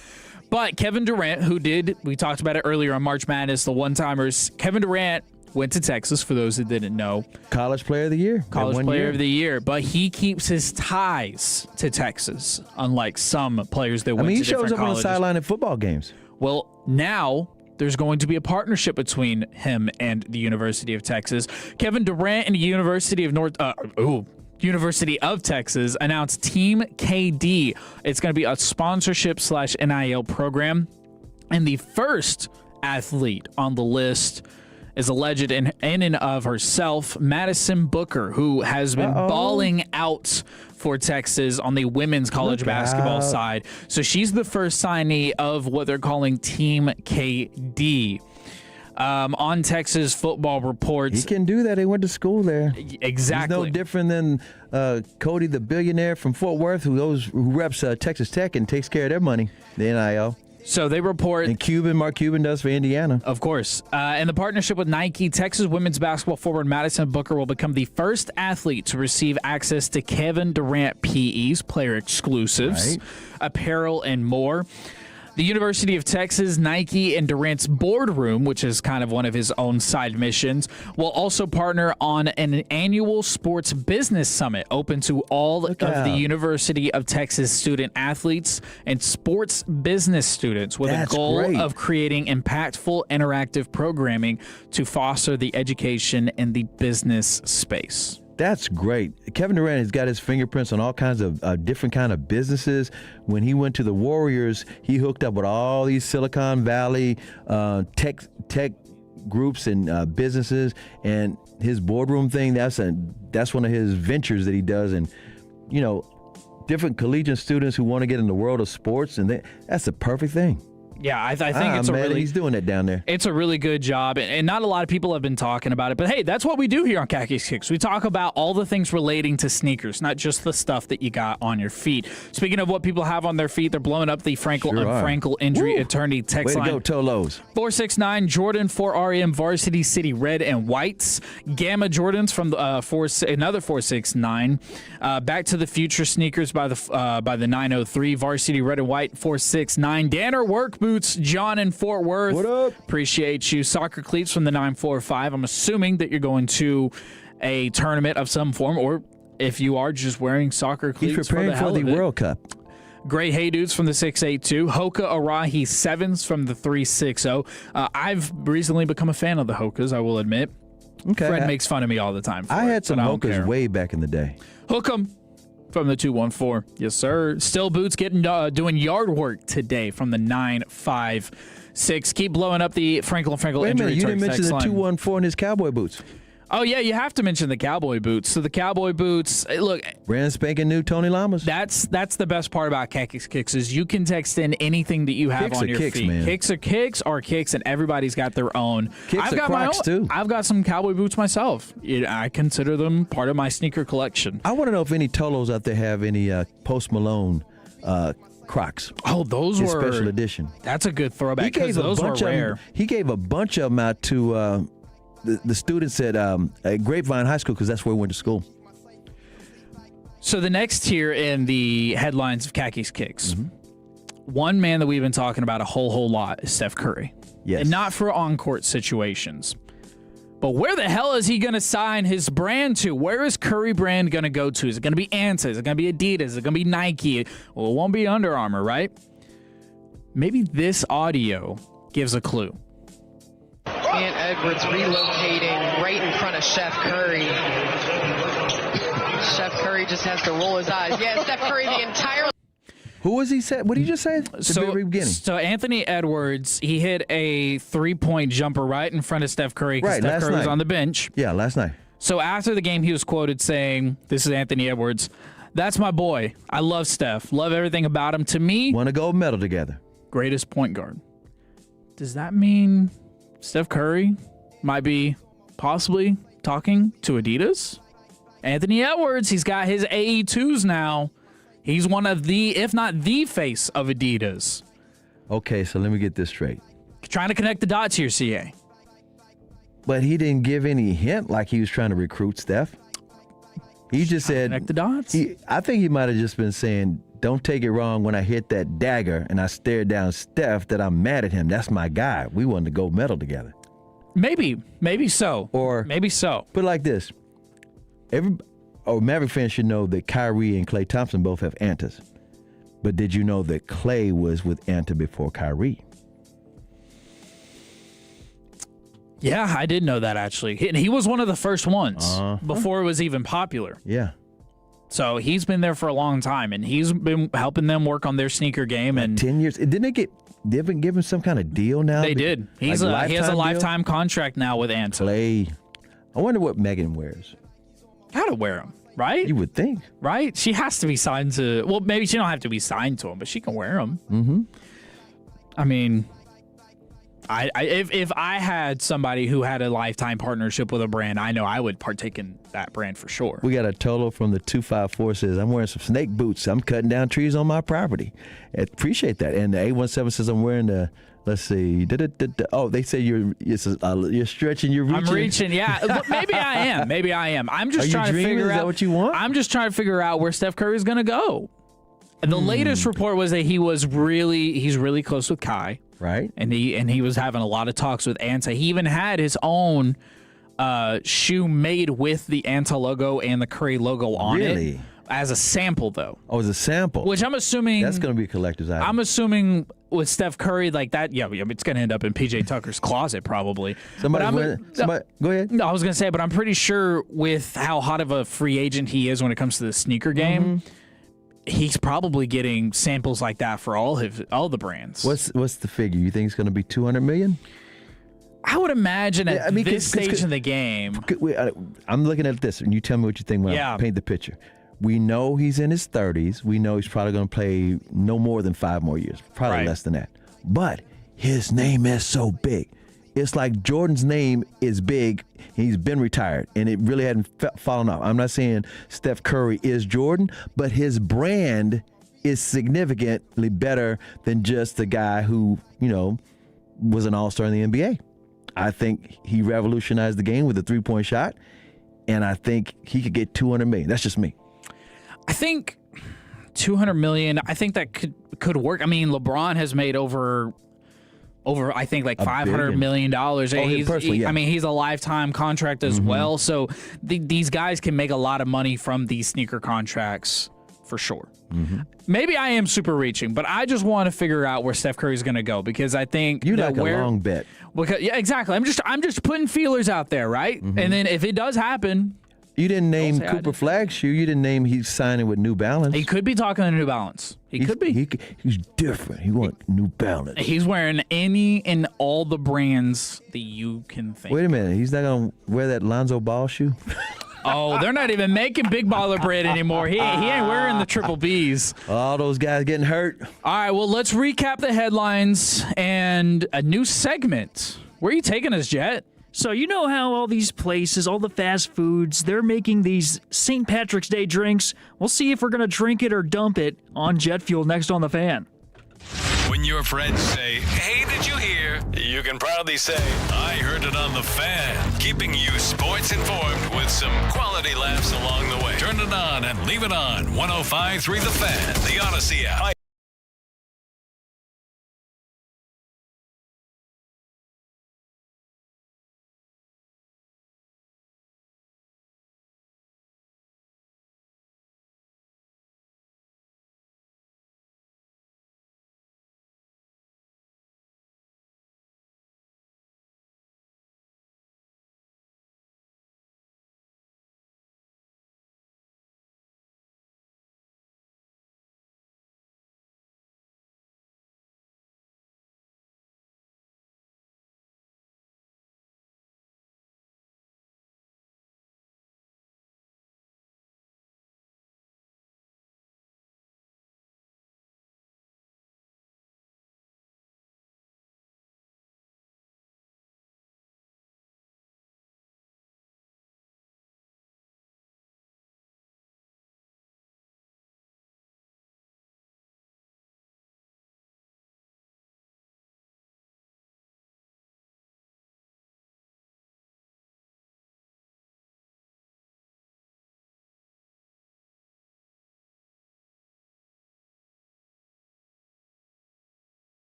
But Kevin Durant, we talked about it earlier on March Madness, the one-timers. Kevin Durant went to Texas, for those that didn't know. College Player of the Year. College Player of the Year. But he keeps his ties to Texas, unlike some players that went to different colleges. He shows up on the sideline at football games. Well, now there's going to be a partnership between him and the University of Texas. Kevin Durant and the University of Texas announced Team KD. It's going to be a sponsorship/NIL program. And the first athlete on the list is alleged in and of herself, Madison Booker, who has been balling out for Texas on the women's college basketball side. So she's the first signee of what they're calling Team KD. On Texas Football Reports. He can do that. He went to school there. Exactly. He's no different than Cody, the billionaire from Fort Worth, who reps Texas Tech and takes care of their money, the NIL. So they report... And Mark Cuban does for Indiana. Of course. In the partnership with Nike, Texas women's basketball forward Madison Booker will become the first athlete to receive access to Kevin Durant PEs, player exclusives, apparel, and more. The University of Texas, Nike, and Durant's boardroom, which is kind of one of his own side missions, will also partner on an annual sports business summit open to all of the University of Texas student athletes and sports business students with a goal of creating impactful, interactive programming to foster the education in the business space. That's great. Kevin Durant has got his fingerprints on all kinds of different kind of businesses. When he went to the Warriors, he hooked up with all these Silicon Valley tech groups and businesses, and his boardroom thing. That's one of his ventures that he does, and different collegiate students who want to get in the world of sports, and that's the perfect thing. Yeah, I think he's doing that down there. It's a really good job, and not a lot of people have been talking about it. But hey, that's what we do here on Khakis Kicks. We talk about all the things relating to sneakers, not just the stuff that you got on your feet. Speaking of what people have on their feet, they're blowing up the Frankel and Frankel Injury Attorney text line. Way to go, Tolos. 469 Jordan 4RM Varsity City Red and Whites. Gamma Jordans from another 469. Back to the Future sneakers by the 903. Varsity Red and White 469. Danner Work Boots, John in Fort Worth. What up? Appreciate you. Soccer cleats from the 945. I'm assuming that you're going to a tournament of some form, or if you are just wearing soccer cleats, he's preparing for the World Cup. Great Hey Dudes from the 682. Hoka Arahi 7s from the 360. I've recently become a fan of the Hokas, I will admit. Okay. Fred makes fun of me all the time for I had some Hokas care. way back in the day. Hook 'em from the 214. Yes, sir. Still Boots doing yard work today from the 956. Keep blowing up the Frankel and Frankel Wait a injury. minute, you didn't mention the 214 and his cowboy boots. Oh, yeah, you have to mention the cowboy boots. So the cowboy boots, look. Brand spanking new Tony Lamas. That's the best part about Khakis Kicks is you can text in anything that you have kicks on your kicks, feet. Man. Kicks are kicks, and everybody's got their own. Kicks I've are got Crocs, my own. too. I've got some cowboy boots myself. I consider them part of my sneaker collection. I want to know if any Tolos out there have any Post Malone Crocs. Oh, those were special edition. That's a good throwback because those were rare. He gave a bunch of them out to the students at Grapevine High School because that's where we went to school. So the next tier in the headlines of Khakis Kicks, one man that we've been talking about a whole lot is Steph Curry. Yes. And not for on-court situations. But where the hell is he going to sign his brand to? Where is Curry brand going to go to? Is it going to be Anta? Is it going to be Adidas? Is it going to be Nike? Well, it won't be Under Armour, right? Maybe this audio gives a clue. Ant Edwards relocating right in front of Steph Curry. Steph Curry just has to roll his eyes. Yeah, Steph Curry the entire... Who was he said? What did he just say at the very beginning? So Anthony Edwards, he hit a three-point jumper right in front of Steph Curry because Steph Curry was on the bench. Yeah, last night. So after the game, he was quoted saying, this is Anthony Edwards, "That's my boy. I love Steph. Love everything about him. To me, won a gold medal together. Greatest point guard." Does that mean Steph Curry might be possibly talking to Adidas? Anthony Edwards, he's got his AE2s now. He's one of the, if not the face of Adidas. Okay, so let me get this straight. Trying to connect the dots here, CA. But he didn't give any hint like he was trying to recruit Steph. He just said... Connect the dots? I think he might have just been saying, don't take it wrong when I hit that dagger and I stared down Steph that I'm mad at him. That's my guy. We won the gold medal together. Maybe so. Or maybe so. Put it like this. Maverick fans should know that Kyrie and Klay Thompson both have Antas. But did you know that Klay was with Anta before Kyrie? Yeah, I did know that actually. He was one of the first ones before it was even popular. Yeah. So he's been there for a long time, and he's been helping them work on their sneaker game. And 10 years. Didn't they give him some kind of deal now? They did. He has a lifetime contract now with Anta. Klay. I wonder what Megan wears. Gotta wear them, right? You would think. Right? She has to be signed to... Well, maybe she don't have to be signed to them, but she can wear them. Mm-hmm. I mean... If I had somebody who had a lifetime partnership with a brand, I know I would partake in that brand for sure. We got a Tolo from the 254 says, "I'm wearing some snake boots. I'm cutting down trees on my property." Appreciate that. And the 817 says, "I'm wearing the..." Let's see. Oh, they say you're stretching, you're reaching. I'm reaching, yeah. Look, maybe I am. I'm just trying to figure out. Is that what you want? I'm just trying to figure out where Steph Curry is going to go. And the latest report was that he's really close with Kai. Right. And he was having a lot of talks with Anta. He even had his own shoe made with the Anta logo and the Curry logo on really? It. As a sample, though. Oh, as a sample. Which I'm assuming... That's going to be a collector's item. I'm assuming with Steph Curry like that, it's going to end up in PJ Tucker's closet probably. Somebody, go ahead. No, I was going to say, but I'm pretty sure with how hot of a free agent he is when it comes to the sneaker game, he's probably getting samples like that for all the brands. What's the figure? You think it's going to be $200 million? I would imagine this stage in the game. I'm looking at this, and you tell me what you think when I paint the picture. We know he's in his 30s. We know he's probably going to play no more than 5 more years, probably less than that. But his name is so big. It's like Jordan's name is big. He's been retired, and it really hadn't fallen off. I'm not saying Steph Curry is Jordan, but his brand is significantly better than just the guy who, was an all-star in the NBA. I think he revolutionized the game with a three-point shot, and I think he could get $200 million. That's just me. I think $200 million. I think that could work. I mean, LeBron has made over I think like $500 million. I mean, he's a lifetime contract as well. So these guys can make a lot of money from these sneaker contracts for sure. Maybe I am super reaching, but I just want to figure out where Steph Curry's going to go because I think you like a long bet. Because, yeah, exactly. I'm just putting feelers out there, right? And then if it does happen. You didn't name Cooper Flagg's shoe. You didn't name he's signing with New Balance. He could be talking to New Balance. Could be. He's different. He wants New Balance. He's wearing any and all the brands that you can think. Wait a minute. He's not going to wear that Lonzo Ball shoe? Oh, they're not even making Big Baller Bread anymore. He ain't wearing the triple Bs. All those guys getting hurt. All right, well, let's recap the headlines and a new segment. Where are you taking us, Jet? So you know how all these places, all the fast foods, they're making these St. Patrick's Day drinks? We'll see if we're going to drink it or dump it on Jet Fuel next on The Fan. When your friends say, hey, did you hear? You can proudly say, I heard it on The Fan. Keeping you sports informed with some quality laughs along the way. Turn it on and leave it on. 105.3 The Fan, the Odyssey app.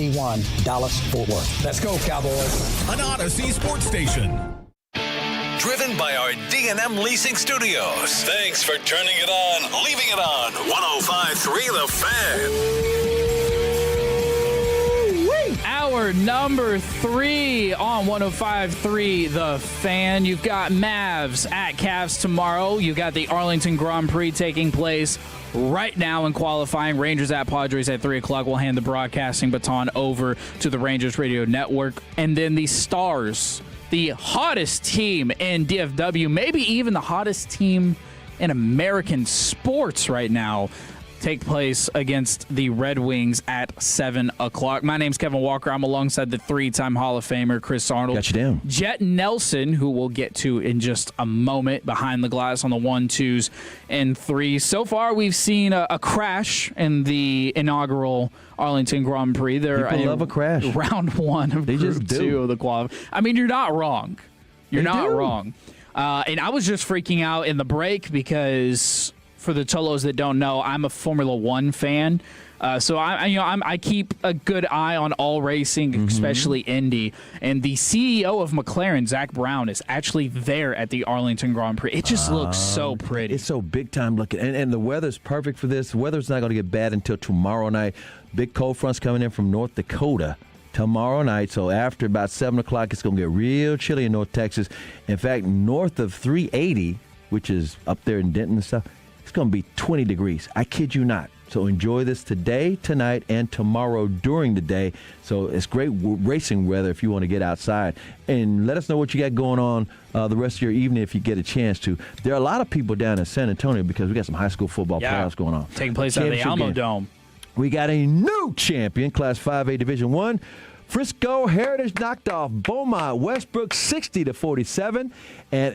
P1, Dallas-Fort Worth. Let's go, Cowboys. An Odyssey sports station. Driven by our D&M Leasing Studios. Thanks for turning it on, leaving it on. 105.3 The Fan. Hour number 3 on 105.3 The Fan. You've got Mavs at Cavs tomorrow. You've got the Arlington Grand Prix taking place right now in qualifying. Rangers at Padres at 3 o'clock. We'll hand the broadcasting baton over to the Rangers Radio Network. And then the Stars, the hottest team in DFW, maybe even the hottest team in American sports right now, take place against the Red Wings at 7 o'clock. My name's Kevin Walker. I'm alongside the 3-time Hall of Famer Chris Arnold. Got you down. Jet Nelson, who we'll get to in just a moment, behind the glass on the 1, 2s, and 3s. So far, we've seen a crash in the inaugural Arlington Grand Prix. People love a crash. Round 1 of Group 2 of the qualifying. I mean, you're not wrong. You're not wrong. And I was just freaking out in the break because, for the Tolos that don't know, I'm a Formula One fan. So I keep a good eye on all racing, especially Indy. And the CEO of McLaren, Zach Brown, is actually there at the Arlington Grand Prix. It just looks so pretty. It's so big time looking. And the weather's perfect for this. The weather's not going to get bad until tomorrow night. Big cold front's coming in from North Dakota tomorrow night. So after about 7 o'clock, it's going to get real chilly in North Texas. In fact, north of 380, which is up there in Denton and stuff, it's going to be 20 degrees. I kid you not. So enjoy this today, tonight, and tomorrow during the day. So it's great racing weather if you want to get outside. And let us know what you got going on the rest of your evening if you get a chance to. There are a lot of people down in San Antonio because we got some high school football playoffs going on. Taking place at the Alamo Dome. We got a new champion, Class 5A Division I. Frisco Heritage knocked off Beaumont Westbrook 60-47. And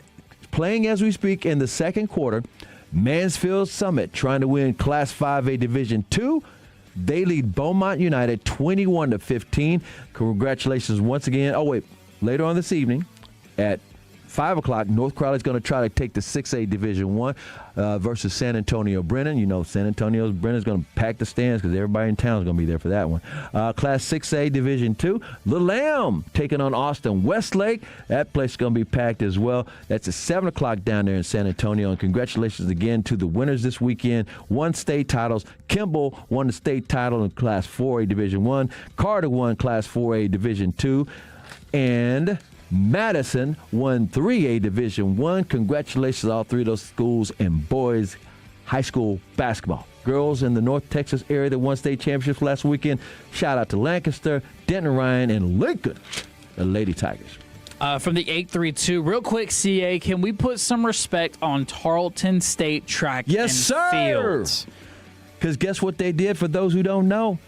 playing as we speak in the second quarter, Mansfield Summit trying to win Class 5A Division II. They lead Beaumont United 21-15. Congratulations once again. Oh, wait. Later on this evening at 5 o'clock, North Crowley's going to try to take the 6A Division I versus San Antonio Brennan. You know, San Antonio Brennan's going to pack the stands because everybody in town is going to be there for that one. Class 6A Division II, Little Lamb taking on Austin Westlake. That place is going to be packed as well. That's at 7 o'clock down there in San Antonio. And congratulations again to the winners this weekend. 1 state titles. Kimball won the state title in Class 4A Division I. Carter won Class 4A Division II. And Madison won 3A Division I. Congratulations to all 3 of those schools in boys high school basketball. Girls in the North Texas area that won state championships last weekend. Shout out to Lancaster, Denton Ryan, and Lincoln, the Lady Tigers. From the 832, real quick, CA, can we put some respect on Tarleton State Track and Fields? Because guess what they did, for those who don't know?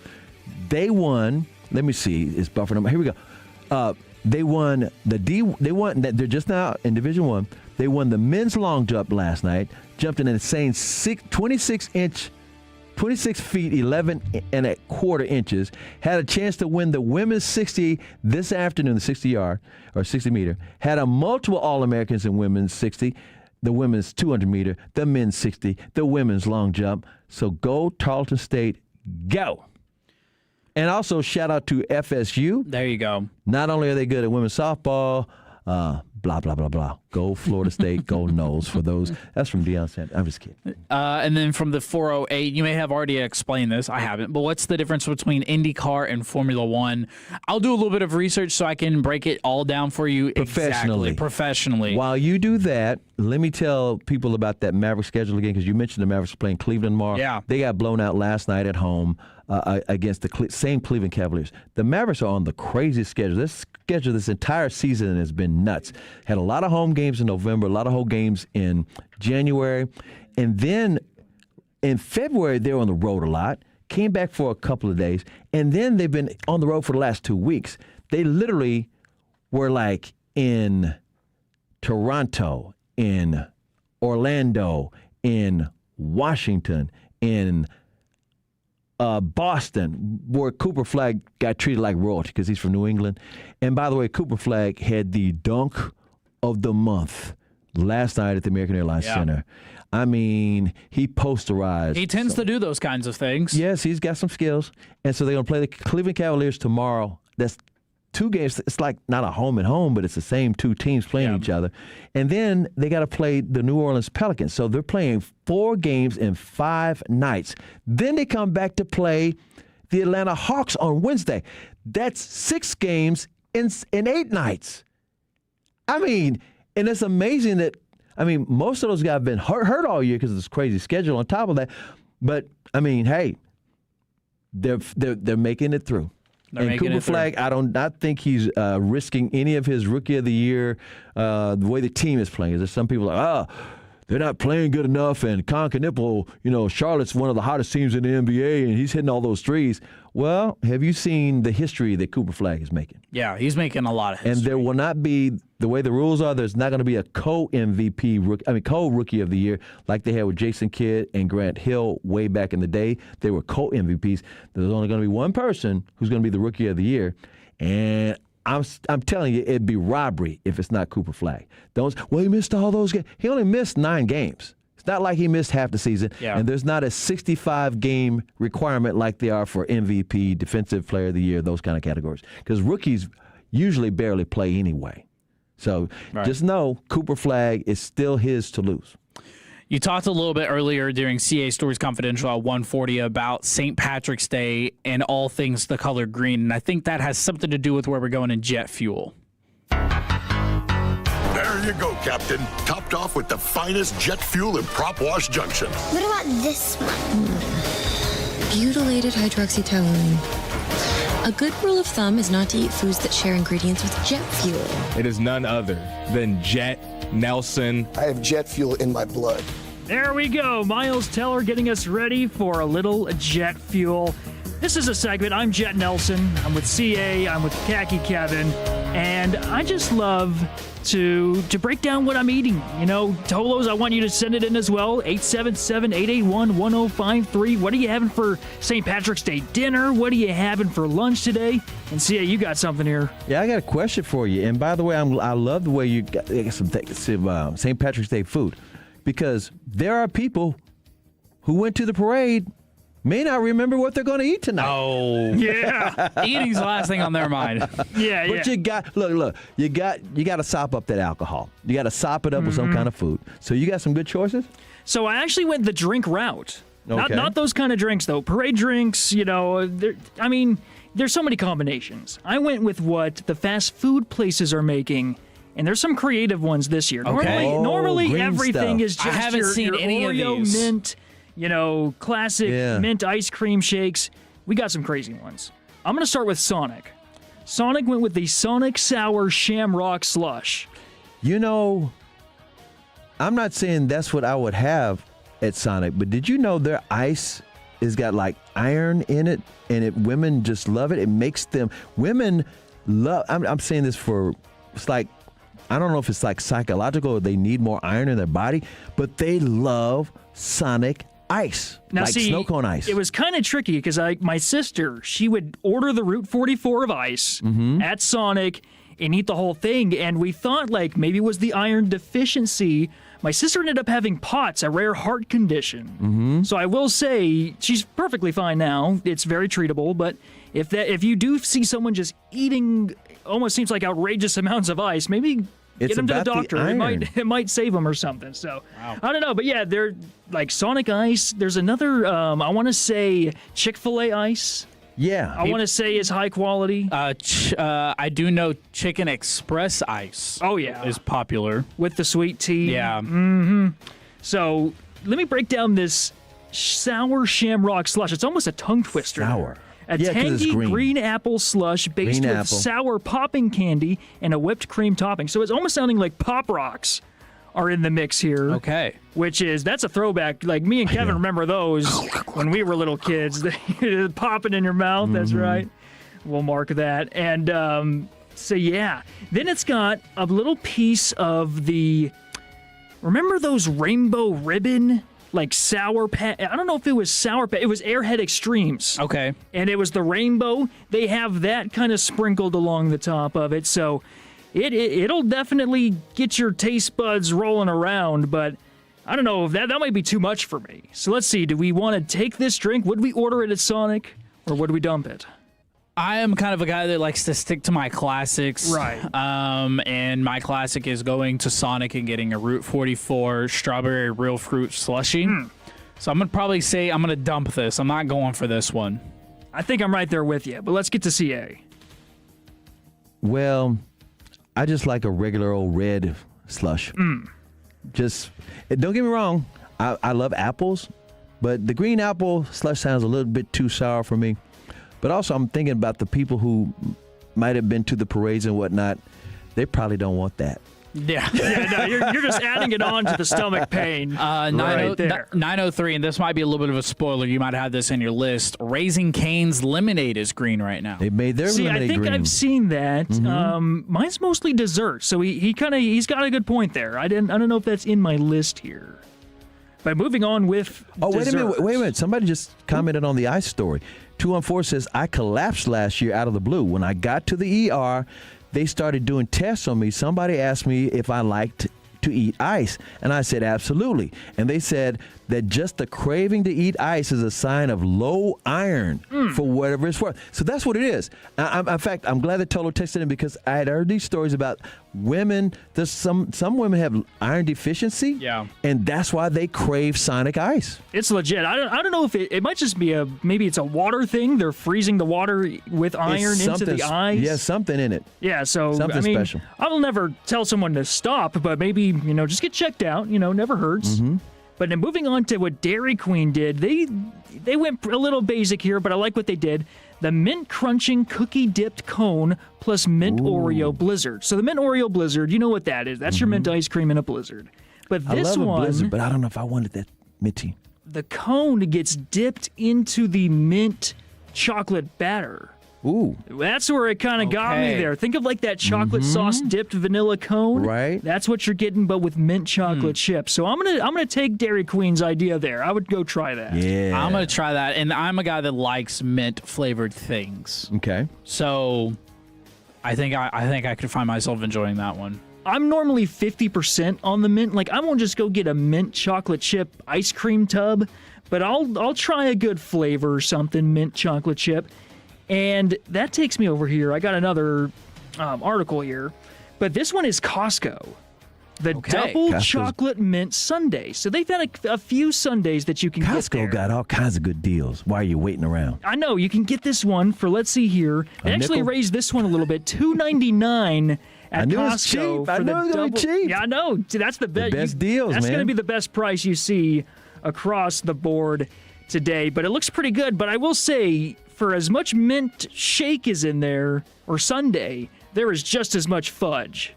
They won, let me see, it's buffer number. Here we go. They won they're just now in Division I. They won the men's long jump last night, jumped an insane 26 feet, 11 and a quarter inches. Had a chance to win the women's 60 this afternoon, the 60 yard or 60 meter. Had a multiple All-Americans in women's 60, the women's 200 meter, the men's 60, the women's long jump. So go Tarleton State, go. And also shout out to FSU. There you go. Not only are they good at women's softball, blah, blah, blah, blah. Go Florida State, go Noles for those. That's from Deion Sanders. I'm just kidding. And then from the 408, you may have already explained this. I haven't. But what's the difference between IndyCar and Formula One? I'll do a little bit of research so I can break it all down for you professionally. While you do that, let me tell people about that Maverick schedule again, because you mentioned the Mavericks playing Cleveland tomorrow. Yeah. They got blown out last night at home against the same Cleveland Cavaliers. The Mavericks are on the craziest schedule. This entire season has been nuts. Had a lot of home games in November, a lot of home games in January. And then in February, they were on the road a lot, came back for a couple of days, and then they've been on the road for the last 2 weeks. They literally were like in Toronto, in Orlando, in Washington, in Boston, where Cooper Flagg got treated like royalty because he's from New England. And by the way, Cooper Flagg had the dunk of the month last night at the American Airlines Center. I mean, he posterized. He tends to do those kinds of things. Yes, he's got some skills. And so they're going to play the Cleveland Cavaliers tomorrow. That's 2 games. It's like not a home and home, but it's the same 2 teams playing each other. And then they got to play the New Orleans Pelicans. So they're playing 4 games in 5 nights. Then they come back to play the Atlanta Hawks on Wednesday. That's 6 games in 8 nights. I mean, and it's amazing that, most of those guys have been hurt all year because of this crazy schedule on top of that. But, hey, they're making it through. And Cooper Flagg, I do not think he's risking any of his Rookie of the Year, the way the team is playing. There's some people they're not playing good enough, and Con Knipple, Charlotte's one of the hottest teams in the NBA, and he's hitting all those threes. Well, have you seen the history that Cooper Flagg is making? Yeah, he's making a lot of history. And there will not be, the way the rules are, there's not going to be a co-MVP, co-Rookie of the Year like they had with Jason Kidd and Grant Hill way back in the day. They were co-MVPs. There's only going to be one person who's going to be the Rookie of the Year, and I'm telling you, it'd be robbery if it's not Cooper Flagg. He missed all those games. He only missed 9 games. It's not like he missed half the season. Yeah. And there's not a 65-game requirement like they are for MVP, Defensive Player of the Year, those kind of categories. Because rookies usually barely play anyway. So just know Cooper Flagg is still his to lose. You talked a little bit earlier during CA Stories Confidential at 140 about St. Patrick's Day and all things the color green, and I think that has something to do with where we're going in jet fuel. There you go, Captain. Topped off with the finest jet fuel in Prop Wash Junction. What about this one? Butylated hydroxytoluene. A good rule of thumb is not to eat foods that share ingredients with jet fuel. It is none other than Jet Nelson. I have jet fuel in my blood. There we go. Miles Teller getting us ready for a little jet fuel. This is a segment. I'm Jet Nelson. I'm with CA. I'm with Khaki Kevin. And I just love to break down what I'm eating. Tolos, I want you to send it in as well. 877-881-1053. What are you having for St. Patrick's Day dinner? What are you having for lunch today? And CA, you got something here. Yeah, I got a question for you. And by the way, I love the way you got some St. Patrick's Day food. Because there are people who went to the parade may not remember what they're going to eat tonight. Oh, yeah. Eating's the last thing on their mind. Yeah, but you got you got to sop up that alcohol. You got to sop it up with some kind of food. So you got some good choices? So I actually went the drink route. Okay. Not those kind of drinks though. Parade drinks, there's so many combinations. I went with what the fast food places are making. And there's some creative ones this year. Okay. Normally everything is just I haven't seen any Oreo of these. mint, classic mint ice cream shakes. We got some crazy ones. I'm going to start with Sonic. Sonic went with the Sonic Sour Shamrock Slush. I'm not saying that's what I would have at Sonic, but did you know their ice has got like iron in it, and women just love it. It makes them, women love, I'm saying this for, it's like, I don't know if it's like psychological or they need more iron in their body, but they love Sonic ice, now, like snow cone ice. It was kind of tricky because my sister, she would order the Route 44 of ice at Sonic and eat the whole thing, and we thought like maybe it was the iron deficiency. My sister ended up having POTS, a rare heart condition. So I will say she's perfectly fine now. It's very treatable, but if you do see someone just eating almost seems like outrageous amounts of ice, maybe get them to the doctor. It might save them or something. So I don't know, but yeah, they're like Sonic Ice. There's another. I want to say Chick-fil-A Ice. Yeah, I want to say is high quality. I do know Chicken Express Ice. Oh yeah, is popular with the sweet tea. Yeah. So let me break down this sour shamrock slush. It's almost a tongue twister. Sour. A tangy green apple slush based with sour popping candy and a whipped cream topping. So it's almost sounding like Pop Rocks are in the mix here. Okay. That's a throwback. Like me and Kevin remember those when we were little kids. Popping in your mouth, that's right. We'll mark that. And so yeah. Then it's got a little piece of remember those rainbow ribbon? Like Sour Patch. I don't know if it was Sour Patch. It was Airhead Extremes. Okay. And it was the rainbow. They have that kind of sprinkled along the top of it. So it'll definitely get your taste buds rolling around, but I don't know if that might be too much for me. So let's see. Do we want to take this drink? Would we order it at Sonic, or would we dump it? I am kind of a guy that likes to stick to my classics. Right. And my classic is going to Sonic and getting a Route 44 strawberry real fruit slushie. So I'm going to probably say I'm going to dump this. I'm not going for this one. I think I'm right there with you, but let's get to CA. Well, I just like a regular old red slush. Just, don't get me wrong, I love apples, but the green apple slush sounds a little bit too sour for me. But also, I'm thinking about the people who might have been to the parades and whatnot. They probably don't want that. Yeah. No, you're just adding it on to the stomach pain. Right there. 903, and this might be a little bit of a spoiler. You might have this in your list. Raising Cane's lemonade is green right now. They made their lemonade green. I think I've seen that. Mine's mostly dessert, so he's got a good point there. I don't know if that's in my list here. But moving on with dessert. Wait a minute. Somebody just commented on the ice story. 214 says, I collapsed last year out of the blue. When I got to the ER, they started doing tests on me. Somebody asked me if I liked to eat ice, and I said absolutely. And they said that just the craving to eat ice is a sign of low iron for whatever it's worth. So that's what it is. In fact, I'm glad that Tolo texted in because I had heard these stories about women. There's some women have iron deficiency, and that's why they crave Sonic Ice. It's legit. I don't know if it might just be maybe it's a water thing. They're freezing the water with iron into the ice. Yeah, something in it. Yeah, so something special. I will never tell someone to stop, but maybe just get checked out. Never hurts. But then moving on to what Dairy Queen did, they went a little basic here, but I like what they did. The mint crunching cookie dipped cone plus mint Oreo blizzard. So the mint Oreo blizzard, you know what that is? That's your mint ice cream in a blizzard. But this I love one, a blizzard, but I don't know if I wanted that minty. The cone gets dipped into the mint chocolate batter. Ooh. That's where it kind of got me there. Think of like that chocolate sauce dipped vanilla cone. Right. That's what you're getting, but with mint chocolate chips. So I'm gonna take Dairy Queen's idea there. I would go try that. Yeah. I'm gonna try that, and I'm a guy that likes mint flavored things. Okay. So I think I could find myself enjoying that one. I'm normally 50% on the mint. Like I won't just go get a mint chocolate chip ice cream tub, but I'll try a good flavor or something, mint chocolate chip. And that takes me over here. I got another article here, but this one is Costco. The double Costco's chocolate mint sundae. So they've had a few sundaes that you can get there. Costco got all kinds of good deals. Why are you waiting around? I know. You can get this one for, let's see here. They actually raised this one a little bit. $2.99 at Costco. It's cheap. I knew it was going to be cheap. Yeah, I know. That's the best deals, That's man. going to be the best price you see across the board today. But it looks pretty good. But I will say, for as much mint shake is in there, or sundae, there is just as much fudge.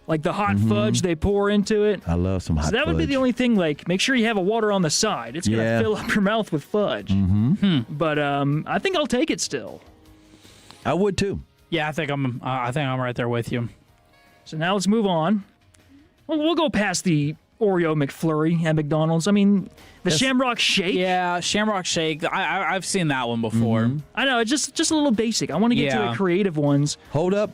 Like the hot fudge they pour into it. I love some hot fudge. So that would be the only thing, like, make sure you have a water on the side. It's going to fill up your mouth with fudge. But I think I'll take it still. I would too. Yeah, I think I'm right there with you. So now let's move on. We'll go past the Oreo McFlurry at McDonald's. I mean, the Shamrock Shake. Yeah, Shamrock Shake. I've seen that one before. I know, it's just a little basic. I want to get to the creative ones. Hold up.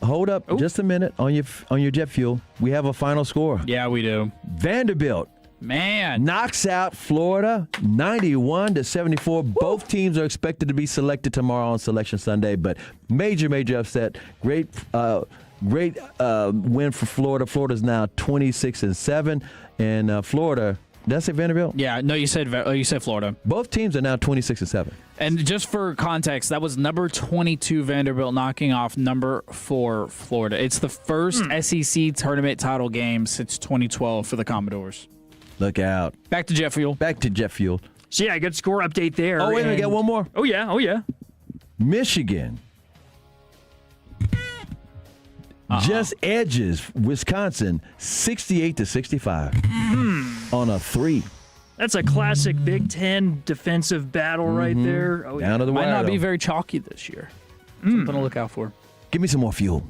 Just a minute on your jet fuel. We have a final score. Yeah, we do. Vanderbilt, man, knocks out Florida 91-74. Both teams are expected to be selected tomorrow on Selection Sunday, but major upset. Great win for Florida. Florida's now 26-7, and Florida. Did I say Vanderbilt? Yeah, no, you said Florida. Both teams are now 26-7. And just for context, that was number 22 Vanderbilt knocking off number 4 Florida. It's the first SEC tournament title game since 2012 for the Commodores. Look out. Back to jet fuel. So yeah, good score update there. Oh, wait, we got one more. Oh yeah. Michigan just edges Wisconsin 68-65 on a 3. That's a classic Big Ten defensive battle right there. Oh, Down to the wire. Might not be very chalky this year. Something to look out for. Give me some more fuel.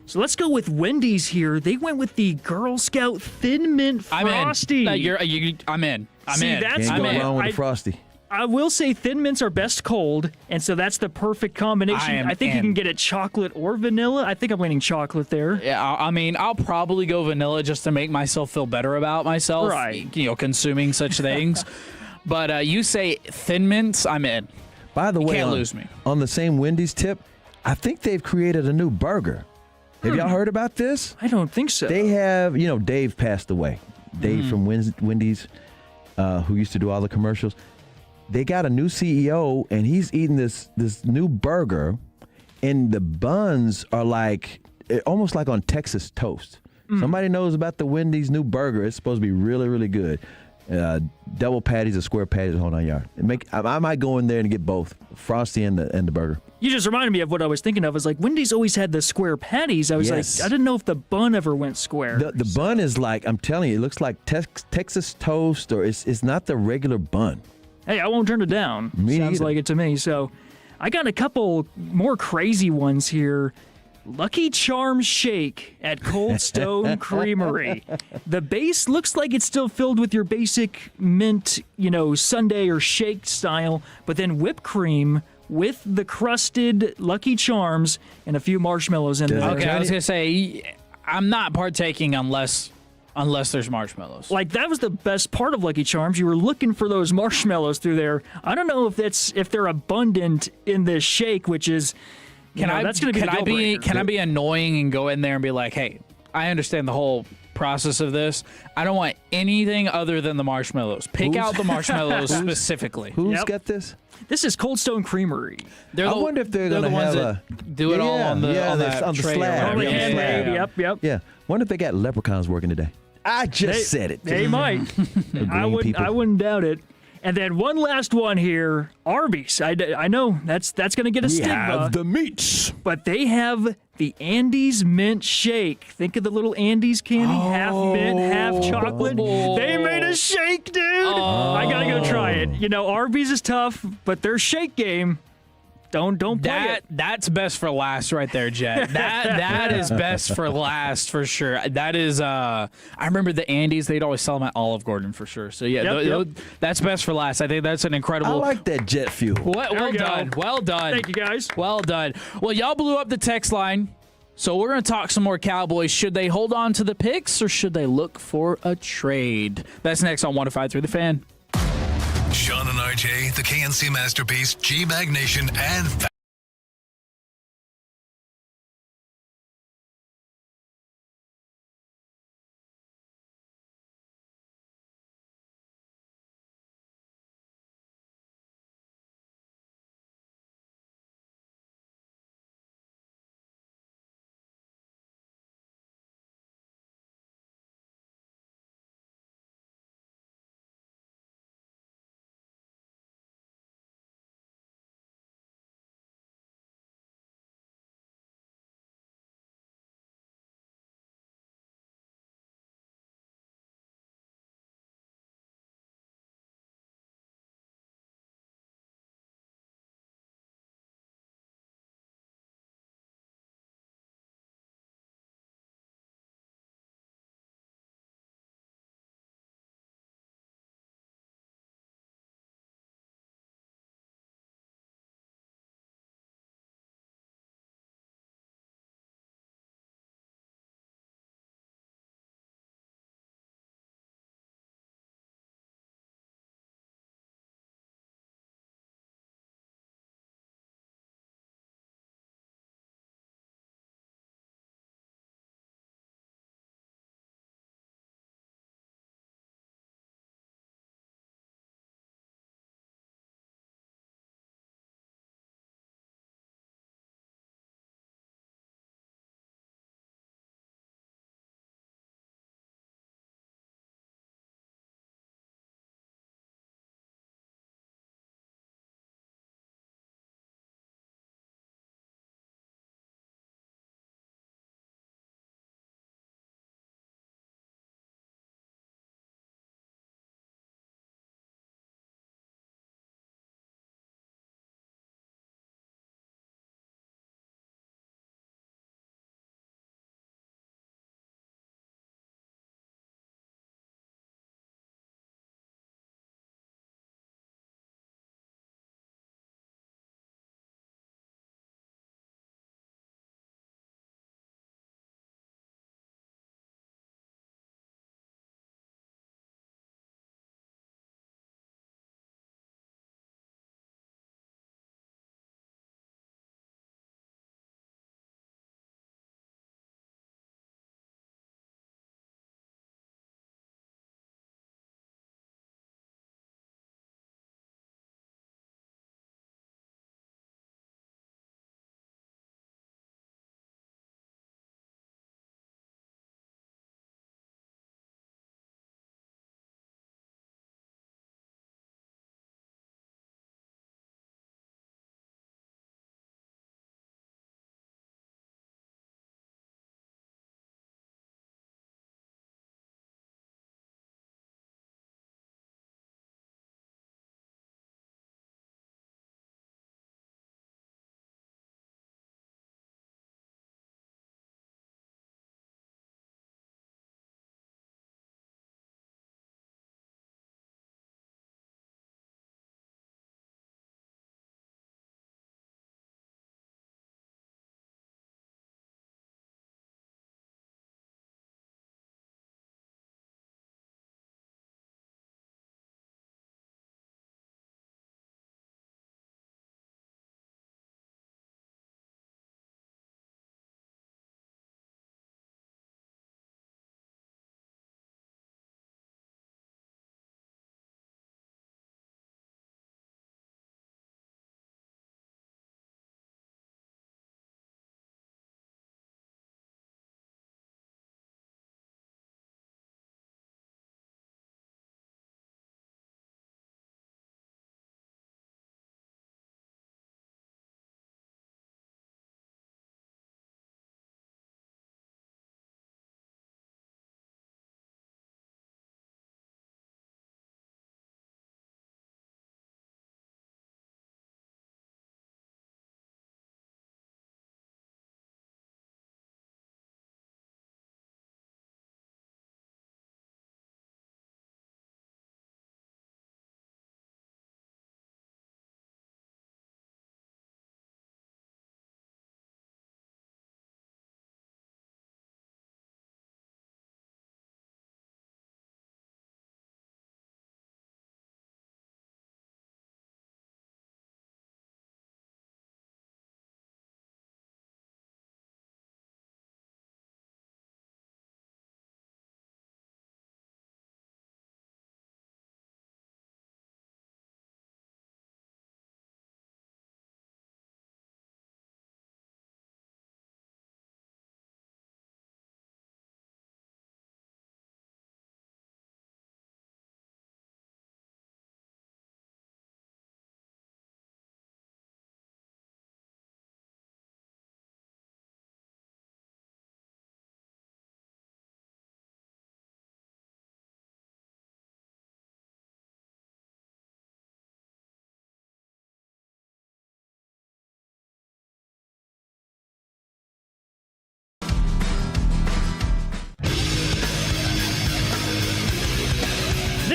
So let's go with Wendy's here. They went with the Girl Scout Thin Mint Frosty. I'm in. See, that's Can't go wrong with the Frosty. I will say Thin Mints are best cold, and so that's the perfect combination. I think you can get it chocolate or vanilla. I think I'm leaning chocolate there. Yeah, I mean, I'll probably go vanilla just to make myself feel better about myself, right? Consuming such things. But you say Thin Mints, I'm in. By the way, can't lose me. On the same Wendy's tip, I think they've created a new burger. Have y'all heard about this? I don't think so. They have, Dave passed away. Dave from Wendy's, who used to do all the commercials. They got a new CEO, and he's eating this new burger, and the buns are almost like on Texas toast. Somebody knows about the Wendy's new burger. It's supposed to be really, really good. Double patties or square patties, hold on, y'all. I might go in there and get both, Frosty and the burger. You just reminded me of what I was thinking of. Is like Wendy's always had the square patties. I was like, I didn't know if the bun ever went square. The bun is I'm telling you, it looks like Texas toast, or it's not the regular bun. Hey, I won't turn it down. Sounds like it to me. So I got a couple more crazy ones here. Lucky Charms Shake at Cold Stone Creamery. The base looks like it's still filled with your basic mint, sundae or shake style, but then whipped cream with the crusted Lucky Charms and a few marshmallows in there. Okay, I was going to say, I'm not partaking unless there's marshmallows. Like, that was the best part of Lucky Charms. You were looking for those marshmallows through there. I don't know if they're abundant in this shake, which is, that's going to be a deal breaker. Can I be annoying and go in there and be like, hey, I understand the whole process of this. I don't want anything other than the marshmallows. Pick out the marshmallows specifically. Who's got this? This is Cold Stone Creamery. I wonder if they're going to have do it all on the slab. Yep. Yeah. Wonder if they got leprechauns working today. I just said it. They might. I wouldn't doubt it. And then one last one here, Arby's. I know that's going to get a stigma. Have the meats. But they have the Andes Mint Shake. Think of the little Andes candy, half mint, half chocolate. They made a shake, dude. I got to go try it. Arby's is tough, but their shake game, don't play it. That's best for last right there, Jet. That is best for last for sure. That is I remember the Andes, they'd always sell them at Olive Garden for sure. So yeah, that's best for last. I think that's an incredible. I like that jet fuel. Well done. Well done. Thank you, guys. Well done. Well, y'all blew up the text line. So we're going to talk some more Cowboys. Should they hold on to the picks or should they look for a trade? That's next on 105.3 The Fan. Sean and RJ, the KNC Masterpiece, G-Bag Nation, and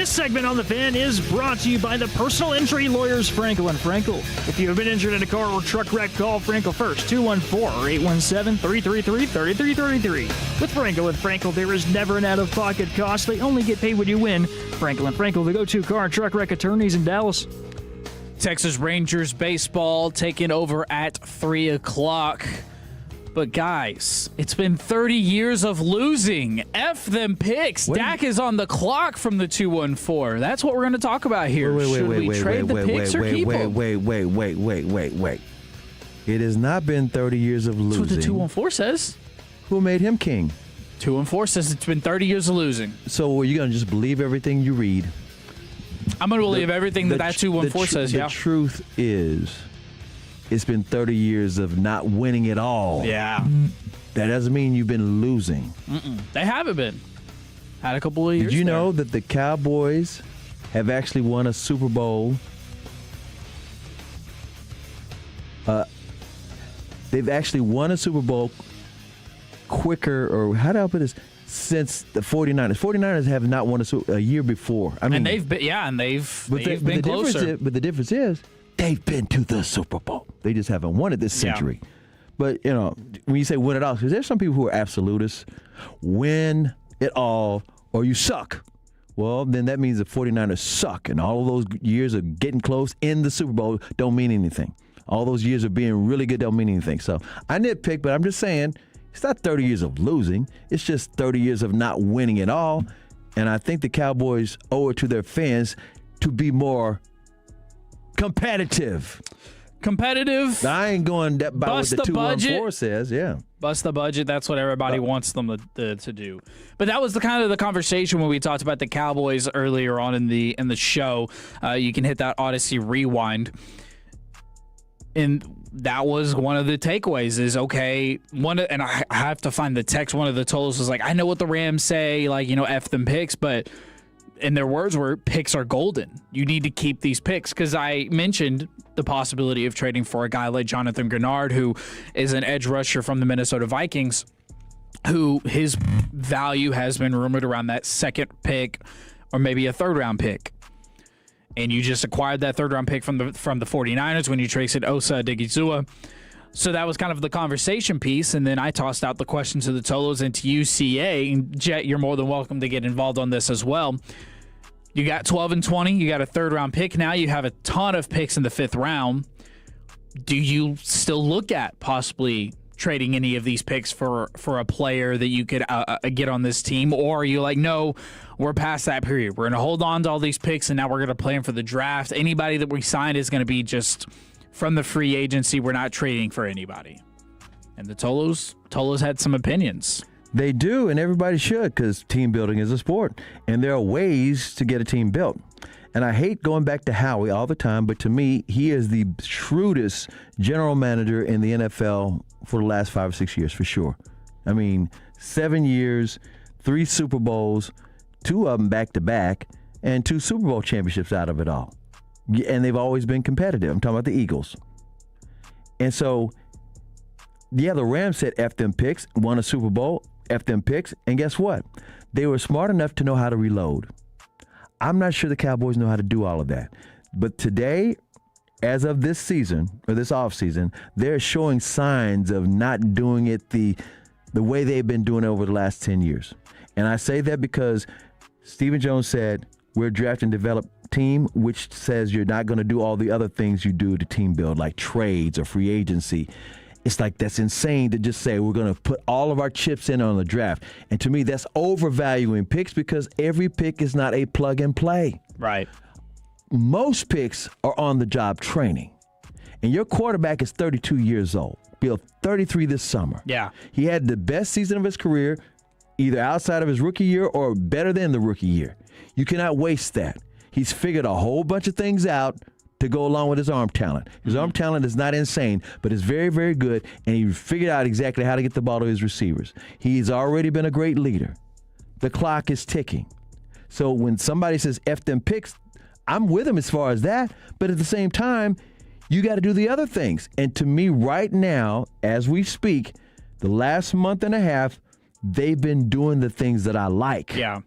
This segment on The Fan is brought to you by the personal injury lawyers Frankel & Frankel. If you have been injured in a car or truck wreck, call Frankel first, 214-817-333-3333. With Frankel & Frankel, there is never an out-of-pocket cost. They only get paid when you win. Frankel & Frankel, the go-to car and truck wreck attorneys in Dallas. Texas Rangers baseball taking over at 3 o'clock. But guys, it's been 30 years of losing. F them picks. Dak is on the clock from the 214. That's what we're going to talk about here. Should we trade the picks or keep them? Wait. It has not been 30 years of losing. That's what the 214 says. Who made him king? 214 says it's been 30 years of losing. So are you going to just believe everything you read? I'm going to believe everything that 214 says, yeah. The truth is, it's been 30 years of not winning at all. Yeah. That doesn't mean you've been losing. They haven't been. Had a couple of years. Did you know that the Cowboys have actually won a Super Bowl? They've actually won a Super Bowl quicker, or how do I put this, since the 49ers. 49ers have not won a year before. I mean, and they've been closer. But the difference is, they've been to the Super Bowl. They just haven't won it this century. Yeah. But, you know, when you say win it all, because there's some people who are absolutists. Win it all or you suck. Well, then that means the 49ers suck. And all of those years of getting close in the Super Bowl don't mean anything. All those years of being really good don't mean anything. So I nitpick, but I'm just saying it's not 30 years of losing. It's just 30 years of not winning at all. And I think the Cowboys owe it to their fans to be more competitive. I ain't going that by what the 214 says. Yeah. Bust the budget. That's what everybody wants them to do. But that was the kind of the conversation when we talked about the Cowboys earlier on in the show. You can hit that Odyssey rewind. And that was one of the takeaways is, okay, and I have to find the text. One of the totals was like, I know what the Rams say, like, you know, F them picks, but and their words were, picks are golden. You need to keep these picks, because I mentioned the possibility of trading for a guy like Jonathan Grenard, who is an edge rusher from the Minnesota Vikings, who his value has been rumored around that second pick or maybe a third-round pick. And you just acquired that third-round pick from the 49ers when you traded Osa Odighizuwa. So that was kind of the conversation piece, and then I tossed out the question to the Tolos and to UCA. And Jet, you're more than welcome to get involved on this as well. You got 12 and 20. You got a third-round pick now. You have a ton of picks in the fifth round. Do you still look at possibly trading any of these picks for a player that you could get on this team? Or are you like, no, we're past that period. We're going to hold on to all these picks, and now we're going to plan for the draft. Anybody that we sign is going to be just from the free agency. We're not trading for anybody. And the Tolos had some opinions. They do, and everybody should, because team building is a sport. And there are ways to get a team built. And I hate going back to Howie all the time, but to me, he is the shrewdest general manager in the NFL for the last 5 or 6 years, for sure. I mean, 7 years, 3 Super Bowls, 2 of them back-to-back, and 2 Super Bowl championships out of it all. And they've always been competitive. I'm talking about the Eagles. And so, yeah, the Rams said F them picks, won a Super Bowl, F them picks, and guess what? They were smart enough to know how to reload. I'm not sure the Cowboys know how to do all of that. But today, as of this season, or this offseason, they're showing signs of not doing it the way they've been doing it over the last 10 years. And I say that because Stephen Jones said, we're a draft and develop team, which says you're not going to do all the other things you do to team build, like trades or free agency. It's like, that's insane to just say we're going to put all of our chips in on the draft. And to me, that's overvaluing picks, because every pick is not a plug and play. Right. Most picks are on the job training. And your quarterback is 32 years old. He'll 33 this summer. Yeah. He had the best season of his career, either outside of his rookie year or better than the rookie year. You cannot waste that. He's figured a whole bunch of things out to go along with his arm talent. His arm talent is not insane, but it's very, very good, and he figured out exactly how to get the ball to his receivers. He's already been a great leader. The clock is ticking. So when somebody says F them picks, I'm with him as far as that, but at the same time, you got to do the other things. And to me right now, as we speak, the last month and a half, they've been doing the things that I like. Yeah.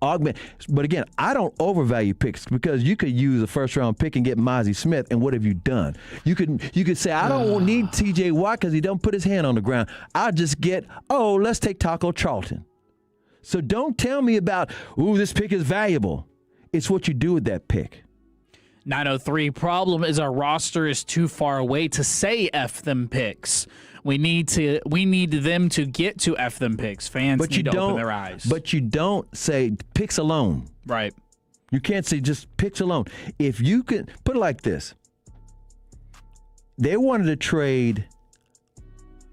augment. But again, I don't overvalue picks because you could use a first-round pick and get Mozzie Smith, and what have you done? You could say, I don't need T.J. Watt because he don't put his hand on the ground. I'll just get, let's take Taco Charlton. So don't tell me about, this pick is valuable. It's what you do with that pick. 903 problem is our roster is too far away to say F them picks. We need them to get to F them picks. Fans need to open their eyes. But you don't say picks alone. Right. You can't say just picks alone. If you could put it like this. They wanted to trade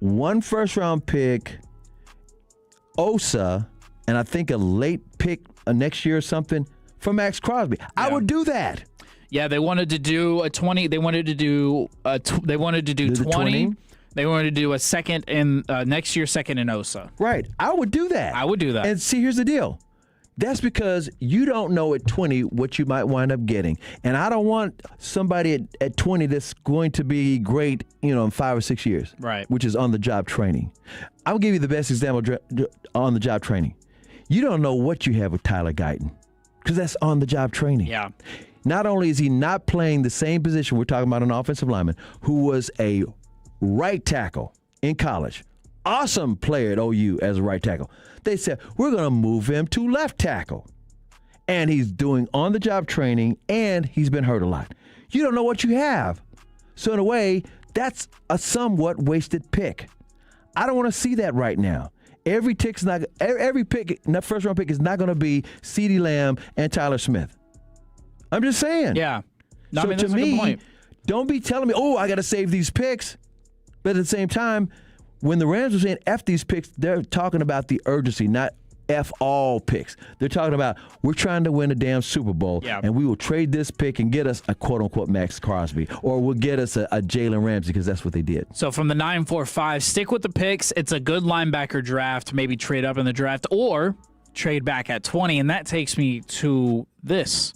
one first-round pick, Osa, and I think a late pick next year or something for Max Crosby. Yeah. I would do that. Yeah, they wanted to do a 20. They wanted to do 20. They wanted to do a second in next year, second in Osa. Right. I would do that. I would do that. And see, here's the deal. That's because you don't know at 20 what you might wind up getting. And I don't want somebody at 20 that's going to be great, in 5 or 6 years. Right. Which is on-the-job training. I'll give you the best example on-the-job training. You don't know what you have with Tyler Guyton because that's on-the-job training. Yeah. Not only is he not playing the same position, we're talking about an offensive lineman who was a right tackle in college. Awesome player at OU as a right tackle. They said, we're going to move him to left tackle. And he's doing on-the-job training, and he's been hurt a lot. You don't know what you have. So in a way, that's a somewhat wasted pick. I don't want to see that right now. Every pick, first-round pick is not going to be CeeDee Lamb and Tyler Smith. I'm just saying. Yeah. No, so that's to a good me, point. don't be telling me, I got to save these picks. But at the same time, when the Rams are saying F these picks, they're talking about the urgency, not F all picks. They're talking about we're trying to win a damn Super Bowl, and we will trade this pick and get us a quote-unquote Max Crosby, or we'll get us a Jalen Ramsey because that's what they did. So from the 945, stick with the picks. It's a good linebacker draft. Maybe trade up in the draft or trade back at 20. And that takes me to this.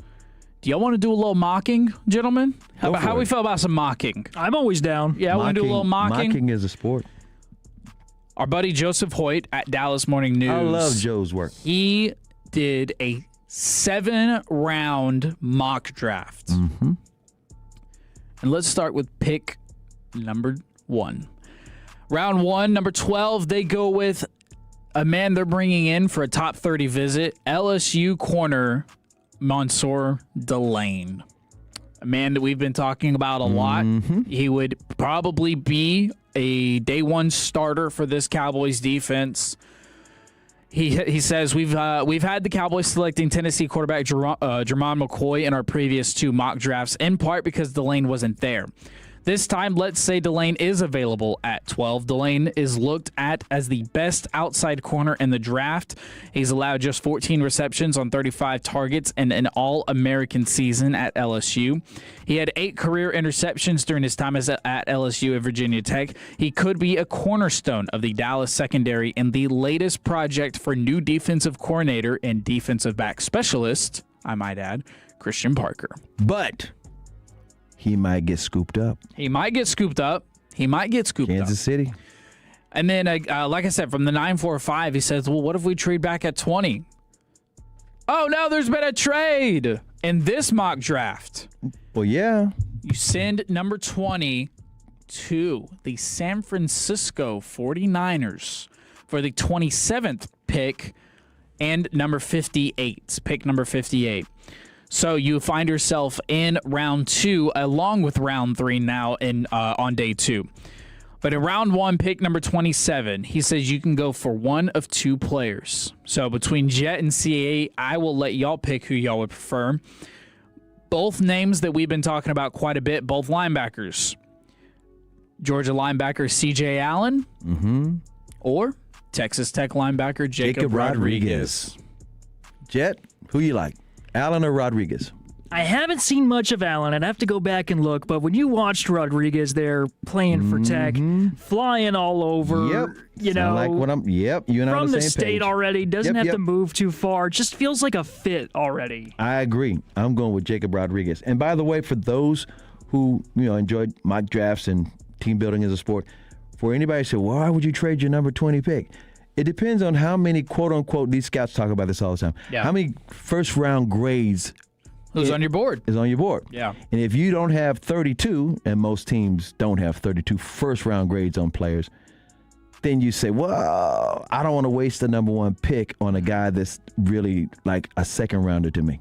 Do y'all want to do a little mocking, gentlemen? How we feel about some mocking? I'm always down. Yeah, I want to do a little mocking. Mocking is a sport. Our buddy Joseph Hoyt at Dallas Morning News. I love Joe's work. He did a 7-round mock draft. Mm-hmm. And let's start with pick number 1. Round 1, number 12, they go with a man they're bringing in for a top 30 visit, LSU corner Mansour Delane, a man that we've been talking about a lot. He would probably be a day one starter for this Cowboys defense. He says we've had the Cowboys selecting Tennessee quarterback Jermon McCoy in our previous 2 mock drafts, in part because Delane wasn't there. This time, let's say Delane is available at 12. Delane is looked at as the best outside corner in the draft. He's allowed just 14 receptions on 35 targets in an All-American season at LSU. He had 8 career interceptions during his time at LSU at Virginia Tech. He could be a cornerstone of the Dallas secondary in the latest project for new defensive coordinator and defensive back specialist, I might add, Christian Parker. But he might get scooped up. Kansas City. And then, like I said, from the 945, he says, well, what if we trade back at 20? Oh, no, there's been a trade in this mock draft. Well, yeah. You send number 20 to the San Francisco 49ers for the 27th pick and number 58, pick number 58. So you find yourself in round 2 along with round 3 now on day 2. But in round 1, pick number 27, he says you can go for one of 2 players. So between Jet and CAA, I will let y'all pick who y'all would prefer. Both names that we've been talking about quite a bit, both linebackers. Georgia linebacker C.J. Allen or Texas Tech linebacker Jacob Rodriguez. Jet, who you like? Allen or Rodriguez? I haven't seen much of Allen. I'd have to go back and look. But when you watched Rodriguez there playing for Tech, flying all over, you and I are from the same state page. already, doesn't have to move too far. Just feels like a fit already. I agree. I'm going with Jacob Rodriguez. And by the way, for those who enjoyed mock drafts and team building as a sport, for anybody who said, why would you trade your number 20 pick? It depends on how many, quote unquote, these scouts talk about this all the time. Yeah. How many first round grades Who's on your board? Is on your board. Yeah. And if you don't have 32, and most teams don't have 32 first round grades on players, then you say, well, I don't want to waste the number one pick on a guy that's really like a second rounder to me.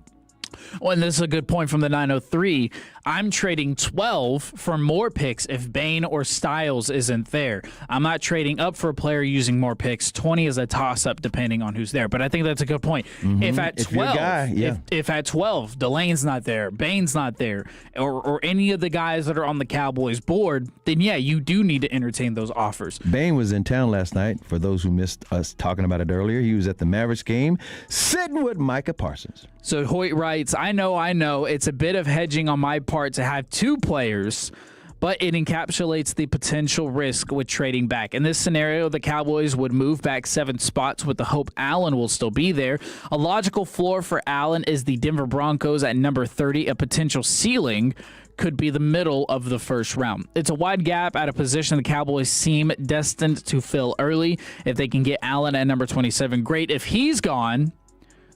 Well, and this is a good point from the 903. I'm trading 12 for more picks if Bain or Styles isn't there. I'm not trading up for a player using more picks. 20 is a toss-up depending on who's there. But I think that's a good point. Mm-hmm. If at 12, if at 12, Delane's not there, Bain's not there, or any of the guys that are on the Cowboys board, then yeah, you do need to entertain those offers. Bain was in town last night. For those who missed us talking about it earlier, he was at the Mavericks game sitting with Micah Parsons. So Hoyt writes, I know, it's a bit of hedging on my part to have two players, but it encapsulates the potential risk with trading back. In this scenario, the Cowboys would move back 7 spots with the hope Allen will still be there. A logical floor for Allen is the Denver Broncos at number 30. A potential ceiling could be the middle of the first round. It's a wide gap at a position the Cowboys seem destined to fill early. If they can get Allen at number 27, great. If he's gone,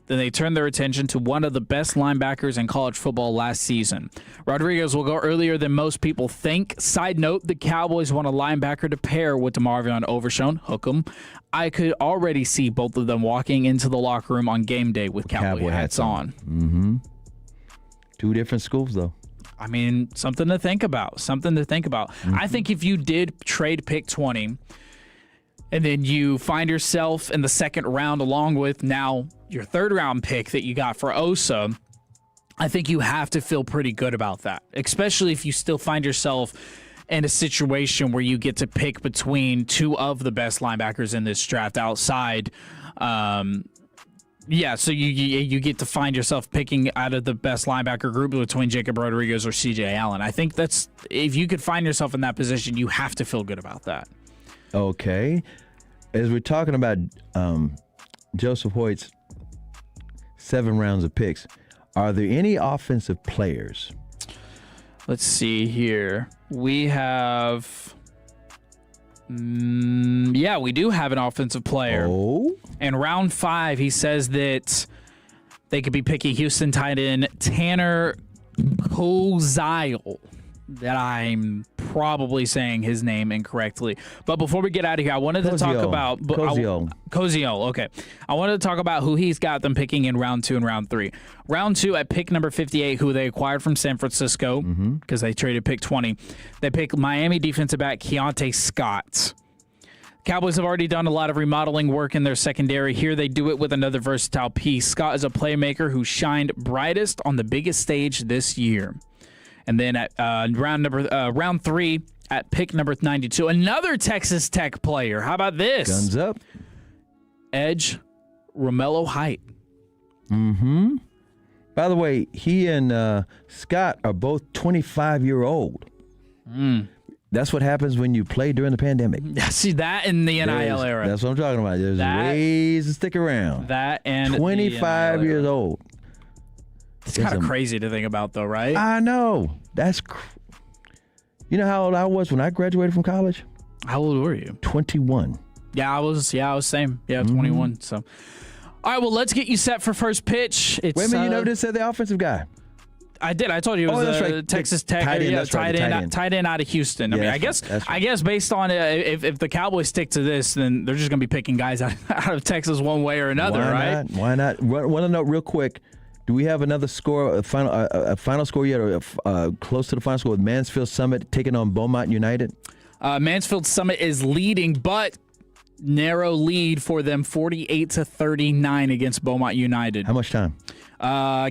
then they turn their attention to one of the best linebackers in college football last season. Rodriguez will go earlier than most people think. Side note, the Cowboys want a linebacker to pair with DeMarvion Overshown. Hook 'em. I could already see both of them walking into the locker room on game day with Cowboy hats on. Mm-hmm. 2 different schools, though. I mean, something to think about. Mm-hmm. I think if you did trade pick 20 and then you find yourself in the second round along with now your third round pick that you got for Osa, I think you have to feel pretty good about that, especially if you still find yourself in a situation where you get to pick between 2 of the best linebackers in this draft outside. So you get to find yourself picking out of the best linebacker group between Jacob Rodriguez or CJ Allen. I think that's, if you could find yourself in that position, you have to feel good about that. Okay. As we're talking about Joseph Hoyt's 7 rounds of picks, are there any offensive players? Let's see here. We have... we do have an offensive player. Oh? In round 5, he says that they could be picking Houston tight end Tanner Kozile. That I'm probably saying his name incorrectly. But before we get out of here, I wanted to talk about... Koziol, okay. I wanted to talk about who he's got them picking in round 2 and round 3. Round 2 at pick number 58, who they acquired from San Francisco because they traded pick 20. They pick Miami defensive back Keontae Scott. Cowboys have already done a lot of remodeling work in their secondary. Here they do it with another versatile piece. Scott is a playmaker who shined brightest on the biggest stage this year. And then at round 3 at pick number 92, another Texas Tech player. How about this? Guns up. Edge Romello Height. Mm-hmm. By the way, he and Scott are both 25-year-old. That's what happens when you play during the pandemic. See, that in the NIL era. That's what I'm talking about. There's ways to stick around. That and 25 years old. It's kind of crazy to think about, though, right? I know. You know how old I was when I graduated from college? How old were you? 21. Yeah, I was same. Yeah, 21. So, all right, well, let's get you set for first pitch. Wait a minute, you never did say the offensive guy. I did. I told you it was Texas Tech. Tight end out of Houston. I guess based on if the Cowboys stick to this, then they're just going to be picking guys out of Texas one way or another, right? Why not? Want to know real quick, do we have another score, a final score yet, or close to the final score with Mansfield Summit taking on Beaumont United? Mansfield Summit is leading, but narrow lead for them, 48-39 against Beaumont United. How much time?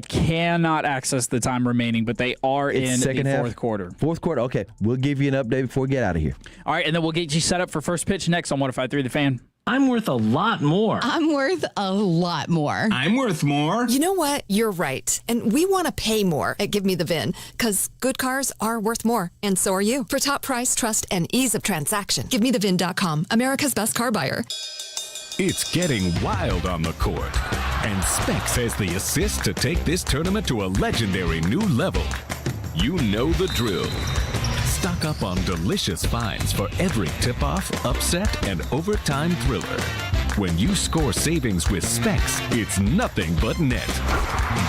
Cannot access the time remaining, but they are in the fourth quarter. Fourth quarter, okay. We'll give you an update before we get out of here. All right, and then we'll get you set up for first pitch next on 105.3 The Fan. I'm worth a lot more. I'm worth a lot more. I'm worth more. You know what? You're right. And we want to pay more at Give Me the VIN because good cars are worth more. And so are you. For top price, trust, and ease of transaction, GiveMeTheVIN.com, America's best car buyer. It's getting wild on the court. And Specs has the assist to take this tournament to a legendary new level. You know the drill. Stock up on delicious finds for every tip-off, upset, and overtime thriller. When you score savings with Specs, it's nothing but net.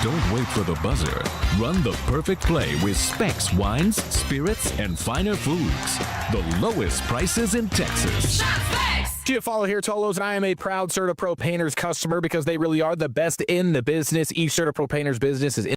Don't wait for the buzzer. Run the perfect play with Specs wines, spirits, and finer foods. The lowest prices in Texas. Follow here, Tolos, and I am a proud CertaPro Painters customer because they really are the best in the business. Each CertaPro Painters business is in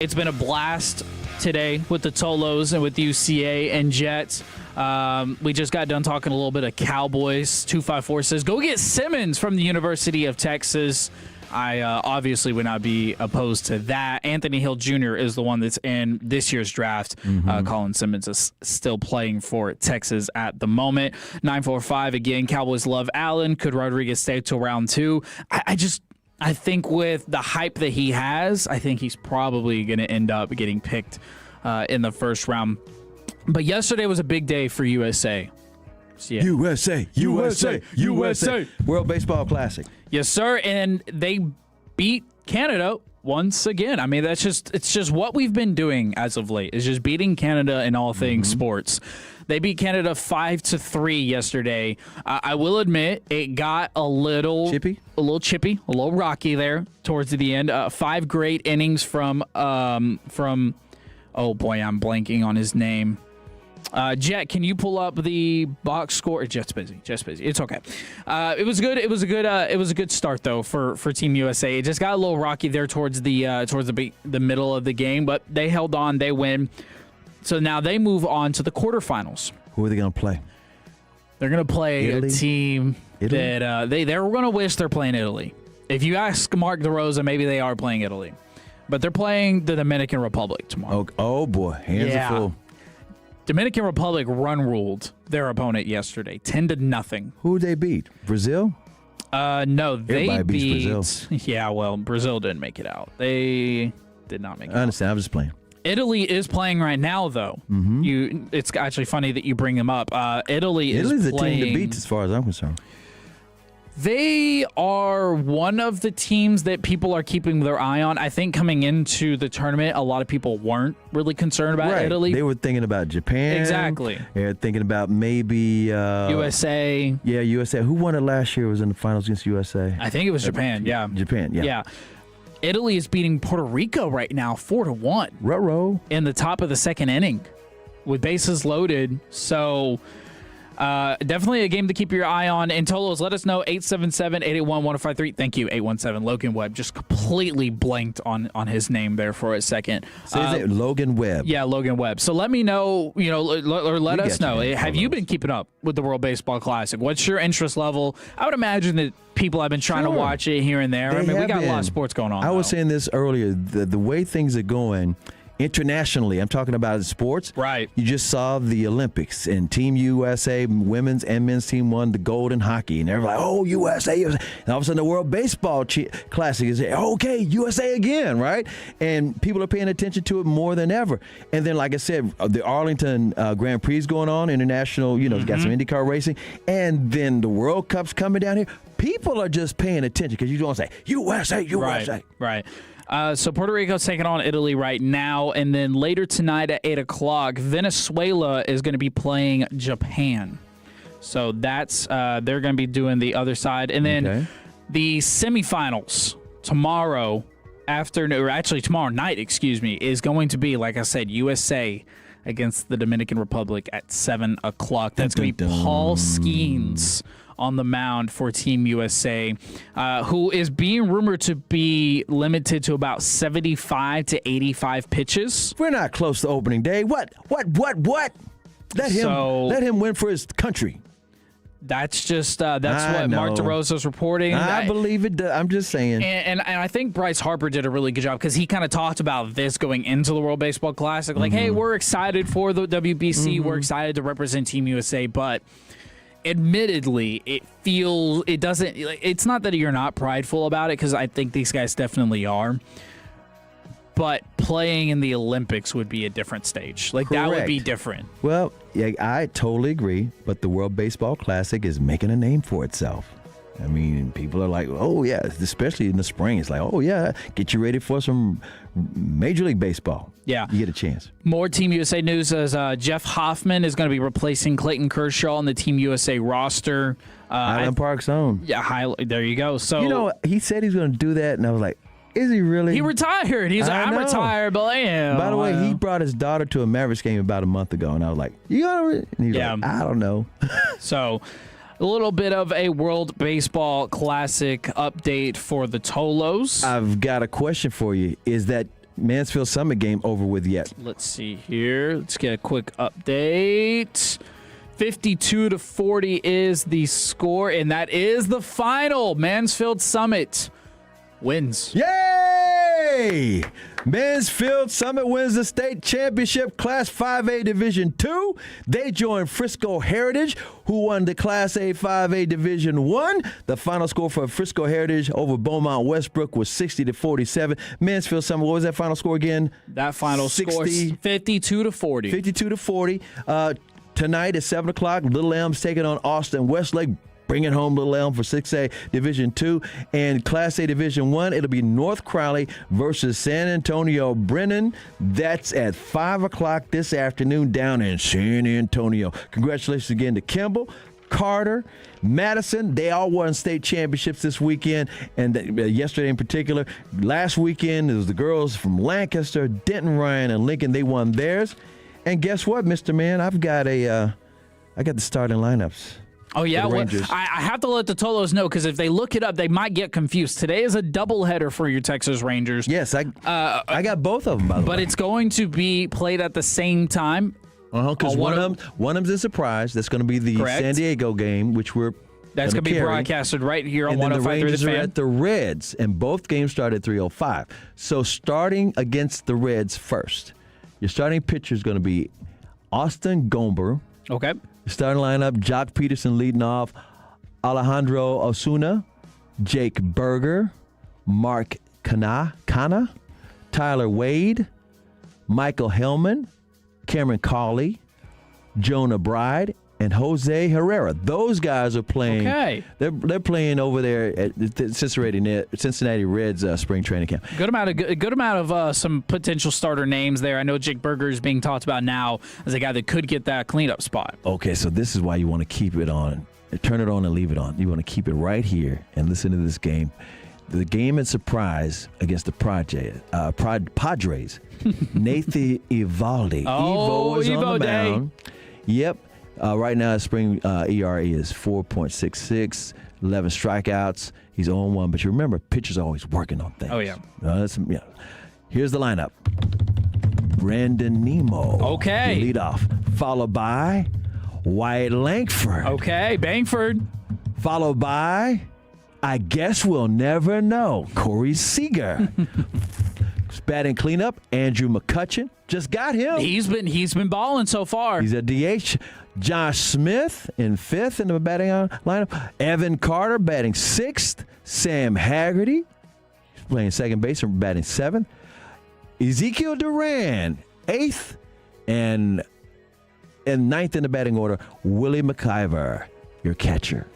It's been a blast today with the Tolos and with UCA and Jets. We just got done talking a little bit of Cowboys. 254 says, go get Simmons from the University of Texas. I obviously would not be opposed to that. Anthony Hill Jr. is the one that's in this year's draft. Colin Simmons is still playing for Texas at the moment. 945, again, Cowboys love Allen. Could Rodriguez stay till round 2? I think with the hype that he has, I think he's probably going to end up getting picked in the first round. But yesterday was a big day for USA. Yeah. USA. World Baseball Classic. Yes, sir. And they beat Canada once again. I mean, it's just what we've been doing as of late, is just beating Canada in all things sports. They beat Canada 5-3 yesterday. I will admit it got a little chippy, a little rocky there towards the end. 5 great innings from oh boy, I'm blanking on his name. Jet, can you pull up the box score? Jet's busy. It's okay. It was good. It was a good start though for Team USA. It just got a little rocky there towards the middle of the game, but they held on. They win. So now they move on to the quarterfinals. Who are they going to play? They're going to play Italy? a team that they're going to wish they're playing Italy. If you ask Mark DeRosa, maybe they are playing Italy, but they're playing the Dominican Republic tomorrow. Oh boy, hands are full. Dominican Republic run-ruled their opponent yesterday, 10-0. Who did they beat? Brazil? No, they Everybody beat beats Brazil. Yeah, well, Brazil didn't make it out. They did not make it out. I understand. I'm just playing. Italy is playing right now, though. It's actually funny that you bring them up. Italy's the playing, team to beat, as far as I'm concerned. They are one of the teams that people are keeping their eye on. I think coming into the tournament, a lot of people weren't really concerned about Italy. They were thinking about Japan. Exactly. They were thinking about maybe USA. Yeah, USA. Who won it last year? Was in the finals against USA? I think it was Japan. Yeah. Japan. Yeah. Yeah. Italy is beating Puerto Rico right now 4-1. Ruh-roh. In the top of the second inning with bases loaded. So definitely a game to keep your eye on. And Tolos, let us know, 877-881-1053. Thank you, 817. Logan Webb just completely blanked on his name there for a second. So is it Logan Webb? Yeah, Logan Webb. So let me know, or let us know. Have you been keeping up with the World Baseball Classic? What's your interest level? I would imagine that people have been trying to watch it here and there. We got a lot of sports going on. I was saying this earlier. The way things are going internationally, I'm talking about sports. Right. You just saw the Olympics, and Team USA, women's and men's team, won the gold in hockey, and everybody, oh, USA. And all of a sudden, the World Baseball Classic is, okay, USA again, right? And people are paying attention to it more than ever. And then, like I said, the Arlington Grand Prix is going on, international, got some IndyCar racing, and then the World Cup's coming down here. People are just paying attention because you don't say, USA. Right. So Puerto Rico's taking on Italy right now, and then later tonight at 8 o'clock, Venezuela is going to be playing Japan. So that's they're going to be doing the other side. And then the semifinals tomorrow tomorrow night, is going to be, like I said, USA against the Dominican Republic at 7 o'clock. That's going to be Paul Skeens on the mound for Team USA, who is being rumored to be limited to about 75 to 85 pitches. We're not close to opening day. What? Let him win for his country. That's just what Mark DeRosa's reporting. I believe it. I'm just saying. And I think Bryce Harper did a really good job because he kind of talked about this going into the World Baseball Classic. Like, hey, we're excited for the WBC. We're excited to represent Team USA, but admittedly, it's not that you're not prideful about it, because I think these guys definitely are, but playing in the Olympics would be a different stage. Like, that would be different. Well, yeah, I totally agree, but the World Baseball Classic is making a name for itself. I mean, people are like, oh, yeah, especially in the spring. It's like, oh, yeah, get you ready for some Major League Baseball. Yeah. You get a chance. More Team USA news as Jeff Hoffman is going to be replacing Clayton Kershaw on the Team USA roster. Highland Park's own. Yeah, there you go. So, he said he's going to do that, and I was like, is he really? He retired. He's like, I'm retired, but I am. By the way, he brought his daughter to a Mavericks game about a month ago, and I was like, you got to? And he's like, I don't know. So, a little bit of a World Baseball Classic update for the Tolos. I've got a question for you. Is that Mansfield Summit game over with yet. Let's see here. Let's get a quick update. 52-40 is the score, and that is the final. Mansfield Summit wins. Yay! Mansfield Summit wins the state championship, Class 5A Division II. They join Frisco Heritage, who won the Class A 5A Division I. The final score for Frisco Heritage over Beaumont Westbrook was 60-47. Mansfield Summit, what was that final score again? That final score is 52-40. 52-40. Tonight at 7 o'clock, Little Elm's taking on Austin Westlake. Bringing home Little Elm for 6A Division II. And Class A Division I, it'll be North Crowley versus San Antonio Brennan. That's at 5 o'clock this afternoon down in San Antonio. Congratulations again to Kimball, Carter, Madison. They all won state championships this weekend, and yesterday in particular. Last weekend, it was the girls from Lancaster, Denton, Ryan, and Lincoln. They won theirs. And guess what, Mr. Man? I got the starting lineups. Oh, yeah? Well, I have to let the Tolos know, because if they look it up, they might get confused. Today is a doubleheader for your Texas Rangers. Yes, I got both of them, by the way. But it's going to be played at the same time. Because one of them's a surprise. That's going to be the San Diego game, which that's going to be broadcasted right here on 105.3 The Fan. The Rangers are at the Reds, and both games start at 3:05. So starting against the Reds first, your starting pitcher is going to be Austin Gomber. Okay. Starting lineup, Jock Peterson leading off, Alejandro Osuna, Jake Berger, Mark Kana, Tyler Wade, Michael Hellman, Cameron Cawley, Jonah Bride, and Jose Herrera. Those guys are playing. Okay. They're playing over there at the Cincinnati Reds spring training camp. Good amount of some potential starter names there. I know Jake Berger is being talked about now as a guy that could get that cleanup spot. Okay, so this is why you want to keep it on. Turn it on and leave it on. You want to keep it right here and listen to this game. The game in surprise against the Padres. Nathan Evaldi. Oh, Evo is on the Day. mound. Yep. Right now, his spring ERA is 4.66, 11 strikeouts. He's 0-1. But you remember, pitchers are always working on things. Oh, yeah. Here's the lineup. Brandon Nemo. Okay. Lead off. Followed by Wyatt Langford. Okay, Bangford. Followed by, I guess we'll never know, Corey Seager. Batting cleanup, Andrew McCutcheon. Just got him. He's been balling so far. He's a DH. Josh Smith in fifth in the batting lineup. Evan Carter batting sixth. Sam Haggerty playing second base and batting seventh. Ezekiel Duran eighth, and ninth in the batting order, Willie McIver, your catcher.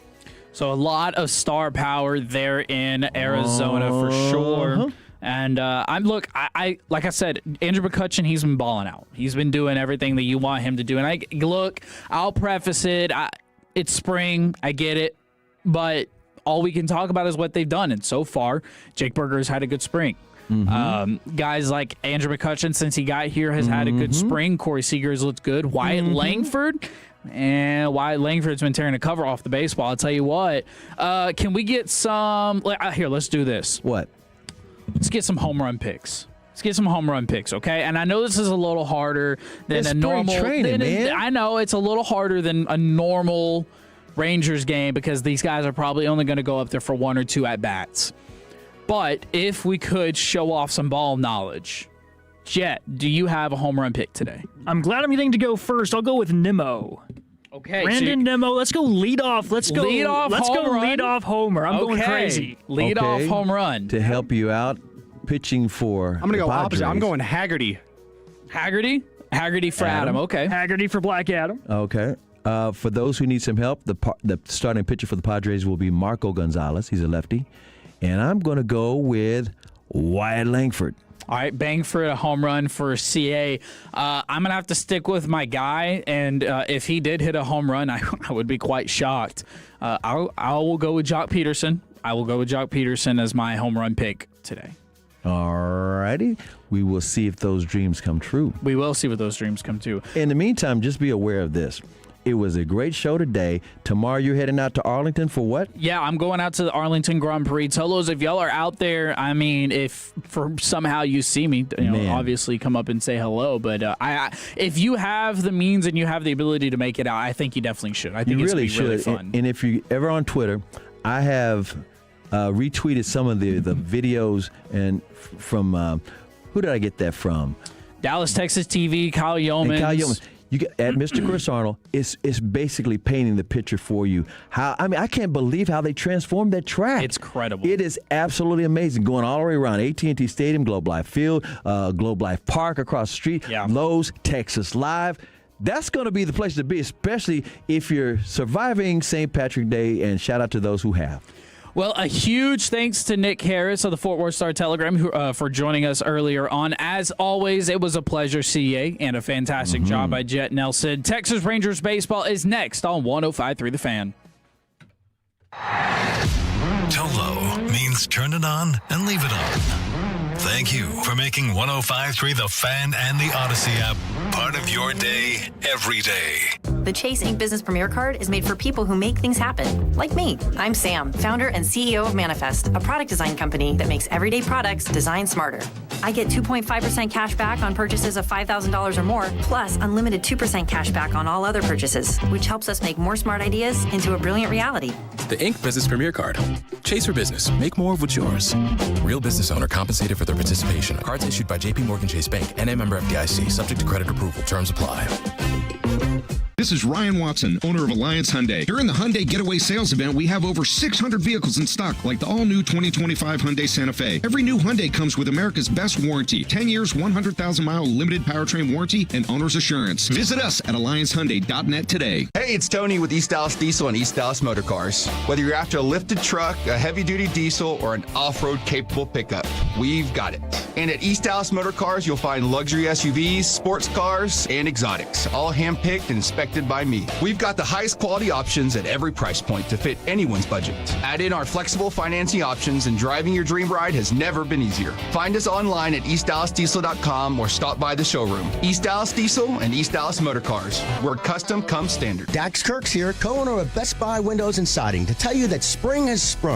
So a lot of star power there in Arizona for sure. And like I said, Andrew McCutcheon, he's been balling out. He's been doing everything that you want him to do. And I'll preface it. It's spring. I get it. But all we can talk about is what they've done. And so far, Jake Berger has had a good spring. Mm-hmm. Guys like Andrew McCutcheon, since he got here, has had a good spring. Corey Seager has looked good. Wyatt Langford. And Wyatt Langford's been tearing the cover off the baseball. I'll tell you what. Can we get some... Here, let's do this. What? Let's get some home run picks. Okay? And I know this is a little harder than a normal training, man. I know it's a little harder than a normal Rangers game because these guys are probably only going to go up there for one or two at bats. But if we could show off some ball knowledge, Jet, do you have a home run pick today? I'm glad I'm getting to go first. I'll go with Nimmo. Okay, Brandon Nimmo. Let's go lead off. Let's go lead off homer. I'm going crazy. Lead off home run. To help you out, pitching for I'm going to go opposite. I'm going Haggerty. Haggerty for Adam. Okay. Haggerty for Black Adam. Okay. For those who need some help, the starting pitcher for the Padres will be Marco Gonzalez. He's a lefty. And I'm going to go with Wyatt Langford. All right, Bangford, a home run for CA. I'm going to have to stick with my guy, and if he did hit a home run, I would be quite shocked. I will go with Jock Peterson. I will go with Jock Peterson as my home run pick today. All righty. We will see if those dreams come true. We will see what those dreams come true. In the meantime, just be aware of this. It was a great show today. Tomorrow you're heading out to Arlington for what? Yeah, I'm going out to the Arlington Grand Prix. Tolos, if y'all are out there, I mean, if for somehow you see me, obviously come up and say hello. But if you have the means and you have the ability to make it out, I think you definitely should. I think it's going to be really fun. And if you're ever on Twitter, I have retweeted some of the videos and from who did I get that from? Dallas, Texas TV, Kyle Yeomans. You get at Mr. Chris Arnold. It's basically painting the picture for you. I can't believe how they transformed that track. It's incredible. It is absolutely amazing. Going all the way around AT&T Stadium, Globe Life Field, Globe Life Park across the street, Lowe's, Texas Live. That's going to be the place to be, especially if you're surviving St. Patrick's Day. And shout out to those who have. Well, a huge thanks to Nick Harris of the Fort Worth Star-Telegram for joining us earlier on. As always, it was a pleasure, CA, and a fantastic job by Jet Nelson. Texas Rangers baseball is next on 105.3 The Fan. Tolo means turn it on and leave it on. Thank you for making 105.3 The Fan and the Odyssey app part of your day every day. The Chase Ink Business Premier Card is made for people who make things happen, like me. I'm Sam, founder and CEO of Manifest, a product design company that makes everyday products designed smarter. I get 2.5% cash back on purchases of $5,000 or more, plus unlimited 2% cash back on all other purchases, which helps us make more smart ideas into a brilliant reality. The Ink Business Premier Card. Chase for business. Make more of what's yours. Real business owner compensated for their participation. Cards issued by J.P. Morgan Chase Bank. NA member FDIC. Subject to credit approval. Terms apply. This is Ryan Watson, owner of Alliance Hyundai. During the Hyundai Getaway Sales Event, we have over 600 vehicles in stock, like the all-new 2025 Hyundai Santa Fe. Every new Hyundai comes with America's best warranty, 10 years, 100,000-mile limited powertrain warranty, and owner's assurance. Visit us at alliancehyundai.net today. Hey, it's Tony with East Dallas Diesel and East Dallas Motor Cars. Whether you're after a lifted truck, a heavy-duty diesel, or an off-road capable pickup, we've got it. And at East Dallas Motor Cars, you'll find luxury SUVs, sports cars, and exotics, all hand-picked and inspected by me. We've got the highest quality options at every price point to fit anyone's budget. Add in our flexible financing options and driving your dream ride has never been easier. Find us online at eastdallasdiesel.com or stop by the showroom. East Dallas Diesel and East Dallas Motor Cars, where custom comes standard. Dax Kirks here, co-owner of Best Buy Windows and Siding, to tell you that spring has sprung.